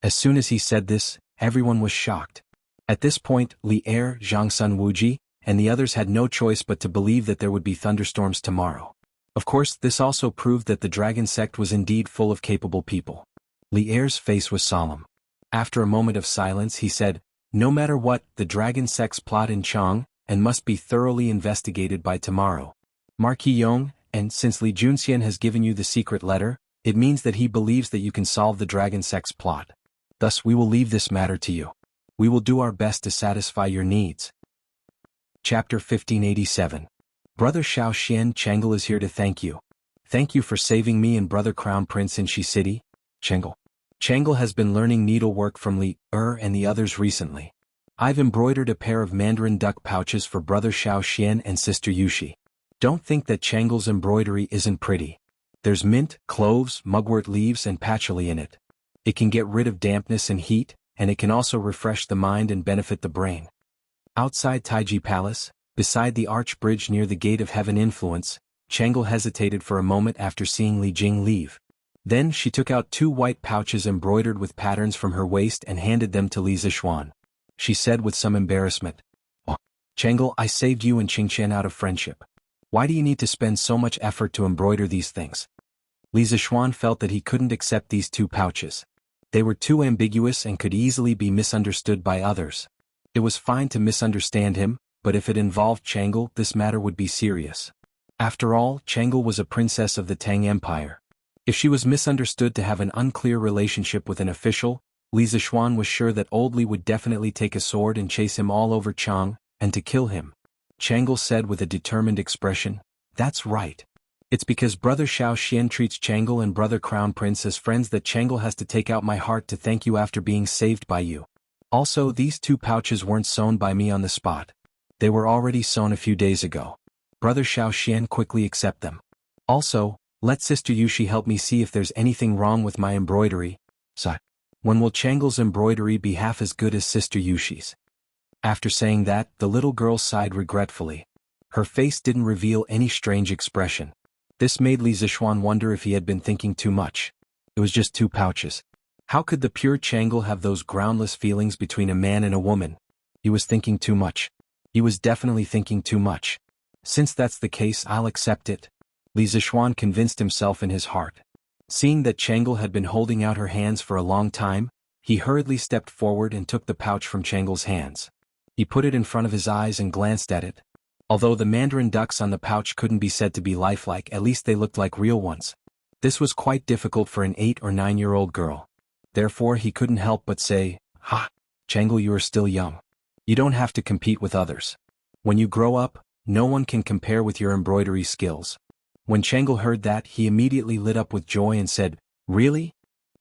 As soon as he said this, everyone was shocked. At this point, Li Er, Zhang Sun Wuji, and the others had no choice but to believe that there would be thunderstorms tomorrow. Of course, this also proved that the dragon sect was indeed full of capable people. Li Er's face was solemn. After a moment of silence, he said, "No matter what, the dragon sect's plot in Chang, and must be thoroughly investigated by tomorrow. Marquis Yong, and since Li Junxian has given you the secret letter, it means that he believes that you can solve the dragon sect's plot. Thus we will leave this matter to you. We will do our best to satisfy your needs." Chapter 1587. Brother Xiao Xian, Chengel is here to thank you. Thank you for saving me and Brother Crown Prince in Shi City, Chengel. Chengel has been learning needlework from Li Er and the others recently. I've embroidered a pair of mandarin duck pouches for Brother Xiao Xian and Sister Yushi. Don't think that Chengel's embroidery isn't pretty. There's mint, cloves, mugwort leaves and patchouli in it. It can get rid of dampness and heat, and it can also refresh the mind and benefit the brain. Outside Taiji Palace, beside the arch bridge near the Gate of Heaven Influence, Chengel hesitated for a moment after seeing Li Jing leave. Then she took out 2 white pouches embroidered with patterns from her waist and handed them to Li Zixuan. She said with some embarrassment, "Oh, Chengel, I saved you and Qingqian out of friendship. Why do you need to spend so much effort to embroider these things?" Li Zixuan felt that he couldn't accept these 2 pouches. They were too ambiguous and could easily be misunderstood by others. It was fine to misunderstand him, but if it involved Chengel, this matter would be serious. After all, Chengel was a princess of the Tang Empire. If she was misunderstood to have an unclear relationship with an official, Li Zixuan was sure that old Li would definitely take a sword and chase him all over Chang, and to kill him. Chengel said with a determined expression, "That's right. It's because Brother Xiao Xian treats Chengel and Brother Crown Prince as friends that Chengel has to take out my heart to thank you after being saved by you. Also, these 2 pouches weren't sewn by me on the spot. They were already sewn a few days ago. Brother Xiao Xian, quickly accept them. Also, let Sister Yushi help me see if there's anything wrong with my embroidery. So, when will Chengel's embroidery be half as good as Sister Yushi's?" After saying that, the little girl sighed regretfully. Her face didn't reveal any strange expression. This made Li Zixuan wonder if he had been thinking too much. It was just 2 pouches. How could the pure Chengel have those groundless feelings between a man and a woman? He was thinking too much. He was definitely thinking too much. Since that's the case, I'll accept it. Li Zixuan convinced himself in his heart. Seeing that Chengel had been holding out her hands for a long time, he hurriedly stepped forward and took the pouch from Chengel's hands. He put it in front of his eyes and glanced at it. Although the mandarin ducks on the pouch couldn't be said to be lifelike, at least they looked like real ones. This was quite difficult for an 8 or 9-year-old girl. Therefore he couldn't help but say, "Ha! Chengel, you are still young. You don't have to compete with others. When you grow up, no one can compare with your embroidery skills." When Chengel heard that, he immediately lit up with joy and said, "Really?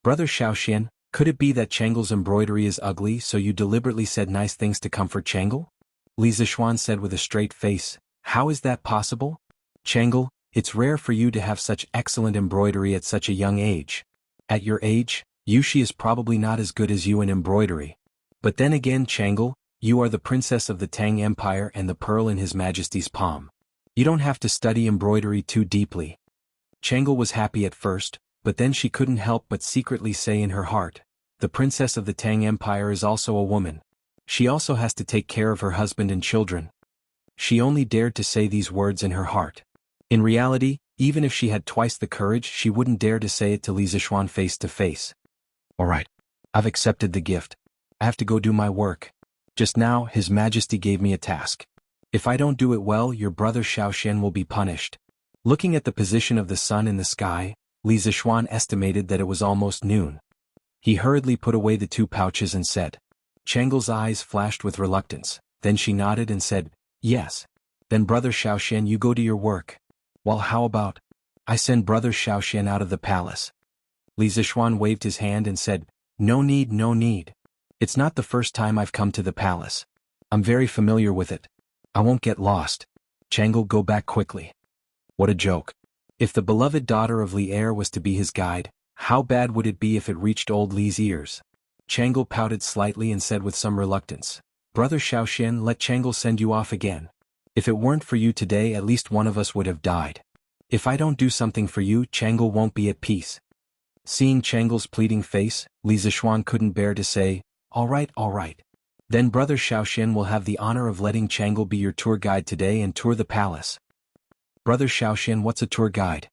Brother Xiaoxian, could it be that Chengel's embroidery is ugly, so you deliberately said nice things to comfort Chengel?" Li Zixuan said with a straight face, "How is that possible? Chengel, it's rare for you to have such excellent embroidery at such a young age. At your age, Yushi is probably not as good as you in embroidery. But then again, Chengel, you are the princess of the Tang Empire and the pearl in His Majesty's palm. You don't have to study embroidery too deeply." Chengel was happy at first, but then she couldn't help but secretly say in her heart, "The princess of the Tang Empire is also a woman. She also has to take care of her husband and children." She only dared to say these words in her heart. In reality, even if she had twice the courage, she wouldn't dare to say it to Li Zixuan face to face. "All right. I've accepted the gift. I have to go do my work. Just now, His Majesty gave me a task. If I don't do it well, your brother Xiaoxian will be punished. Looking at the position of the sun in the sky, Li Zishuan estimated that it was almost noon. He hurriedly put away the 2 pouches and said. Changle's eyes flashed with reluctance, then she nodded and said, yes. Then brother Xiaoxian, you go to your work. Well, how about I send brother Xiaoxian out of the palace? Li Zishuan waved his hand and said, no need, no need. It's not the first time I've come to the palace. I'm very familiar with it. I won't get lost. Changle, go back quickly. What a joke. If the beloved daughter of Li Er was to be his guide, how bad would it be if it reached old Li's ears? Changle pouted slightly and said with some reluctance, brother Xiaoxian, let Changle send you off again. If it weren't for you today, at least one of us would have died. If I don't do something for you, Changle won't be at peace. Seeing Changle's pleading face, Li Zishuan couldn't bear to say, all right. Then brother Xiaoxian will have the honor of letting Changle be your tour guide today and tour the palace. Brother Xiaoxian, what's a tour guide?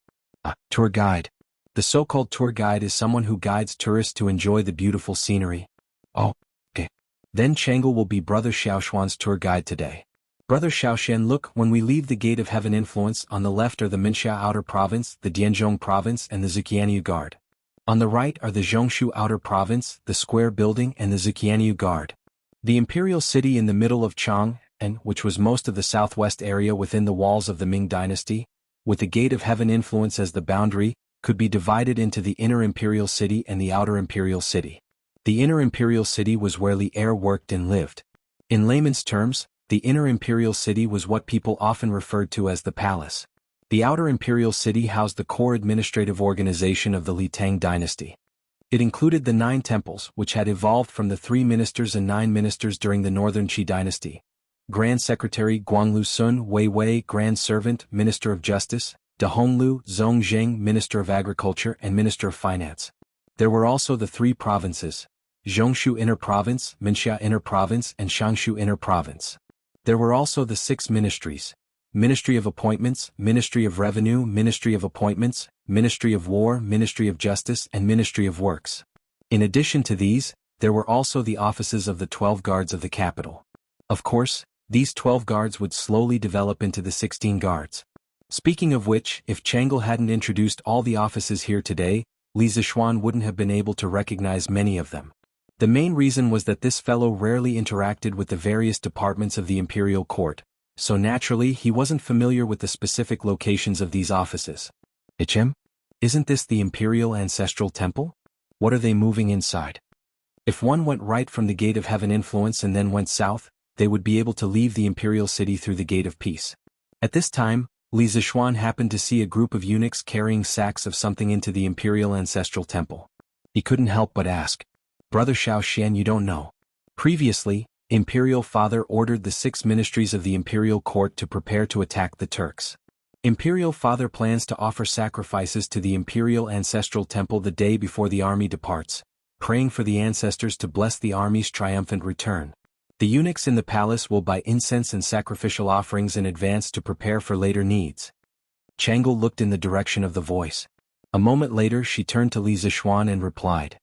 Tour guide. The so-called tour guide is someone who guides tourists to enjoy the beautiful scenery. Oh, okay. Then Changle will be brother Xiaoxian's tour guide today. Brother Xiaoxian, look, when we leave the Gate of Heaven influence, on the left are the Minxia Outer Province, the Dianzhong Province and the Zuqianyu Guard. On the right are the Zhongshu Outer Province, the Square Building and the Zuqianyu Guard. The imperial city in the middle of Chang, and which was most of the southwest area within the walls of the Ming dynasty, with the Gate of Heaven influence as the boundary, could be divided into the inner imperial city and the outer imperial city. The inner imperial city was where Li Er worked and lived. In layman's terms, the inner imperial city was what people often referred to as the palace. The outer imperial city housed the core administrative organization of the Li Tang dynasty. It included the 9 temples, which had evolved from the 3 ministers and 9 ministers during the Northern Qi dynasty. Grand Secretary Guanglu Sun, Wei Wei, Grand Servant, Minister of Justice, De Honglu, Zhong Zheng, Minister of Agriculture and Minister of Finance. There were also the 3 provinces, Zhongshu Inner Province, Minxia Inner Province and Shangshu Inner Province. There were also the 6 ministries, Ministry of Appointments, Ministry of Revenue, Ministry of Appointments, Ministry of War, Ministry of Justice and Ministry of Works. In addition to these, there were also the offices of the 12 guards of the capital. Of course, these 12 guards would slowly develop into the 16 guards. Speaking of which, if Changle hadn't introduced all the offices here today, Li Zishuan wouldn't have been able to recognize many of them. The main reason was that this fellow rarely interacted with the various departments of the imperial court, so naturally he wasn't familiar with the specific locations of these offices. Him? Isn't this the imperial ancestral temple? What are they moving inside? If one went right from the Gate of Heaven influence and then went south, they would be able to leave the imperial city through the Gate of Peace. At this time, Li Zishuan happened to see a group of eunuchs carrying sacks of something into the imperial ancestral temple. He couldn't help but ask, brother Xiaoxian, you don't know. Previously, Imperial Father ordered the 6 ministries of the imperial court to prepare to attack the Turks. Imperial Father plans to offer sacrifices to the imperial ancestral temple the day before the army departs, praying for the ancestors to bless the army's triumphant return. The eunuchs in the palace will buy incense and sacrificial offerings in advance to prepare for later needs. Changle looked in the direction of the voice. A moment later she turned to Li Zishuan and replied.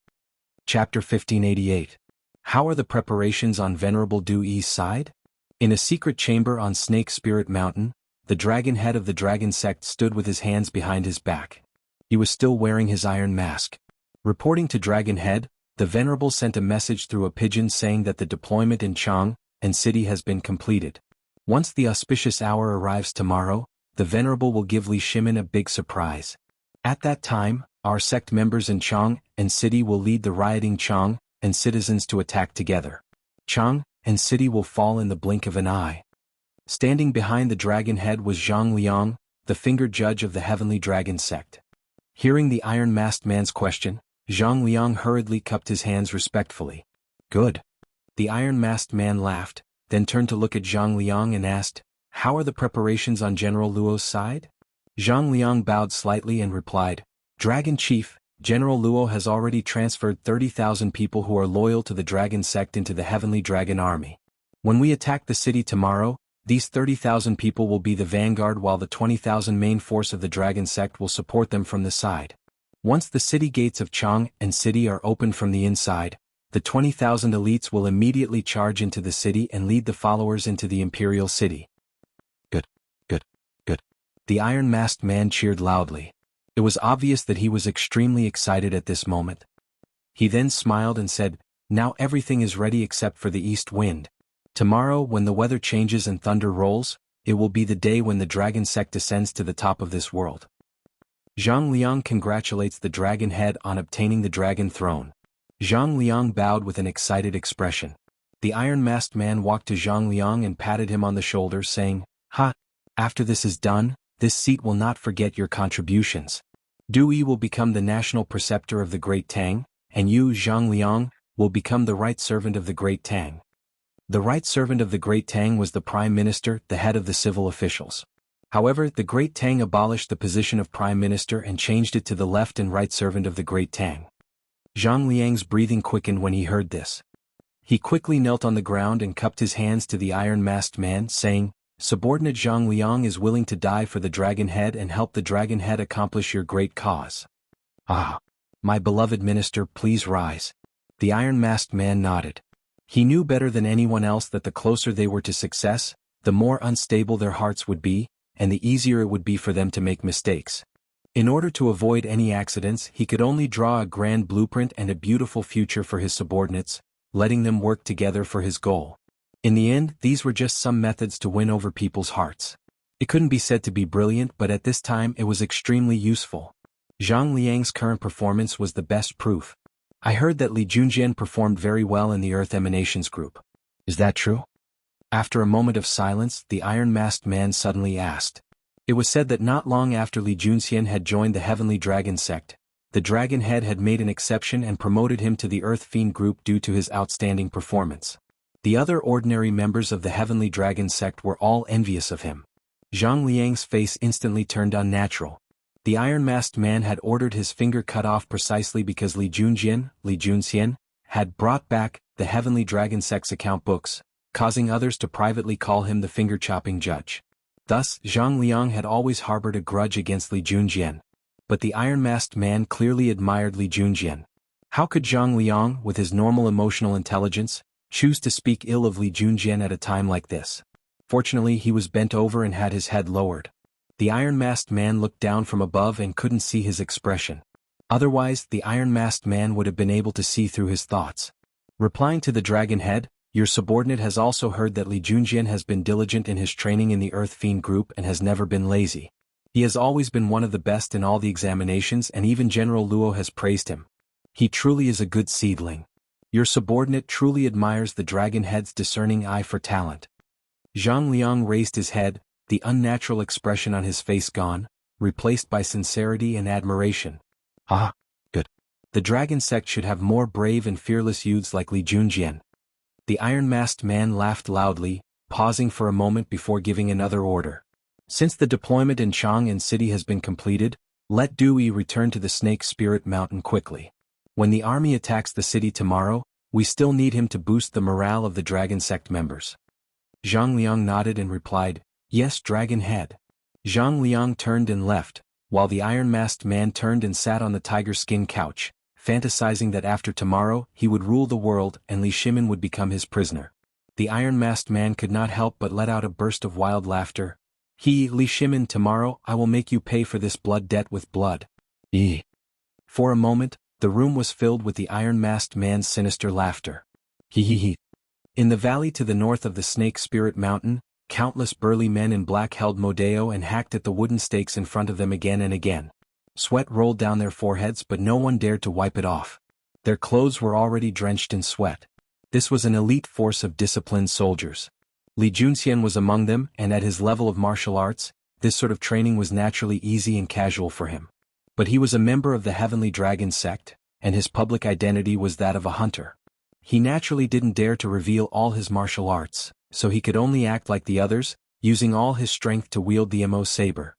Chapter 1588. How are the preparations on Venerable Du Yi's side? In a secret chamber on Snake Spirit Mountain, the dragon head of the dragon sect stood with his hands behind his back. He was still wearing his iron mask. Reporting to Dragon Head, the Venerable sent a message through a pigeon saying that the deployment in Chang and city has been completed. Once the auspicious hour arrives tomorrow, the Venerable will give Li Shimin a big surprise. At that time, our sect members in Chang and city will lead the rioting Chang and citizens to attack together. Chang and city will fall in the blink of an eye. Standing behind the dragon head was Zhang Liang, the fingered judge of the heavenly dragon sect. Hearing the iron-masked man's question, Zhang Liang hurriedly cupped his hands respectfully. Good. The iron-masked man laughed, then turned to look at Zhang Liang and asked, how are the preparations on General Luo's side? Zhang Liang bowed slightly and replied, Dragon Chief, General Luo has already transferred 30,000 people who are loyal to the dragon sect into the heavenly dragon army. When we attack the city tomorrow, these 30,000 people will be the vanguard while the 20,000 main force of the dragon sect will support them from the side. Once the city gates of Chang and city are opened from the inside, the 20,000 elites will immediately charge into the city and lead the followers into the imperial city. The iron-masked man cheered loudly. It was obvious that he was extremely excited at this moment. He then smiled and said, "Now everything is ready except for the east wind. Tomorrow, when the weather changes and thunder rolls, it will be the day when the dragon sect descends to the top of this world." Zhang Liang congratulates the dragon head on obtaining the dragon throne. Zhang Liang bowed with an excited expression. The iron-masked man walked to Zhang Liang and patted him on the shoulder, saying, "Ha! After this is done, this seat will not forget your contributions. Dui will become the national preceptor of the Great Tang, and you, Zhang Liang, will become the right servant of the Great Tang." The right servant of the Great Tang was the Prime Minister, the head of the civil officials. However, the Great Tang abolished the position of Prime Minister and changed it to the left and right servant of the Great Tang. Zhang Liang's breathing quickened when he heard this. He quickly knelt on the ground and cupped his hands to the iron-masked man, saying, "Subordinate Zhang Liang is willing to die for the dragon head and help the dragon head accomplish your great cause." "Ah, my beloved minister, please rise." The iron-masked man nodded. He knew better than anyone else that the closer they were to success, the more unstable their hearts would be, and the easier it would be for them to make mistakes. In order to avoid any accidents, he could only draw a grand blueprint and a beautiful future for his subordinates, letting them work together for his goal. In the end, these were just some methods to win over people's hearts. It couldn't be said to be brilliant, but at this time it was extremely useful. Zhang Liang's current performance was the best proof. "I heard that Li Junjian performed very well in the Earth Emanations group. Is that true?" After a moment of silence, the iron-masked man suddenly asked. It was said that not long after Li Junxian had joined the Heavenly Dragon sect, the Dragon Head had made an exception and promoted him to the Earth Fiend group due to his outstanding performance. The other ordinary members of the Heavenly Dragon sect were all envious of him. Zhang Liang's face instantly turned unnatural. The iron-masked man had ordered his finger cut off precisely because Li Junxian, had brought back the Heavenly Dragon sect's account books, causing others to privately call him the finger-chopping judge. Thus, Zhang Liang had always harbored a grudge against Li Junjian. But the iron-masked man clearly admired Li Junjian. How could Zhang Liang, with his normal emotional intelligence, choose to speak ill of Li Junjian at a time like this? Fortunately, he was bent over and had his head lowered. The iron-masked man looked down from above and couldn't see his expression. Otherwise, the iron-masked man would have been able to see through his thoughts. Replying to the dragon head, "Your subordinate has also heard that Li Junjian has been diligent in his training in the Earth Fiend group and has never been lazy. He has always been one of the best in all the examinations, and even General Luo has praised him. He truly is a good seedling. Your subordinate truly admires the dragon head's discerning eye for talent." Zhang Liang raised his head, the unnatural expression on his face gone, replaced by sincerity and admiration. "Ah, good. The dragon sect should have more brave and fearless youths like Li Junjian." The iron-masked man laughed loudly, pausing for a moment before giving another order. "Since the deployment in Chang'an City has been completed, let Dui return to the Snake Spirit Mountain quickly. When the army attacks the city tomorrow, we still need him to boost the morale of the Dragon Sect members." Zhang Liang nodded and replied, "Yes, Dragon Head." Zhang Liang turned and left, while the iron-masked man turned and sat on the tiger skin couch, fantasizing that after tomorrow he would rule the world and Li Shimin would become his prisoner. The iron-masked man could not help but let out a burst of wild laughter. Li Shimin, tomorrow I will make you pay for this blood debt with blood." For a moment, the room was filled with the iron-masked man's sinister laughter. He. In the valley to the north of the Snake Spirit Mountain, countless burly men in black held Modeo and hacked at the wooden stakes in front of them again and again. Sweat rolled down their foreheads, but no one dared to wipe it off. Their clothes were already drenched in sweat. This was an elite force of disciplined soldiers. Li Junxian was among them, and at his level of martial arts, this sort of training was naturally easy and casual for him. But he was a member of the Heavenly Dragon sect, and his public identity was that of a hunter. He naturally didn't dare to reveal all his martial arts, so he could only act like the others, using all his strength to wield the Mo saber.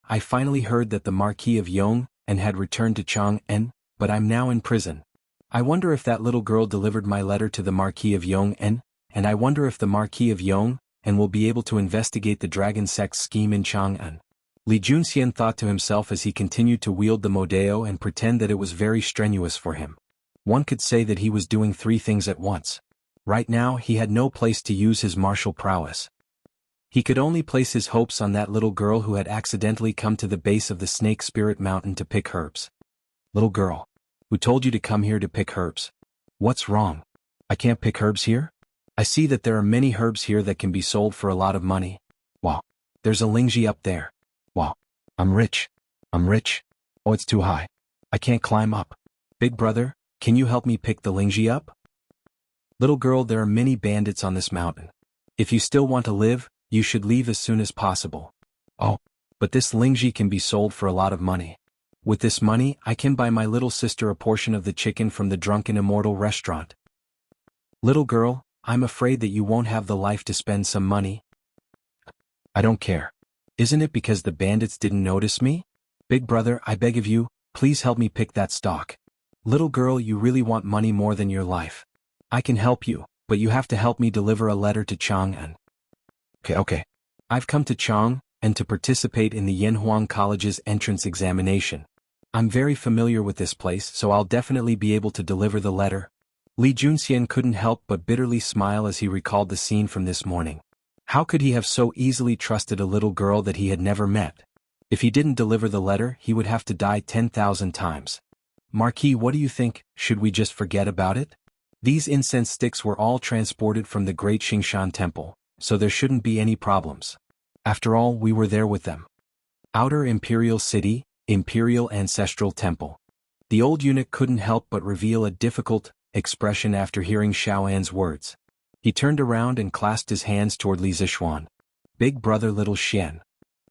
I finally heard that the Marquis of Yong and had returned to Chang'an, but I'm now in prison. I wonder if that little girl delivered my letter to the Marquis of Yong and I wonder if the Marquis of Yong will be able to investigate the Dragon Sect's scheme in Chang'an." Li Junxian thought to himself as he continued to wield the Modeo and pretend that it was very strenuous for him. One could say that he was doing 3 things at once. Right now he had no place to use his martial prowess. He could only place his hopes on that little girl who had accidentally come to the base of the Snake Spirit Mountain to pick herbs. Little girl. Who told you to come here to pick herbs? What's wrong? I can't pick herbs here? I see that there are many herbs here that can be sold for a lot of money. Wow. There's a Lingji up there. Wow. I'm rich. I'm rich. Oh, it's too high. I can't climb up. Big brother, can you help me pick the Lingji up? Little girl, there are many bandits on this mountain. If you still want to live, you should leave as soon as possible. Oh, but this Lingji can be sold for a lot of money. With this money, I can buy my little sister a portion of the chicken from the Drunken Immortal restaurant. Little girl, I'm afraid that you won't have the life to spend some money. I don't care. Isn't it because the bandits didn't notice me? Big brother, I beg of you, please help me pick that stock. Little girl, you really want money more than your life. I can help you, but you have to help me deliver a letter to Chang'an. Okay. I've come to Chang'an to participate in the Yanhuang College's entrance examination. I'm very familiar with this place, so I'll definitely be able to deliver the letter. Li Junxian couldn't help but bitterly smile as he recalled the scene from this morning. How could he have so easily trusted a little girl that he had never met? If he didn't deliver the letter, he would have to die 10,000 times. Marquis, what do you think? Should we just forget about it? These incense sticks were all transported from the Great Xingshan Temple, so there shouldn't be any problems. After all, we were there with them. Outer Imperial City, Imperial Ancestral Temple. The old eunuch couldn't help but reveal a difficult expression after hearing Xiaoan's words. He turned around and clasped his hands toward Li Zishuan. Big brother little Xian.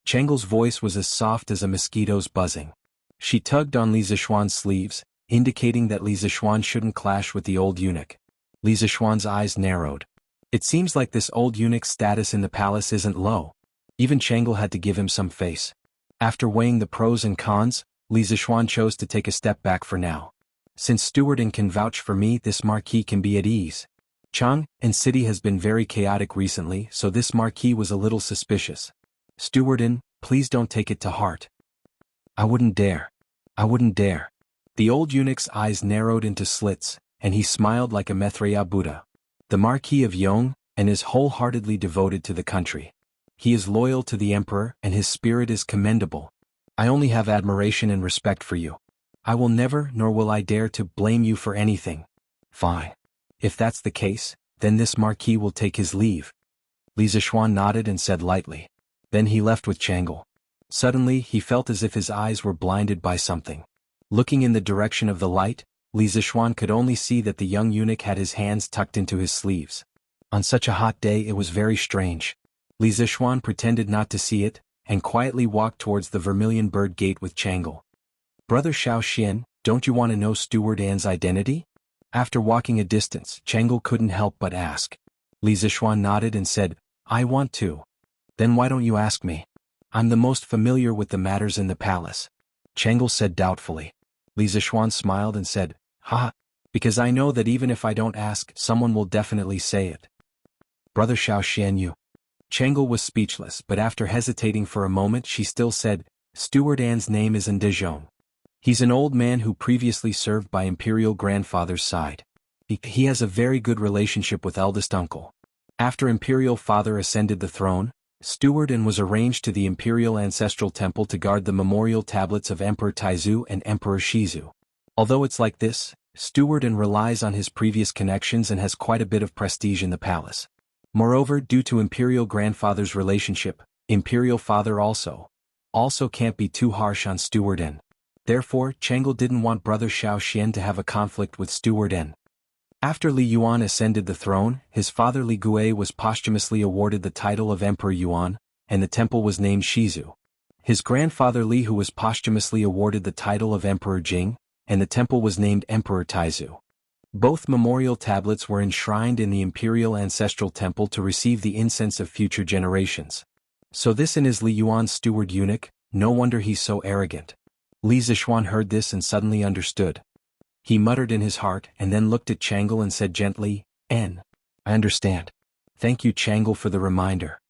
Changle's voice was as soft as a mosquito's buzzing. She tugged on Li Zishuan's sleeves, indicating that Li Zishuan shouldn't clash with the old eunuch. Li Zishuan's eyes narrowed. It seems like this old eunuch's status in the palace isn't low. Even Changle had to give him some face. After weighing the pros and cons, Li Zishuan chose to take a step back for now. Since Stewardin can vouch for me, this marquis can be at ease. Chang'an City has been very chaotic recently, so this marquis was a little suspicious. Stewardin, please don't take it to heart. I wouldn't dare. I wouldn't dare. The old eunuch's eyes narrowed into slits, and he smiled like a Maitreya Buddha. The Marquis of Yong is wholeheartedly devoted to the country. He is loyal to the emperor and his spirit is commendable. I only have admiration and respect for you. I will never nor will I dare to blame you for anything. Fine. If that's the case, then this marquis will take his leave. Li Zishuan nodded and said lightly. Then he left with Changle. Suddenly he felt as if his eyes were blinded by something. Looking in the direction of the light, Li Zishuan could only see that the young eunuch had his hands tucked into his sleeves. On such a hot day it was very strange. Li Zishuan pretended not to see it, and quietly walked towards the Vermilion Bird Gate with Changle. Brother Xiaoxian, don't you want to know Steward Anne's identity? After walking a distance, Changle couldn't help but ask. Li Zishuan nodded and said, I want to. Then why don't you ask me? I'm the most familiar with the matters in the palace. Changle said doubtfully. Li Zishuan smiled and said, Ha, because I know that even if I don't ask, someone will definitely say it. Brother Xiaoxian, you. Changle was speechless, but after hesitating for a moment she still said, Steward Anne's name is Ndizhong. He's an old man who previously served by Imperial Grandfather's side. He has a very good relationship with eldest uncle. After Imperial Father ascended the throne, Steward Anne was arranged to the Imperial Ancestral Temple to guard the memorial tablets of Emperor Taizu and Emperor Shizu. Although it's like this, Steward Anne relies on his previous connections and has quite a bit of prestige in the palace. Moreover, due to Imperial Grandfather's relationship, Imperial Father also can't be too harsh on Steward Anne. Therefore, Changle didn't want Brother Xiaoxian to have a conflict with Steward Anne. After Li Yuan ascended the throne, his father Li Gui was posthumously awarded the title of Emperor Yuan, and the temple was named Shizu. His grandfather Li Hu was posthumously awarded the title of Emperor Jing, and the temple was named Emperor Taizu. Both memorial tablets were enshrined in the Imperial Ancestral Temple to receive the incense of future generations. So this is Li Yuan's steward eunuch, no wonder he's so arrogant. Li Zishuan heard this and suddenly understood. He muttered in his heart and then looked at Changle and said gently, I understand. Thank you Changle for the reminder.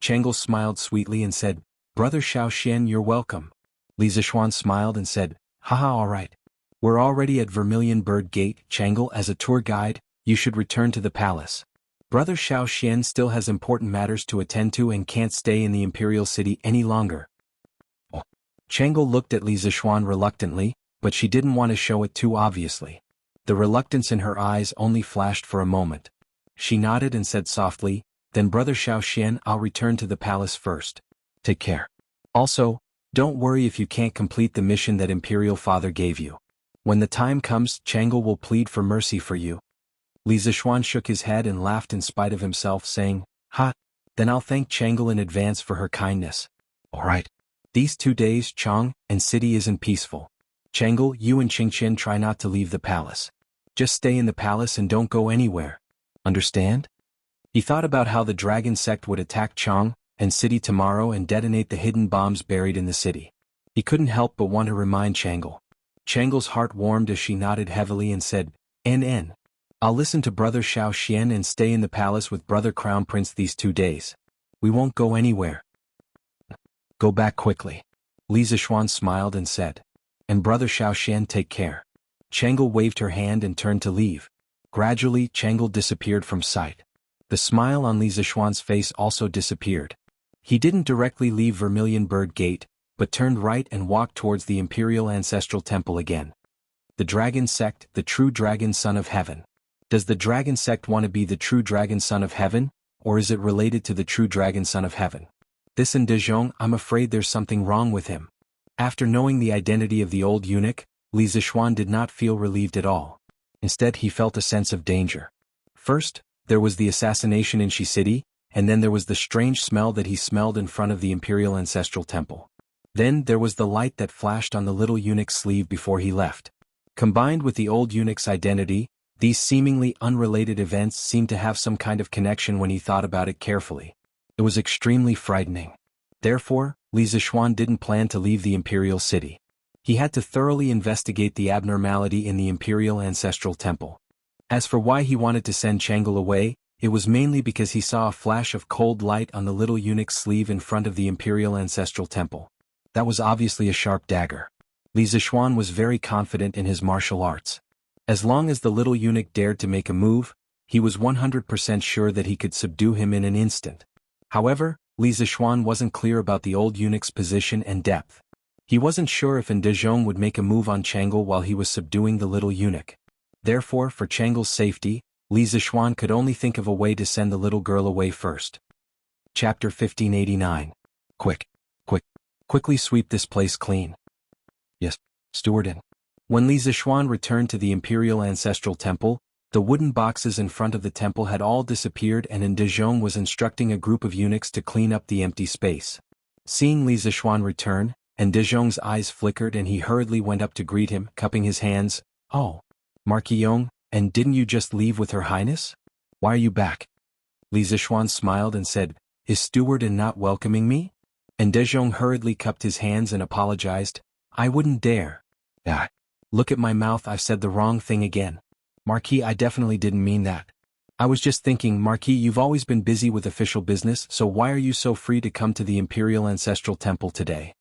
Changle smiled sweetly and said, Brother Xiaoxian, you're welcome. Li Zishuan smiled and said, Haha, all right. We're already at Vermilion Bird Gate, Changle. As a tour guide, you should return to the palace. Brother Xiao Xian still has important matters to attend to and can't stay in the imperial city any longer. Oh. Chang'e looked at Li Zixuan reluctantly, but she didn't want to show it too obviously. The reluctance in her eyes only flashed for a moment. She nodded and said softly, "Then Brother Xiao Xian, I'll return to the palace first. Take care. Also, don't worry if you can't complete the mission that Imperial Father gave you. When the time comes, Chang'e will plead for mercy for you." Li Zixuan shook his head and laughed in spite of himself, saying, "Ha, then I'll thank Chang'e in advance for her kindness." "All right. These 2 days, Chang, and city isn't peaceful. Chang'e, you and Qingqian try not to leave the palace. Just stay in the palace and don't go anywhere. Understand?" He thought about how the dragon sect would attack Chang and city tomorrow and detonate the hidden bombs buried in the city. He couldn't help but want to remind Chang'e. Chang'e's heart warmed as she nodded heavily and said, "N. I'll listen to Brother Xiao Xian and stay in the palace with Brother Crown Prince these 2 days. We won't go anywhere. Go back quickly." Li Zixuan smiled and said, "And Brother Xiao Xian, take care." Chang'e waved her hand and turned to leave. Gradually, Chang'e disappeared from sight. The smile on Li Zixuan's face also disappeared. He didn't directly leave Vermilion Bird Gate, but turned right and walked towards the Imperial Ancestral Temple again. The Dragon Sect, the true Dragon Son of Heaven. Does the Dragon Sect want to be the true Dragon Son of Heaven, or is it related to the true Dragon Son of Heaven? This in Dezhong, I'm afraid there's something wrong with him. After knowing the identity of the old eunuch, Li Zixuan did not feel relieved at all. Instead, he felt a sense of danger. First, there was the assassination in Shi City, and then there was the strange smell that he smelled in front of the Imperial Ancestral Temple. Then there was the light that flashed on the little eunuch's sleeve before he left. Combined with the old eunuch's identity, these seemingly unrelated events seemed to have some kind of connection when he thought about it carefully. It was extremely frightening. Therefore, Li Zixuan didn't plan to leave the Imperial City. He had to thoroughly investigate the abnormality in the Imperial Ancestral Temple. As for why he wanted to send Chang'e away, it was mainly because he saw a flash of cold light on the little eunuch's sleeve in front of the Imperial Ancestral Temple. That was obviously a sharp dagger. Li Zixuan was very confident in his martial arts. As long as the little eunuch dared to make a move, he was 100% sure that he could subdue him in an instant. However, Li Zixuan wasn't clear about the old eunuch's position and depth. He wasn't sure if Dezhong would make a move on Chang'e while he was subduing the little eunuch. Therefore, for Chang'e's safety, Li Zixuan could only think of a way to send the little girl away first. Chapter 1589. Quickly sweep this place clean. Yes, Steward. When Li Zixuan returned to the Imperial Ancestral Temple, the wooden boxes in front of the temple had all disappeared and Dezhong was instructing a group of eunuchs to clean up the empty space. Seeing Li Zixuan return, Dezhong's eyes flickered and he hurriedly went up to greet him, cupping his hands. "Oh, Marquis Yong, and didn't you just leave with Her Highness? Why are you back?" Li Zixuan smiled and said, "Is Steward not welcoming me?" Dezhong hurriedly cupped his hands and apologized. "I wouldn't dare." "Ah. Look at my mouth, I've said the wrong thing again. Marquis, I definitely didn't mean that. I was just thinking, Marquis, you've always been busy with official business, so why are you so free to come to the Imperial Ancestral Temple today?"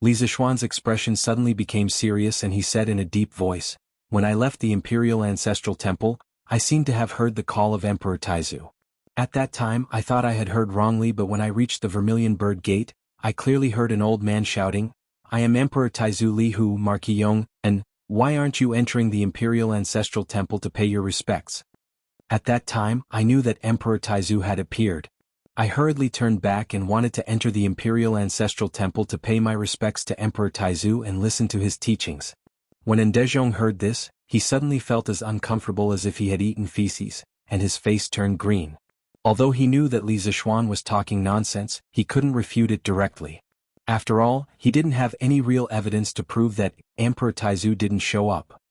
Li Zixuan's expression suddenly became serious and he said in a deep voice, "When I left the Imperial Ancestral Temple, I seemed to have heard the call of Emperor Taizu. At that time, I thought I had heard wrongly, but when I reached the Vermilion Bird Gate, I clearly heard an old man shouting, 'I am Emperor Taizu Li Hu, Marquis Yong, and why aren't you entering the Imperial Ancestral Temple to pay your respects?' At that time, I knew that Emperor Taizu had appeared. I hurriedly turned back and wanted to enter the Imperial Ancestral Temple to pay my respects to Emperor Taizu and listen to his teachings." When Dezhong heard this, he suddenly felt as uncomfortable as if he had eaten feces, and his face turned green. Although he knew that Li Zixuan was talking nonsense, he couldn't refute it directly. After all, he didn't have any real evidence to prove that Emperor Taizu didn't show up.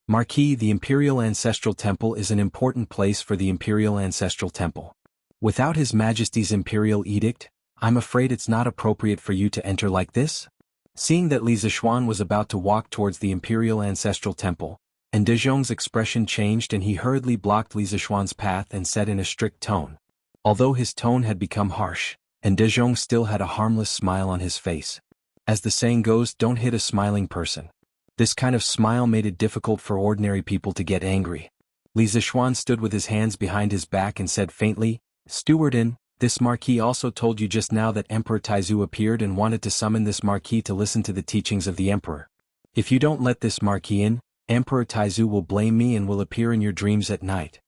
"Marquis, the Imperial Ancestral Temple is an important place for the Imperial Ancestral Temple. Without His Majesty's Imperial Edict, I'm afraid it's not appropriate for you to enter like this." Seeing that Li Zixuan was about to walk towards the Imperial Ancestral Temple, Dezhong's expression changed and he hurriedly blocked Li Zixuan's path and said in a strict tone. Although his tone had become harsh, Dezhong still had a harmless smile on his face. As the saying goes, don't hit a smiling person. This kind of smile made it difficult for ordinary people to get angry. Li Zixuan stood with his hands behind his back and said faintly, "Stewardin, this marquis also told you just now that Emperor Taizu appeared and wanted to summon this marquis to listen to the teachings of the emperor. If you don't let this marquis in, Emperor Taizu will blame me and will appear in your dreams at night."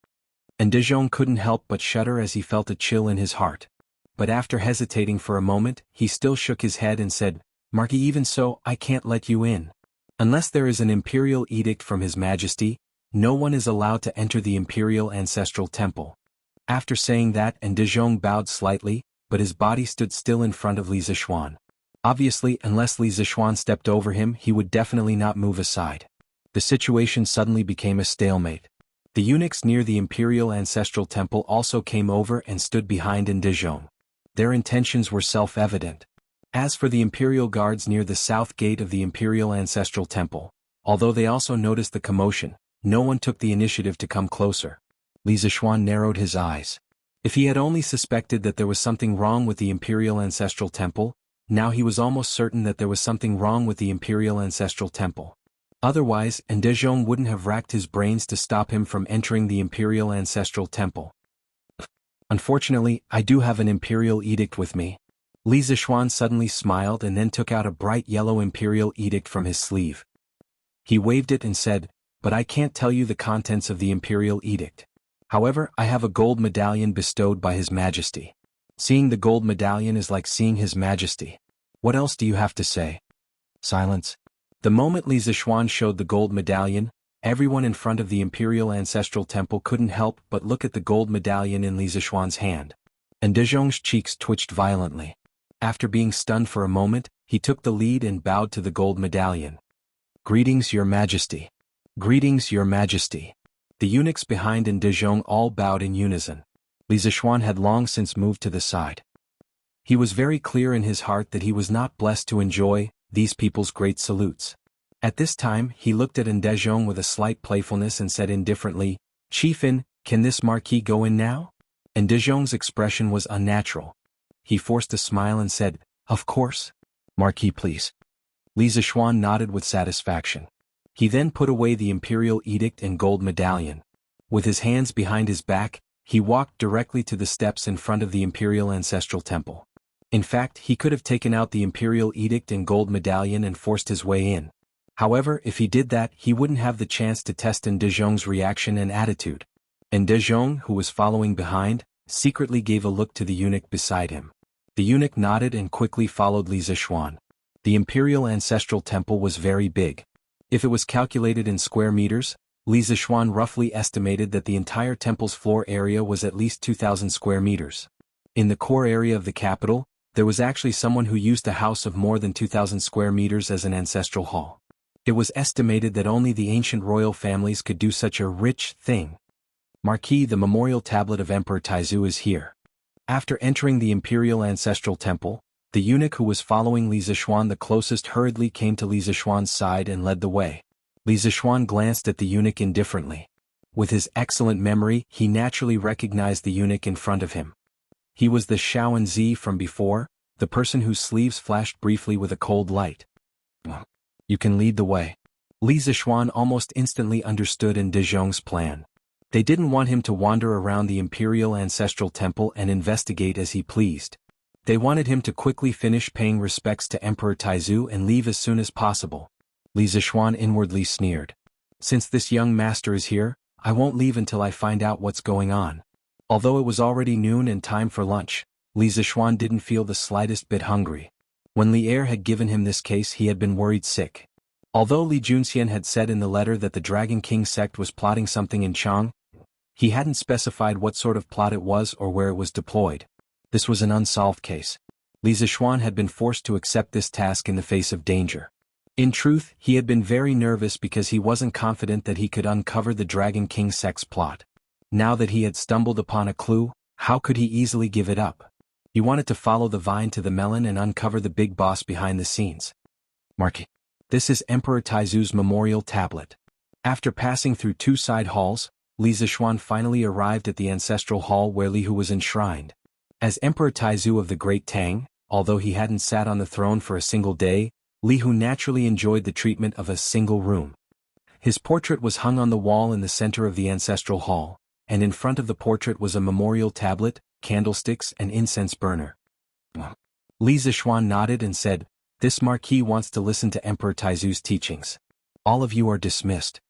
And De Jong couldn't help but shudder as he felt a chill in his heart. But after hesitating for a moment, he still shook his head and said, "Marquis, even so, I can't let you in. Unless there is an imperial edict from His Majesty, no one is allowed to enter the imperial ancestral temple." After saying that, and De Jong bowed slightly, but his body stood still in front of Li Zixuan. Obviously, unless Li Zixuan stepped over him, he would definitely not move aside. The situation suddenly became a stalemate. The eunuchs near the imperial ancestral temple also came over and stood behind De Jong. Their intentions were self-evident. As for the imperial guards near the south gate of the imperial ancestral temple, although they also noticed the commotion, no one took the initiative to come closer. Li Zixuan narrowed his eyes. If he had only suspected that there was something wrong with the imperial ancestral temple, now he was almost certain that there was something wrong with the imperial ancestral temple. Otherwise, De Jong wouldn't have racked his brains to stop him from entering the imperial ancestral temple. "Unfortunately, I do have an imperial edict with me." Li Zixuan suddenly smiled and then took out a bright yellow imperial edict from his sleeve. He waved it and said, "But I can't tell you the contents of the imperial edict. However, I have a gold medallion bestowed by His Majesty. Seeing the gold medallion is like seeing His Majesty. What else do you have to say?" Silence. The moment Li Zixuan showed the gold medallion, everyone in front of the imperial ancestral temple couldn't help but look at the gold medallion in Li Zixuan's hand. And De Jong's cheeks twitched violently. After being stunned for a moment, he took the lead and bowed to the gold medallion. "Greetings, Your Majesty. Greetings, Your Majesty." The eunuchs behind De Jong all bowed in unison. Li Zixuan had long since moved to the side. He was very clear in his heart that he was not blessed to enjoy these people's great salutes. At this time, he looked at De Jong with a slight playfulness and said indifferently, "Chiefin, can this marquis go in now?" And De Jong's expression was unnatural. He forced a smile and said, "Of course. Marquis, please." Li Zixuan nodded with satisfaction. He then put away the imperial edict and gold medallion. With his hands behind his back, he walked directly to the steps in front of the imperial ancestral temple. In fact, he could have taken out the imperial edict and gold medallion and forced his way in. However, if he did that, he wouldn't have the chance to test De Jong's reaction and attitude. And De Jong, who was following behind, secretly gave a look to the eunuch beside him. The eunuch nodded and quickly followed Li Zixuan. The imperial ancestral temple was very big. If it was calculated in square meters, Li Zixuan roughly estimated that the entire temple's floor area was at least 2,000 square meters. In the core area of the capital, there was actually someone who used a house of more than 2,000 square meters as an ancestral hall. It was estimated that only the ancient royal families could do such a rich thing. "Marquis, the memorial tablet of Emperor Taizu is here." After entering the imperial ancestral temple, the eunuch who was following Li Zixuan the closest hurriedly came to Li Zixuan's side and led the way. Li Zixuan glanced at the eunuch indifferently. With his excellent memory, he naturally recognized the eunuch in front of him. He was the Shaoan Zi from before, the person whose sleeves flashed briefly with a cold light. "You can lead the way." Li Zixuan almost instantly understood De Jong's plan. They didn't want him to wander around the imperial ancestral temple and investigate as he pleased. They wanted him to quickly finish paying respects to Emperor Taizu and leave as soon as possible. Li Zixuan inwardly sneered. "Since this young master is here, I won't leave until I find out what's going on." Although it was already noon and time for lunch, Li Zixuan didn't feel the slightest bit hungry. When Li Er had given him this case, he had been worried sick. Although Li Junxian had said in the letter that the Dragon King sect was plotting something in Chang, he hadn't specified what sort of plot it was or where it was deployed. This was an unsolved case. Li Zixuan had been forced to accept this task in the face of danger. In truth, he had been very nervous because he wasn't confident that he could uncover the Dragon King sect's plot. Now that he had stumbled upon a clue, how could he easily give it up? He wanted to follow the vine to the melon and uncover the big boss behind the scenes. "Marquis, this is Emperor Taizu's memorial tablet." After passing through two side halls, Li Zixuan finally arrived at the ancestral hall where Li Hu was enshrined. As Emperor Taizu of the Great Tang, although he hadn't sat on the throne for a single day, Li Hu naturally enjoyed the treatment of a single room. His portrait was hung on the wall in the center of the ancestral hall, and in front of the portrait was a memorial tablet, candlesticks and incense burner. Li Zishuan nodded and said, "This marquis wants to listen to Emperor Taizu's teachings. All of you are dismissed."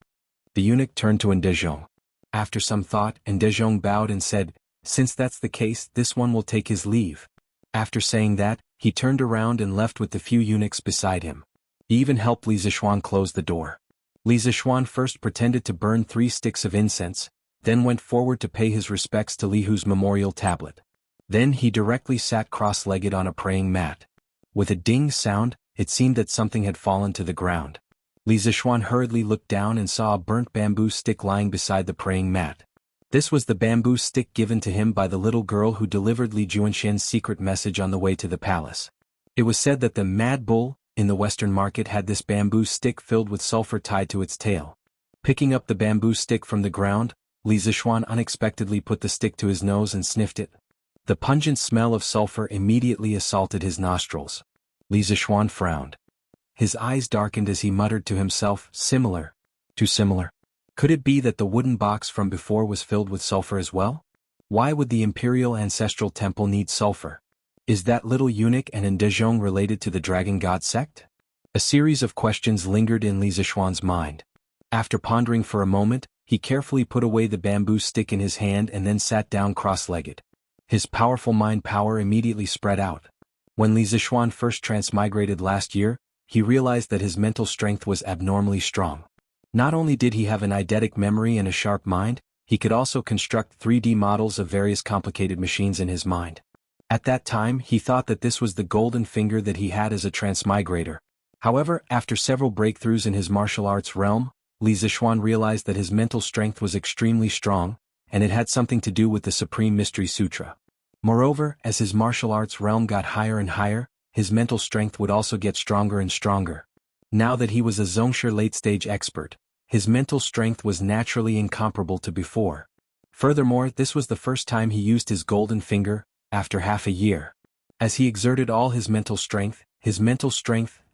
The eunuch turned to Ndezhong. After some thought, Ndezhong bowed and said, "Since that's the case, this one will take his leave." After saying that, he turned around and left with the few eunuchs beside him. He even helped Li Zishuan close the door. Li Zishuan first pretended to burn 3 sticks of incense, then went forward to pay his respects to Li Hu's memorial tablet. Then he directly sat cross-legged on a praying mat. With a ding sound, it seemed that something had fallen to the ground. Li Zishuan hurriedly looked down and saw a burnt bamboo stick lying beside the praying mat. This was the bamboo stick given to him by the little girl who delivered Li Juanxian's secret message on the way to the palace. It was said that the Mad Bull, in the Western market, had this bamboo stick filled with sulfur tied to its tail. Picking up the bamboo stick from the ground, Li Zishuan unexpectedly put the stick to his nose and sniffed it. The pungent smell of sulfur immediately assaulted his nostrils. Li Zishuan frowned. His eyes darkened as he muttered to himself, "Similar. Too similar. Could it be that the wooden box from before was filled with sulfur as well? Why would the Imperial Ancestral Temple need sulfur? Is that little eunuch and Ndezhong related to the Dragon God sect?" A series of questions lingered in Li Zishuan's mind. After pondering for a moment, he carefully put away the bamboo stick in his hand and then sat down cross-legged. His powerful mind power immediately spread out. When Li Zishuan first transmigrated last year, he realized that his mental strength was abnormally strong. Not only did he have an eidetic memory and a sharp mind, he could also construct 3D models of various complicated machines in his mind. At that time, he thought that this was the golden finger that he had as a transmigrator. However, after several breakthroughs in his martial arts realm, Li Zishuan realized that his mental strength was extremely strong, and it had something to do with the Supreme Mystery Sutra. Moreover, as his martial arts realm got higher and higher, his mental strength would also get stronger and stronger. Now that he was a Zhongshe late-stage expert, his mental strength was naturally incomparable to before. Furthermore, this was the first time he used his golden finger, after half a year. As he exerted all his mental strength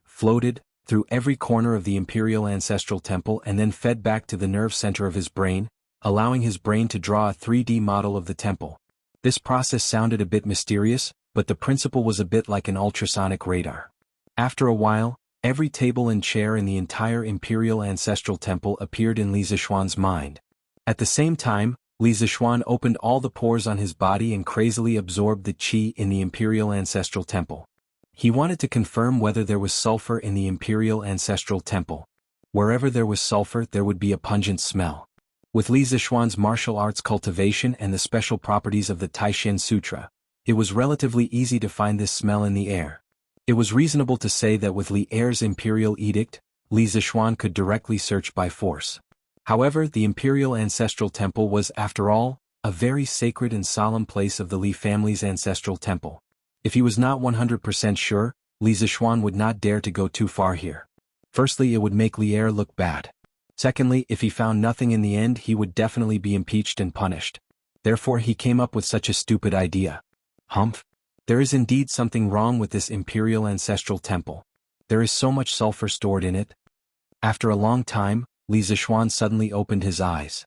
floated through every corner of the Imperial Ancestral Temple and then fed back to the nerve center of his brain, allowing his brain to draw a 3D model of the temple. This process sounded a bit mysterious, but the principle was a bit like an ultrasonic radar. After a while, every table and chair in the entire Imperial Ancestral Temple appeared in Li Zishuan's mind. At the same time, Li Zishuan opened all the pores on his body and crazily absorbed the qi in the Imperial Ancestral Temple. He wanted to confirm whether there was sulfur in the Imperial Ancestral Temple. Wherever there was sulfur, there would be a pungent smell. With Li Zishuan's martial arts cultivation and the special properties of the Taishen Sutra, it was relatively easy to find this smell in the air. It was reasonable to say that with Li Er's imperial edict, Li Zishuan could directly search by force. However, the Imperial Ancestral Temple was, after all, a very sacred and solemn place of the Li family's ancestral temple. If he was not 100% sure, Li Zishuan would not dare to go too far here. Firstly, it would make Li Er look bad. Secondly, if he found nothing in the end, he would definitely be impeached and punished. Therefore he came up with such a stupid idea. Humph! There is indeed something wrong with this Imperial Ancestral Temple. There is so much sulfur stored in it. After a long time, Li Zishuan suddenly opened his eyes.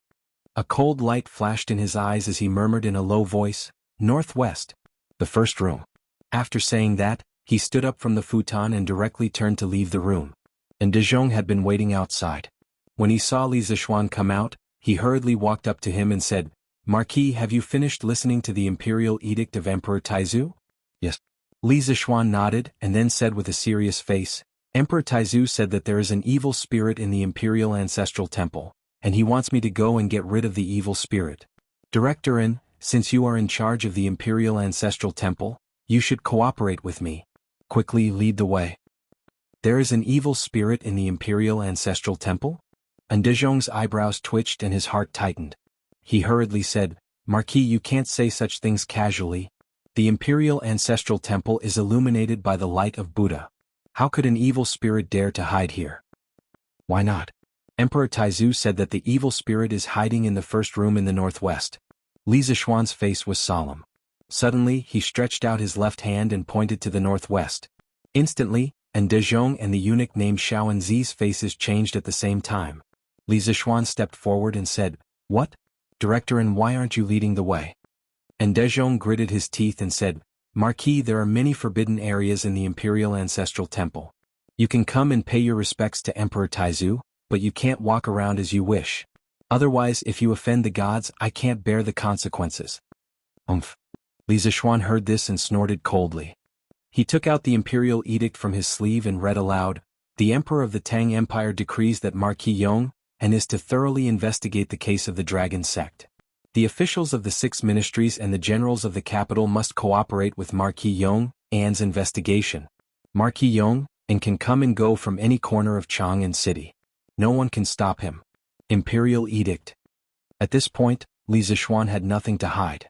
A cold light flashed in his eyes as he murmured in a low voice, "Northwest. The first room." After saying that, he stood up from the futon and directly turned to leave the room. Ndezhong had been waiting outside. When he saw Li Zishuan come out, he hurriedly walked up to him and said, "Marquis, have you finished listening to the Imperial Edict of Emperor Taizu?" "Yes." Li Zishuan nodded and then said with a serious face, "Emperor Taizu said that there is an evil spirit in the Imperial Ancestral Temple, and he wants me to go and get rid of the evil spirit. Directorin, since you are in charge of the Imperial Ancestral Temple, you should cooperate with me. Quickly lead the way." "There is an evil spirit in the Imperial Ancestral Temple?" Ndezhong's eyebrows twitched and his heart tightened. He hurriedly said, "Marquis, you can't say such things casually. The Imperial Ancestral Temple is illuminated by the light of Buddha. How could an evil spirit dare to hide here?" "Why not? Emperor Taizu said that the evil spirit is hiding in the first room in the northwest." Li Zishuan's face was solemn. Suddenly, he stretched out his left hand and pointed to the northwest. Instantly, Ndezhong and the eunuch named Shaoenzi's faces changed at the same time. Li Zixuan stepped forward and said, "What? Director, and why aren't you leading the way?" And Dezhong gritted his teeth and said, "Marquis, there are many forbidden areas in the Imperial Ancestral Temple. You can come and pay your respects to Emperor Taizu, but you can't walk around as you wish. Otherwise, if you offend the gods, I can't bear the consequences." Umph. Li Zixuan heard this and snorted coldly. He took out the imperial edict from his sleeve and read aloud, "The Emperor of the Tang Empire decrees that Marquis Yong and is to thoroughly investigate the case of the Dragon Sect. The officials of the 6 ministries and the generals of the capital must cooperate with Marquis Yong An's investigation. Marquis Yong and can come and go from any corner of Chang'an City. No one can stop him. Imperial Edict." At this point, Li Zixuan had nothing to hide.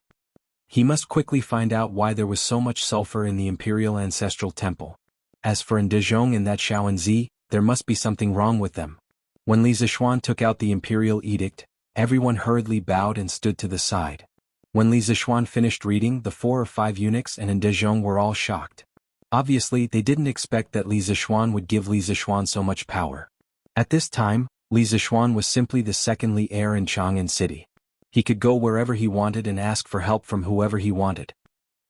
He must quickly find out why there was so much sulfur in the Imperial Ancestral Temple. As for Dezhong and that Shaoanzi, there must be something wrong with them. When Li Zixuan took out the Imperial Edict, everyone hurriedly bowed and stood to the side. When Li Zixuan finished reading, the 4 or 5 eunuchs and Dezhong were all shocked. Obviously, they didn't expect that Li Zixuan would give Li Zixuan so much power. At this time, Li Zixuan was simply the second Li heir in Chang'an City. He could go wherever he wanted and ask for help from whoever he wanted.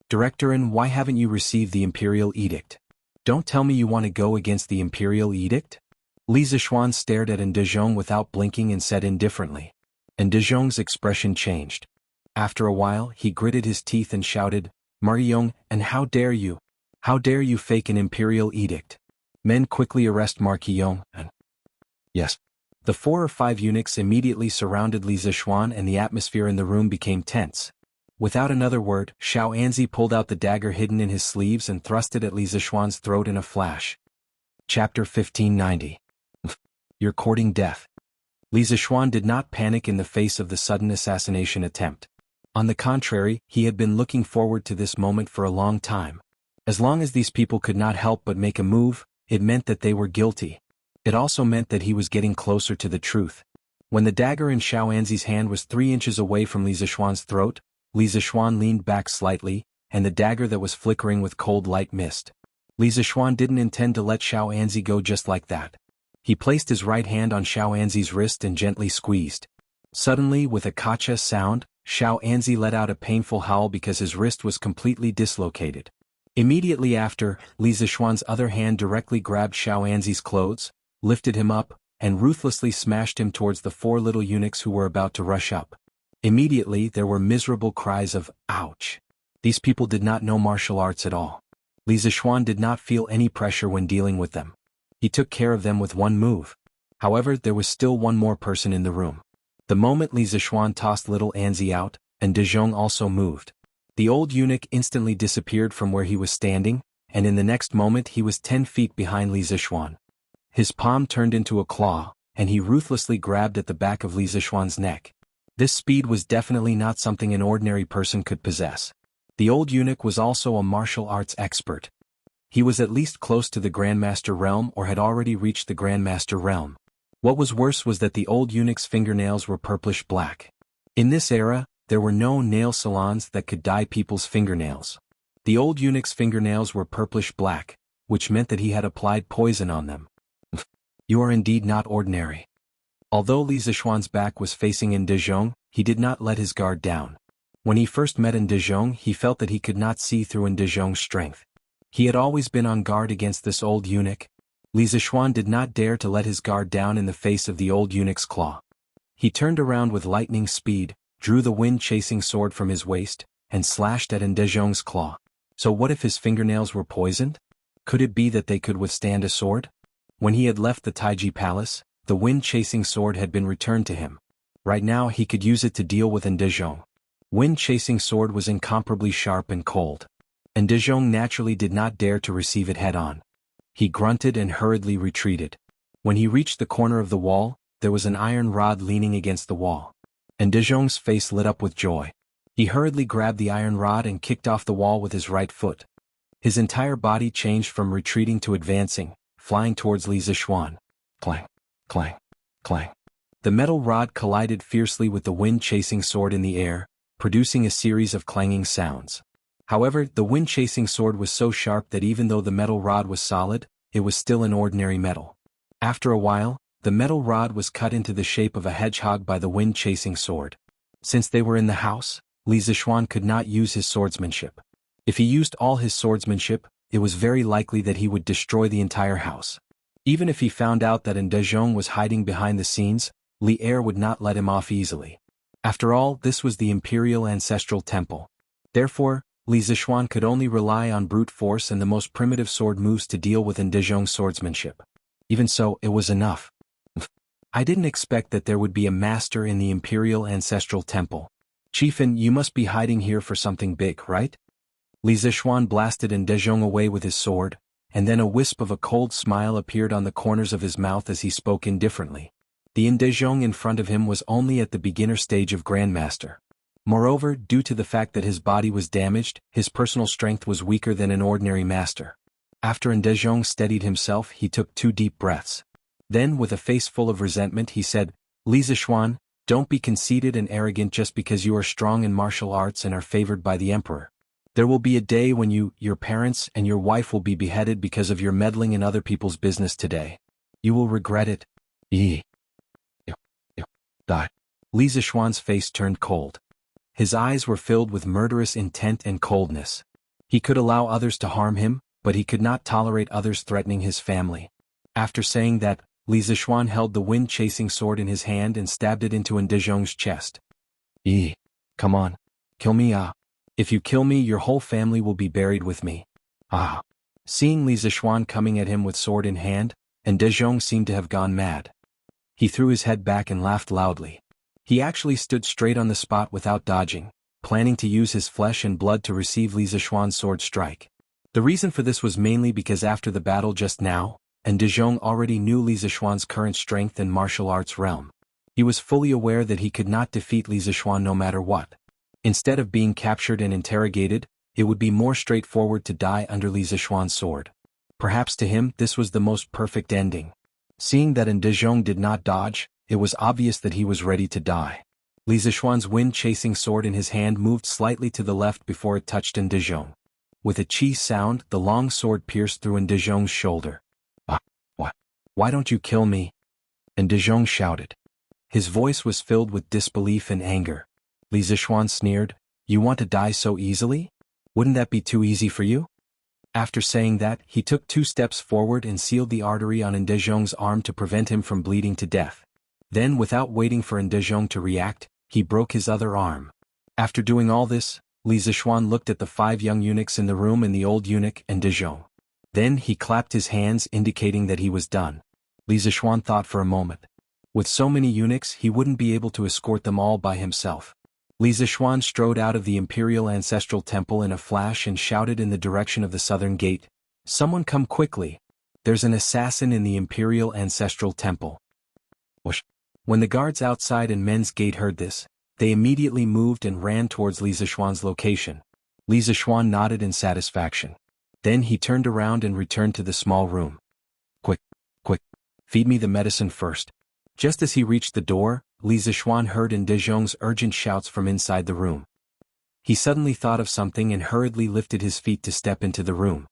"Director, and why haven't you received the Imperial Edict? Don't tell me you want to go against the Imperial Edict?" Li Zixuan stared at Dezhong without blinking and said indifferently. Dezhong's expression changed. After a while, he gritted his teeth and shouted, "Marquis, and how dare you? How dare you fake an Imperial Edict? Men, quickly arrest Marquis and..." Yes. The 4 or 5 eunuchs immediately surrounded Li Zixuan and the atmosphere in the room became tense. Without another word, Shaoanzi pulled out the dagger hidden in his sleeves and thrust it at Li Zixuan's throat in a flash. Chapter 1590. You're courting death. Li Zixuan did not panic in the face of the sudden assassination attempt. On the contrary, he had been looking forward to this moment for a long time. As long as these people could not help but make a move, it meant that they were guilty. It also meant that he was getting closer to the truth. When the dagger in Shaoanzi's hand was 3 inches away from Li Zixuan's throat, Li Zixuan leaned back slightly, and the dagger that was flickering with cold light missed. Li Zixuan didn't intend to let Shaoanzi go just like that. He placed his right hand on Shaoanzi's wrist and gently squeezed. Suddenly, with a kacha sound, Shaoanzi let out a painful howl because his wrist was completely dislocated. Immediately after, Li Zixuan's other hand directly grabbed Shaoanzi's clothes, lifted him up, and ruthlessly smashed him towards the 4 little eunuchs who were about to rush up. Immediately there were miserable cries of, "Ouch!" These people did not know martial arts at all. Li Zixuan did not feel any pressure when dealing with them. He took care of them with one move. However, there was still one more person in the room. The moment Li Zixuan tossed little Anzi out, Dezhong also moved. The old eunuch instantly disappeared from where he was standing, and in the next moment he was 10 feet behind Li Zixuan. His palm turned into a claw, and he ruthlessly grabbed at the back of Li Zixuan's neck. This speed was definitely not something an ordinary person could possess. The old eunuch was also a martial arts expert. He was at least close to the Grandmaster realm or had already reached the Grandmaster realm. What was worse was that the old eunuch's fingernails were purplish black. In this era, there were no nail salons that could dye people's fingernails. The old eunuch's fingernails were purplish black, which meant that he had applied poison on them. You are indeed not ordinary. Although Li Zixuan's back was facing Dezhong, he did not let his guard down. When he first met Dezhong, he felt that he could not see through Dezhong's strength. He had always been on guard against this old eunuch. Li Zixuan did not dare to let his guard down in the face of the old eunuch's claw. He turned around with lightning speed, drew the wind-chasing sword from his waist, and slashed at Dezhong's claw. So what if his fingernails were poisoned? Could it be that they could withstand a sword? When he had left the Taiji Palace, the wind-chasing sword had been returned to him. Right now he could use it to deal with Dezhong. Wind-chasing sword was incomparably sharp and cold. Dezhong naturally did not dare to receive it head-on. He grunted and hurriedly retreated. When he reached the corner of the wall, there was an iron rod leaning against the wall. Dezhong's face lit up with joy. He hurriedly grabbed the iron rod and kicked off the wall with his right foot. His entire body changed from retreating to advancing, flying towards Li Zixuan. Clang, clang, clang. The metal rod collided fiercely with the wind-chasing sword in the air, producing a series of clanging sounds. However, the wind-chasing sword was so sharp that even though the metal rod was solid, it was still an ordinary metal. After a while, The metal rod was cut into the shape of a hedgehog by the wind-chasing sword. Since they were in the house, Li Zixuan could not use his swordsmanship. If he used all his swordsmanship, it was very likely that he would destroy the entire house. Even if he found out that Ndezhong was hiding behind the scenes, Li Er would not let him off easily. After all, this was the Imperial Ancestral Temple. Therefore, Li Zixuan could only rely on brute force and the most primitive sword moves to deal with Ndezhong's swordsmanship. Even so, it was enough. I didn't expect that there would be a master in the Imperial Ancestral Temple. Chiefin, you must be hiding here for something big, right? Li Zixuan blasted Ndezhong away with his sword, and then a wisp of a cold smile appeared on the corners of his mouth as he spoke indifferently. The Ndezhong in front of him was only at the beginner stage of Grandmaster. Moreover, due to the fact that his body was damaged, his personal strength was weaker than an ordinary master. After Ndezhong steadied himself, he took 2 deep breaths. Then, with a face full of resentment, he said, Li Zixuan, don't be conceited and arrogant just because you are strong in martial arts and are favored by the emperor. There will be a day when you, your parents, and your wife will be beheaded because of your meddling in other people's business today. You will regret it. Die. Li Zixuan's face turned cold. His eyes were filled with murderous intent and coldness. He could allow others to harm him, but he could not tolerate others threatening his family. After saying that, Li Zixuan held the wind-chasing sword in his hand and stabbed it into Ndezhong's chest. Come on. Kill me. If you kill me, your whole family will be buried with me. Seeing Li Zixuan coming at him with sword in hand, Ndezhong seemed to have gone mad. He threw his head back and laughed loudly. He actually stood straight on the spot without dodging, planning to use his flesh and blood to receive Li Zixuan's sword strike. The reason for this was mainly because after the battle just now, Ndezhong already knew Li Zixuan's current strength in martial arts realm. He was fully aware that he could not defeat Li Zixuan no matter what. Instead of being captured and interrogated, it would be more straightforward to die under Li Zixuan's sword. Perhaps to him this was the most perfect ending. Seeing that Ndezhong did not dodge, it was obvious that he was ready to die. Li Zixuan's wind-chasing sword in his hand moved slightly to the left before it touched Ndezhong. With a chi sound, the long sword pierced through Ndezhong's shoulder. What? Why don't you kill me? Ndezhong shouted. His voice was filled with disbelief and anger. Li Zixuan sneered, You want to die so easily? Wouldn't that be too easy for you? After saying that, he took 2 steps forward and sealed the artery on Ndezhong's arm to prevent him from bleeding to death. Then, without waiting for Ndezhong to react, he broke his other arm. After doing all this, Li Zixuan looked at the 5 young eunuchs in the room and the old eunuch Ndezhong. Then he clapped his hands indicating that he was done. Li Zixuan thought for a moment. With so many eunuchs, he wouldn't be able to escort them all by himself. Li Zixuan strode out of the Imperial Ancestral Temple in a flash and shouted in the direction of the southern gate, Someone come quickly. There's an assassin in the Imperial Ancestral Temple. Whoosh. When the guards outside and men's gate heard this, they immediately moved and ran towards Li Zixuan's location. Li Zixuan nodded in satisfaction. Then he turned around and returned to the small room. Quick, feed me the medicine first. Just as he reached the door, Li Zixuan heard Ndezhong's urgent shouts from inside the room. He suddenly thought of something and hurriedly lifted his feet to step into the room.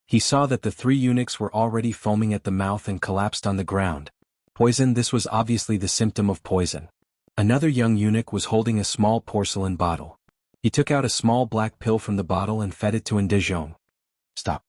He saw that the 3 eunuchs were already foaming at the mouth and collapsed on the ground. Poison. This was obviously the symptom of poison. Another young eunuch was holding a small porcelain bottle. He took out a small black pill from the bottle and fed it to Ndezhong. Stop.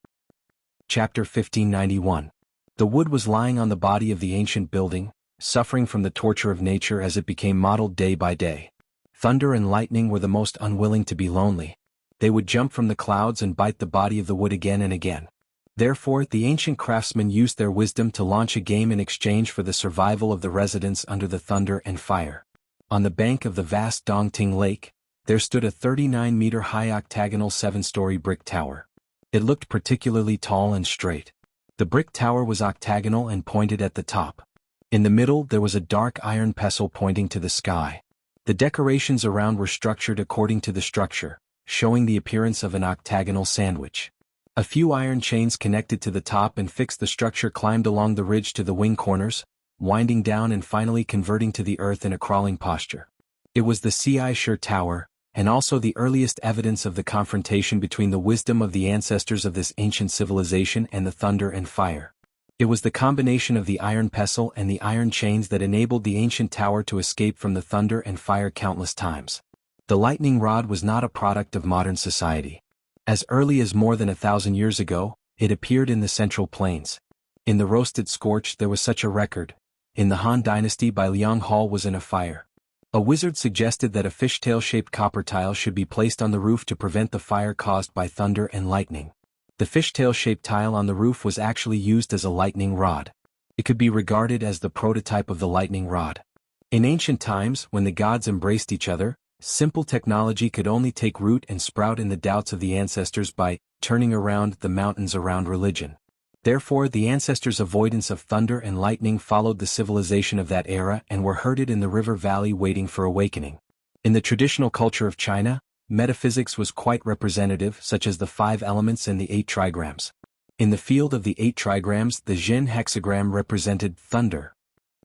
Chapter 1591. The wood was lying on the body of the ancient building, suffering from the torture of nature as it became modeled day by day. Thunder and lightning were the most unwilling to be lonely. They would jump from the clouds and bite the body of the wood again and again. Therefore, the ancient craftsmen used their wisdom to launch a game in exchange for the survival of the residents under the thunder and fire. On the bank of the vast Dongting Lake, there stood a 39-meter-high octagonal 7-story brick tower. It looked particularly tall and straight. The brick tower was octagonal and pointed at the top. In the middle there was a dark iron pestle pointing to the sky. The decorations around were structured according to the structure, showing the appearance of an octagonal sandwich. A few iron chains connected to the top and fixed the structure climbed along the ridge to the wing corners, winding down and finally converting to the earth in a crawling posture. It was the Shi Tower, and also the earliest evidence of the confrontation between the wisdom of the ancestors of this ancient civilization and the thunder and fire. It was the combination of the iron pestle and the iron chains that enabled the ancient tower to escape from the thunder and fire countless times. The lightning rod was not a product of modern society. As early as more than 1,000 years ago, it appeared in the Central Plains. In the roasted scorch there was such a record. In the Han Dynasty by Liang Hall was in a fire. A wizard suggested that a fishtail-shaped copper tile should be placed on the roof to prevent the fire caused by thunder and lightning. The fishtail-shaped tile on the roof was actually used as a lightning rod. It could be regarded as the prototype of the lightning rod. In ancient times, when the gods embraced each other, simple technology could only take root and sprout in the doubts of the ancestors by turning around the mountains around religion. Therefore, the ancestors' avoidance of thunder and lightning followed the civilization of that era and were herded in the river valley waiting for awakening. In the traditional culture of China, metaphysics was quite representative, such as the 5 elements and the 8 trigrams. In the field of the 8 trigrams, the Jin hexagram represented thunder.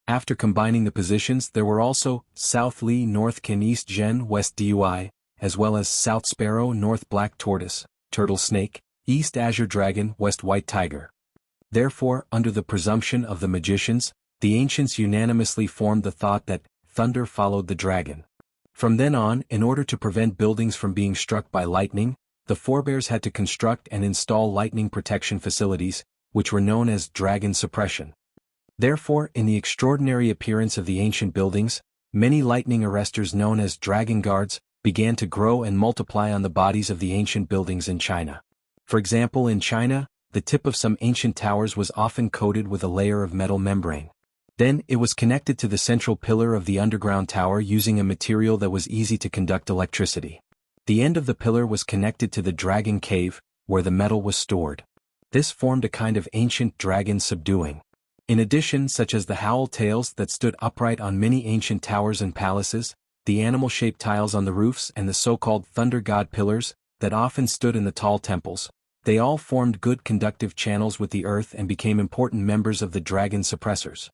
After combining the positions, there were also South Li, North Kin, East Zhen, West Dui, as well as South Sparrow, North Black Tortoise, Turtle Snake, East Azure Dragon, West White Tiger. Therefore, under the presumption of the magicians, the ancients unanimously formed the thought that thunder followed the dragon. From then on, in order to prevent buildings from being struck by lightning, the forebears had to construct and install lightning protection facilities, which were known as dragon suppression. Therefore, in the extraordinary appearance of the ancient buildings, many lightning arresters known as dragon guards began to grow and multiply on the bodies of the ancient buildings in China. For example, in China, the tip of some ancient towers was often coated with a layer of metal membrane. Then, it was connected to the central pillar of the underground tower using a material that was easy to conduct electricity. The end of the pillar was connected to the dragon cave, where the metal was stored. This formed a kind of ancient dragon subduing. In addition, such as the howl tails that stood upright on many ancient towers and palaces, the animal-shaped tiles on the roofs and the so-called thunder god pillars that often stood in the tall temples, they all formed good conductive channels with the earth and became important members of the dragon suppressors.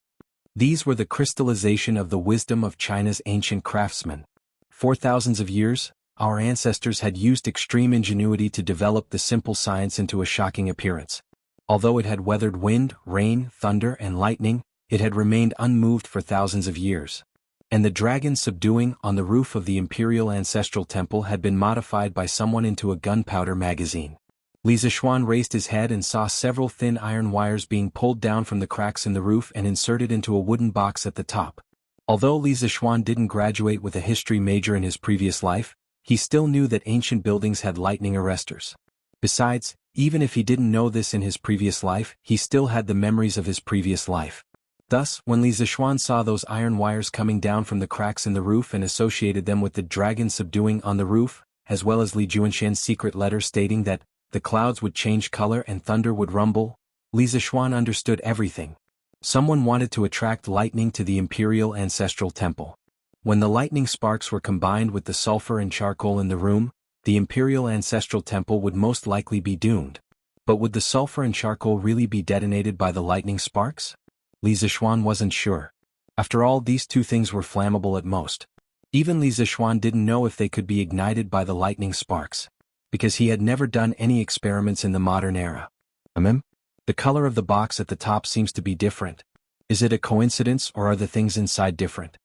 These were the crystallization of the wisdom of China's ancient craftsmen. For thousands of years, our ancestors had used extreme ingenuity to develop the simple science into a shocking appearance. Although it had weathered wind, rain, thunder, and lightning, it had remained unmoved for thousands of years. And the dragon subduing on the roof of the imperial ancestral temple had been modified by someone into a gunpowder magazine. Li Zishuan raised his head and saw several thin iron wires being pulled down from the cracks in the roof and inserted into a wooden box at the top. Although Li Zishuan didn't graduate with a history major in his previous life, he still knew that ancient buildings had lightning arresters. Besides, even if he didn't know this in his previous life, he still had the memories of his previous life. Thus, when Li Zishuan saw those iron wires coming down from the cracks in the roof and associated them with the dragon subduing on the roof, as well as Li Juanshan's secret letter stating that the clouds would change color and thunder would rumble, Li Zishuan understood everything. Someone wanted to attract lightning to the imperial ancestral temple. When the lightning sparks were combined with the sulfur and charcoal in the room, the imperial ancestral temple would most likely be doomed. But would the sulfur and charcoal really be detonated by the lightning sparks? Li Zishuan wasn't sure. After all, these two things were flammable at most. Even Li Zishuan didn't know if they could be ignited by the lightning sparks, because he had never done any experiments in the modern era. The color of the box at the top seems to be different. Is it a coincidence or are the things inside different?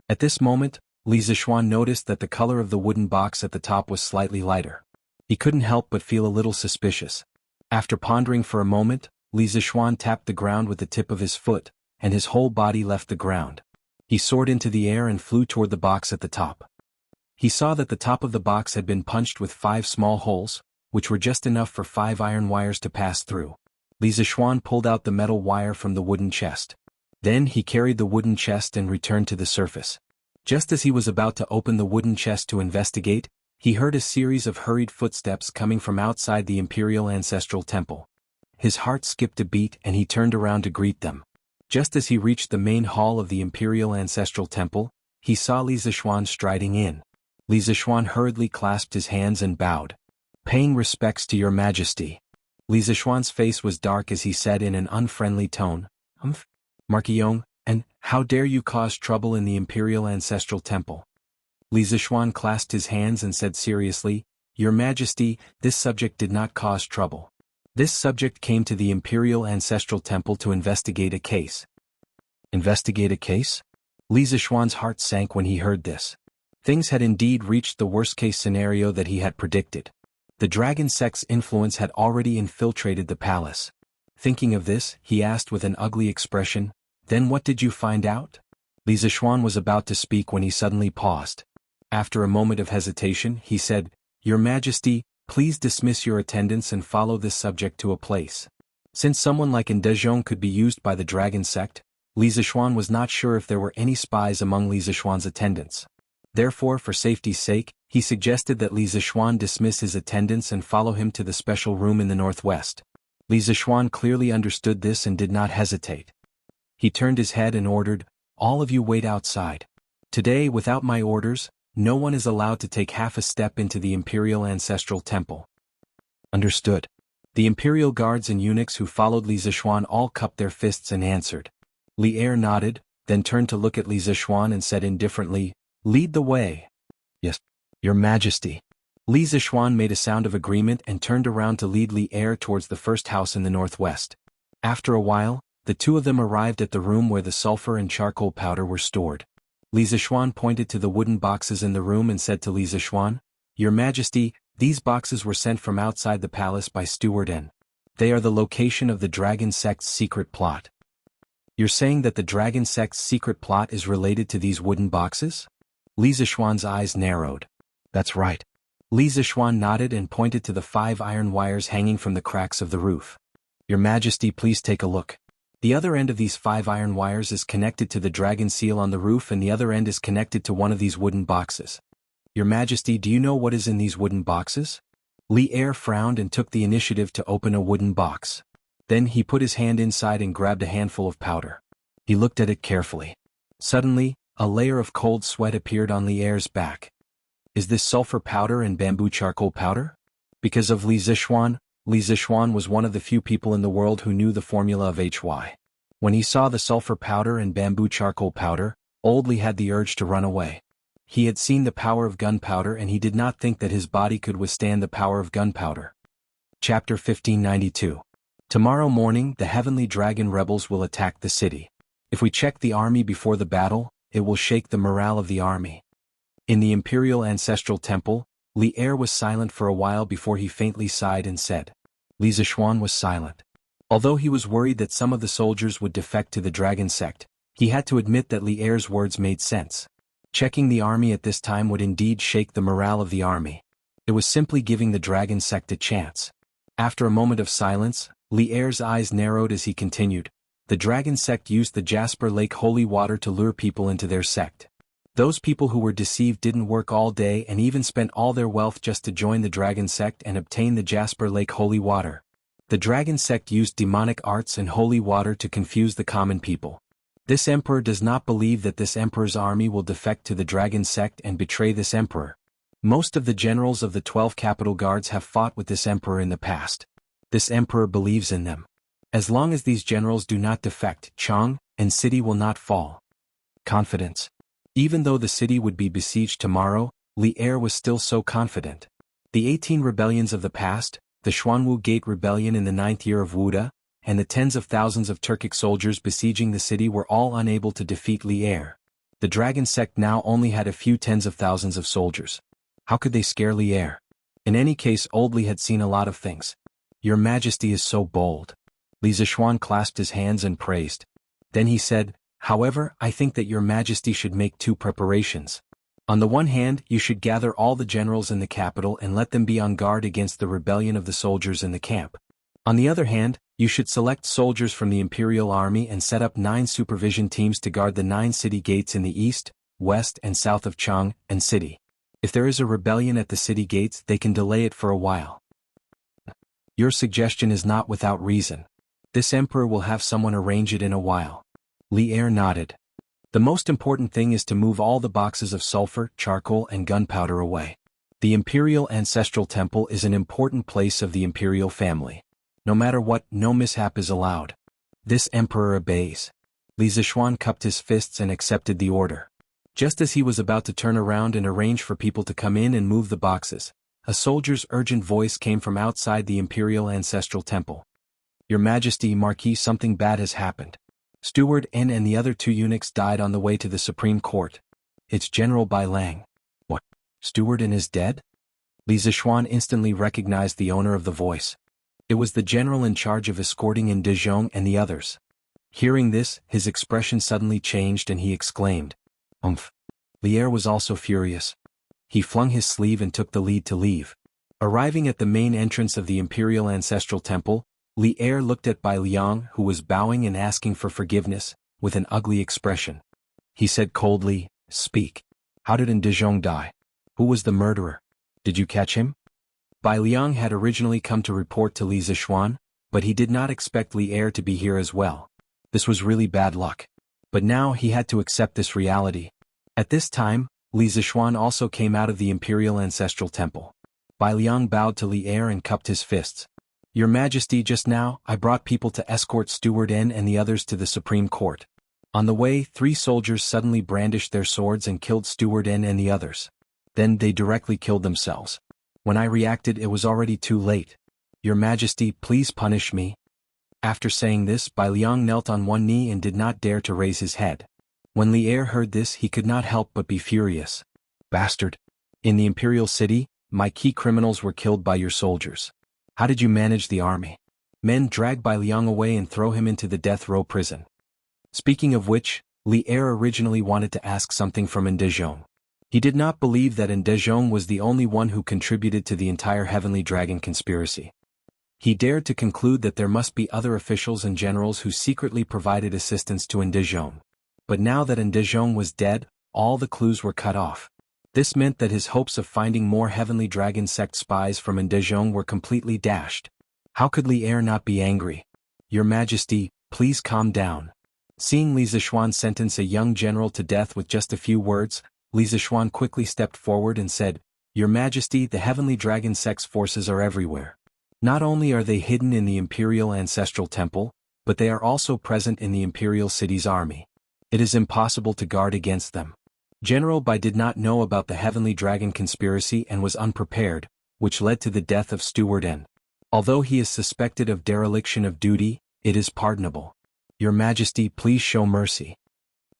At this moment, Li Zishuan noticed that the color of the wooden box at the top was slightly lighter. He couldn't help but feel a little suspicious. After pondering for a moment, Li Zishuan tapped the ground with the tip of his foot, and his whole body left the ground. He soared into the air and flew toward the box at the top. He saw that the top of the box had been punched with 5 small holes, which were just enough for 5 iron wires to pass through. Li Zishuan pulled out the metal wire from the wooden chest. Then he carried the wooden chest and returned to the surface. Just as he was about to open the wooden chest to investigate, he heard a series of hurried footsteps coming from outside the imperial ancestral temple. His heart skipped a beat and he turned around to greet them. Just as he reached the main hall of the imperial ancestral temple, he saw Li Zishuan striding in. Li Zishuan hurriedly clasped his hands and bowed. "Paying respects to your majesty." Li Zishuan's face was dark as he said in an unfriendly tone, Marquillon, and how dare you cause trouble in the imperial ancestral temple?" Li Zishuan clasped his hands and said seriously, "Your majesty, this subject did not cause trouble. This subject came to the Imperial Ancestral Temple to investigate a case. Investigate a case? Li Zishuan's heart sank when he heard this. Things had indeed reached the worst-case scenario that he had predicted. The dragon sect's influence had already infiltrated the palace. Thinking of this, he asked with an ugly expression, "Then what did you find out?" Li Zishuan was about to speak when he suddenly paused. After a moment of hesitation, he said, "Your Majesty, please dismiss your attendants and follow this subject to a place." Since someone like Ndezhong could be used by the dragon sect, Li Zishuan was not sure if there were any spies among Li Zishuan's attendants. Therefore, for safety's sake, he suggested that Li Zishuan dismiss his attendants and follow him to the special room in the northwest. Li Zishuan clearly understood this and did not hesitate. He turned his head and ordered, "All of you wait outside. Today, without my orders, no one is allowed to take half a step into the Imperial Ancestral Temple." Understood. The Imperial guards and eunuchs who followed Li Zishuan all cupped their fists and answered. Li Er nodded, then turned to look at Li Zishuan and said indifferently, "Lead the way." "Yes, Your Majesty." Li Zishuan made a sound of agreement and turned around to lead Li Er towards the first house in the northwest. After a while, the two of them arrived at the room where the sulfur and charcoal powder were stored. Li Zishuan pointed to the wooden boxes in the room and said to Li Zishuan, "Your Majesty, these boxes were sent from outside the palace by Steward N. They are the location of the Dragon Sect's secret plot." "You're saying that the Dragon Sect's secret plot is related to these wooden boxes?" Li Zishuan's eyes narrowed. "That's right." Li Zishuan nodded and pointed to the 5 iron wires hanging from the cracks of the roof. "Your Majesty, please take a look. The other end of these 5 iron wires is connected to the dragon seal on the roof and the other end is connected to one of these wooden boxes. Your Majesty, do you know what is in these wooden boxes?" Li Er frowned and took the initiative to open a wooden box. Then he put his hand inside and grabbed a handful of powder. He looked at it carefully. Suddenly, a layer of cold sweat appeared on Li Er's back. "Is this sulfur powder and bamboo charcoal powder?" Because of Li Zishuan was one of the few people in the world who knew the formula of HY. When he saw the sulfur powder and bamboo charcoal powder, Old Li had the urge to run away. He had seen the power of gunpowder and he did not think that his body could withstand the power of gunpowder. Chapter 1592. Tomorrow morning, the Heavenly Dragon rebels will attack the city. If we check the army before the battle, it will shake the morale of the army. In the Imperial Ancestral Temple, Li Er was silent for a while before he faintly sighed and said. Li Zishuan was silent. Although he was worried that some of the soldiers would defect to the Dragon Sect, he had to admit that Li Er's words made sense. Checking the army at this time would indeed shake the morale of the army. It was simply giving the Dragon Sect a chance. After a moment of silence, Li Er's eyes narrowed as he continued. The Dragon Sect used the Jasper Lake holy water to lure people into their sect. Those people who were deceived didn't work all day and even spent all their wealth just to join the Dragon Sect and obtain the Jasper Lake holy water. The Dragon Sect used demonic arts and holy water to confuse the common people. This emperor does not believe that this emperor's army will defect to the Dragon Sect and betray this emperor. Most of the generals of the 12 capital guards have fought with this emperor in the past. This emperor believes in them. As long as these generals do not defect, Chang and city will not fall. Confidence. Even though the city would be besieged tomorrow, Li Er was still so confident. The 18 rebellions of the past, the Xuanwu Gate Rebellion in the 9th year of Wuda, and the tens of thousands of Turkic soldiers besieging the city were all unable to defeat Li Er. The Dragon Sect now only had a few tens of thousands of soldiers. How could they scare Li Er? In any case, Old Li had seen a lot of things. Your Majesty is so bold. Li Zishuan clasped his hands and praised. Then he said, However, I think that your Majesty should make 2 preparations. On the one hand, you should gather all the generals in the capital and let them be on guard against the rebellion of the soldiers in the camp. On the other hand, you should select soldiers from the Imperial Army and set up 9 supervision teams to guard the 9 city gates in the east, west and south of Chang and city. If there is a rebellion at the city gates, they can delay it for a while. Your suggestion is not without reason. This emperor will have someone arrange it in a while. Li Er nodded. The most important thing is to move all the boxes of sulfur, charcoal and gunpowder away. The Imperial Ancestral Temple is an important place of the imperial family. No matter what, no mishap is allowed. This emperor obeys. Li Zishuan cupped his fists and accepted the order. Just as he was about to turn around and arrange for people to come in and move the boxes, A soldier's urgent voice came from outside the Imperial Ancestral Temple. Your Majesty, Marquis, something bad has happened. Steward N and the other 2 eunuchs died on the way to the Supreme Court. It's General Bai Lang. What? Steward N is dead? Li Zixuan instantly recognized the owner of the voice. It was the general in charge of escorting in De Jong and the others. Hearing this, his expression suddenly changed and he exclaimed, "Umph." Lier was also furious. He flung his sleeve and took the lead to leave. Arriving at the main entrance of the Imperial Ancestral Temple, Lier looked at Bai Liang, who was bowing and asking for forgiveness, with an ugly expression. He said coldly, "Speak. How did De Jong die? Who was the murderer? Did you catch him?" Bai Liang had originally come to report to Li Zixuan, but he did not expect Lier to be here as well. This was really bad luck. But now he had to accept this reality. At this time, Li Zixuan also came out of the Imperial Ancestral Temple. Bai Liang bowed to Lier and cupped his fists. Your Majesty, just now, I brought people to escort Steward N and the others to the Supreme Court. On the way, 3 soldiers suddenly brandished their swords and killed Steward N and the others. Then they directly killed themselves. When I reacted, it was already too late. Your Majesty, please punish me. After saying this, Bai Liang knelt on one knee and did not dare to raise his head. When Lier heard this, he could not help but be furious. Bastard! In the Imperial City, my key criminals were killed by your soldiers. How did you manage the army? Men drag Bai Liang away and throw him into the death row prison. Speaking of which, Lier originally wanted to ask something from De Jong. He did not believe that De Jong was the only one who contributed to the entire Heavenly Dragon conspiracy. He dared to conclude that there must be other officials and generals who secretly provided assistance to De Jong. But now that De Jong was dead, all the clues were cut off. This meant that his hopes of finding more Heavenly Dragon sect spies from De Jong were completely dashed. How could Lier not be angry? Your Majesty, please calm down. Seeing Li Zixuan sentence a young general to death with just a few words, Li Zixuan quickly stepped forward and said, Your Majesty, the Heavenly Dragon sect's forces are everywhere. Not only are they hidden in the Imperial Ancestral Temple, but they are also present in the Imperial City's army. It is impossible to guard against them. General Bai did not know about the Heavenly Dragon conspiracy and was unprepared, which led to the death of Steward N. Although he is suspected of dereliction of duty, it is pardonable. Your Majesty, please show mercy.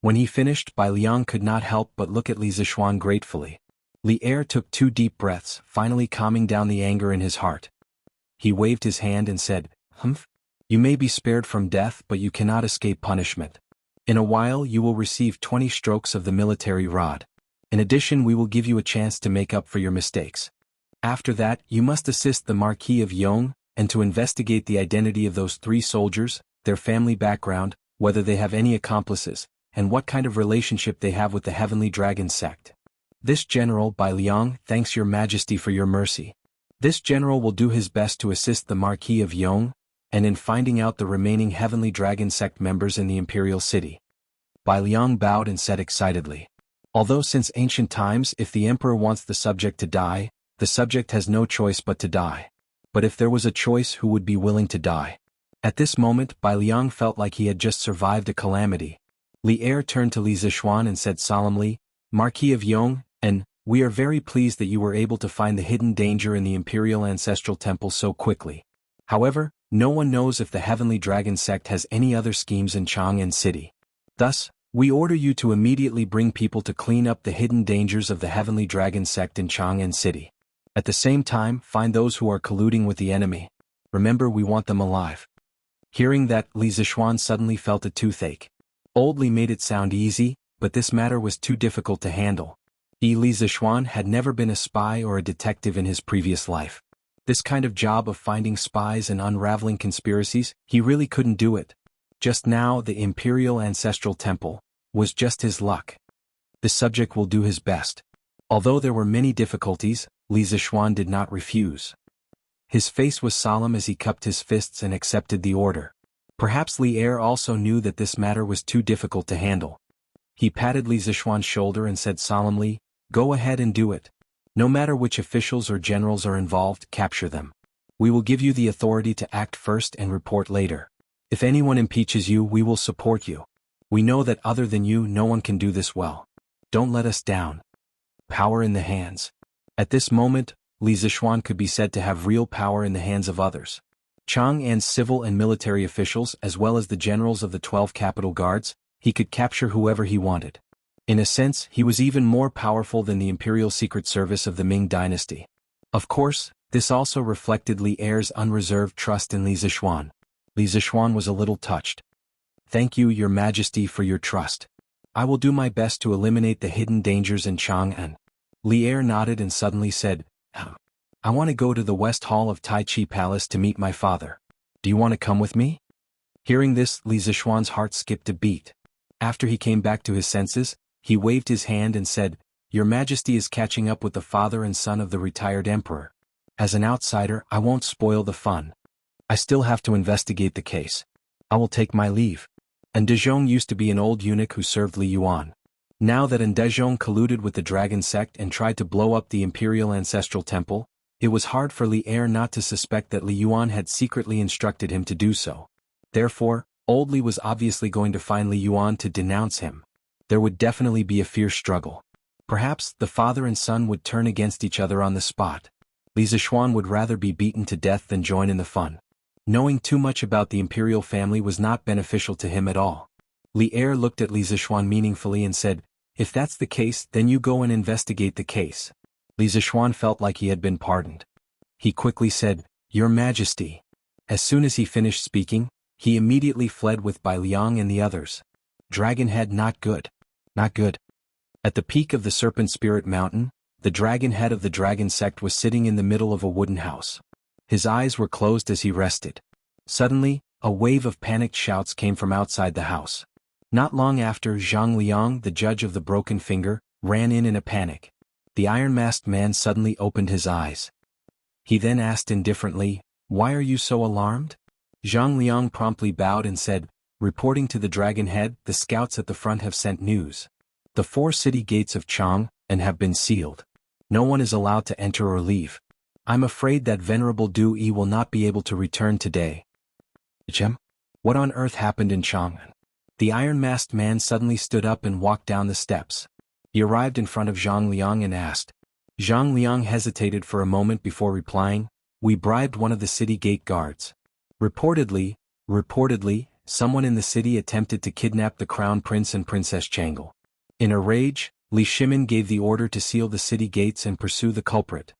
When he finished, Bai Liang could not help but look at Li Zixuan gratefully. Lier took 2 deep breaths, finally calming down the anger in his heart. He waved his hand and said, Humph. You may be spared from death, but you cannot escape punishment. In a while you will receive 20 strokes of the military rod. In addition, we will give you a chance to make up for your mistakes. After that, you must assist the Marquis of Yong, and to investigate the identity of those 3 soldiers, their family background, whether they have any accomplices, and what kind of relationship they have with the Heavenly Dragon sect. This general, Bai Liang, thanks your Majesty for your mercy. This general will do his best to assist the Marquis of Yong, and in finding out the remaining Heavenly Dragon sect members in the Imperial City. Bai Liang bowed and said excitedly, Although since ancient times if the Emperor wants the subject to die, the subject has no choice but to die. But if there was a choice, who would be willing to die? At this moment, Bai Liang felt like he had just survived a calamity. Lier turned to Li Zixuan and said solemnly, Marquis of Yong, and we are very pleased that you were able to find the hidden danger in the Imperial Ancestral Temple so quickly. However, no one knows if the Heavenly Dragon sect has any other schemes in Chang'an City. Thus, we order you to immediately bring people to clean up the hidden dangers of the Heavenly Dragon sect in Chang'an City. At the same time, find those who are colluding with the enemy. Remember, we want them alive. Hearing that, Li Zixuan suddenly felt a toothache. Old Li made it sound easy, but this matter was too difficult to handle. Li Zixuan had never been a spy or a detective in his previous life. This kind of job of finding spies and unraveling conspiracies, he really couldn't do it. Just now, the Imperial Ancestral Temple was just his luck. The subject will do his best. Although there were many difficulties, Li Zixuan did not refuse. His face was solemn as he cupped his fists and accepted the order. Perhaps Lier also knew that this matter was too difficult to handle. He patted Li Zixuan's shoulder and said solemnly, Go ahead and do it. No matter which officials or generals are involved, capture them. We will give you the authority to act first and report later. If anyone impeaches you, we will support you. We know that other than you, no one can do this well. Don't let us down. Power in the hands. At this moment, Li Zixuan could be said to have real power in the hands of others. Chang'an's civil and military officials as well as the generals of the 12 capital guards, he could capture whoever he wanted. In a sense, he was even more powerful than the Imperial Secret Service of the Ming dynasty. Of course, this also reflected Li Er's unreserved trust in Li Zixuan. Li Zixuan was a little touched. "Thank you, Your Majesty, for your trust. I will do my best to eliminate the hidden dangers in Chang'an." Li Er nodded and suddenly said, "I want to go to the West Hall of Tai Chi Palace to meet my father. Do you want to come with me?" Hearing this, Li Zixuan's heart skipped a beat. After he came back to his senses, he waved his hand and said, "Your Majesty is catching up with the father and son of the retired emperor. As an outsider, I won't spoil the fun. I still have to investigate the case. I will take my leave." Ndezhong used to be an old eunuch who served Li Yuan. Now that Ndezhong colluded with the Dragon Sect and tried to blow up the Imperial Ancestral Temple, it was hard for Li Er not to suspect that Li Yuan had secretly instructed him to do so. Therefore, old Li was obviously going to find Li Yuan to denounce him. There would definitely be a fierce struggle. Perhaps the father and son would turn against each other on the spot. Li Zixuan would rather be beaten to death than join in the fun. Knowing too much about the imperial family was not beneficial to him at all. Li Er looked at Li Zixuan meaningfully and said, "If that's the case, then you go and investigate the case." Li Zixuan felt like he had been pardoned. He quickly said, "Your Majesty." As soon as he finished speaking, he immediately fled with Bai Liang and the others. Dragonhead not good. Not good. At the peak of the Serpent Spirit Mountain, the dragon head of the dragon sect was sitting in the middle of a wooden house. His eyes were closed as he rested. Suddenly, a wave of panicked shouts came from outside the house. Not long after, Zhang Liang, the judge of the broken finger, ran in a panic. The iron-masked man suddenly opened his eyes. He then asked indifferently, "Why are you so alarmed?" Zhang Liang promptly bowed and said, "Reporting to the dragon head, the scouts at the front have sent news. The 4 city gates of Chang'an have been sealed. No one is allowed to enter or leave. I'm afraid that Venerable Du Yi will not be able to return today." "Chem? What on earth happened in Chang'an?" The iron-masked man suddenly stood up and walked down the steps. He arrived in front of Zhang Liang and asked. Zhang Liang hesitated for a moment before replying, "We bribed one of the city gate guards. Reportedly, someone in the city attempted to kidnap the crown prince and Princess Changle. In a rage, Li Shimin gave the order to seal the city gates and pursue the culprit."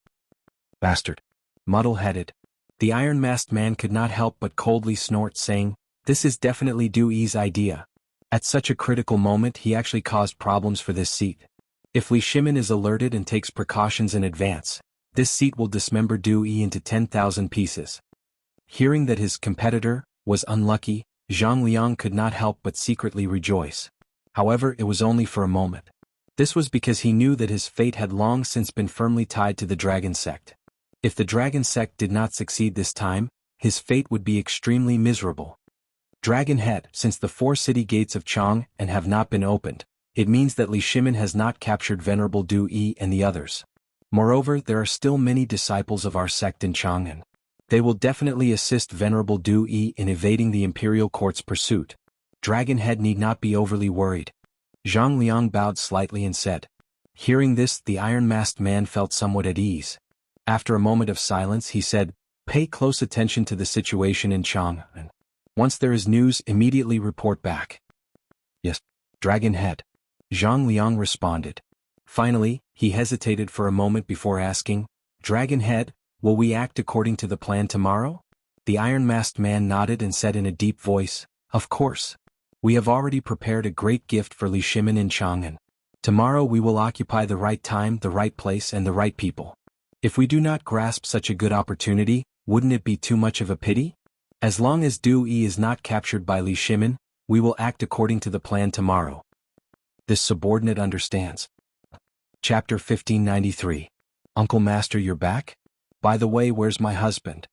"Bastard. Muddle-headed." The iron-masked man could not help but coldly snort, saying, "This is definitely Du Yi's idea. At such a critical moment he actually caused problems for this seat. If Li Shimin is alerted and takes precautions in advance, this seat will dismember Du Yi into 10,000 pieces." Hearing that his competitor was unlucky, Zhang Liang could not help but secretly rejoice. However, it was only for a moment. This was because he knew that his fate had long since been firmly tied to the Dragon Sect. If the Dragon Sect did not succeed this time, his fate would be extremely miserable. Dragonhead, since the 4 city gates of Chang'an have not been opened, it means that Li Shimin has not captured Venerable Du Yi and the others. Moreover, there are still many disciples of our sect in Chang'an. They will definitely assist Venerable Du Yi in evading the Imperial Court's pursuit. Dragonhead need not be overly worried. Zhang Liang bowed slightly and said. Hearing this, the iron-masked man felt somewhat at ease. After a moment of silence he said, "Pay close attention to the situation in Chang'an. Once there is news, immediately report back." "Yes, Dragonhead," Zhang Liang responded. Finally, he hesitated for a moment before asking, "Dragonhead, will we act according to the plan tomorrow?" The iron-masked man nodded and said in a deep voice, "Of course. We have already prepared a great gift for Li Shimin in Chang'an. Tomorrow we will occupy the right time, the right place and the right people. If we do not grasp such a good opportunity, wouldn't it be too much of a pity? As long as Du Yi is not captured by Li Shimin, we will act according to the plan tomorrow." This subordinate understands. Chapter 1593. Uncle Master, you're back? By the way, where's my husband?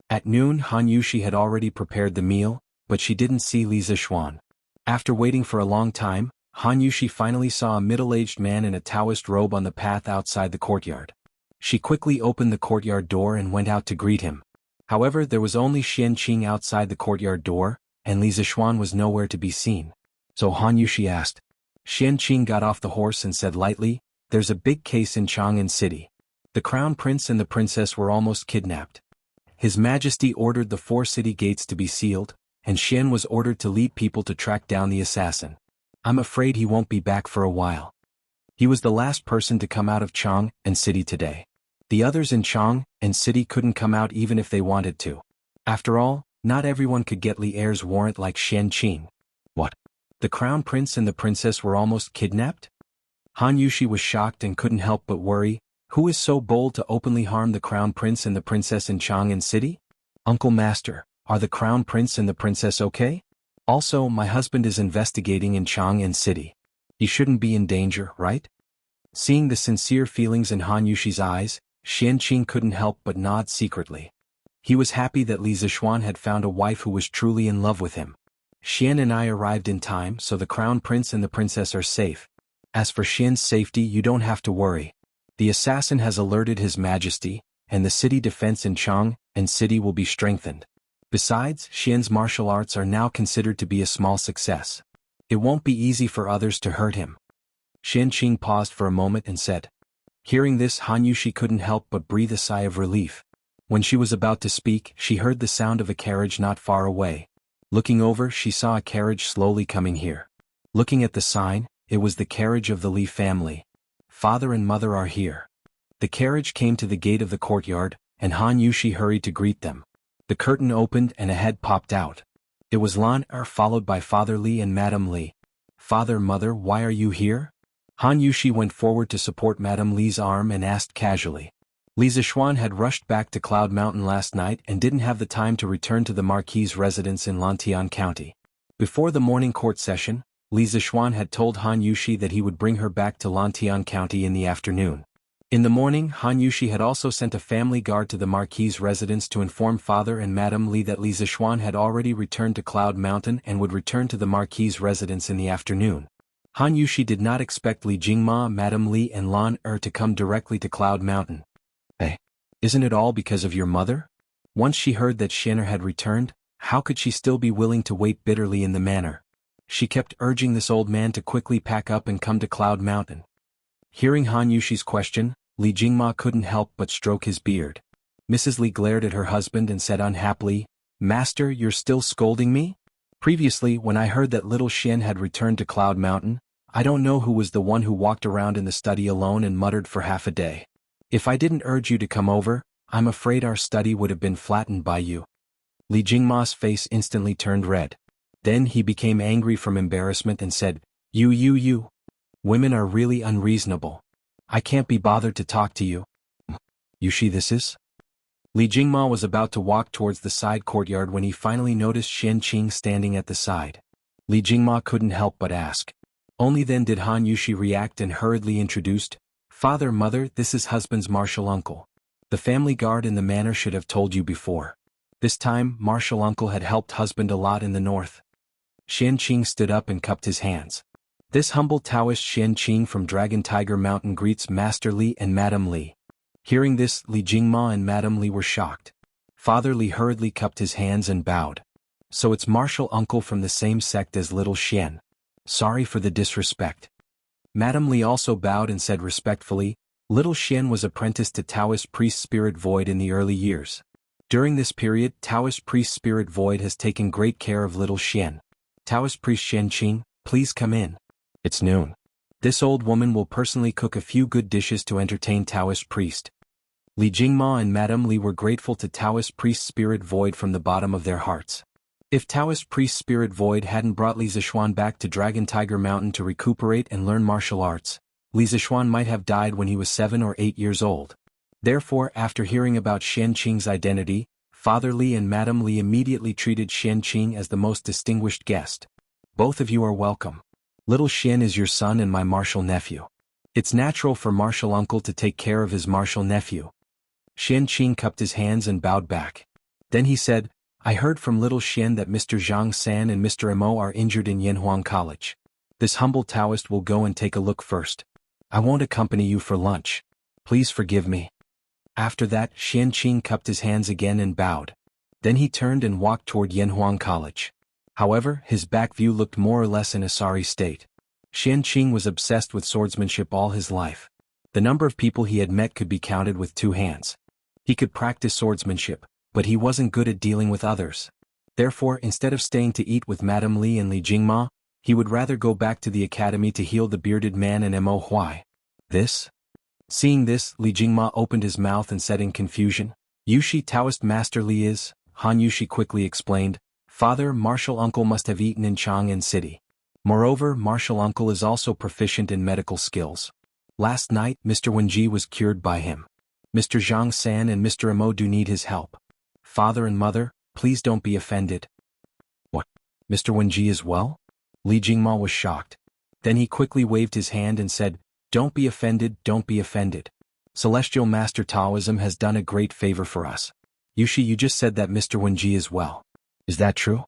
At noon, Han Yushi had already prepared the meal, but she didn't see Li Zixuan. After waiting for a long time, Han Yushi finally saw a middle-aged man in a Taoist robe on the path outside the courtyard. She quickly opened the courtyard door and went out to greet him. However, there was only Xian Qing outside the courtyard door, and Li Zixuan was nowhere to be seen. So Han Yushi asked. Xian Qing got off the horse and said lightly, "There's a big case in Chang'an City. The crown prince and the princess were almost kidnapped. His Majesty ordered the 4 city gates to be sealed, and Xian was ordered to lead people to track down the assassin. I'm afraid he won't be back for a while. He was the last person to come out of Chang and City today. The others in Chang and City couldn't come out even if they wanted to. After all, not everyone could get Li Er's warrant like Xian Qing. What? The crown prince and the princess were almost kidnapped? Han Yushi was shocked and couldn't help but worry. Who is so bold to openly harm the crown prince and the princess in Chang'an City? Uncle Master, are the crown prince and the princess okay? Also, my husband is investigating in Chang'an City. He shouldn't be in danger, right? Seeing the sincere feelings in Han Yushi's eyes, Xian Qing couldn't help but nod secretly. He was happy that Li Zixuan had found a wife who was truly in love with him. Xian and I arrived in time, so the crown prince and the princess are safe. As for Xian's safety, you don't have to worry. The assassin has alerted His Majesty, and the city defense in Chang and City will be strengthened. Besides, Xian's martial arts are now considered to be a small success. It won't be easy for others to hurt him. Xian Qing paused for a moment and said. Hearing this, Han Yushi couldn't help but breathe a sigh of relief. When she was about to speak, she heard the sound of a carriage not far away. Looking over, she saw a carriage slowly coming here. Looking at the sign, it was the carriage of the Li family. Father and mother are here. The carriage came to the gate of the courtyard, and Han Yushi hurried to greet them. The curtain opened and a head popped out. It was Lan Er, followed by Father Li and Madame Li. Father, mother, why are you here? Han Yushi went forward to support Madame Li's arm and asked casually. Li Zixuan had rushed back to Cloud Mountain last night and didn't have the time to return to the Marquis's residence in Lantian County. Before the morning court session, Li Zixuan had told Han Yushi that he would bring her back to Lantian County in the afternoon. In the morning, Han Yushi had also sent a family guard to the Marquis's residence to inform Father and Madame Li that Li Zixuan had already returned to Cloud Mountain and would return to the Marquis's residence in the afternoon. Han Yushi did not expect Li Jingma, Madame Li and Lan Er to come directly to Cloud Mountain. Hey, isn't it all because of your mother? Once she heard that Xian'er had returned, how could she still be willing to wait bitterly in the manor? She kept urging this old man to quickly pack up and come to Cloud Mountain. Hearing Han Yushi's question, Li Jingma couldn't help but stroke his beard. Mrs. Li glared at her husband and said unhappily, Master, you're still scolding me? Previously, when I heard that little Xian had returned to Cloud Mountain, I don't know who was the one who walked around in the study alone and muttered for half a day. If I didn't urge you to come over, I'm afraid our study would have been flattened by you. Li Jingma's face instantly turned red. Then he became angry from embarrassment and said, You. Women are really unreasonable. I can't be bothered to talk to you. Yushi, this is? Li Jingma was about to walk towards the side courtyard when he finally noticed Xian Qing standing at the side. Li Jingma couldn't help but ask. Only then did Han Yushi react and hurriedly introduced, Father, mother, this is husband's martial uncle. The family guard in the manor should have told you before. This time, martial uncle had helped husband a lot in the north. Xian Qing stood up and cupped his hands. This humble Taoist Xian Qing from Dragon Tiger Mountain greets Master Li and Madame Li. Hearing this, Li Jingma and Madame Li were shocked. Father Li hurriedly cupped his hands and bowed. So it's martial uncle from the same sect as little Xian. Sorry for the disrespect. Madame Li also bowed and said respectfully, Little Xian was apprenticed to Taoist priest Spirit Void in the early years. During this period, Taoist priest Spirit Void has taken great care of little Xian. Taoist priest Xian Qing, please come in. It's noon. This old woman will personally cook a few good dishes to entertain Taoist priest. Li Jingma and Madame Li were grateful to Taoist priest Spirit Void from the bottom of their hearts. If Taoist priest Spirit Void hadn't brought Li Zixuan back to Dragon Tiger Mountain to recuperate and learn martial arts, Li Zixuan might have died when he was 7 or 8 years old. Therefore, after hearing about Xian Qing's identity, Father Li and Madame Li immediately treated Xian Qing as the most distinguished guest. Both of you are welcome. Little Xian is your son and my martial nephew. It's natural for martial uncle to take care of his martial nephew. Xian Qing cupped his hands and bowed back. Then he said, I heard from little Xian that Mr. Zhang San and Mr. Emo are injured in Yanhuang College. This humble Taoist will go and take a look first. I won't accompany you for lunch. Please forgive me. After that, Xian Qing cupped his hands again and bowed. Then he turned and walked toward Yanhuang College. However, his back view looked more or less in a sorry state. Xian Qing was obsessed with swordsmanship all his life. The number of people he had met could be counted with 2 hands. He could practice swordsmanship, but he wasn't good at dealing with others. Therefore, instead of staying to eat with Madame Li and Li Jingma, he would rather go back to the academy to heal the bearded man and Mo Huai. This? Seeing this, Li Jingma opened his mouth and said in confusion, Yushi Taoist Master Li is, Han Yushi quickly explained, Father, martial uncle must have eaten in Chang'an City. Moreover, martial uncle is also proficient in medical skills. Last night, Mr. Wenji was cured by him. Mr. Zhang San and Mr. Mo do need his help. Father and mother, please don't be offended. What? Mr. Wenji is well? Li Jingma was shocked. Then he quickly waved his hand and said, Don't be offended, don't be offended. Celestial Master Taoism has done a great favor for us. Yushi, you just said that Mr. Wenji is well. Is that true?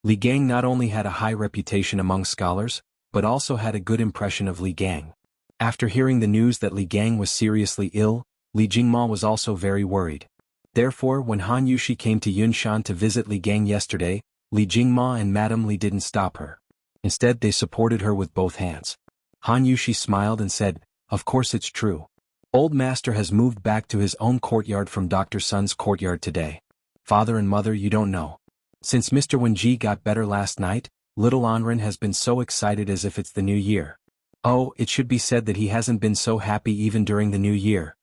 Li Gang not only had a high reputation among scholars, but also had a good impression of Li Gang. After hearing the news that Li Gang was seriously ill, Li Jingma was also very worried. Therefore, when Han Yushi came to Yunshan to visit Li Gang yesterday, Li Jingma and Madame Li didn't stop her. Instead, they supported her with both hands. Han Yushi smiled and said, Of course it's true. Old Master has moved back to his own courtyard from Dr. Sun's courtyard today. Father and mother, you don't know. Since Mr. Wenji got better last night, little Anren has been so excited as if it's the new year. Oh, it should be said that he hasn't been so happy even during the new year.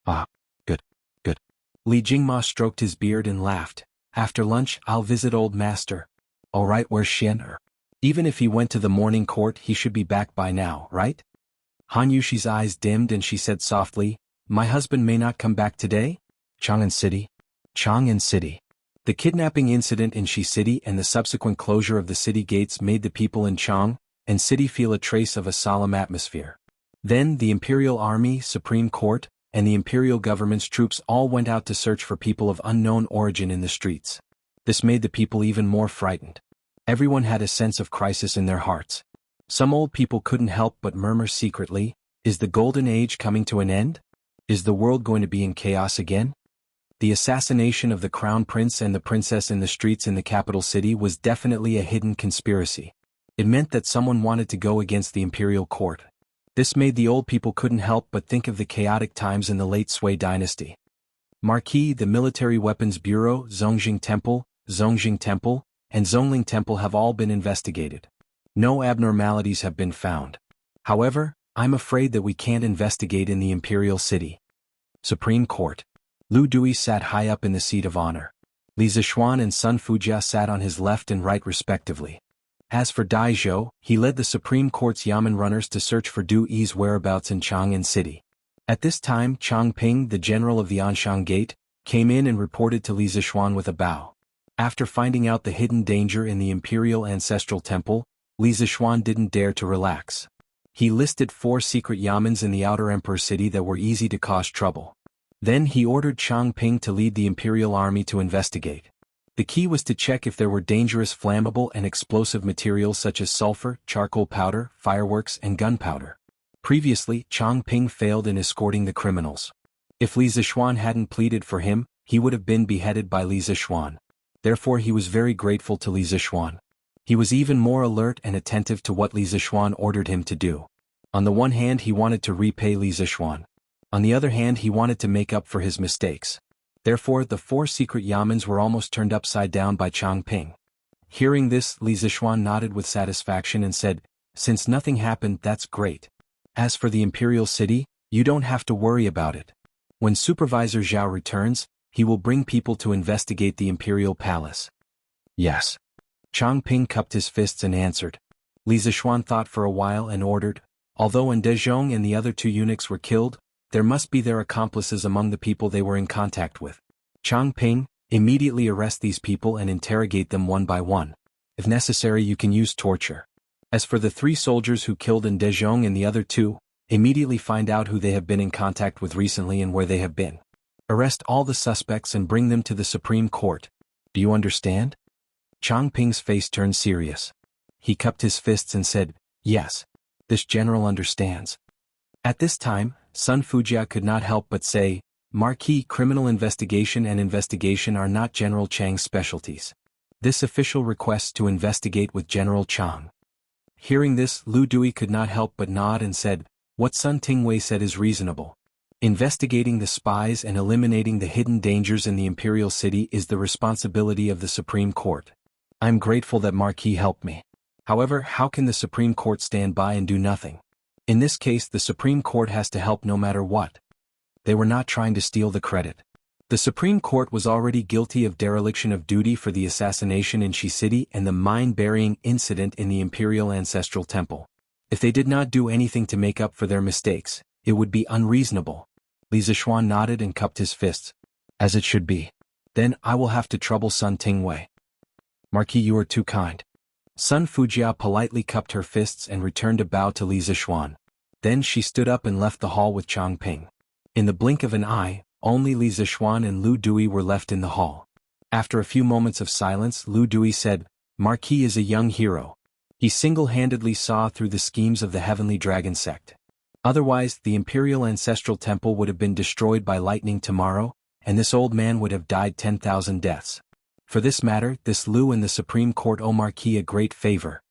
Ah, good, good. Li Jingma stroked his beard and laughed. After lunch, I'll visit old master. Alright, where's Xian? Even if he went to the morning court, he should be back by now, right? Han Yushi's eyes dimmed and she said softly, My husband may not come back today? Chang'an City? Chang'an City. The kidnapping incident in Shi City and the subsequent closure of the city gates made the people in Chang'an City feel a trace of a solemn atmosphere. Then the Imperial Army, Supreme Court, and the Imperial government's troops all went out to search for people of unknown origin in the streets. This made the people even more frightened. Everyone had a sense of crisis in their hearts. Some old people couldn't help but murmur secretly, Is the Golden Age coming to an end? Is the world going to be in chaos again? The assassination of the Crown Prince and the Princess in the streets in the capital city was definitely a hidden conspiracy. It meant that someone wanted to go against the Imperial Court. This made the old people couldn't help but think of the chaotic times in the late Sui dynasty. Marquis, the Military Weapons Bureau, Zongjing Temple, and Zongling Temple have all been investigated. No abnormalities have been found. However, I'm afraid that we can't investigate in the Imperial City. Supreme Court. Lu Dui sat high up in the seat of honor. Li Zishuan and Sun Fujia sat on his left and right respectively. As for Dai Zhou, he led the Supreme Court's Yamen runners to search for Du Yi's whereabouts in Chang'an City. At this time, Chang Ping, the general of the Anshan Gate, came in and reported to Li Zishuan with a bow. After finding out the hidden danger in the Imperial Ancestral Temple, Li Zishuan didn't dare to relax. He listed 4 secret Yamens in the Outer Emperor City that were easy to cause trouble. Then he ordered Chang Ping to lead the Imperial Army to investigate. The key was to check if there were dangerous flammable and explosive materials such as sulfur, charcoal powder, fireworks, and gunpowder. Previously, Chang Ping failed in escorting the criminals. If Li Zishuan hadn't pleaded for him, he would have been beheaded by Li Zishuan. Therefore he was very grateful to Li Zishuan. He was even more alert and attentive to what Li Zishuan ordered him to do. On the one hand, he wanted to repay Li Zishuan. On the other hand, he wanted to make up for his mistakes. Therefore, the 4 secret Yamens were almost turned upside down by Chang Ping. Hearing this, Li Zishuan nodded with satisfaction and said, Since nothing happened, that's great. As for the Imperial City, you don't have to worry about it. When Supervisor Zhao returns, he will bring people to investigate the Imperial Palace. Yes. Chang Ping cupped his fists and answered. Li Zishuan thought for a while and ordered, Although Ndezhong and the other 2 eunuchs were killed, there must be their accomplices among the people they were in contact with. Chang Ping, immediately arrest these people and interrogate them one by one. If necessary, you can use torture. As for the 3 soldiers who killed Ndezhong and the other 2, immediately find out who they have been in contact with recently and where they have been. Arrest all the suspects and bring them to the Supreme Court. Do you understand? Chang Ping's face turned serious. He cupped his fists and said, Yes. This general understands. At this time, Sun Fujia could not help but say, Marquis, criminal investigation and investigation are not General Chang's specialties. This official requests to investigate with General Chang. Hearing this, Lu Dui could not help but nod and said, What Sun Tingwei said is reasonable. Investigating the spies and eliminating the hidden dangers in the imperial city is the responsibility of the Supreme Court. I'm grateful that Marquis helped me. However, how can the Supreme Court stand by and do nothing? In this case, the Supreme Court has to help no matter what. They were not trying to steal the credit. The Supreme Court was already guilty of dereliction of duty for the assassination in Shi City and the mine-burying incident in the Imperial Ancestral Temple. If they did not do anything to make up for their mistakes, it would be unreasonable. Li Zishuan nodded and cupped his fists. As it should be. Then I will have to trouble Sun Tingwei. Marquis, you are too kind. Sun Fujia politely cupped her fists and returned a bow to Li Zishuan. Then she stood up and left the hall with Changping. In the blink of an eye, only Li Zishuan and Lu Dui were left in the hall. After a few moments of silence, Lu Dui said, Marquis is a young hero. He single-handedly saw through the schemes of the Heavenly Dragon sect. Otherwise, the Imperial Ancestral Temple would have been destroyed by lightning tomorrow, and this old man would have died 10,000 deaths. For this matter, this Lu and the Supreme Court owe Marquis a great favor.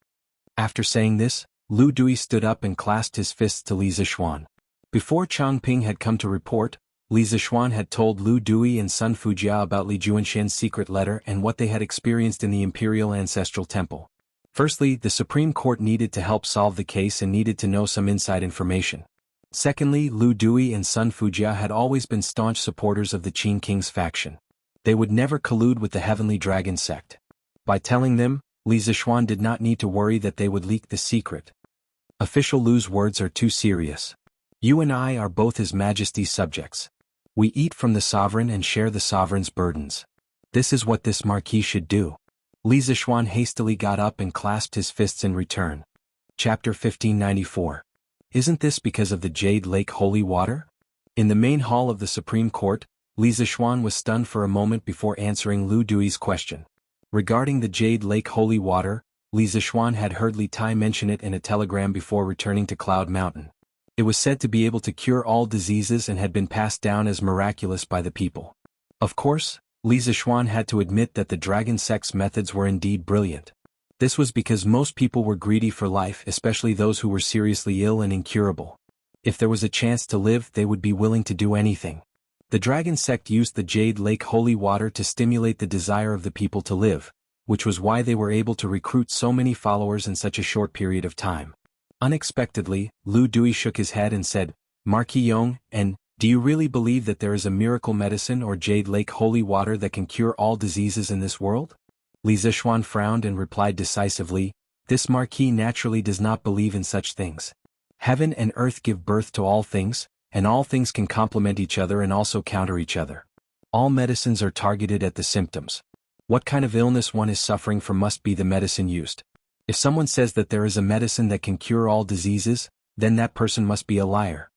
After saying this, Lu Dui stood up and clasped his fists to Li Zishuan. Before Changping had come to report, Li Zishuan had told Lu Dui and Sun Fujia about Li Juanxian's secret letter and what they had experienced in the Imperial Ancestral Temple. Firstly, the Supreme Court needed to help solve the case and needed to know some inside information. Secondly, Lu Dui and Sun Fujia had always been staunch supporters of the Qin King's faction. They would never collude with the Heavenly Dragon sect. By telling them, Li Zishuan did not need to worry that they would leak the secret. Official Lu's words are too serious. You and I are both His Majesty's subjects. We eat from the sovereign and share the sovereign's burdens. This is what this Marquis should do. Li Zishuan hastily got up and clasped his fists in return. Chapter 1594. Isn't this because of the Jade Lake holy water? In the main hall of the Supreme Court, Li Zishuan was stunned for a moment before answering Lu Dui's question. Regarding the Jade Lake holy water, Li Zishuan had heard Li Tai mention it in a telegram before returning to Cloud Mountain. It was said to be able to cure all diseases and had been passed down as miraculous by the people. Of course, Li Zishuan had to admit that the dragon sect's methods were indeed brilliant. This was because most people were greedy for life, especially those who were seriously ill and incurable. If there was a chance to live, they would be willing to do anything. The dragon sect used the Jade Lake holy water to stimulate the desire of the people to live, which was why they were able to recruit so many followers in such a short period of time. Unexpectedly, Lu Dui shook his head and said, Marquis Yong, and do you really believe that there is a miracle medicine or Jade Lake holy water that can cure all diseases in this world? Li Zishuan frowned and replied decisively, this Marquis naturally does not believe in such things. Heaven and earth give birth to all things, and all things can complement each other and also counter each other. All medicines are targeted at the symptoms. What kind of illness one is suffering from must be the medicine used. If someone says that there is a medicine that can cure all diseases, then that person must be a liar.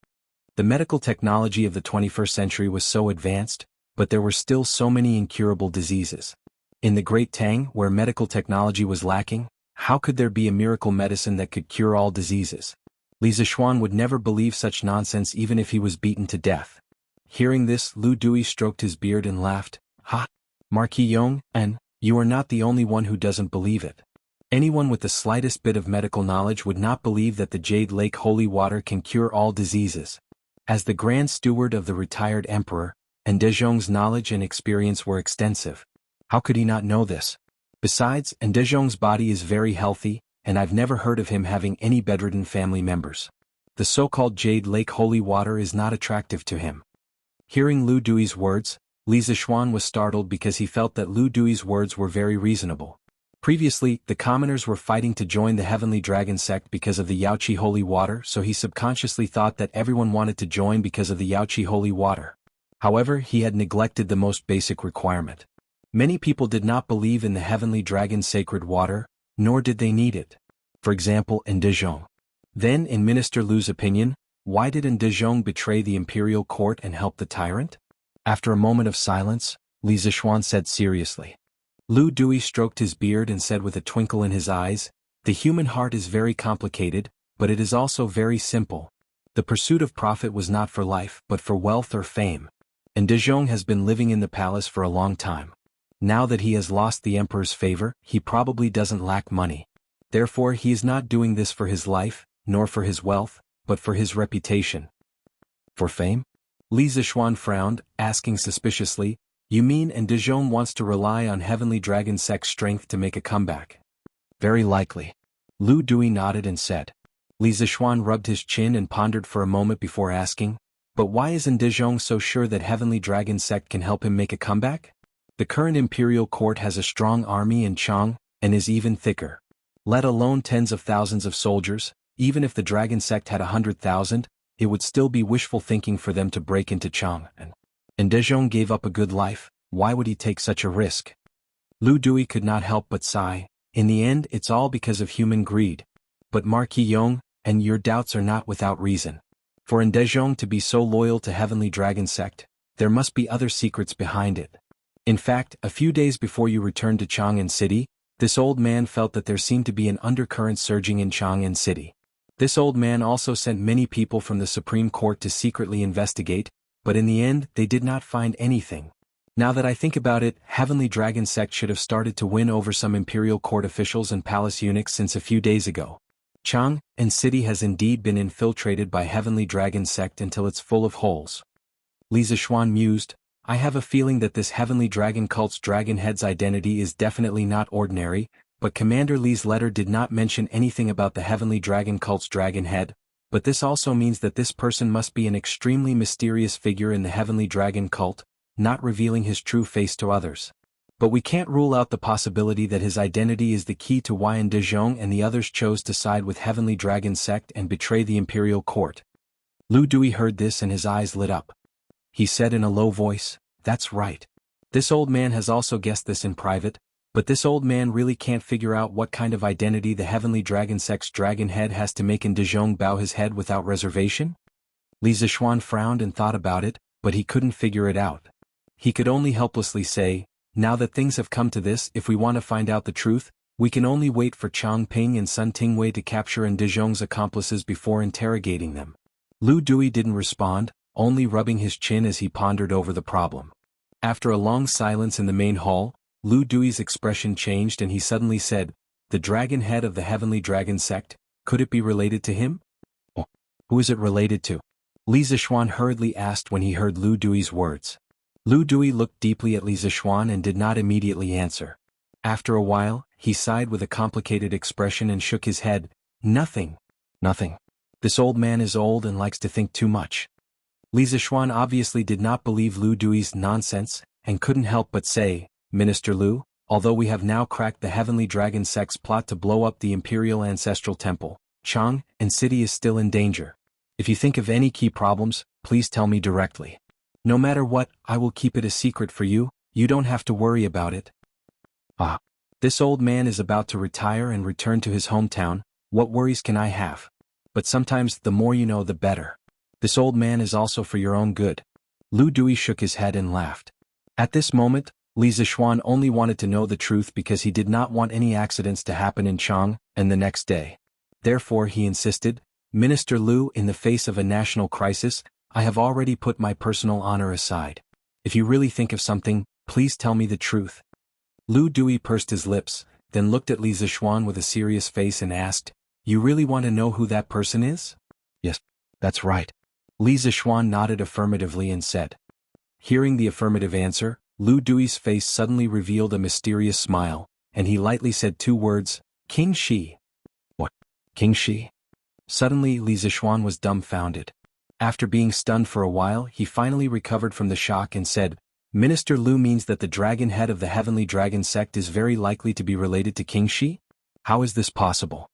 The medical technology of the 21st century was so advanced, but there were still so many incurable diseases. In the Great Tang, where medical technology was lacking, how could there be a miracle medicine that could cure all diseases? Li Zishuan would never believe such nonsense even if he was beaten to death. Hearing this, Lu Dui stroked his beard and laughed, Ha! Marquis Yong, and you are not the only one who doesn't believe it. Anyone with the slightest bit of medical knowledge would not believe that the Jade Lake holy water can cure all diseases. As the Grand Steward of the retired Emperor, Ndezhong's knowledge and experience were extensive. How could he not know this? Besides, Ndezhong's body is very healthy, and I've never heard of him having any bedridden family members. The so-called Jade Lake holy water is not attractive to him. Hearing Lu Dui's words, Li Zishuan was startled because he felt that Lu Dui's words were very reasonable. Previously, the commoners were fighting to join the Heavenly Dragon sect because of the Yaoqi holy water, so he subconsciously thought that everyone wanted to join because of the Yaoqi holy water. However, he had neglected the most basic requirement. Many people did not believe in the Heavenly Dragon's sacred water, nor did they need it. For example, Ndezhong. Then, in Minister Lu's opinion, why did Ndezhong betray the imperial court and help the tyrant? After a moment of silence, Li Zishuan said seriously. Lu Dui stroked his beard and said with a twinkle in his eyes, the human heart is very complicated, but it is also very simple. The pursuit of profit was not for life but for wealth or fame. Ndezhong has been living in the palace for a long time. Now that he has lost the emperor's favor, he probably doesn't lack money. Therefore he is not doing this for his life, nor for his wealth, but for his reputation. For fame? Li Zishuan frowned, asking suspiciously, "You mean and Dijon wants to rely on Heavenly Dragon Sect's strength to make a comeback?" "Very likely." Lu Dui nodded and said. Li Zishuan rubbed his chin and pondered for a moment before asking, "But why isn't Dijon so sure that Heavenly Dragon Sect can help him make a comeback? The current imperial court has a strong army in Chang, and is even thicker. Let alone tens of thousands of soldiers. Even if the Dragon Sect had 100,000, it would still be wishful thinking for them to break into Chang. And Dijon gave up a good life. Why would he take such a risk?" Lu Dui could not help but sigh. "In the end, it's all because of human greed. But Marquis Yong, and your doubts are not without reason. For in Dijon to be so loyal to Heavenly Dragon Sect, there must be other secrets behind it. In fact, a few days before you returned to Chang'an City, this old man felt that there seemed to be an undercurrent surging in Chang'an City. This old man also sent many people from the Supreme Court to secretly investigate, but in the end they did not find anything. Now that I think about it, Heavenly Dragon Sect should have started to win over some imperial court officials and palace eunuchs since a few days ago. Chang'an City has indeed been infiltrated by Heavenly Dragon Sect until it's full of holes." Li Zishuan mused, "I have a feeling that this Heavenly Dragon cult's dragon head's identity is definitely not ordinary, but Commander Li's letter did not mention anything about the Heavenly Dragon cult's dragon head, but this also means that this person must be an extremely mysterious figure in the Heavenly Dragon cult, not revealing his true face to others. But we can't rule out the possibility that his identity is the key to why Dijon and the others chose to side with Heavenly Dragon Sect and betray the imperial court." Lu Dui heard this and his eyes lit up. He said in a low voice, "That's right. This old man has also guessed this in private, but this old man really can't figure out what kind of identity the Heavenly Dragon Sect's dragon head has to make Dijon bow his head without reservation?" Li Zishuan frowned and thought about it, but he couldn't figure it out. He could only helplessly say, "Now that things have come to this, if we want to find out the truth, we can only wait for Chang Ping and Sun Tingwei to capture Dijon's accomplices before interrogating them." Lu Dui didn't respond, only rubbing his chin as he pondered over the problem. After a long silence in the main hall, Lu Dui's expression changed and he suddenly said, "The dragon head of the Heavenly Dragon Sect, could it be related to him?" "Oh, who is it related to?" Li Zishuan hurriedly asked when he heard Lu Dui's words. Lu Dui looked deeply at Li Zishuan and did not immediately answer. After a while, he sighed with a complicated expression and shook his head. "Nothing. Nothing. This old man is old and likes to think too much." Li Zishuan obviously did not believe Lu Dui's nonsense, and couldn't help but say, "Minister Lu, although we have now cracked the Heavenly Dragon Sect's plot to blow up the Imperial Ancestral Temple, Chang'an City is still in danger. If you think of any key problems, please tell me directly. No matter what, I will keep it a secret for you, you don't have to worry about it." "Ah. This old man is about to retire and return to his hometown, what worries can I have? But sometimes the more you know the better. This old man is also for your own good." Lu Dui shook his head and laughed. At this moment, Li Zishuan only wanted to know the truth because he did not want any accidents to happen in Chang'an the next day. Therefore he insisted, "Minister Lu, in the face of a national crisis, I have already put my personal honor aside. If you really think of something, please tell me the truth." Lu Dui pursed his lips, then looked at Li Zishuan with a serious face and asked, "You really want to know who that person is?" "Yes, that's right." Li Zishuan nodded affirmatively and said. Hearing the affirmative answer, Lu Dui's face suddenly revealed a mysterious smile, and he lightly said two words, "King Shi." "What? King Shi?" Suddenly Li Zishuan was dumbfounded. After being stunned for a while, he finally recovered from the shock and said, "Minister Lu means that the dragon head of the Heavenly Dragon Sect is very likely to be related to King Shi? How is this possible?"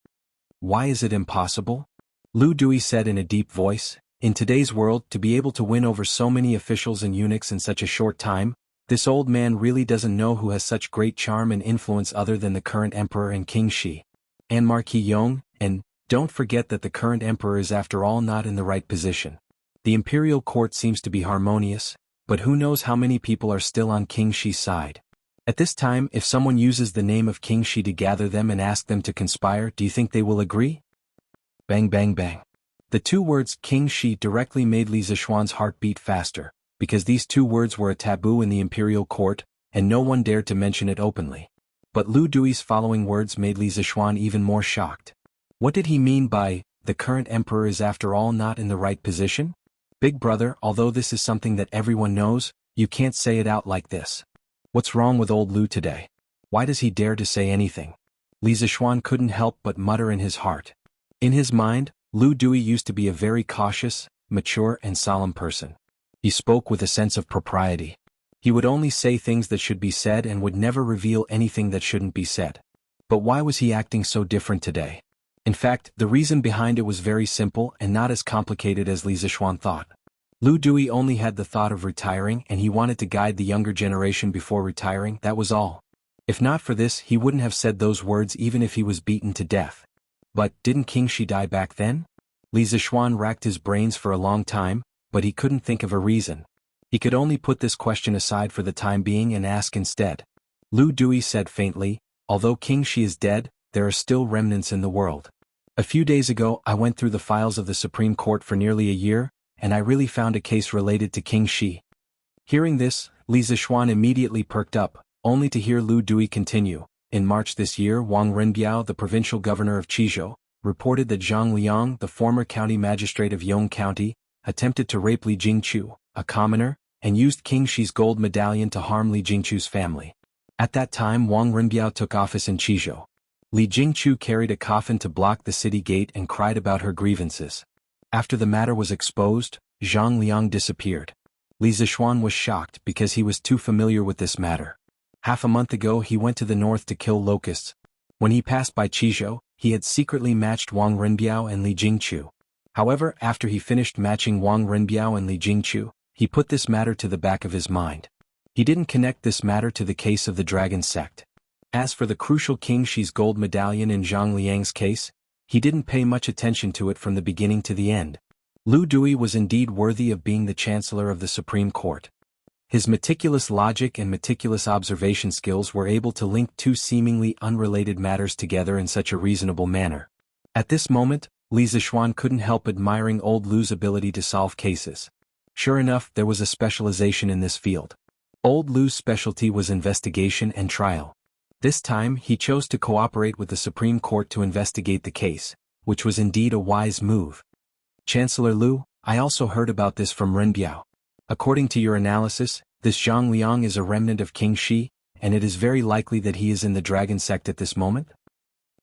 "Why is it impossible?" Lu Dui said in a deep voice, "In today's world, to be able to win over so many officials and eunuchs in such a short time, this old man really doesn't know who has such great charm and influence other than the current emperor and King Shi. And Marquis Yong, and don't forget that the current emperor is after all not in the right position. The imperial court seems to be harmonious, but who knows how many people are still on King Shi's side. At this time, if someone uses the name of King Shi to gather them and ask them to conspire, do you think they will agree?" Bang bang bang. The two words King Shi directly made Li Zishuan's heart beat faster, because these two words were a taboo in the imperial court, and no one dared to mention it openly. But Lu Dui's following words made Li Zishuan even more shocked. What did he mean by, the current emperor is after all not in the right position? Big brother, although this is something that everyone knows, you can't say it out like this. What's wrong with old Lu today? Why does he dare to say anything? Li Zishuan couldn't help but mutter in his heart. In his mind, Lu Dui used to be a very cautious, mature and solemn person. He spoke with a sense of propriety. He would only say things that should be said and would never reveal anything that shouldn't be said. But why was he acting so different today? In fact, the reason behind it was very simple and not as complicated as Li Zishuan thought. Lu Dui only had the thought of retiring and he wanted to guide the younger generation before retiring, that was all. If not for this, he wouldn't have said those words even if he was beaten to death. But, didn't King Shi die back then? Li Zishuan racked his brains for a long time, but he couldn't think of a reason. He could only put this question aside for the time being and ask instead. Lu Dui said faintly, although King Shi is dead, there are still remnants in the world. A few days ago I went through the files of the Supreme Court for nearly a year, and I really found a case related to King Shi. Hearing this, Li Zishuan immediately perked up, only to hear Lu Dui continue. In March this year, Wang Renbiao, the provincial governor of Qizhou, reported that Zhang Liang, the former county magistrate of Yong County, attempted to rape Li Jingqiu, a commoner, and used King Shi's gold medallion to harm Li Jingqiu's family. At that time Wang Renbiao took office in Qizhou. Li Jingqiu carried a coffin to block the city gate and cried about her grievances. After the matter was exposed, Zhang Liang disappeared. Li Zishuan was shocked because he was too familiar with this matter. Half a month ago he went to the north to kill locusts. When he passed by Qizhou, he had secretly matched Wang Renbiao and Li Jingqiu. However, after he finished matching Wang Renbiao and Li Jingqiu, he put this matter to the back of his mind. He didn't connect this matter to the case of the dragon sect. As for the crucial King Shi's gold medallion in Zhang Liang's case, he didn't pay much attention to it from the beginning to the end. Lu Dui was indeed worthy of being the Chancellor of the Supreme Court. His meticulous logic and meticulous observation skills were able to link two seemingly unrelated matters together in such a reasonable manner. At this moment, Li Zishuan couldn't help admiring old Lu's ability to solve cases. Sure enough, there was a specialization in this field. Old Lu's specialty was investigation and trial. This time, he chose to cooperate with the Supreme Court to investigate the case, which was indeed a wise move. Chancellor Lu, I also heard about this from Renbiao. According to your analysis, this Zhang Liang is a remnant of King Shi, and it is very likely that he is in the dragon sect at this moment?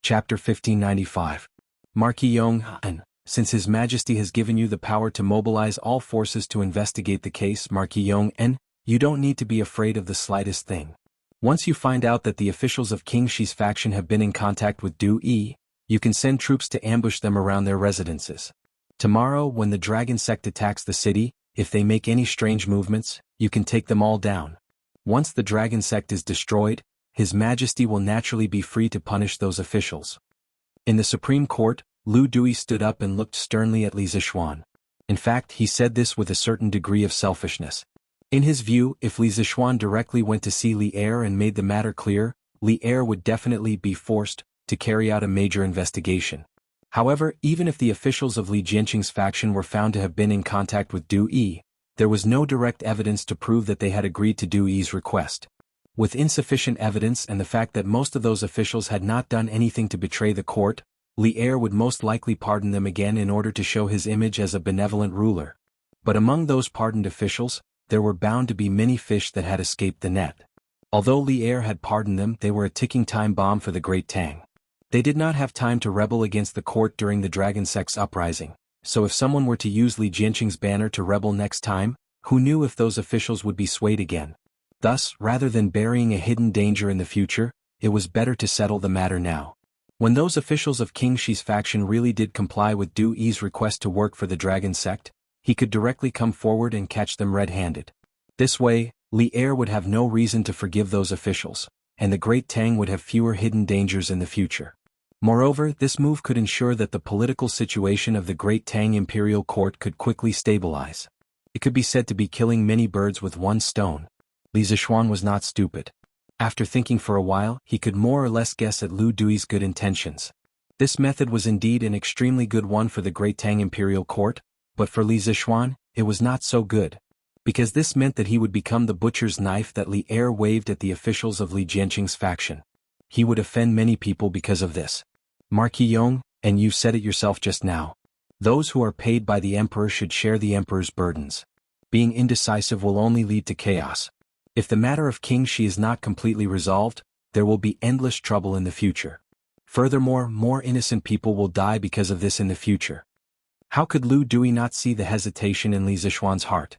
Chapter 1595. Marquis Yong-han, since His Majesty has given you the power to mobilize all forces to investigate the case, Marquis Yong-en, you don't need to be afraid of the slightest thing. Once you find out that the officials of King Shi's faction have been in contact with Du Yi, you can send troops to ambush them around their residences. Tomorrow, when the dragon sect attacks the city, if they make any strange movements, you can take them all down. Once the dragon sect is destroyed, His Majesty will naturally be free to punish those officials. In the Supreme Court, Lu Dui stood up and looked sternly at Li Zishuan. In fact, he said this with a certain degree of selfishness. In his view, if Li Zishuan directly went to see Li Er and made the matter clear, Li Er would definitely be forced to carry out a major investigation. However, even if the officials of Li Jianqing's faction were found to have been in contact with Du Yi, there was no direct evidence to prove that they had agreed to Du Yi's request. With insufficient evidence and the fact that most of those officials had not done anything to betray the court, Li Er would most likely pardon them again in order to show his image as a benevolent ruler. But among those pardoned officials, there were bound to be many fish that had escaped the net. Although Li Er had pardoned them, they were a ticking time bomb for the Great Tang. They did not have time to rebel against the court during the Dragon Sect's uprising, so if someone were to use Li Jianqing's banner to rebel next time, who knew if those officials would be swayed again? Thus, rather than burying a hidden danger in the future, it was better to settle the matter now. When those officials of King Shi's faction really did comply with Du Yi's request to work for the Dragon Sect, he could directly come forward and catch them red-handed. This way, Li Er would have no reason to forgive those officials, and the Great Tang would have fewer hidden dangers in the future. Moreover, this move could ensure that the political situation of the Great Tang Imperial Court could quickly stabilize. It could be said to be killing many birds with one stone. Li Zishuan was not stupid. After thinking for a while, he could more or less guess at Lu Dui's good intentions. This method was indeed an extremely good one for the Great Tang Imperial Court, but for Li Zishuan, it was not so good. Because this meant that he would become the butcher's knife that Li Er waved at the officials of Li Jianqing's faction. He would offend many people because of this. Marquis Yong, And you said it yourself just now. Those who are paid by the emperor should share the emperor's burdens. Being indecisive will only lead to chaos. If the matter of King Shi is not completely resolved, there will be endless trouble in the future. Furthermore, more innocent people will die because of this in the future. How could Lu Dui not see the hesitation in Li Zishuan's heart?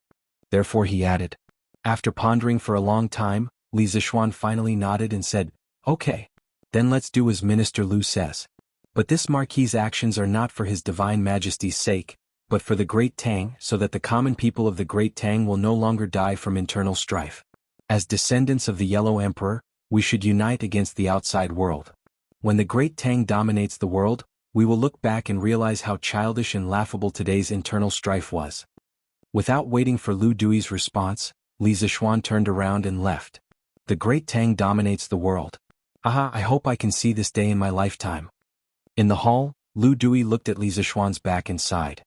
Therefore he added. After pondering for a long time, Li Zishuan finally nodded and said, "Okay. Then let's do as Minister Lu says. But this Marquis's actions are not for His Divine Majesty's sake, but for the Great Tang, so that the common people of the Great Tang will no longer die from internal strife. As descendants of the Yellow Emperor, we should unite against the outside world. When the Great Tang dominates the world, we will look back and realize how childish and laughable today's internal strife was." Without waiting for Lu Dui's response, Li Zishuan turned around and left. The Great Tang dominates the world. Aha, I hope I can see this day in my lifetime. In the hall, Lu Dui looked at Li Zishuan's back and sighed.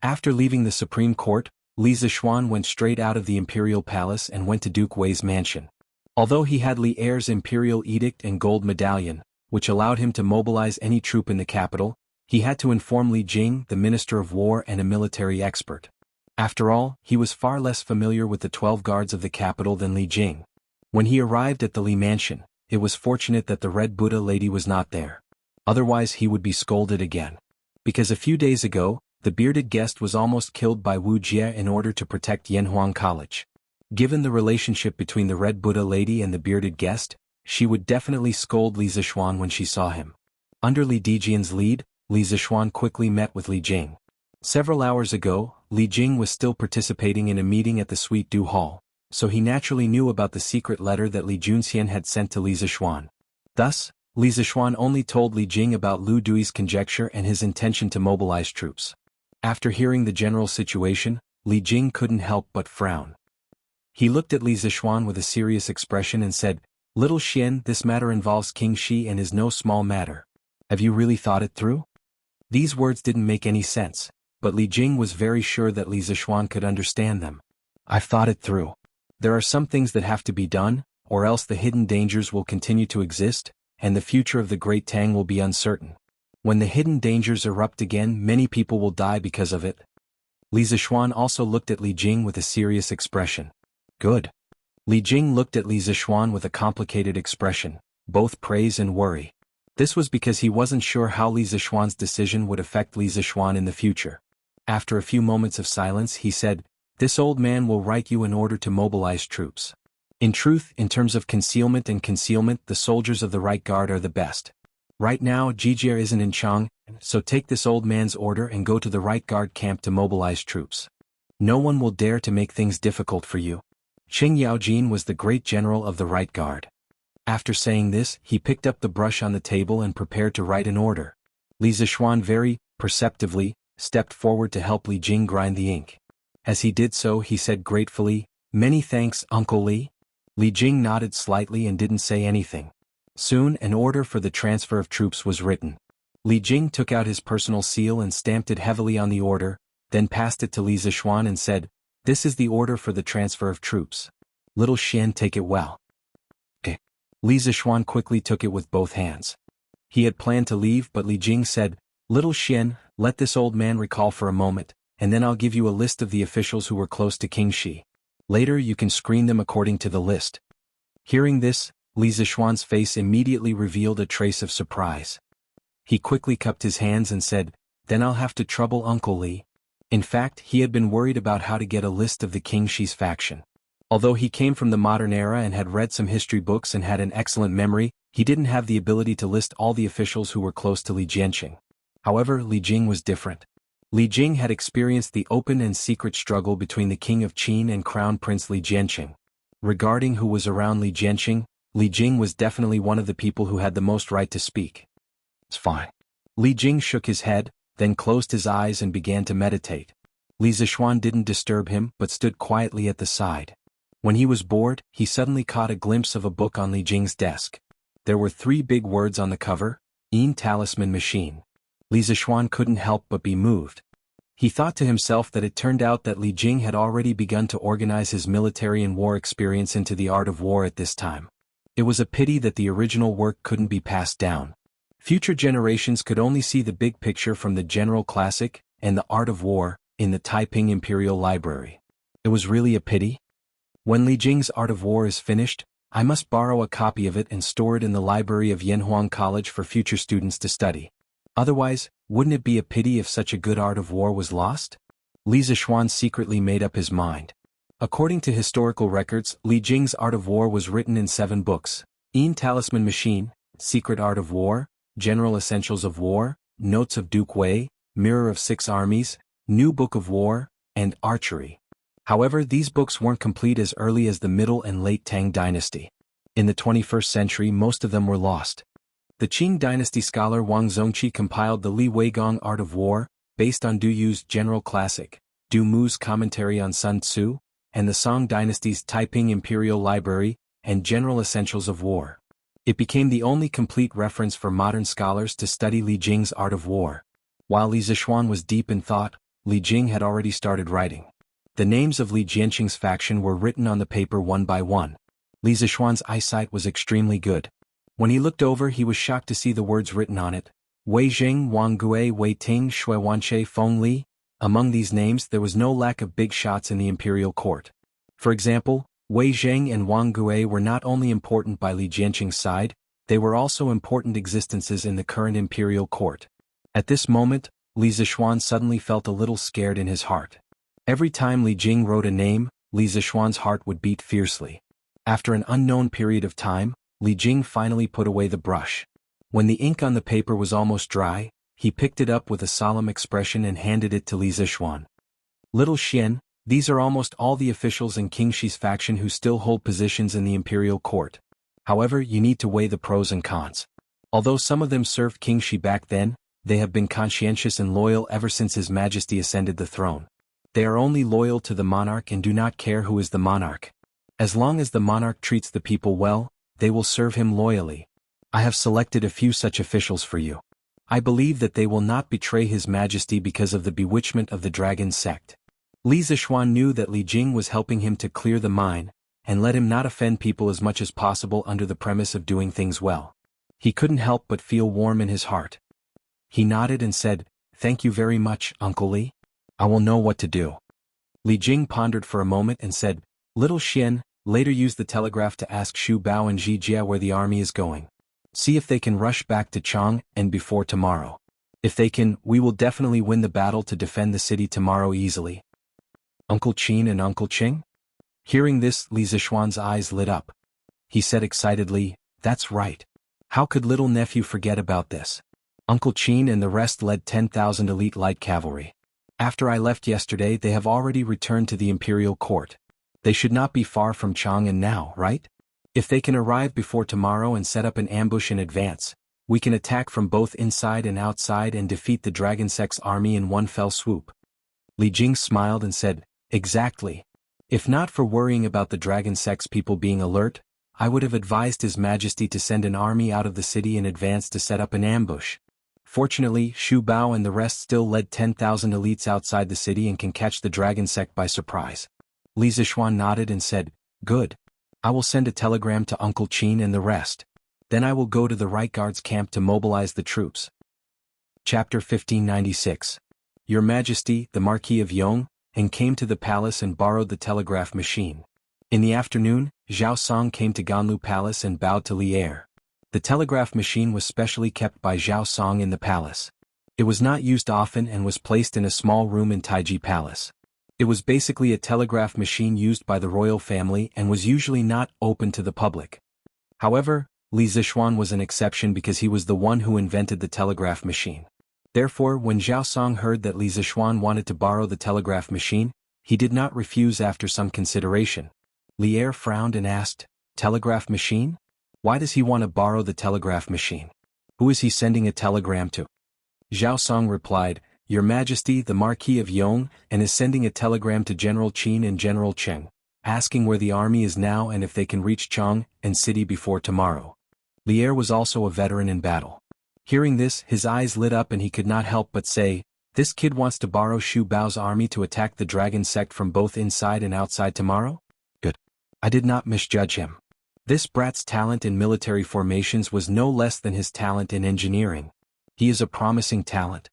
After leaving the Supreme Court, Li Zishuan went straight out of the Imperial Palace and went to Duke Wei's mansion. Although he had Li Er's Imperial Edict and Gold Medallion, which allowed him to mobilize any troop in the capital, he had to inform Li Jing, the Minister of War and a military expert. After all, he was far less familiar with the 12 guards of the capital than Li Jing. When he arrived at the Li mansion, it was fortunate that the Red Buddha lady was not there. Otherwise he would be scolded again. Because a few days ago, the bearded guest was almost killed by Wu Jie in order to protect Yanhuang College. Given the relationship between the Red Buddha lady and the bearded guest, she would definitely scold Li Zishuan when she saw him. Under Li Dijian's lead, Li Zishuan quickly met with Li Jing. Several hours ago, Li Jing was still participating in a meeting at the Sweet Dew Hall, so he naturally knew about the secret letter that Li Junxian had sent to Li Zishuan. Thus, Li Zishuan only told Li Jing about Lu Dui's conjecture and his intention to mobilize troops. After hearing the general situation, Li Jing couldn't help but frown. He looked at Li Zishuan with a serious expression and said, "Little Xian, this matter involves King Shi and is no small matter. Have you really thought it through?" These words didn't make any sense, but Li Jing was very sure that Li Zishuan could understand them. "I've thought it through. There are some things that have to be done, or else the hidden dangers will continue to exist, and the future of the Great Tang will be uncertain. When the hidden dangers erupt again, many people will die because of it." Li Zishuan also looked at Li Jing with a serious expression. "Good." Li Jing looked at Li Zishuan with a complicated expression, both praise and worry. This was because he wasn't sure how Li Zishuan's decision would affect Li Zishuan in the future. After a few moments of silence he said, "This old man will write you an order to mobilize troops. In truth, in terms of concealment, the soldiers of the Right Guard are the best. Right now Jijier isn't in Chang, so take this old man's order and go to the Right Guard camp to mobilize troops. No one will dare to make things difficult for you." Qing Yaojin was the great general of the Right Guard. After saying this, he picked up the brush on the table and prepared to write an order. Li Zishuan very perceptively stepped forward to help Li Jing grind the ink. As he did so, he said gratefully, "Many thanks, Uncle Li." Li Jing nodded slightly and didn't say anything. Soon an order for the transfer of troops was written. Li Jing took out his personal seal and stamped it heavily on the order, then passed it to Li Zishuan and said, "This is the order for the transfer of troops. Little Xian, take it well." Li Zishuan quickly took it with both hands. He had planned to leave, but Li Jing said, "Little Xian, let this old man recall for a moment, and then I'll give you a list of the officials who were close to King Shi. Later you can screen them according to the list." Hearing this, Li Zishuan's face immediately revealed a trace of surprise. He quickly cupped his hands and said, "Then I'll have to trouble Uncle Li." In fact, he had been worried about how to get a list of the King Shi's faction. Although he came from the modern era and had read some history books and had an excellent memory, he didn't have the ability to list all the officials who were close to Li Jianqing. However, Li Jing was different. Li Jing had experienced the open and secret struggle between the King of Qin and Crown Prince Li Jianqing. Regarding who was around Li Jianqing, Li Jing was definitely one of the people who had the most right to speak. "It's fine." Li Jing shook his head, then closed his eyes and began to meditate. Li Zishuan didn't disturb him but stood quietly at the side. When he was bored, he suddenly caught a glimpse of a book on Li Jing's desk. There were 3 big words on the cover: "Een Talisman Machine." Li Zishuan couldn't help but be moved. He thought to himself that it turned out that Li Jing had already begun to organize his military and war experience into the art of war at this time. It was a pity that the original work couldn't be passed down. Future generations could only see the big picture from the general classic and the art of war in the Taiping Imperial Library. It was really a pity. When Li Jing's Art of War is finished, I must borrow a copy of it and store it in the library of Yanhuang College for future students to study. Otherwise, wouldn't it be a pity if such a good art of war was lost? Li Zixuan secretly made up his mind. According to historical records, Li Jing's Art of War was written in 7 books: Talisman Machine, Secret Art of War, General Essentials of War, Notes of Duke Wei, Mirror of 6 Armies, New Book of War, and Archery. However, these books weren't complete as early as the Middle and Late Tang Dynasty. In the 21st century, most of them were lost. The Qing Dynasty scholar Wang Zongqi compiled the Li Weigong Art of War, based on Du Yu's General Classic, Du Mu's Commentary on Sun Tzu, and the Song Dynasty's Taiping Imperial Library, and General Essentials of War. It became the only complete reference for modern scholars to study Li Jing's Art of War. While Li Zixuan was deep in thought, Li Jing had already started writing. The names of Li Jianqing's faction were written on the paper one by one. Li Zixuan's eyesight was extremely good. When he looked over, he was shocked to see the words written on it: Wei Jing, Wang Gue, Wei Ting, Shui Wanche, Feng Li. Among these names, there was no lack of big shots in the imperial court. For example, Wei Zheng and Wang Gue were not only important by Li Jianqing's side, they were also important existences in the current imperial court. At this moment, Li Zixuan suddenly felt a little scared in his heart. Every time Li Jing wrote a name, Li Zixuan's heart would beat fiercely. After an unknown period of time, Li Jing finally put away the brush. When the ink on the paper was almost dry, he picked it up with a solemn expression and handed it to Li Zixuan. Little Xian, these are almost all the officials in King Shi's faction who still hold positions in the imperial court. However, you need to weigh the pros and cons. Although some of them served King Shi back then, they have been conscientious and loyal ever since His Majesty ascended the throne. They are only loyal to the monarch and do not care who is the monarch. As long as the monarch treats the people well, they will serve him loyally. I have selected a few such officials for you. I believe that they will not betray His Majesty because of the bewitchment of the dragon sect. Li Zixuan knew that Li Jing was helping him to clear the mine, and let him not offend people as much as possible under the premise of doing things well. He couldn't help but feel warm in his heart. He nodded and said, "Thank you very much, Uncle Li. I will know what to do." Li Jing pondered for a moment and said, "Little Xian, later use the telegraph to ask Xu Bao and Ji Jia where the army is going. See if they can rush back to Chang and before tomorrow. If they can, we will definitely win the battle to defend the city tomorrow easily." Uncle Qin and Uncle Qing? Hearing this, Li Zixuan's eyes lit up. He said excitedly, "That's right. How could little nephew forget about this?" Uncle Qin and the rest led 10,000 elite light cavalry. After I left yesterday, they have already returned to the imperial court. They should not be far from Chang'an now, right? If they can arrive before tomorrow and set up an ambush in advance, we can attack from both inside and outside and defeat the Dragon Sect's army in one fell swoop. Li Jing smiled and said, "Exactly. If not for worrying about the Dragon Sect's people being alert, I would have advised His Majesty to send an army out of the city in advance to set up an ambush. Fortunately, Xu Bao and the rest still led 10,000 elites outside the city and can catch the Dragon Sect by surprise." Li Zixuan nodded and said, "Good. I will send a telegram to Uncle Qin and the rest. Then I will go to the Right Guard's camp to mobilize the troops." Chapter 1596. Your Majesty, the Marquis of Yong, and came to the palace and borrowed the telegraph machine. In the afternoon, Zhao Song came to Ganlu Palace and bowed to Li Er. The telegraph machine was specially kept by Zhao Song in the palace. It was not used often and was placed in a small room in Taiji Palace. It was basically a telegraph machine used by the royal family and was usually not open to the public. However, Li Zixuan was an exception because he was the one who invented the telegraph machine. Therefore, when Zhao Song heard that Li Zixuan wanted to borrow the telegraph machine, he did not refuse after some consideration. Li Er frowned and asked, "Telegraph machine? Why does he want to borrow the telegraph machine? Who is he sending a telegram to?" Zhao Song replied, "Your Majesty, the Marquis of Yong, and is sending a telegram to General Qin and General Cheng, asking where the army is now and if they can reach Chang and city before tomorrow." Li Er was also a veteran in battle. Hearing this, his eyes lit up and he could not help but say, "This kid wants to borrow Xu Bao's army to attack the Dragon Sect from both inside and outside tomorrow? Good. I did not misjudge him." This brat's talent in military formations was no less than his talent in engineering. He is a promising talent.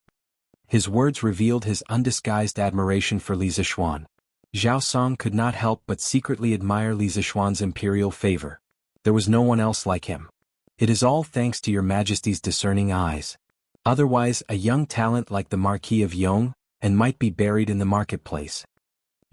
His words revealed his undisguised admiration for Li Zixuan. Zhao Song could not help but secretly admire Li Zixuan's imperial favor. There was no one else like him. It is all thanks to your Majesty's discerning eyes. Otherwise, a young talent like the Marquis of Yong, and might be buried in the marketplace.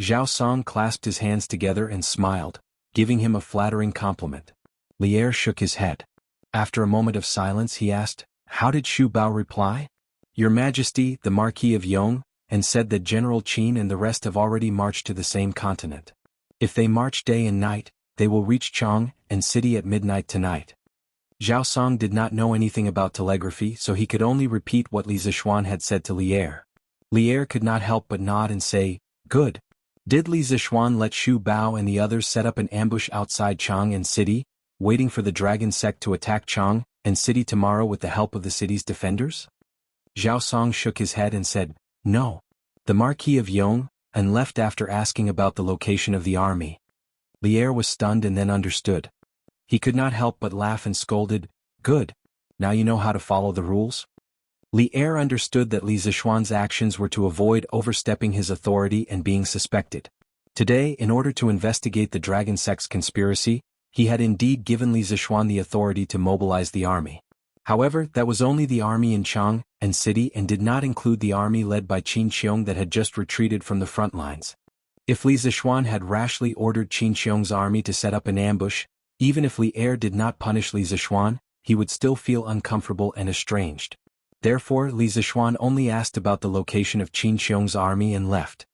Zhao Song clasped his hands together and smiled, giving him a flattering compliment. Li Er shook his head. After a moment of silence he asked, "How did Xu Bao reply?" "Your Majesty, the Marquis of Yong, and said that General Qin and the rest have already marched to the same continent. If they march day and night, they will reach Chang and city at midnight tonight." Zhao Song did not know anything about telegraphy, so he could only repeat what Li Zixuan had said to Li Er. Li Er could not help but nod and say, "Good." Did Li Zixuan let Xu Bao and the others set up an ambush outside Chang and city, waiting for the dragon sect to attack Chang and city tomorrow with the help of the city's defenders? Zhao Song shook his head and said, "No. The Marquis of Yong," and left after asking about the location of the army. Li Er was stunned and then understood. He could not help but laugh and scolded, "Good. Now you know how to follow the rules?" Li Er understood that Li Zixuan's actions were to avoid overstepping his authority and being suspected. Today, in order to investigate the Dragon Sect's conspiracy, he had indeed given Li Zixuan the authority to mobilize the army. However, that was only the army in Chang and city and did not include the army led by Qin Xiong that had just retreated from the front lines. If Li Zixuan had rashly ordered Qin Xiong's army to set up an ambush, even if Li Er did not punish Li Zixuan, he would still feel uncomfortable and estranged. Therefore, Li Zixuan only asked about the location of Qin Xiong's army and left.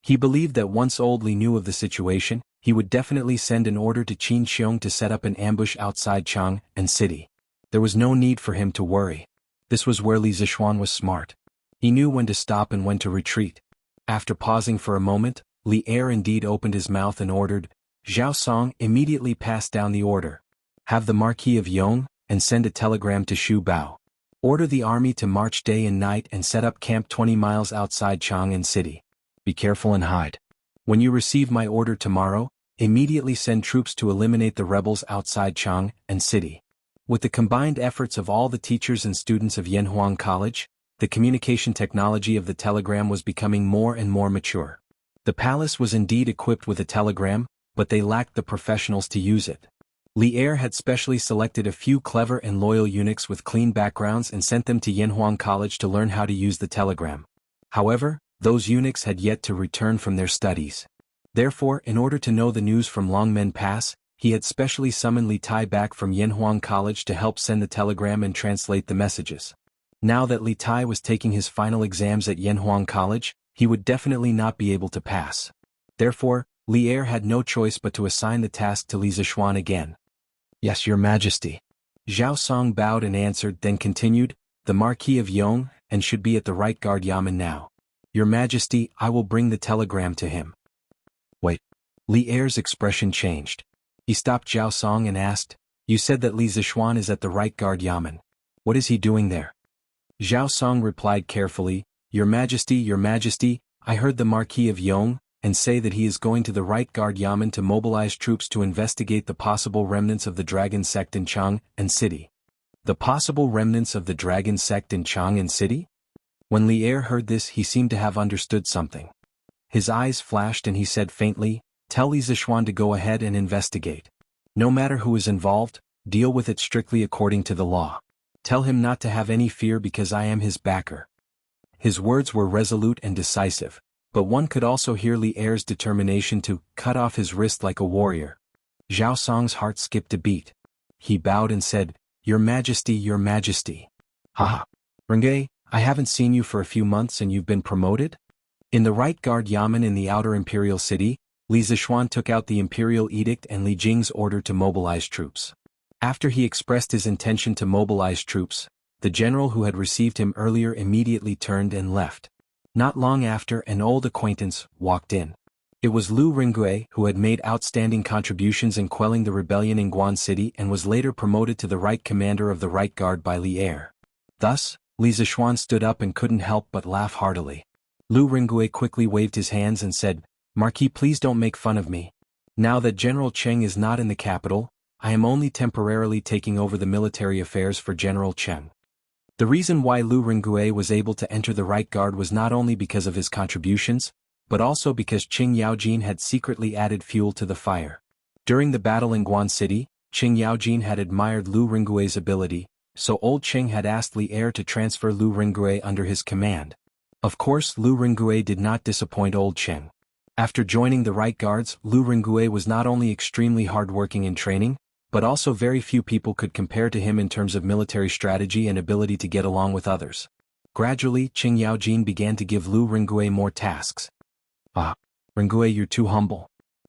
He believed that once Old Li knew of the situation, he would definitely send an order to Qin Xiong to set up an ambush outside Chang and city. There was no need for him to worry. This was where Li Zixuan was smart. He knew when to stop and when to retreat. After pausing for a moment, Li Er indeed opened his mouth and ordered. Zhao Song immediately passed down the order. "Have the Marquis of Yong, and send a telegram to Xu Bao. Order the army to march day and night and set up camp 20 miles outside Chang and city. Be careful and hide. When you receive my order tomorrow, immediately send troops to eliminate the rebels outside Chang and city." With the combined efforts of all the teachers and students of Yanhuang College, the communication technology of the telegram was becoming more and more mature. The palace was indeed equipped with a telegram, but they lacked the professionals to use it. Li Er had specially selected a few clever and loyal eunuchs with clean backgrounds and sent them to Yanhuang College to learn how to use the telegram. However, those eunuchs had yet to return from their studies. Therefore, in order to know the news from Longmen Pass, he had specially summoned Li Tai back from Yanhuang College to help send the telegram and translate the messages. Now that Li Tai was taking his final exams at Yanhuang College, he would definitely not be able to pass. Therefore, Li Er had no choice but to assign the task to Li Zixuan again. "Yes, Your Majesty." Zhao Song bowed and answered, then continued, "The Marquis of Yong, and should be at the right guard yamen now. Your Majesty, I will bring the telegram to him." Wait. Li Er's expression changed. He stopped Zhao Song and asked, "You said that Li Zixuan is at the right guard yamen. What is he doing there?" Zhao Song replied carefully, Your Majesty, I heard the Marquis of Yong, and say that he is going to the right guard yamen to mobilize troops to investigate the possible remnants of the dragon sect in Chang and city." The possible remnants of the dragon sect in Chang and city? When Li Er heard this, he seemed to have understood something. His eyes flashed and he said faintly, "Tell Li Zixuan to go ahead and investigate. No matter who is involved, deal with it strictly according to the law. Tell him not to have any fear because I am his backer." His words were resolute and decisive, but one could also hear Li Er's determination to cut off his wrist like a warrior. Zhao Song's heart skipped a beat. He bowed and said, Your Majesty. Haha. Renge, I haven't seen you for a few months and you've been promoted? In the right guard yamen in the outer imperial city, Li Zixuan took out the imperial edict and Li Jing's order to mobilize troops. After he expressed his intention to mobilize troops, the general who had received him earlier immediately turned and left. Not long after, an old acquaintance walked in. It was Lu Ringgui, who had made outstanding contributions in quelling the rebellion in Guan City and was later promoted to the right commander of the right guard by Li Er. Thus, Li Zixuan stood up and couldn't help but laugh heartily. Lu Ringgui quickly waved his hands and said, Marquis, please don't make fun of me. Now that General Cheng is not in the capital, I am only temporarily taking over the military affairs for General Cheng. The reason why Lu Ringgui was able to enter the right guard was not only because of his contributions, but also because Qing Yaojin had secretly added fuel to the fire. During the battle in Guan City, Qing Yaojin had admired Lu Ringui's ability, so old Qing had asked Li Er to transfer Lu Ringgui under his command. Of course, Lu Ringgui did not disappoint old Qing. After joining the right guards, Lu Ringgui was not only extremely hardworking in training, but also very few people could compare to him in terms of military strategy and ability to get along with others. Gradually, Qing Yaojin began to give Lu Ringgui more tasks. Ringgui, you're too humble.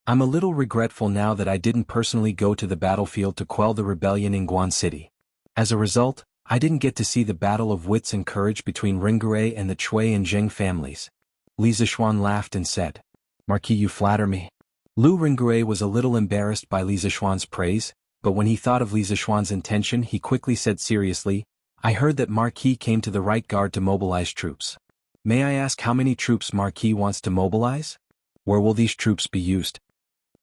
I'm a little regretful now that I didn't personally go to the battlefield to quell the rebellion in Guan City. As a result, I didn't get to see the battle of wits and courage between Ringgui and the Chui and Zheng families. Li Zixuan laughed and said, Marquis, you flatter me. Lu Ringgui was a little embarrassed by Li Zixuan's praise, but when he thought of Li Zixuan's intention he quickly said seriously, I heard that Marquis came to the right guard to mobilize troops. May I ask how many troops Marquis wants to mobilize? Where will these troops be used?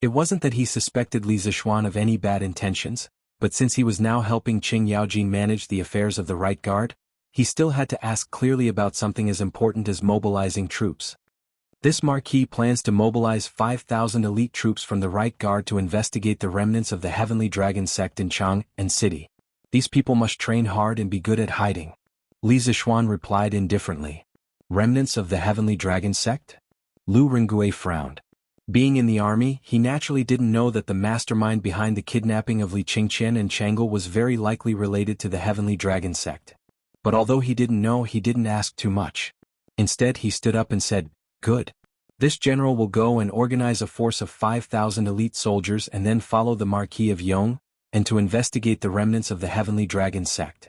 It wasn't that he suspected Li Zixuan of any bad intentions, but since he was now helping Qing Yaojin manage the affairs of the right guard, he still had to ask clearly about something as important as mobilizing troops. This Marquis plans to mobilize 5,000 elite troops from the right guard to investigate the remnants of the Heavenly Dragon sect in Chang and City. These people must train hard and be good at hiding. Li Zixuan replied indifferently. Remnants of the Heavenly Dragon sect? Lu Ringgui frowned. Being in the army, he naturally didn't know that the mastermind behind the kidnapping of Li Qingqian and Chang'e was very likely related to the Heavenly Dragon sect. But although he didn't know, he didn't ask too much. Instead he stood up and said, Good. This general will go and organize a force of 5,000 elite soldiers and then follow the Marquis of Yong, and to investigate the remnants of the Heavenly Dragon sect.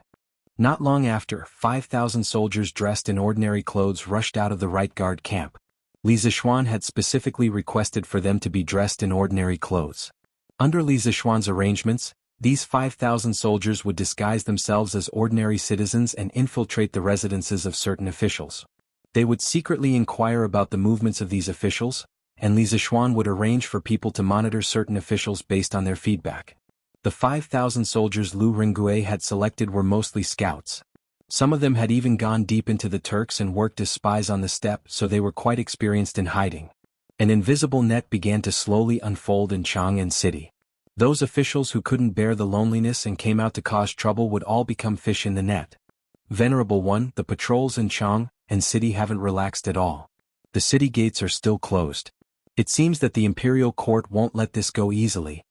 Not long after, 5,000 soldiers dressed in ordinary clothes rushed out of the right guard camp. Li Zixuan had specifically requested for them to be dressed in ordinary clothes. Under Li Zixuan's arrangements, these 5,000 soldiers would disguise themselves as ordinary citizens and infiltrate the residences of certain officials. They would secretly inquire about the movements of these officials, and Li Zixuan would arrange for people to monitor certain officials based on their feedback. The 5,000 soldiers Lu Ringgui had selected were mostly scouts. Some of them had even gone deep into the Turks and worked as spies on the steppe, so they were quite experienced in hiding. An invisible net began to slowly unfold in Chang'an City. Those officials who couldn't bear the loneliness and came out to cause trouble would all become fish in the net. Venerable One, the patrols in Chang'an City haven't relaxed at all. The city gates are still closed. It seems that the imperial court won't let this go easily.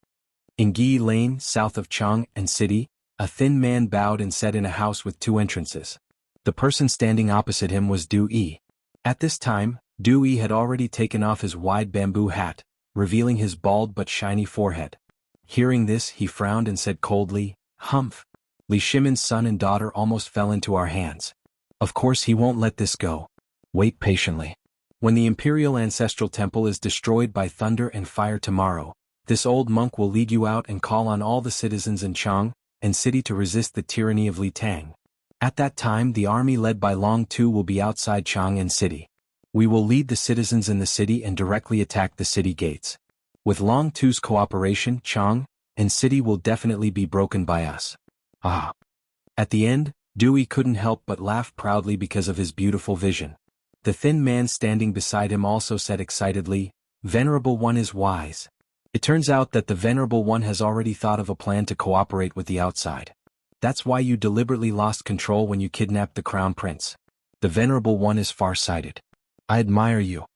In Gi Lane, south of Chang'an City, a thin man bowed and said in a house with two entrances. The person standing opposite him was Du Yi. At this time, Du Yi had already taken off his wide bamboo hat, revealing his bald but shiny forehead. Hearing this, he frowned and said coldly, Humph! Li Shimin's son and daughter almost fell into our hands. Of course he won't let this go. Wait patiently. When the Imperial Ancestral Temple is destroyed by thunder and fire tomorrow, this old monk will lead you out and call on all the citizens in Chang'an City to resist the tyranny of Li Tang. At that time the army led by Long Tu will be outside Chang'an City. We will lead the citizens in the city and directly attack the city gates. With Long Tu's cooperation, Chang'an City will definitely be broken by us. At the end, Dewey couldn't help but laugh proudly because of his beautiful vision. The thin man standing beside him also said excitedly, Venerable One is wise. It turns out that the Venerable One has already thought of a plan to cooperate with the outside. That's why you deliberately lost control when you kidnapped the Crown Prince. The Venerable One is far-sighted. I admire you.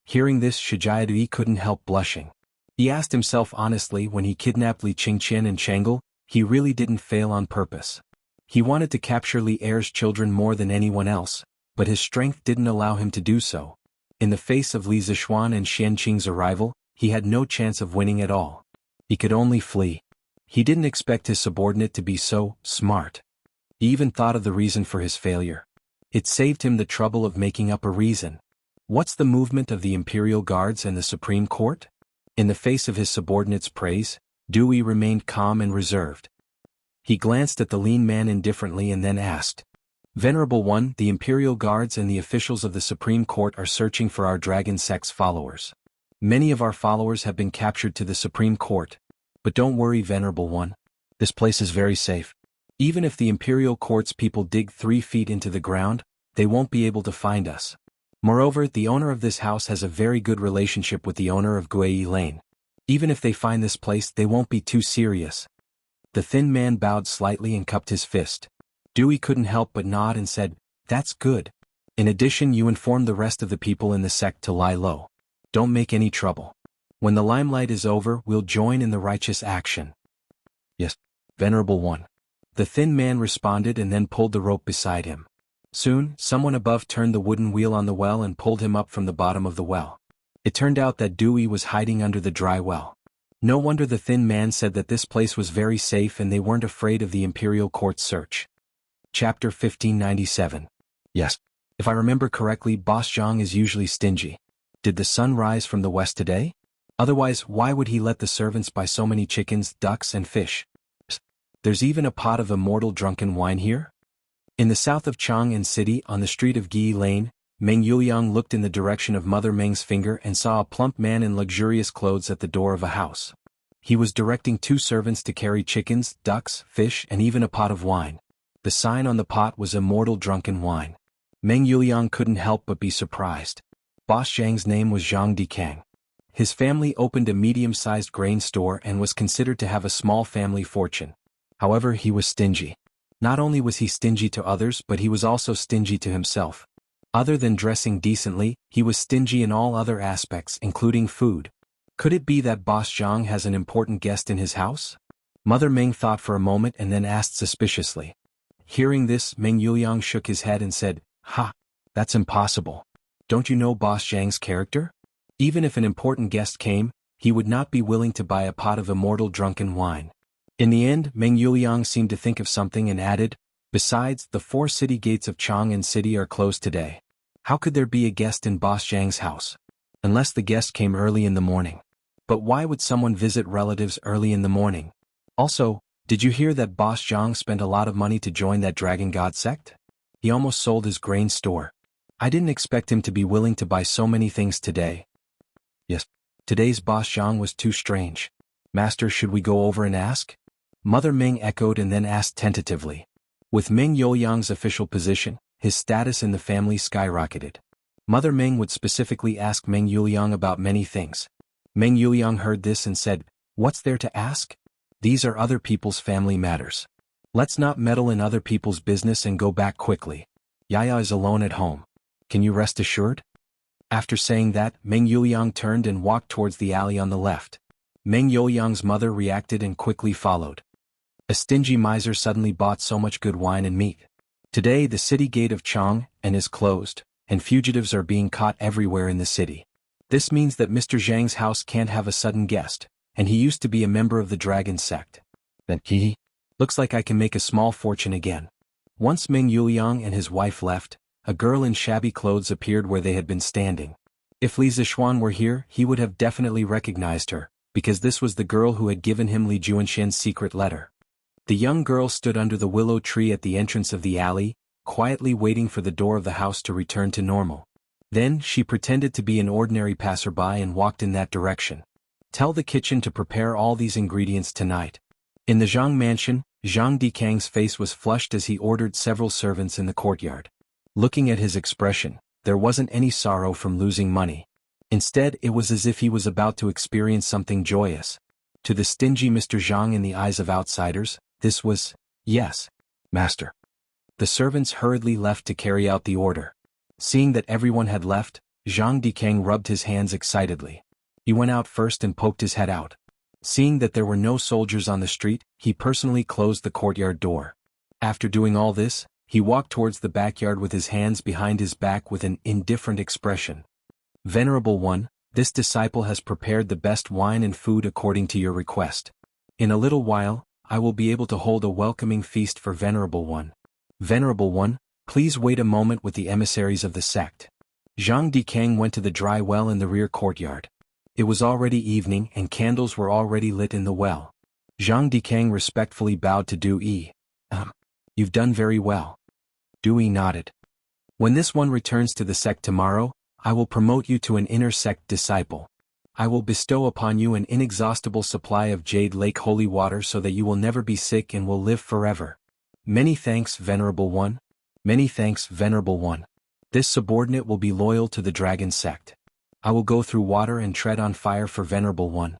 Hearing this, Shijayadui couldn't help blushing. He asked himself honestly, when he kidnapped Li Qingqian and Chang'e, he really didn't fail on purpose. He wanted to capture Li Er's children more than anyone else, but his strength didn't allow him to do so. In the face of Li Zixuan and Xian Qing's arrival, he had no chance of winning at all. He could only flee. He didn't expect his subordinate to be so smart. He even thought of the reason for his failure. It saved him the trouble of making up a reason. What's the movement of the Imperial Guards and the Supreme Court? In the face of his subordinate's praise, Dewey remained calm and reserved. He glanced at the lean man indifferently and then asked, Venerable One, the Imperial Guards and the officials of the Supreme Court are searching for our Dragon Sect's followers. Many of our followers have been captured to the Supreme Court. But don't worry, Venerable One. This place is very safe. Even if the Imperial Court's people dig 3 feet into the ground, they won't be able to find us. Moreover, the owner of this house has a very good relationship with the owner of Guai Lane. Even if they find this place, they won't be too serious. The thin man bowed slightly and cupped his fist. Dewey couldn't help but nod and said, "That's good. In addition, you inform the rest of the people in the sect to lie low. Don't make any trouble. When the limelight is over, we'll join in the righteous action." "Yes, Venerable One." The thin man responded and then pulled the rope beside him. Soon, someone above turned the wooden wheel on the well and pulled him up from the bottom of the well. It turned out that Dewey was hiding under the dry well. No wonder the thin man said that this place was very safe and they weren't afraid of the Imperial Court's search. Chapter 1597. Yes. If I remember correctly, Boss Zhang is usually stingy. Did the sun rise from the west today? Otherwise, why would he let the servants buy so many chickens, ducks, and fish? There's even a pot of immortal drunken wine here? In the south of Chang'an City, on the street of Gi Lane, Meng Yuliang looked in the direction of Mother Meng's finger and saw a plump man in luxurious clothes at the door of a house. He was directing 2 servants to carry chickens, ducks, fish, and even a pot of wine. The sign on the pot was immortal drunken wine. Meng Yuliang couldn't help but be surprised. Boss Zhang's name was Zhang Dikang. His family opened a medium-sized grain store and was considered to have a small family fortune. However, he was stingy. Not only was he stingy to others, but he was also stingy to himself. Other than dressing decently, he was stingy in all other aspects, including food. Could it be that Boss Zhang has an important guest in his house? Mother Meng thought for a moment and then asked suspiciously. Hearing this, Meng Yuliang shook his head and said, "Ha! That's impossible. Don't you know Boss Zhang's character? Even if an important guest came, he would not be willing to buy a pot of immortal drunken wine." In the end, Meng Yuliang seemed to think of something and added, "Besides, the 4 city gates of Chang'an City are closed today. How could there be a guest in Boss Zhang's house? Unless the guest came early in the morning. But why would someone visit relatives early in the morning? Also, did you hear that Boss Zhang spent a lot of money to join that Dragon God sect? He almost sold his grain store. I didn't expect him to be willing to buy so many things today." "Yes, today's Boss Zhang was too strange. Master, should we go over and ask?" Mother Meng echoed and then asked tentatively. With Meng Yuliang's official position, his status in the family skyrocketed. Mother Meng would specifically ask Meng Yuliang about many things. Meng Yuliang heard this and said, "What's there to ask? These are other people's family matters. Let's not meddle in other people's business and go back quickly. Yaya is alone at home. Can you rest assured?" After saying that, Meng Yuliang turned and walked towards the alley on the left. Meng Yuliang's mother reacted and quickly followed. A stingy miser suddenly bought so much good wine and meat. Today the city gate of Chang'an is closed, and fugitives are being caught everywhere in the city. This means that Mr. Zhang's house can't have a sudden guest, and he used to be a member of the Dragon sect. Then looks like I can make a small fortune again. Once Meng Yuliang and his wife left, a girl in shabby clothes appeared where they had been standing. If Li Zixuan were here, he would have definitely recognized her, because this was the girl who had given him Li Juanxian's secret letter. The young girl stood under the willow tree at the entrance of the alley, quietly waiting for the door of the house to return to normal. Then she pretended to be an ordinary passerby and walked in that direction. "Tell the kitchen to prepare all these ingredients tonight." In the Zhang mansion, Zhang Dikang's face was flushed as he ordered several servants in the courtyard. Looking at his expression, there wasn't any sorrow from losing money. Instead, it was as if he was about to experience something joyous. To the stingy Mr. Zhang in the eyes of outsiders, this was, "Yes, master." The servants hurriedly left to carry out the order. Seeing that everyone had left, Zhang Dikang rubbed his hands excitedly. He went out first and poked his head out. Seeing that there were no soldiers on the street, he personally closed the courtyard door. After doing all this, he walked towards the backyard with his hands behind his back with an indifferent expression. "Venerable One, this disciple has prepared the best wine and food according to your request. In a little while, I will be able to hold a welcoming feast for Venerable One. Venerable One, please wait a moment with the emissaries of the sect." Zhang Dikang went to the dry well in the rear courtyard. It was already evening and candles were already lit in the well. Zhang Dikang respectfully bowed to Du Yi. You've done very well." Du Yi nodded. "When this one returns to the sect tomorrow, I will promote you to an inner sect disciple. I will bestow upon you an inexhaustible supply of Jade Lake holy water so that you will never be sick and will live forever. Many thanks, Venerable One. Many thanks, Venerable One. This subordinate will be loyal to the dragon sect. I will go through water and tread on fire for Venerable One.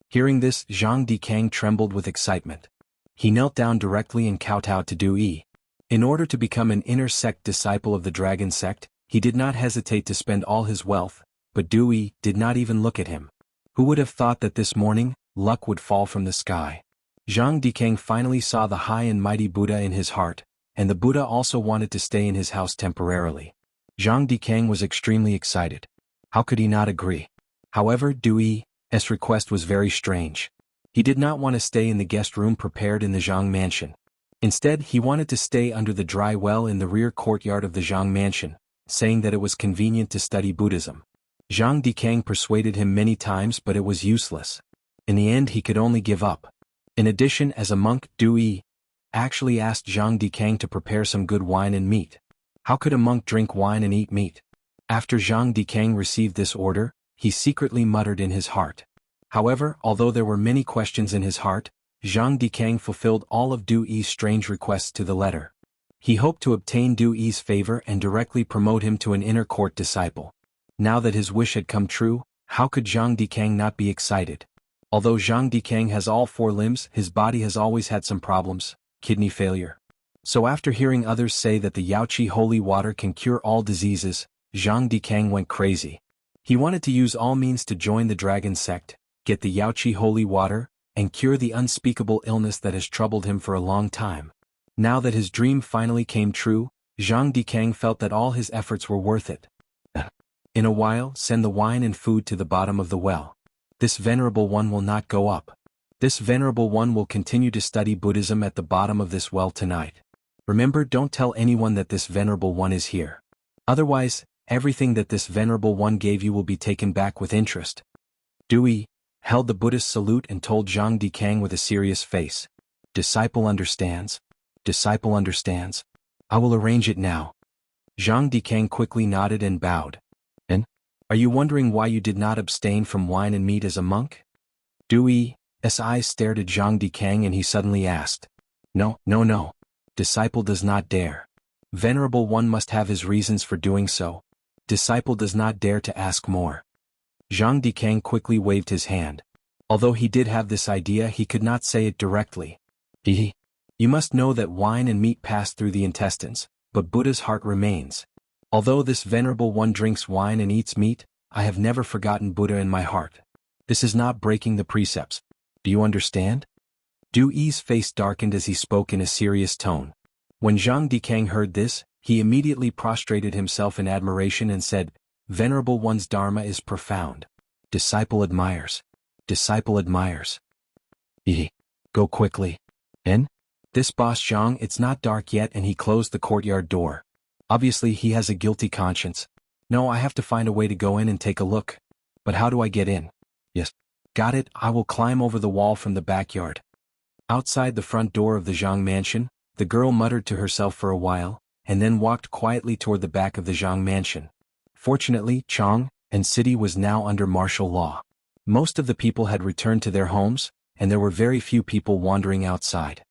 Hearing this, Zhang Dikang trembled with excitement. He knelt down directly and kowtowed to Du Yi. In order to become an inner sect disciple of the dragon sect, he did not hesitate to spend all his wealth, but Du Yi did not even look at him. Who would have thought that this morning, luck would fall from the sky? Zhang Dikang finally saw the high and mighty Buddha in his heart, and the Buddha also wanted to stay in his house temporarily. Zhang Dikang was extremely excited. How could he not agree? However, Du Yi's request was very strange. He did not want to stay in the guest room prepared in the Zhang mansion. Instead, he wanted to stay under the dry well in the rear courtyard of the Zhang mansion, saying that it was convenient to study Buddhism. Zhang Dikang persuaded him many times, but it was useless. In the end, he could only give up. In addition, as a monk, Du Yi actually asked Zhang Dikang to prepare some good wine and meat. How could a monk drink wine and eat meat? After Zhang Dikang received this order, he secretly muttered in his heart. However, although there were many questions in his heart, Zhang Dikang fulfilled all of Du Yi's strange requests to the letter. He hoped to obtain Du Yi's favor and directly promote him to an inner court disciple. Now that his wish had come true, how could Zhang Dikang not be excited? Although Zhang Dikang has all 4 limbs, his body has always had some problems, kidney failure. So after hearing others say that the Yaoqi holy water can cure all diseases, Zhang Dikang went crazy. He wanted to use all means to join the dragon sect, get the Yaoqi holy water, and cure the unspeakable illness that has troubled him for a long time. Now that his dream finally came true, Zhang Dikang felt that all his efforts were worth it. In a while, send the wine and food to the bottom of the well. This Venerable One will not go up. This Venerable One will continue to study Buddhism at the bottom of this well tonight. Remember, don't tell anyone that this Venerable One is here. Otherwise, everything that this Venerable One gave you will be taken back with interest. Du Yi held the Buddhist salute and told Zhang Dikang with a serious face. Disciple understands. Disciple understands. I will arrange it now. Zhang Dikang quickly nodded and bowed. And? Are you wondering why you did not abstain from wine and meat as a monk? Du Yi's eyes stared at Zhang Dikang and he suddenly asked. No. Disciple does not dare. Venerable One must have his reasons for doing so. Disciple does not dare to ask more. Zhang Dikang quickly waved his hand. Although he did have this idea, he could not say it directly. You must know that wine and meat pass through the intestines, but Buddha's heart remains. Although this Venerable One drinks wine and eats meat, I have never forgotten Buddha in my heart. This is not breaking the precepts. Do you understand? Du Yi's face darkened as he spoke in a serious tone. When Zhang Dikang heard this, he immediately prostrated himself in admiration and said, Venerable One's Dharma is profound. Disciple admires. Disciple admires. Go quickly. In? This boss Zhang, it's not dark yet, and he closed the courtyard door. Obviously he has a guilty conscience. No, I have to find a way to go in and take a look. But how do I get in? Yes. Got it, I will climb over the wall from the backyard. Outside the front door of the Zhang mansion, the girl muttered to herself for a while, and then walked quietly toward the back of the Zhang mansion. Fortunately, Chang and city was now under martial law. Most of the people had returned to their homes, and there were very few people wandering outside.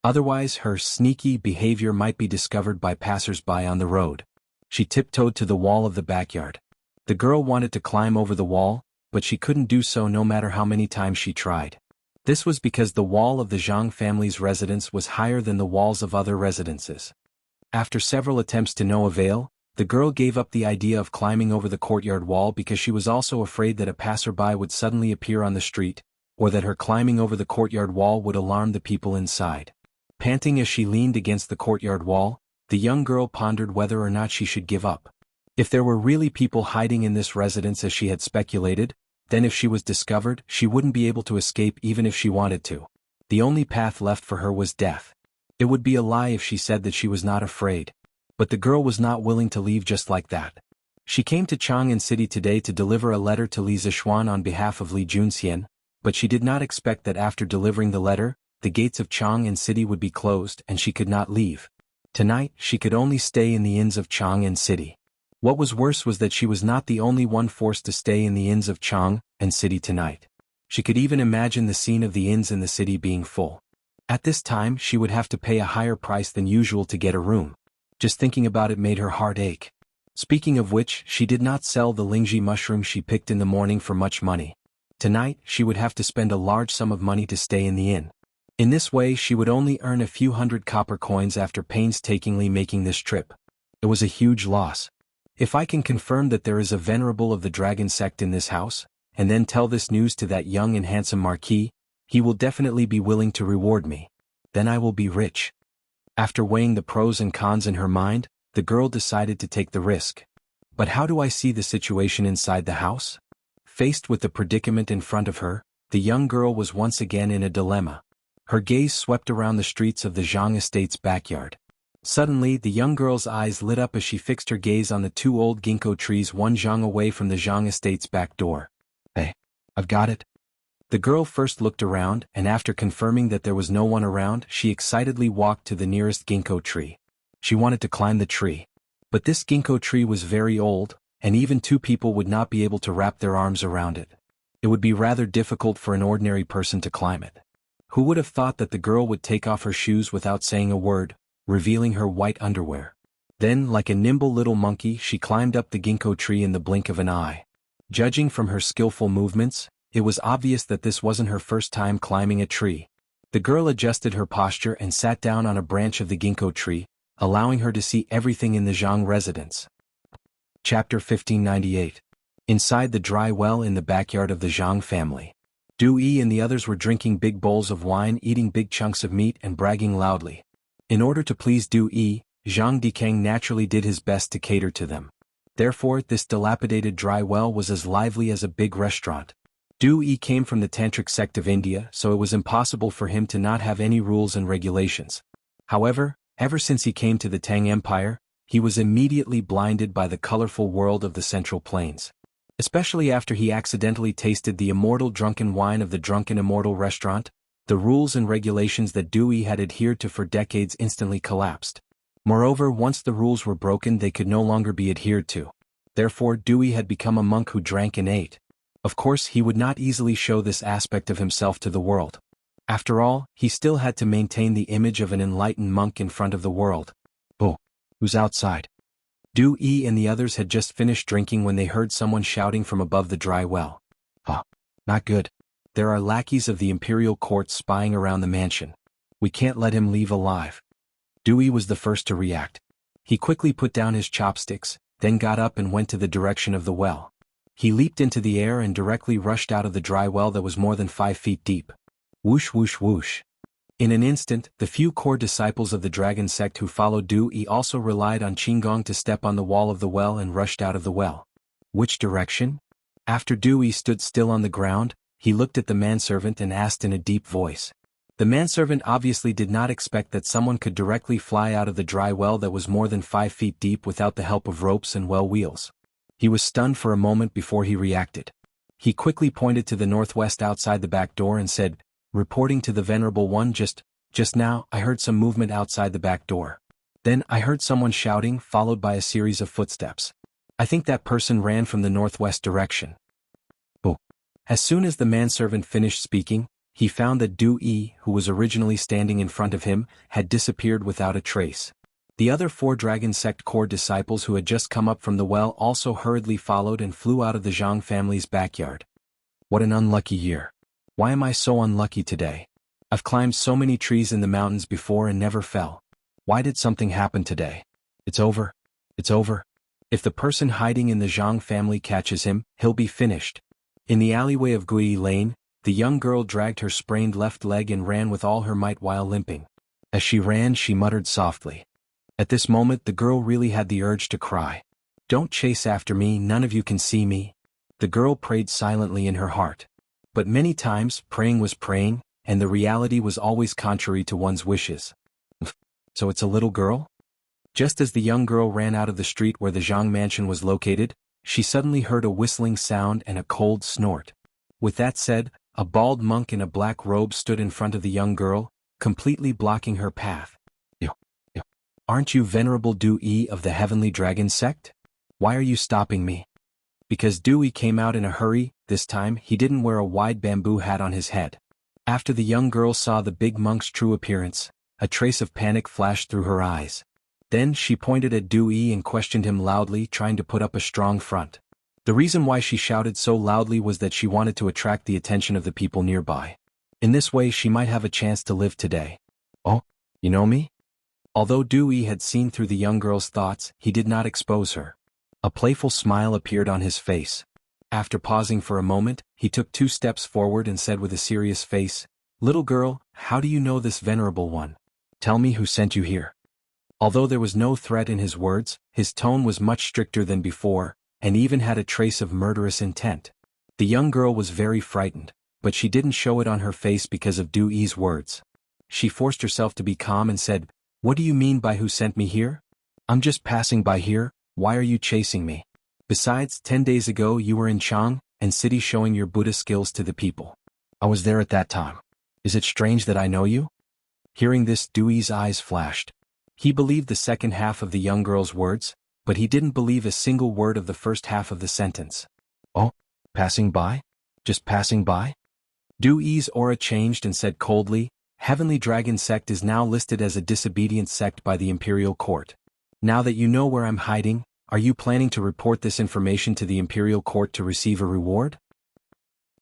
Otherwise, her sneaky behavior might be discovered by passers-by on the road. She tiptoed to the wall of the backyard. The girl wanted to climb over the wall, but she couldn't do so no matter how many times she tried. This was because the wall of the Zhang family's residence was higher than the walls of other residences. After several attempts to no avail, the girl gave up the idea of climbing over the courtyard wall because she was also afraid that a passerby would suddenly appear on the street, or that her climbing over the courtyard wall would alarm the people inside. Panting as she leaned against the courtyard wall, the young girl pondered whether or not she should give up. If there were really people hiding in this residence as she had speculated, then if she was discovered, she wouldn't be able to escape even if she wanted to. The only path left for her was death. It would be a lie if she said that she was not afraid. But the girl was not willing to leave just like that. She came to Chang'an City today to deliver a letter to Li Zixuan on behalf of Li Junxian, but she did not expect that after delivering the letter, the gates of Chang'an City would be closed and she could not leave. Tonight, she could only stay in the inns of Chang'an City. What was worse was that she was not the only one forced to stay in the inns of Chang and city tonight. She could even imagine the scene of the inns in the city being full. At this time she would have to pay a higher price than usual to get a room. Just thinking about it made her heart ache. Speaking of which, she did not sell the lingji mushroom she picked in the morning for much money. Tonight, she would have to spend a large sum of money to stay in the inn. In this way she would only earn a few hundred copper coins after painstakingly making this trip. It was a huge loss. If I can confirm that there is a venerable of the dragon sect in this house, and then tell this news to that young and handsome marquis, he will definitely be willing to reward me. Then I will be rich. After weighing the pros and cons in her mind, the girl decided to take the risk. But how do I see the situation inside the house? Faced with the predicament in front of her, the young girl was once again in a dilemma. Her gaze swept around the streets of the Zhang estate's backyard. Suddenly, the young girl's eyes lit up as she fixed her gaze on the two old ginkgo trees one zhang away from the Zhang estate's back door. Hey, I've got it. The girl first looked around, and after confirming that there was no one around, she excitedly walked to the nearest ginkgo tree. She wanted to climb the tree. But this ginkgo tree was very old, and even two people would not be able to wrap their arms around it. It would be rather difficult for an ordinary person to climb it. Who would have thought that the girl would take off her shoes without saying a word, revealing her white underwear? Then, like a nimble little monkey, she climbed up the ginkgo tree in the blink of an eye. Judging from her skillful movements, it was obvious that this wasn't her first time climbing a tree. The girl adjusted her posture and sat down on a branch of the ginkgo tree, allowing her to see everything in the Zhang residence. Chapter 1598. Inside the dry well in the backyard of the Zhang family. Du Yi and the others were drinking big bowls of wine, eating big chunks of meat and bragging loudly. In order to please Du Yi, Zhang Dikang naturally did his best to cater to them. Therefore, this dilapidated dry well was as lively as a big restaurant. Du Yi came from the Tantric sect of India, so it was impossible for him to not have any rules and regulations. However, ever since he came to the Tang Empire, he was immediately blinded by the colorful world of the Central Plains. Especially after he accidentally tasted the immortal drunken wine of the Drunken Immortal restaurant, the rules and regulations that Du Yi had adhered to for decades instantly collapsed. Moreover, once the rules were broken, they could no longer be adhered to. Therefore, Du Yi had become a monk who drank and ate. Of course, he would not easily show this aspect of himself to the world. After all, he still had to maintain the image of an enlightened monk in front of the world. Oh, who's outside? Du Yi and the others had just finished drinking when they heard someone shouting from above the dry well. Oh, not good. There are lackeys of the imperial court spying around the mansion. We can't let him leave alive. Du Yi was the first to react. He quickly put down his chopsticks, then got up and went to the direction of the well. He leaped into the air and directly rushed out of the dry well that was more than 5 feet deep. Whoosh whoosh whoosh. In an instant, the few core disciples of the dragon sect who followed Du Yi also relied on Qinggong to step on the wall of the well and rushed out of the well. Which direction? After Du Yi stood still on the ground, he looked at the manservant and asked in a deep voice. The manservant obviously did not expect that someone could directly fly out of the dry well that was more than 5 feet deep without the help of ropes and well wheels. He was stunned for a moment before he reacted. He quickly pointed to the northwest outside the back door and said, reporting to the Venerable One, just now, I heard some movement outside the back door. Then I heard someone shouting, followed by a series of footsteps. I think that person ran from the northwest direction. Oh. As soon as the manservant finished speaking, he found that Du Yi, who was originally standing in front of him, had disappeared without a trace. The other 4 Dragon Sect core disciples who had just come up from the well also hurriedly followed and flew out of the Zhang family's backyard. What an unlucky year. Why am I so unlucky today? I've climbed so many trees in the mountains before and never fell. Why did something happen today? It's over. It's over. If the person hiding in the Zhang family catches him, he'll be finished. In the alleyway of Gui Lane, the young girl dragged her sprained left leg and ran with all her might while limping. As she ran, she muttered softly. At this moment, the girl really had the urge to cry. Don't chase after me, none of you can see me. The girl prayed silently in her heart. But many times, praying was praying, and the reality was always contrary to one's wishes. So it's a little girl? Just as the young girl ran out of the street where the Zhang mansion was located, she suddenly heard a whistling sound and a cold snort. With that said, a bald monk in a black robe stood in front of the young girl, completely blocking her path. Aren't you Venerable Du Yi of the Heavenly Dragon Sect? Why are you stopping me? Because Dewey came out in a hurry. This time he didn't wear a wide bamboo hat on his head. After the young girl saw the big monk's true appearance, a trace of panic flashed through her eyes. Then she pointed at Dewey and questioned him loudly, trying to put up a strong front. The reason why she shouted so loudly was that she wanted to attract the attention of the people nearby. In this way she might have a chance to live today. Oh, you know me? Although Dewey had seen through the young girl's thoughts, he did not expose her. A playful smile appeared on his face. After pausing for a moment, he took 2 steps forward and said with a serious face, "Little girl, how do you know this venerable one? Tell me who sent you here." Although there was no threat in his words, his tone was much stricter than before, and even had a trace of murderous intent. The young girl was very frightened, but she didn't show it on her face because of Dewey's words. She forced herself to be calm and said, "What do you mean by who sent me here? I'm just passing by here. Why are you chasing me? Besides, 10 days ago you were in Chang and city showing your Buddha skills to the people. I was there at that time. Is it strange that I know you?" Hearing this, Dewey's eyes flashed. He believed the second half of the young girl's words, but he didn't believe a single word of the first half of the sentence. "Oh, passing by? Just passing by?" Dewey's aura changed and said coldly, "Heavenly Dragon Sect is now listed as a disobedient sect by the Imperial Court. Now that you know where I'm hiding, are you planning to report this information to the Imperial Court to receive a reward?"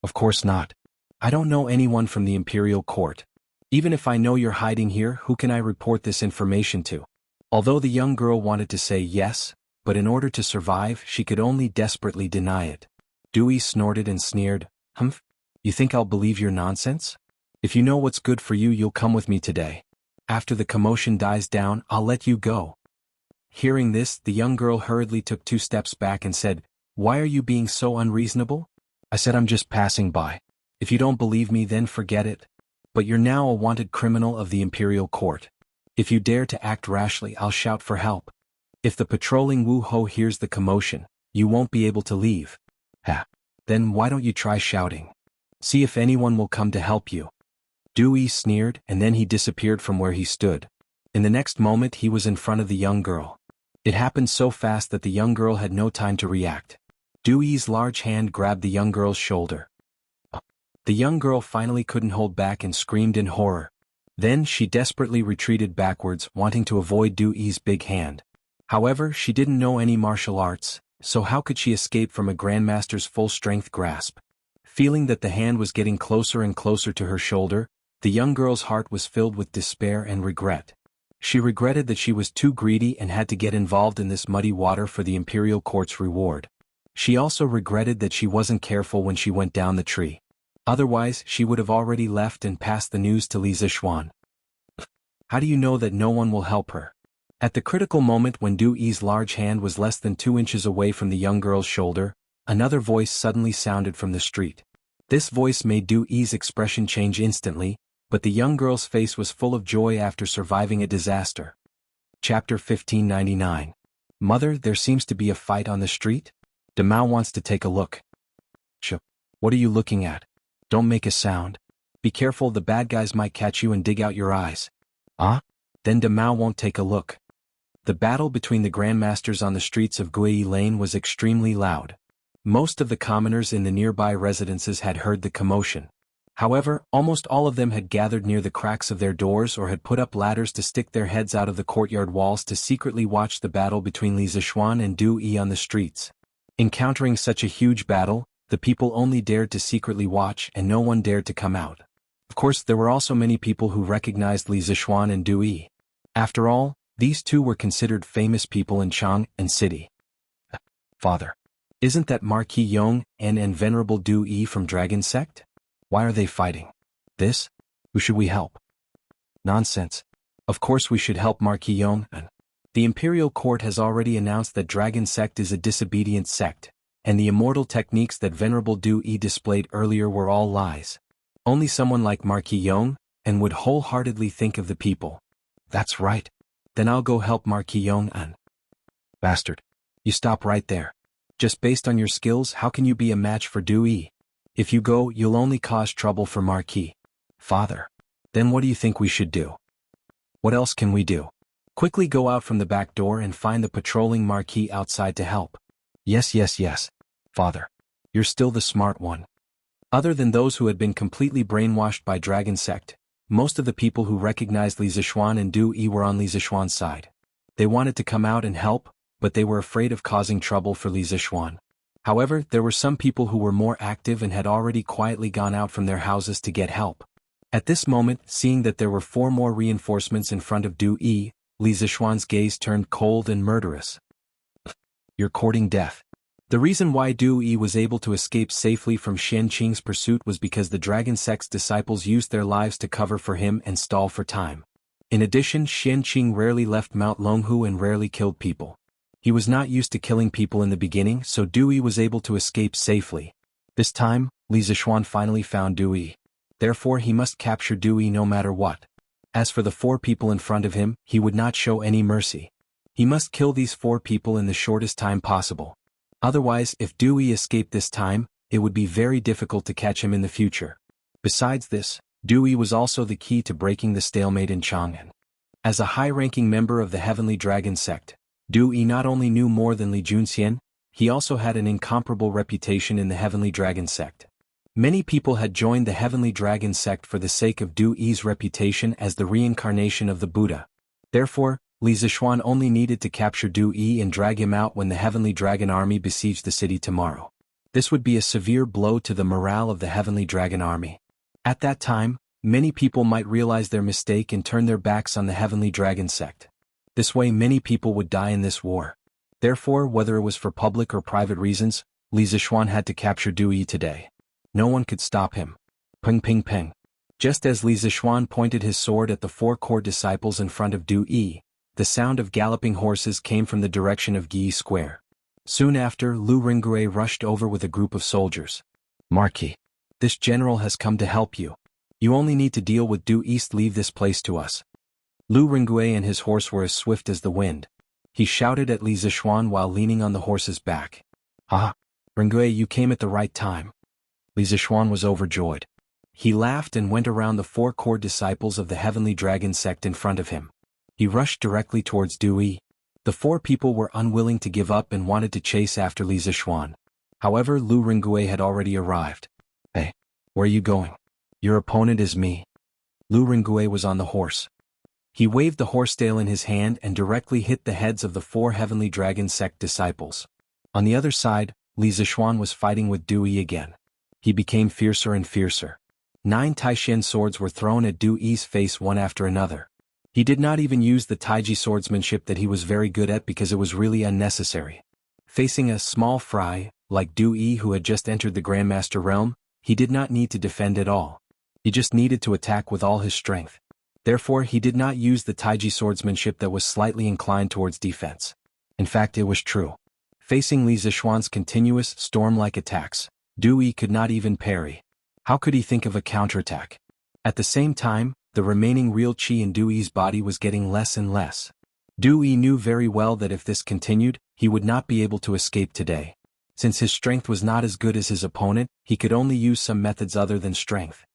"Of course not. I don't know anyone from the Imperial Court. Even if I know you're hiding here, who can I report this information to?" Although the young girl wanted to say yes, but in order to survive she could only desperately deny it. Dewey snorted and sneered, "Humph? You think I'll believe your nonsense? If you know what's good for you, you'll come with me today. After the commotion dies down, I'll let you go." Hearing this, the young girl hurriedly took 2 steps back and said, "Why are you being so unreasonable? I said I'm just passing by. If you don't believe me, then forget it. But you're now a wanted criminal of the Imperial Court. If you dare to act rashly, I'll shout for help. If the patrolling Wu Ho hears the commotion, you won't be able to leave. Ha! Then why don't you try shouting? See if anyone will come to help you." Dewey sneered, and then he disappeared from where he stood. In the next moment he was in front of the young girl. It happened so fast that the young girl had no time to react. Dewey's large hand grabbed the young girl's shoulder. The young girl finally couldn't hold back and screamed in horror. Then she desperately retreated backwards, wanting to avoid Dewey's big hand. However, she didn't know any martial arts, so how could she escape from a grandmaster's full-strength grasp? Feeling that the hand was getting closer and closer to her shoulder, the young girl's heart was filled with despair and regret. She regretted that she was too greedy and had to get involved in this muddy water for the Imperial Court's reward. She also regretted that she wasn't careful when she went down the tree. Otherwise, she would have already left and passed the news to Li Zixuan. How do you know that no one will help her? At the critical moment when Dewey's large hand was less than 2 inches away from the young girl's shoulder, another voice suddenly sounded from the street. This voice made Dewey's expression change instantly, but the young girl's face was full of joy after surviving a disaster. Chapter 1599. Mother, there seems to be a fight on the street? Demao wants to take a look. Sh. What are you looking at? Don't make a sound. Be careful, the bad guys might catch you and dig out your eyes. Ah? Then Demao won't take a look. The battle between the grandmasters on the streets of Gui Lane was extremely loud. Most of the commoners in the nearby residences had heard the commotion. However, almost all of them had gathered near the cracks of their doors or had put up ladders to stick their heads out of the courtyard walls to secretly watch the battle between Li Zixuan and Dewey on the streets. Encountering such a huge battle, the people only dared to secretly watch and no one dared to come out. Of course, there were also many people who recognized Li Zixuan and Dewey. After all, these two were considered famous people in Chang and city. Father, isn't that Marquis Yong and Venerable Dewey from Dragon Sect? Why are they fighting? This? Who should we help? Nonsense. Of course we should help Marquis Yong. The Imperial Court has already announced that Dragon Sect is a disobedient sect, and the immortal techniques that Venerable Dewey displayed earlier were all lies. Only someone like Marquis Yong and would wholeheartedly think of the people. That's right. Then I'll go help Marquis Yong and... Bastard. You stop right there. Just based on your skills, how can you be a match for Dewey? If you go, you'll only cause trouble for Marquis. Father. Then what do you think we should do? What else can we do? Quickly go out from the back door and find the patrolling Marquis outside to help. Yes, yes, yes. Father. You're still the smart one. Other than those who had been completely brainwashed by Dragon Sect, most of the people who recognized Li Zixuan and Du Yi were on Li Zixuan's side. They wanted to come out and help, but they were afraid of causing trouble for Li Zixuan. However, there were some people who were more active and had already quietly gone out from their houses to get help. At this moment, seeing that there were 4 more reinforcements in front of Du Yi, Li Zixuan's gaze turned cold and murderous. You're courting death. The reason why Du Yi was able to escape safely from Xian Qing's pursuit was because the Dragon Sect's disciples used their lives to cover for him and stall for time. In addition, Xian Qing rarely left Mount Longhu and rarely killed people. He was not used to killing people in the beginning, so Du Yi was able to escape safely. This time, Li Zixuan finally found Du Yi. Therefore he must capture Du Yi no matter what. As for the 4 people in front of him, he would not show any mercy. He must kill these 4 people in the shortest time possible. Otherwise, if Du Yi escaped this time, it would be very difficult to catch him in the future. Besides this, Du Yi was also the key to breaking the stalemate in Chang'an. As a high-ranking member of the Heavenly Dragon Sect, Du Yi not only knew more than Li Junxian, he also had an incomparable reputation in the Heavenly Dragon Sect. Many people had joined the Heavenly Dragon Sect for the sake of Du Yi's reputation as the reincarnation of the Buddha. Therefore, Li Zixuan only needed to capture Du Yi and drag him out when the Heavenly Dragon Army besieged the city tomorrow. This would be a severe blow to the morale of the Heavenly Dragon Army. At that time, many people might realize their mistake and turn their backs on the Heavenly Dragon Sect. This way many people would die in this war. Therefore, whether it was for public or private reasons, Li Zixuan had to capture Du Yi today. No one could stop him. Ping ping ping. Just as Li Zixuan pointed his sword at the 4 court disciples in front of Du Yi, the sound of galloping horses came from the direction of Yi Square. Soon after, Lu Ringgui rushed over with a group of soldiers. Marquis. This general has come to help you. You only need to deal with Du Yi. Leave this place to us. Lu Ringgui and his horse were as swift as the wind. He shouted at Li Zixuan while leaning on the horse's back. Ah, Ringgui, you came at the right time. Li Zixuan was overjoyed. He laughed and went around the 4 core disciples of the Heavenly Dragon Sect in front of him. He rushed directly towards Du Yi. The 4 people were unwilling to give up and wanted to chase after Li Zixuan. However, Lu Ringgui had already arrived. Hey, where are you going? Your opponent is me. Lu Ringgui was on the horse. He waved the horsetail in his hand and directly hit the heads of the 4 Heavenly Dragon Sect disciples. On the other side, Li Zixuan was fighting with Du Yi again. He became fiercer and fiercer. 9 Taishan swords were thrown at Du Yi's face one after another. He did not even use the Taiji swordsmanship that he was very good at because it was really unnecessary. Facing a small fry, like Du Yi who had just entered the Grandmaster realm, he did not need to defend at all. He just needed to attack with all his strength. Therefore, he did not use the Taiji swordsmanship that was slightly inclined towards defense. In fact, it was true. Facing Li Zixuan's continuous, storm-like attacks, Du Yi could not even parry. How could he think of a counterattack? At the same time, the remaining real qi in Du Yi's body was getting less and less. Du Yi knew very well that if this continued, he would not be able to escape today. Since his strength was not as good as his opponent, he could only use some methods other than strength.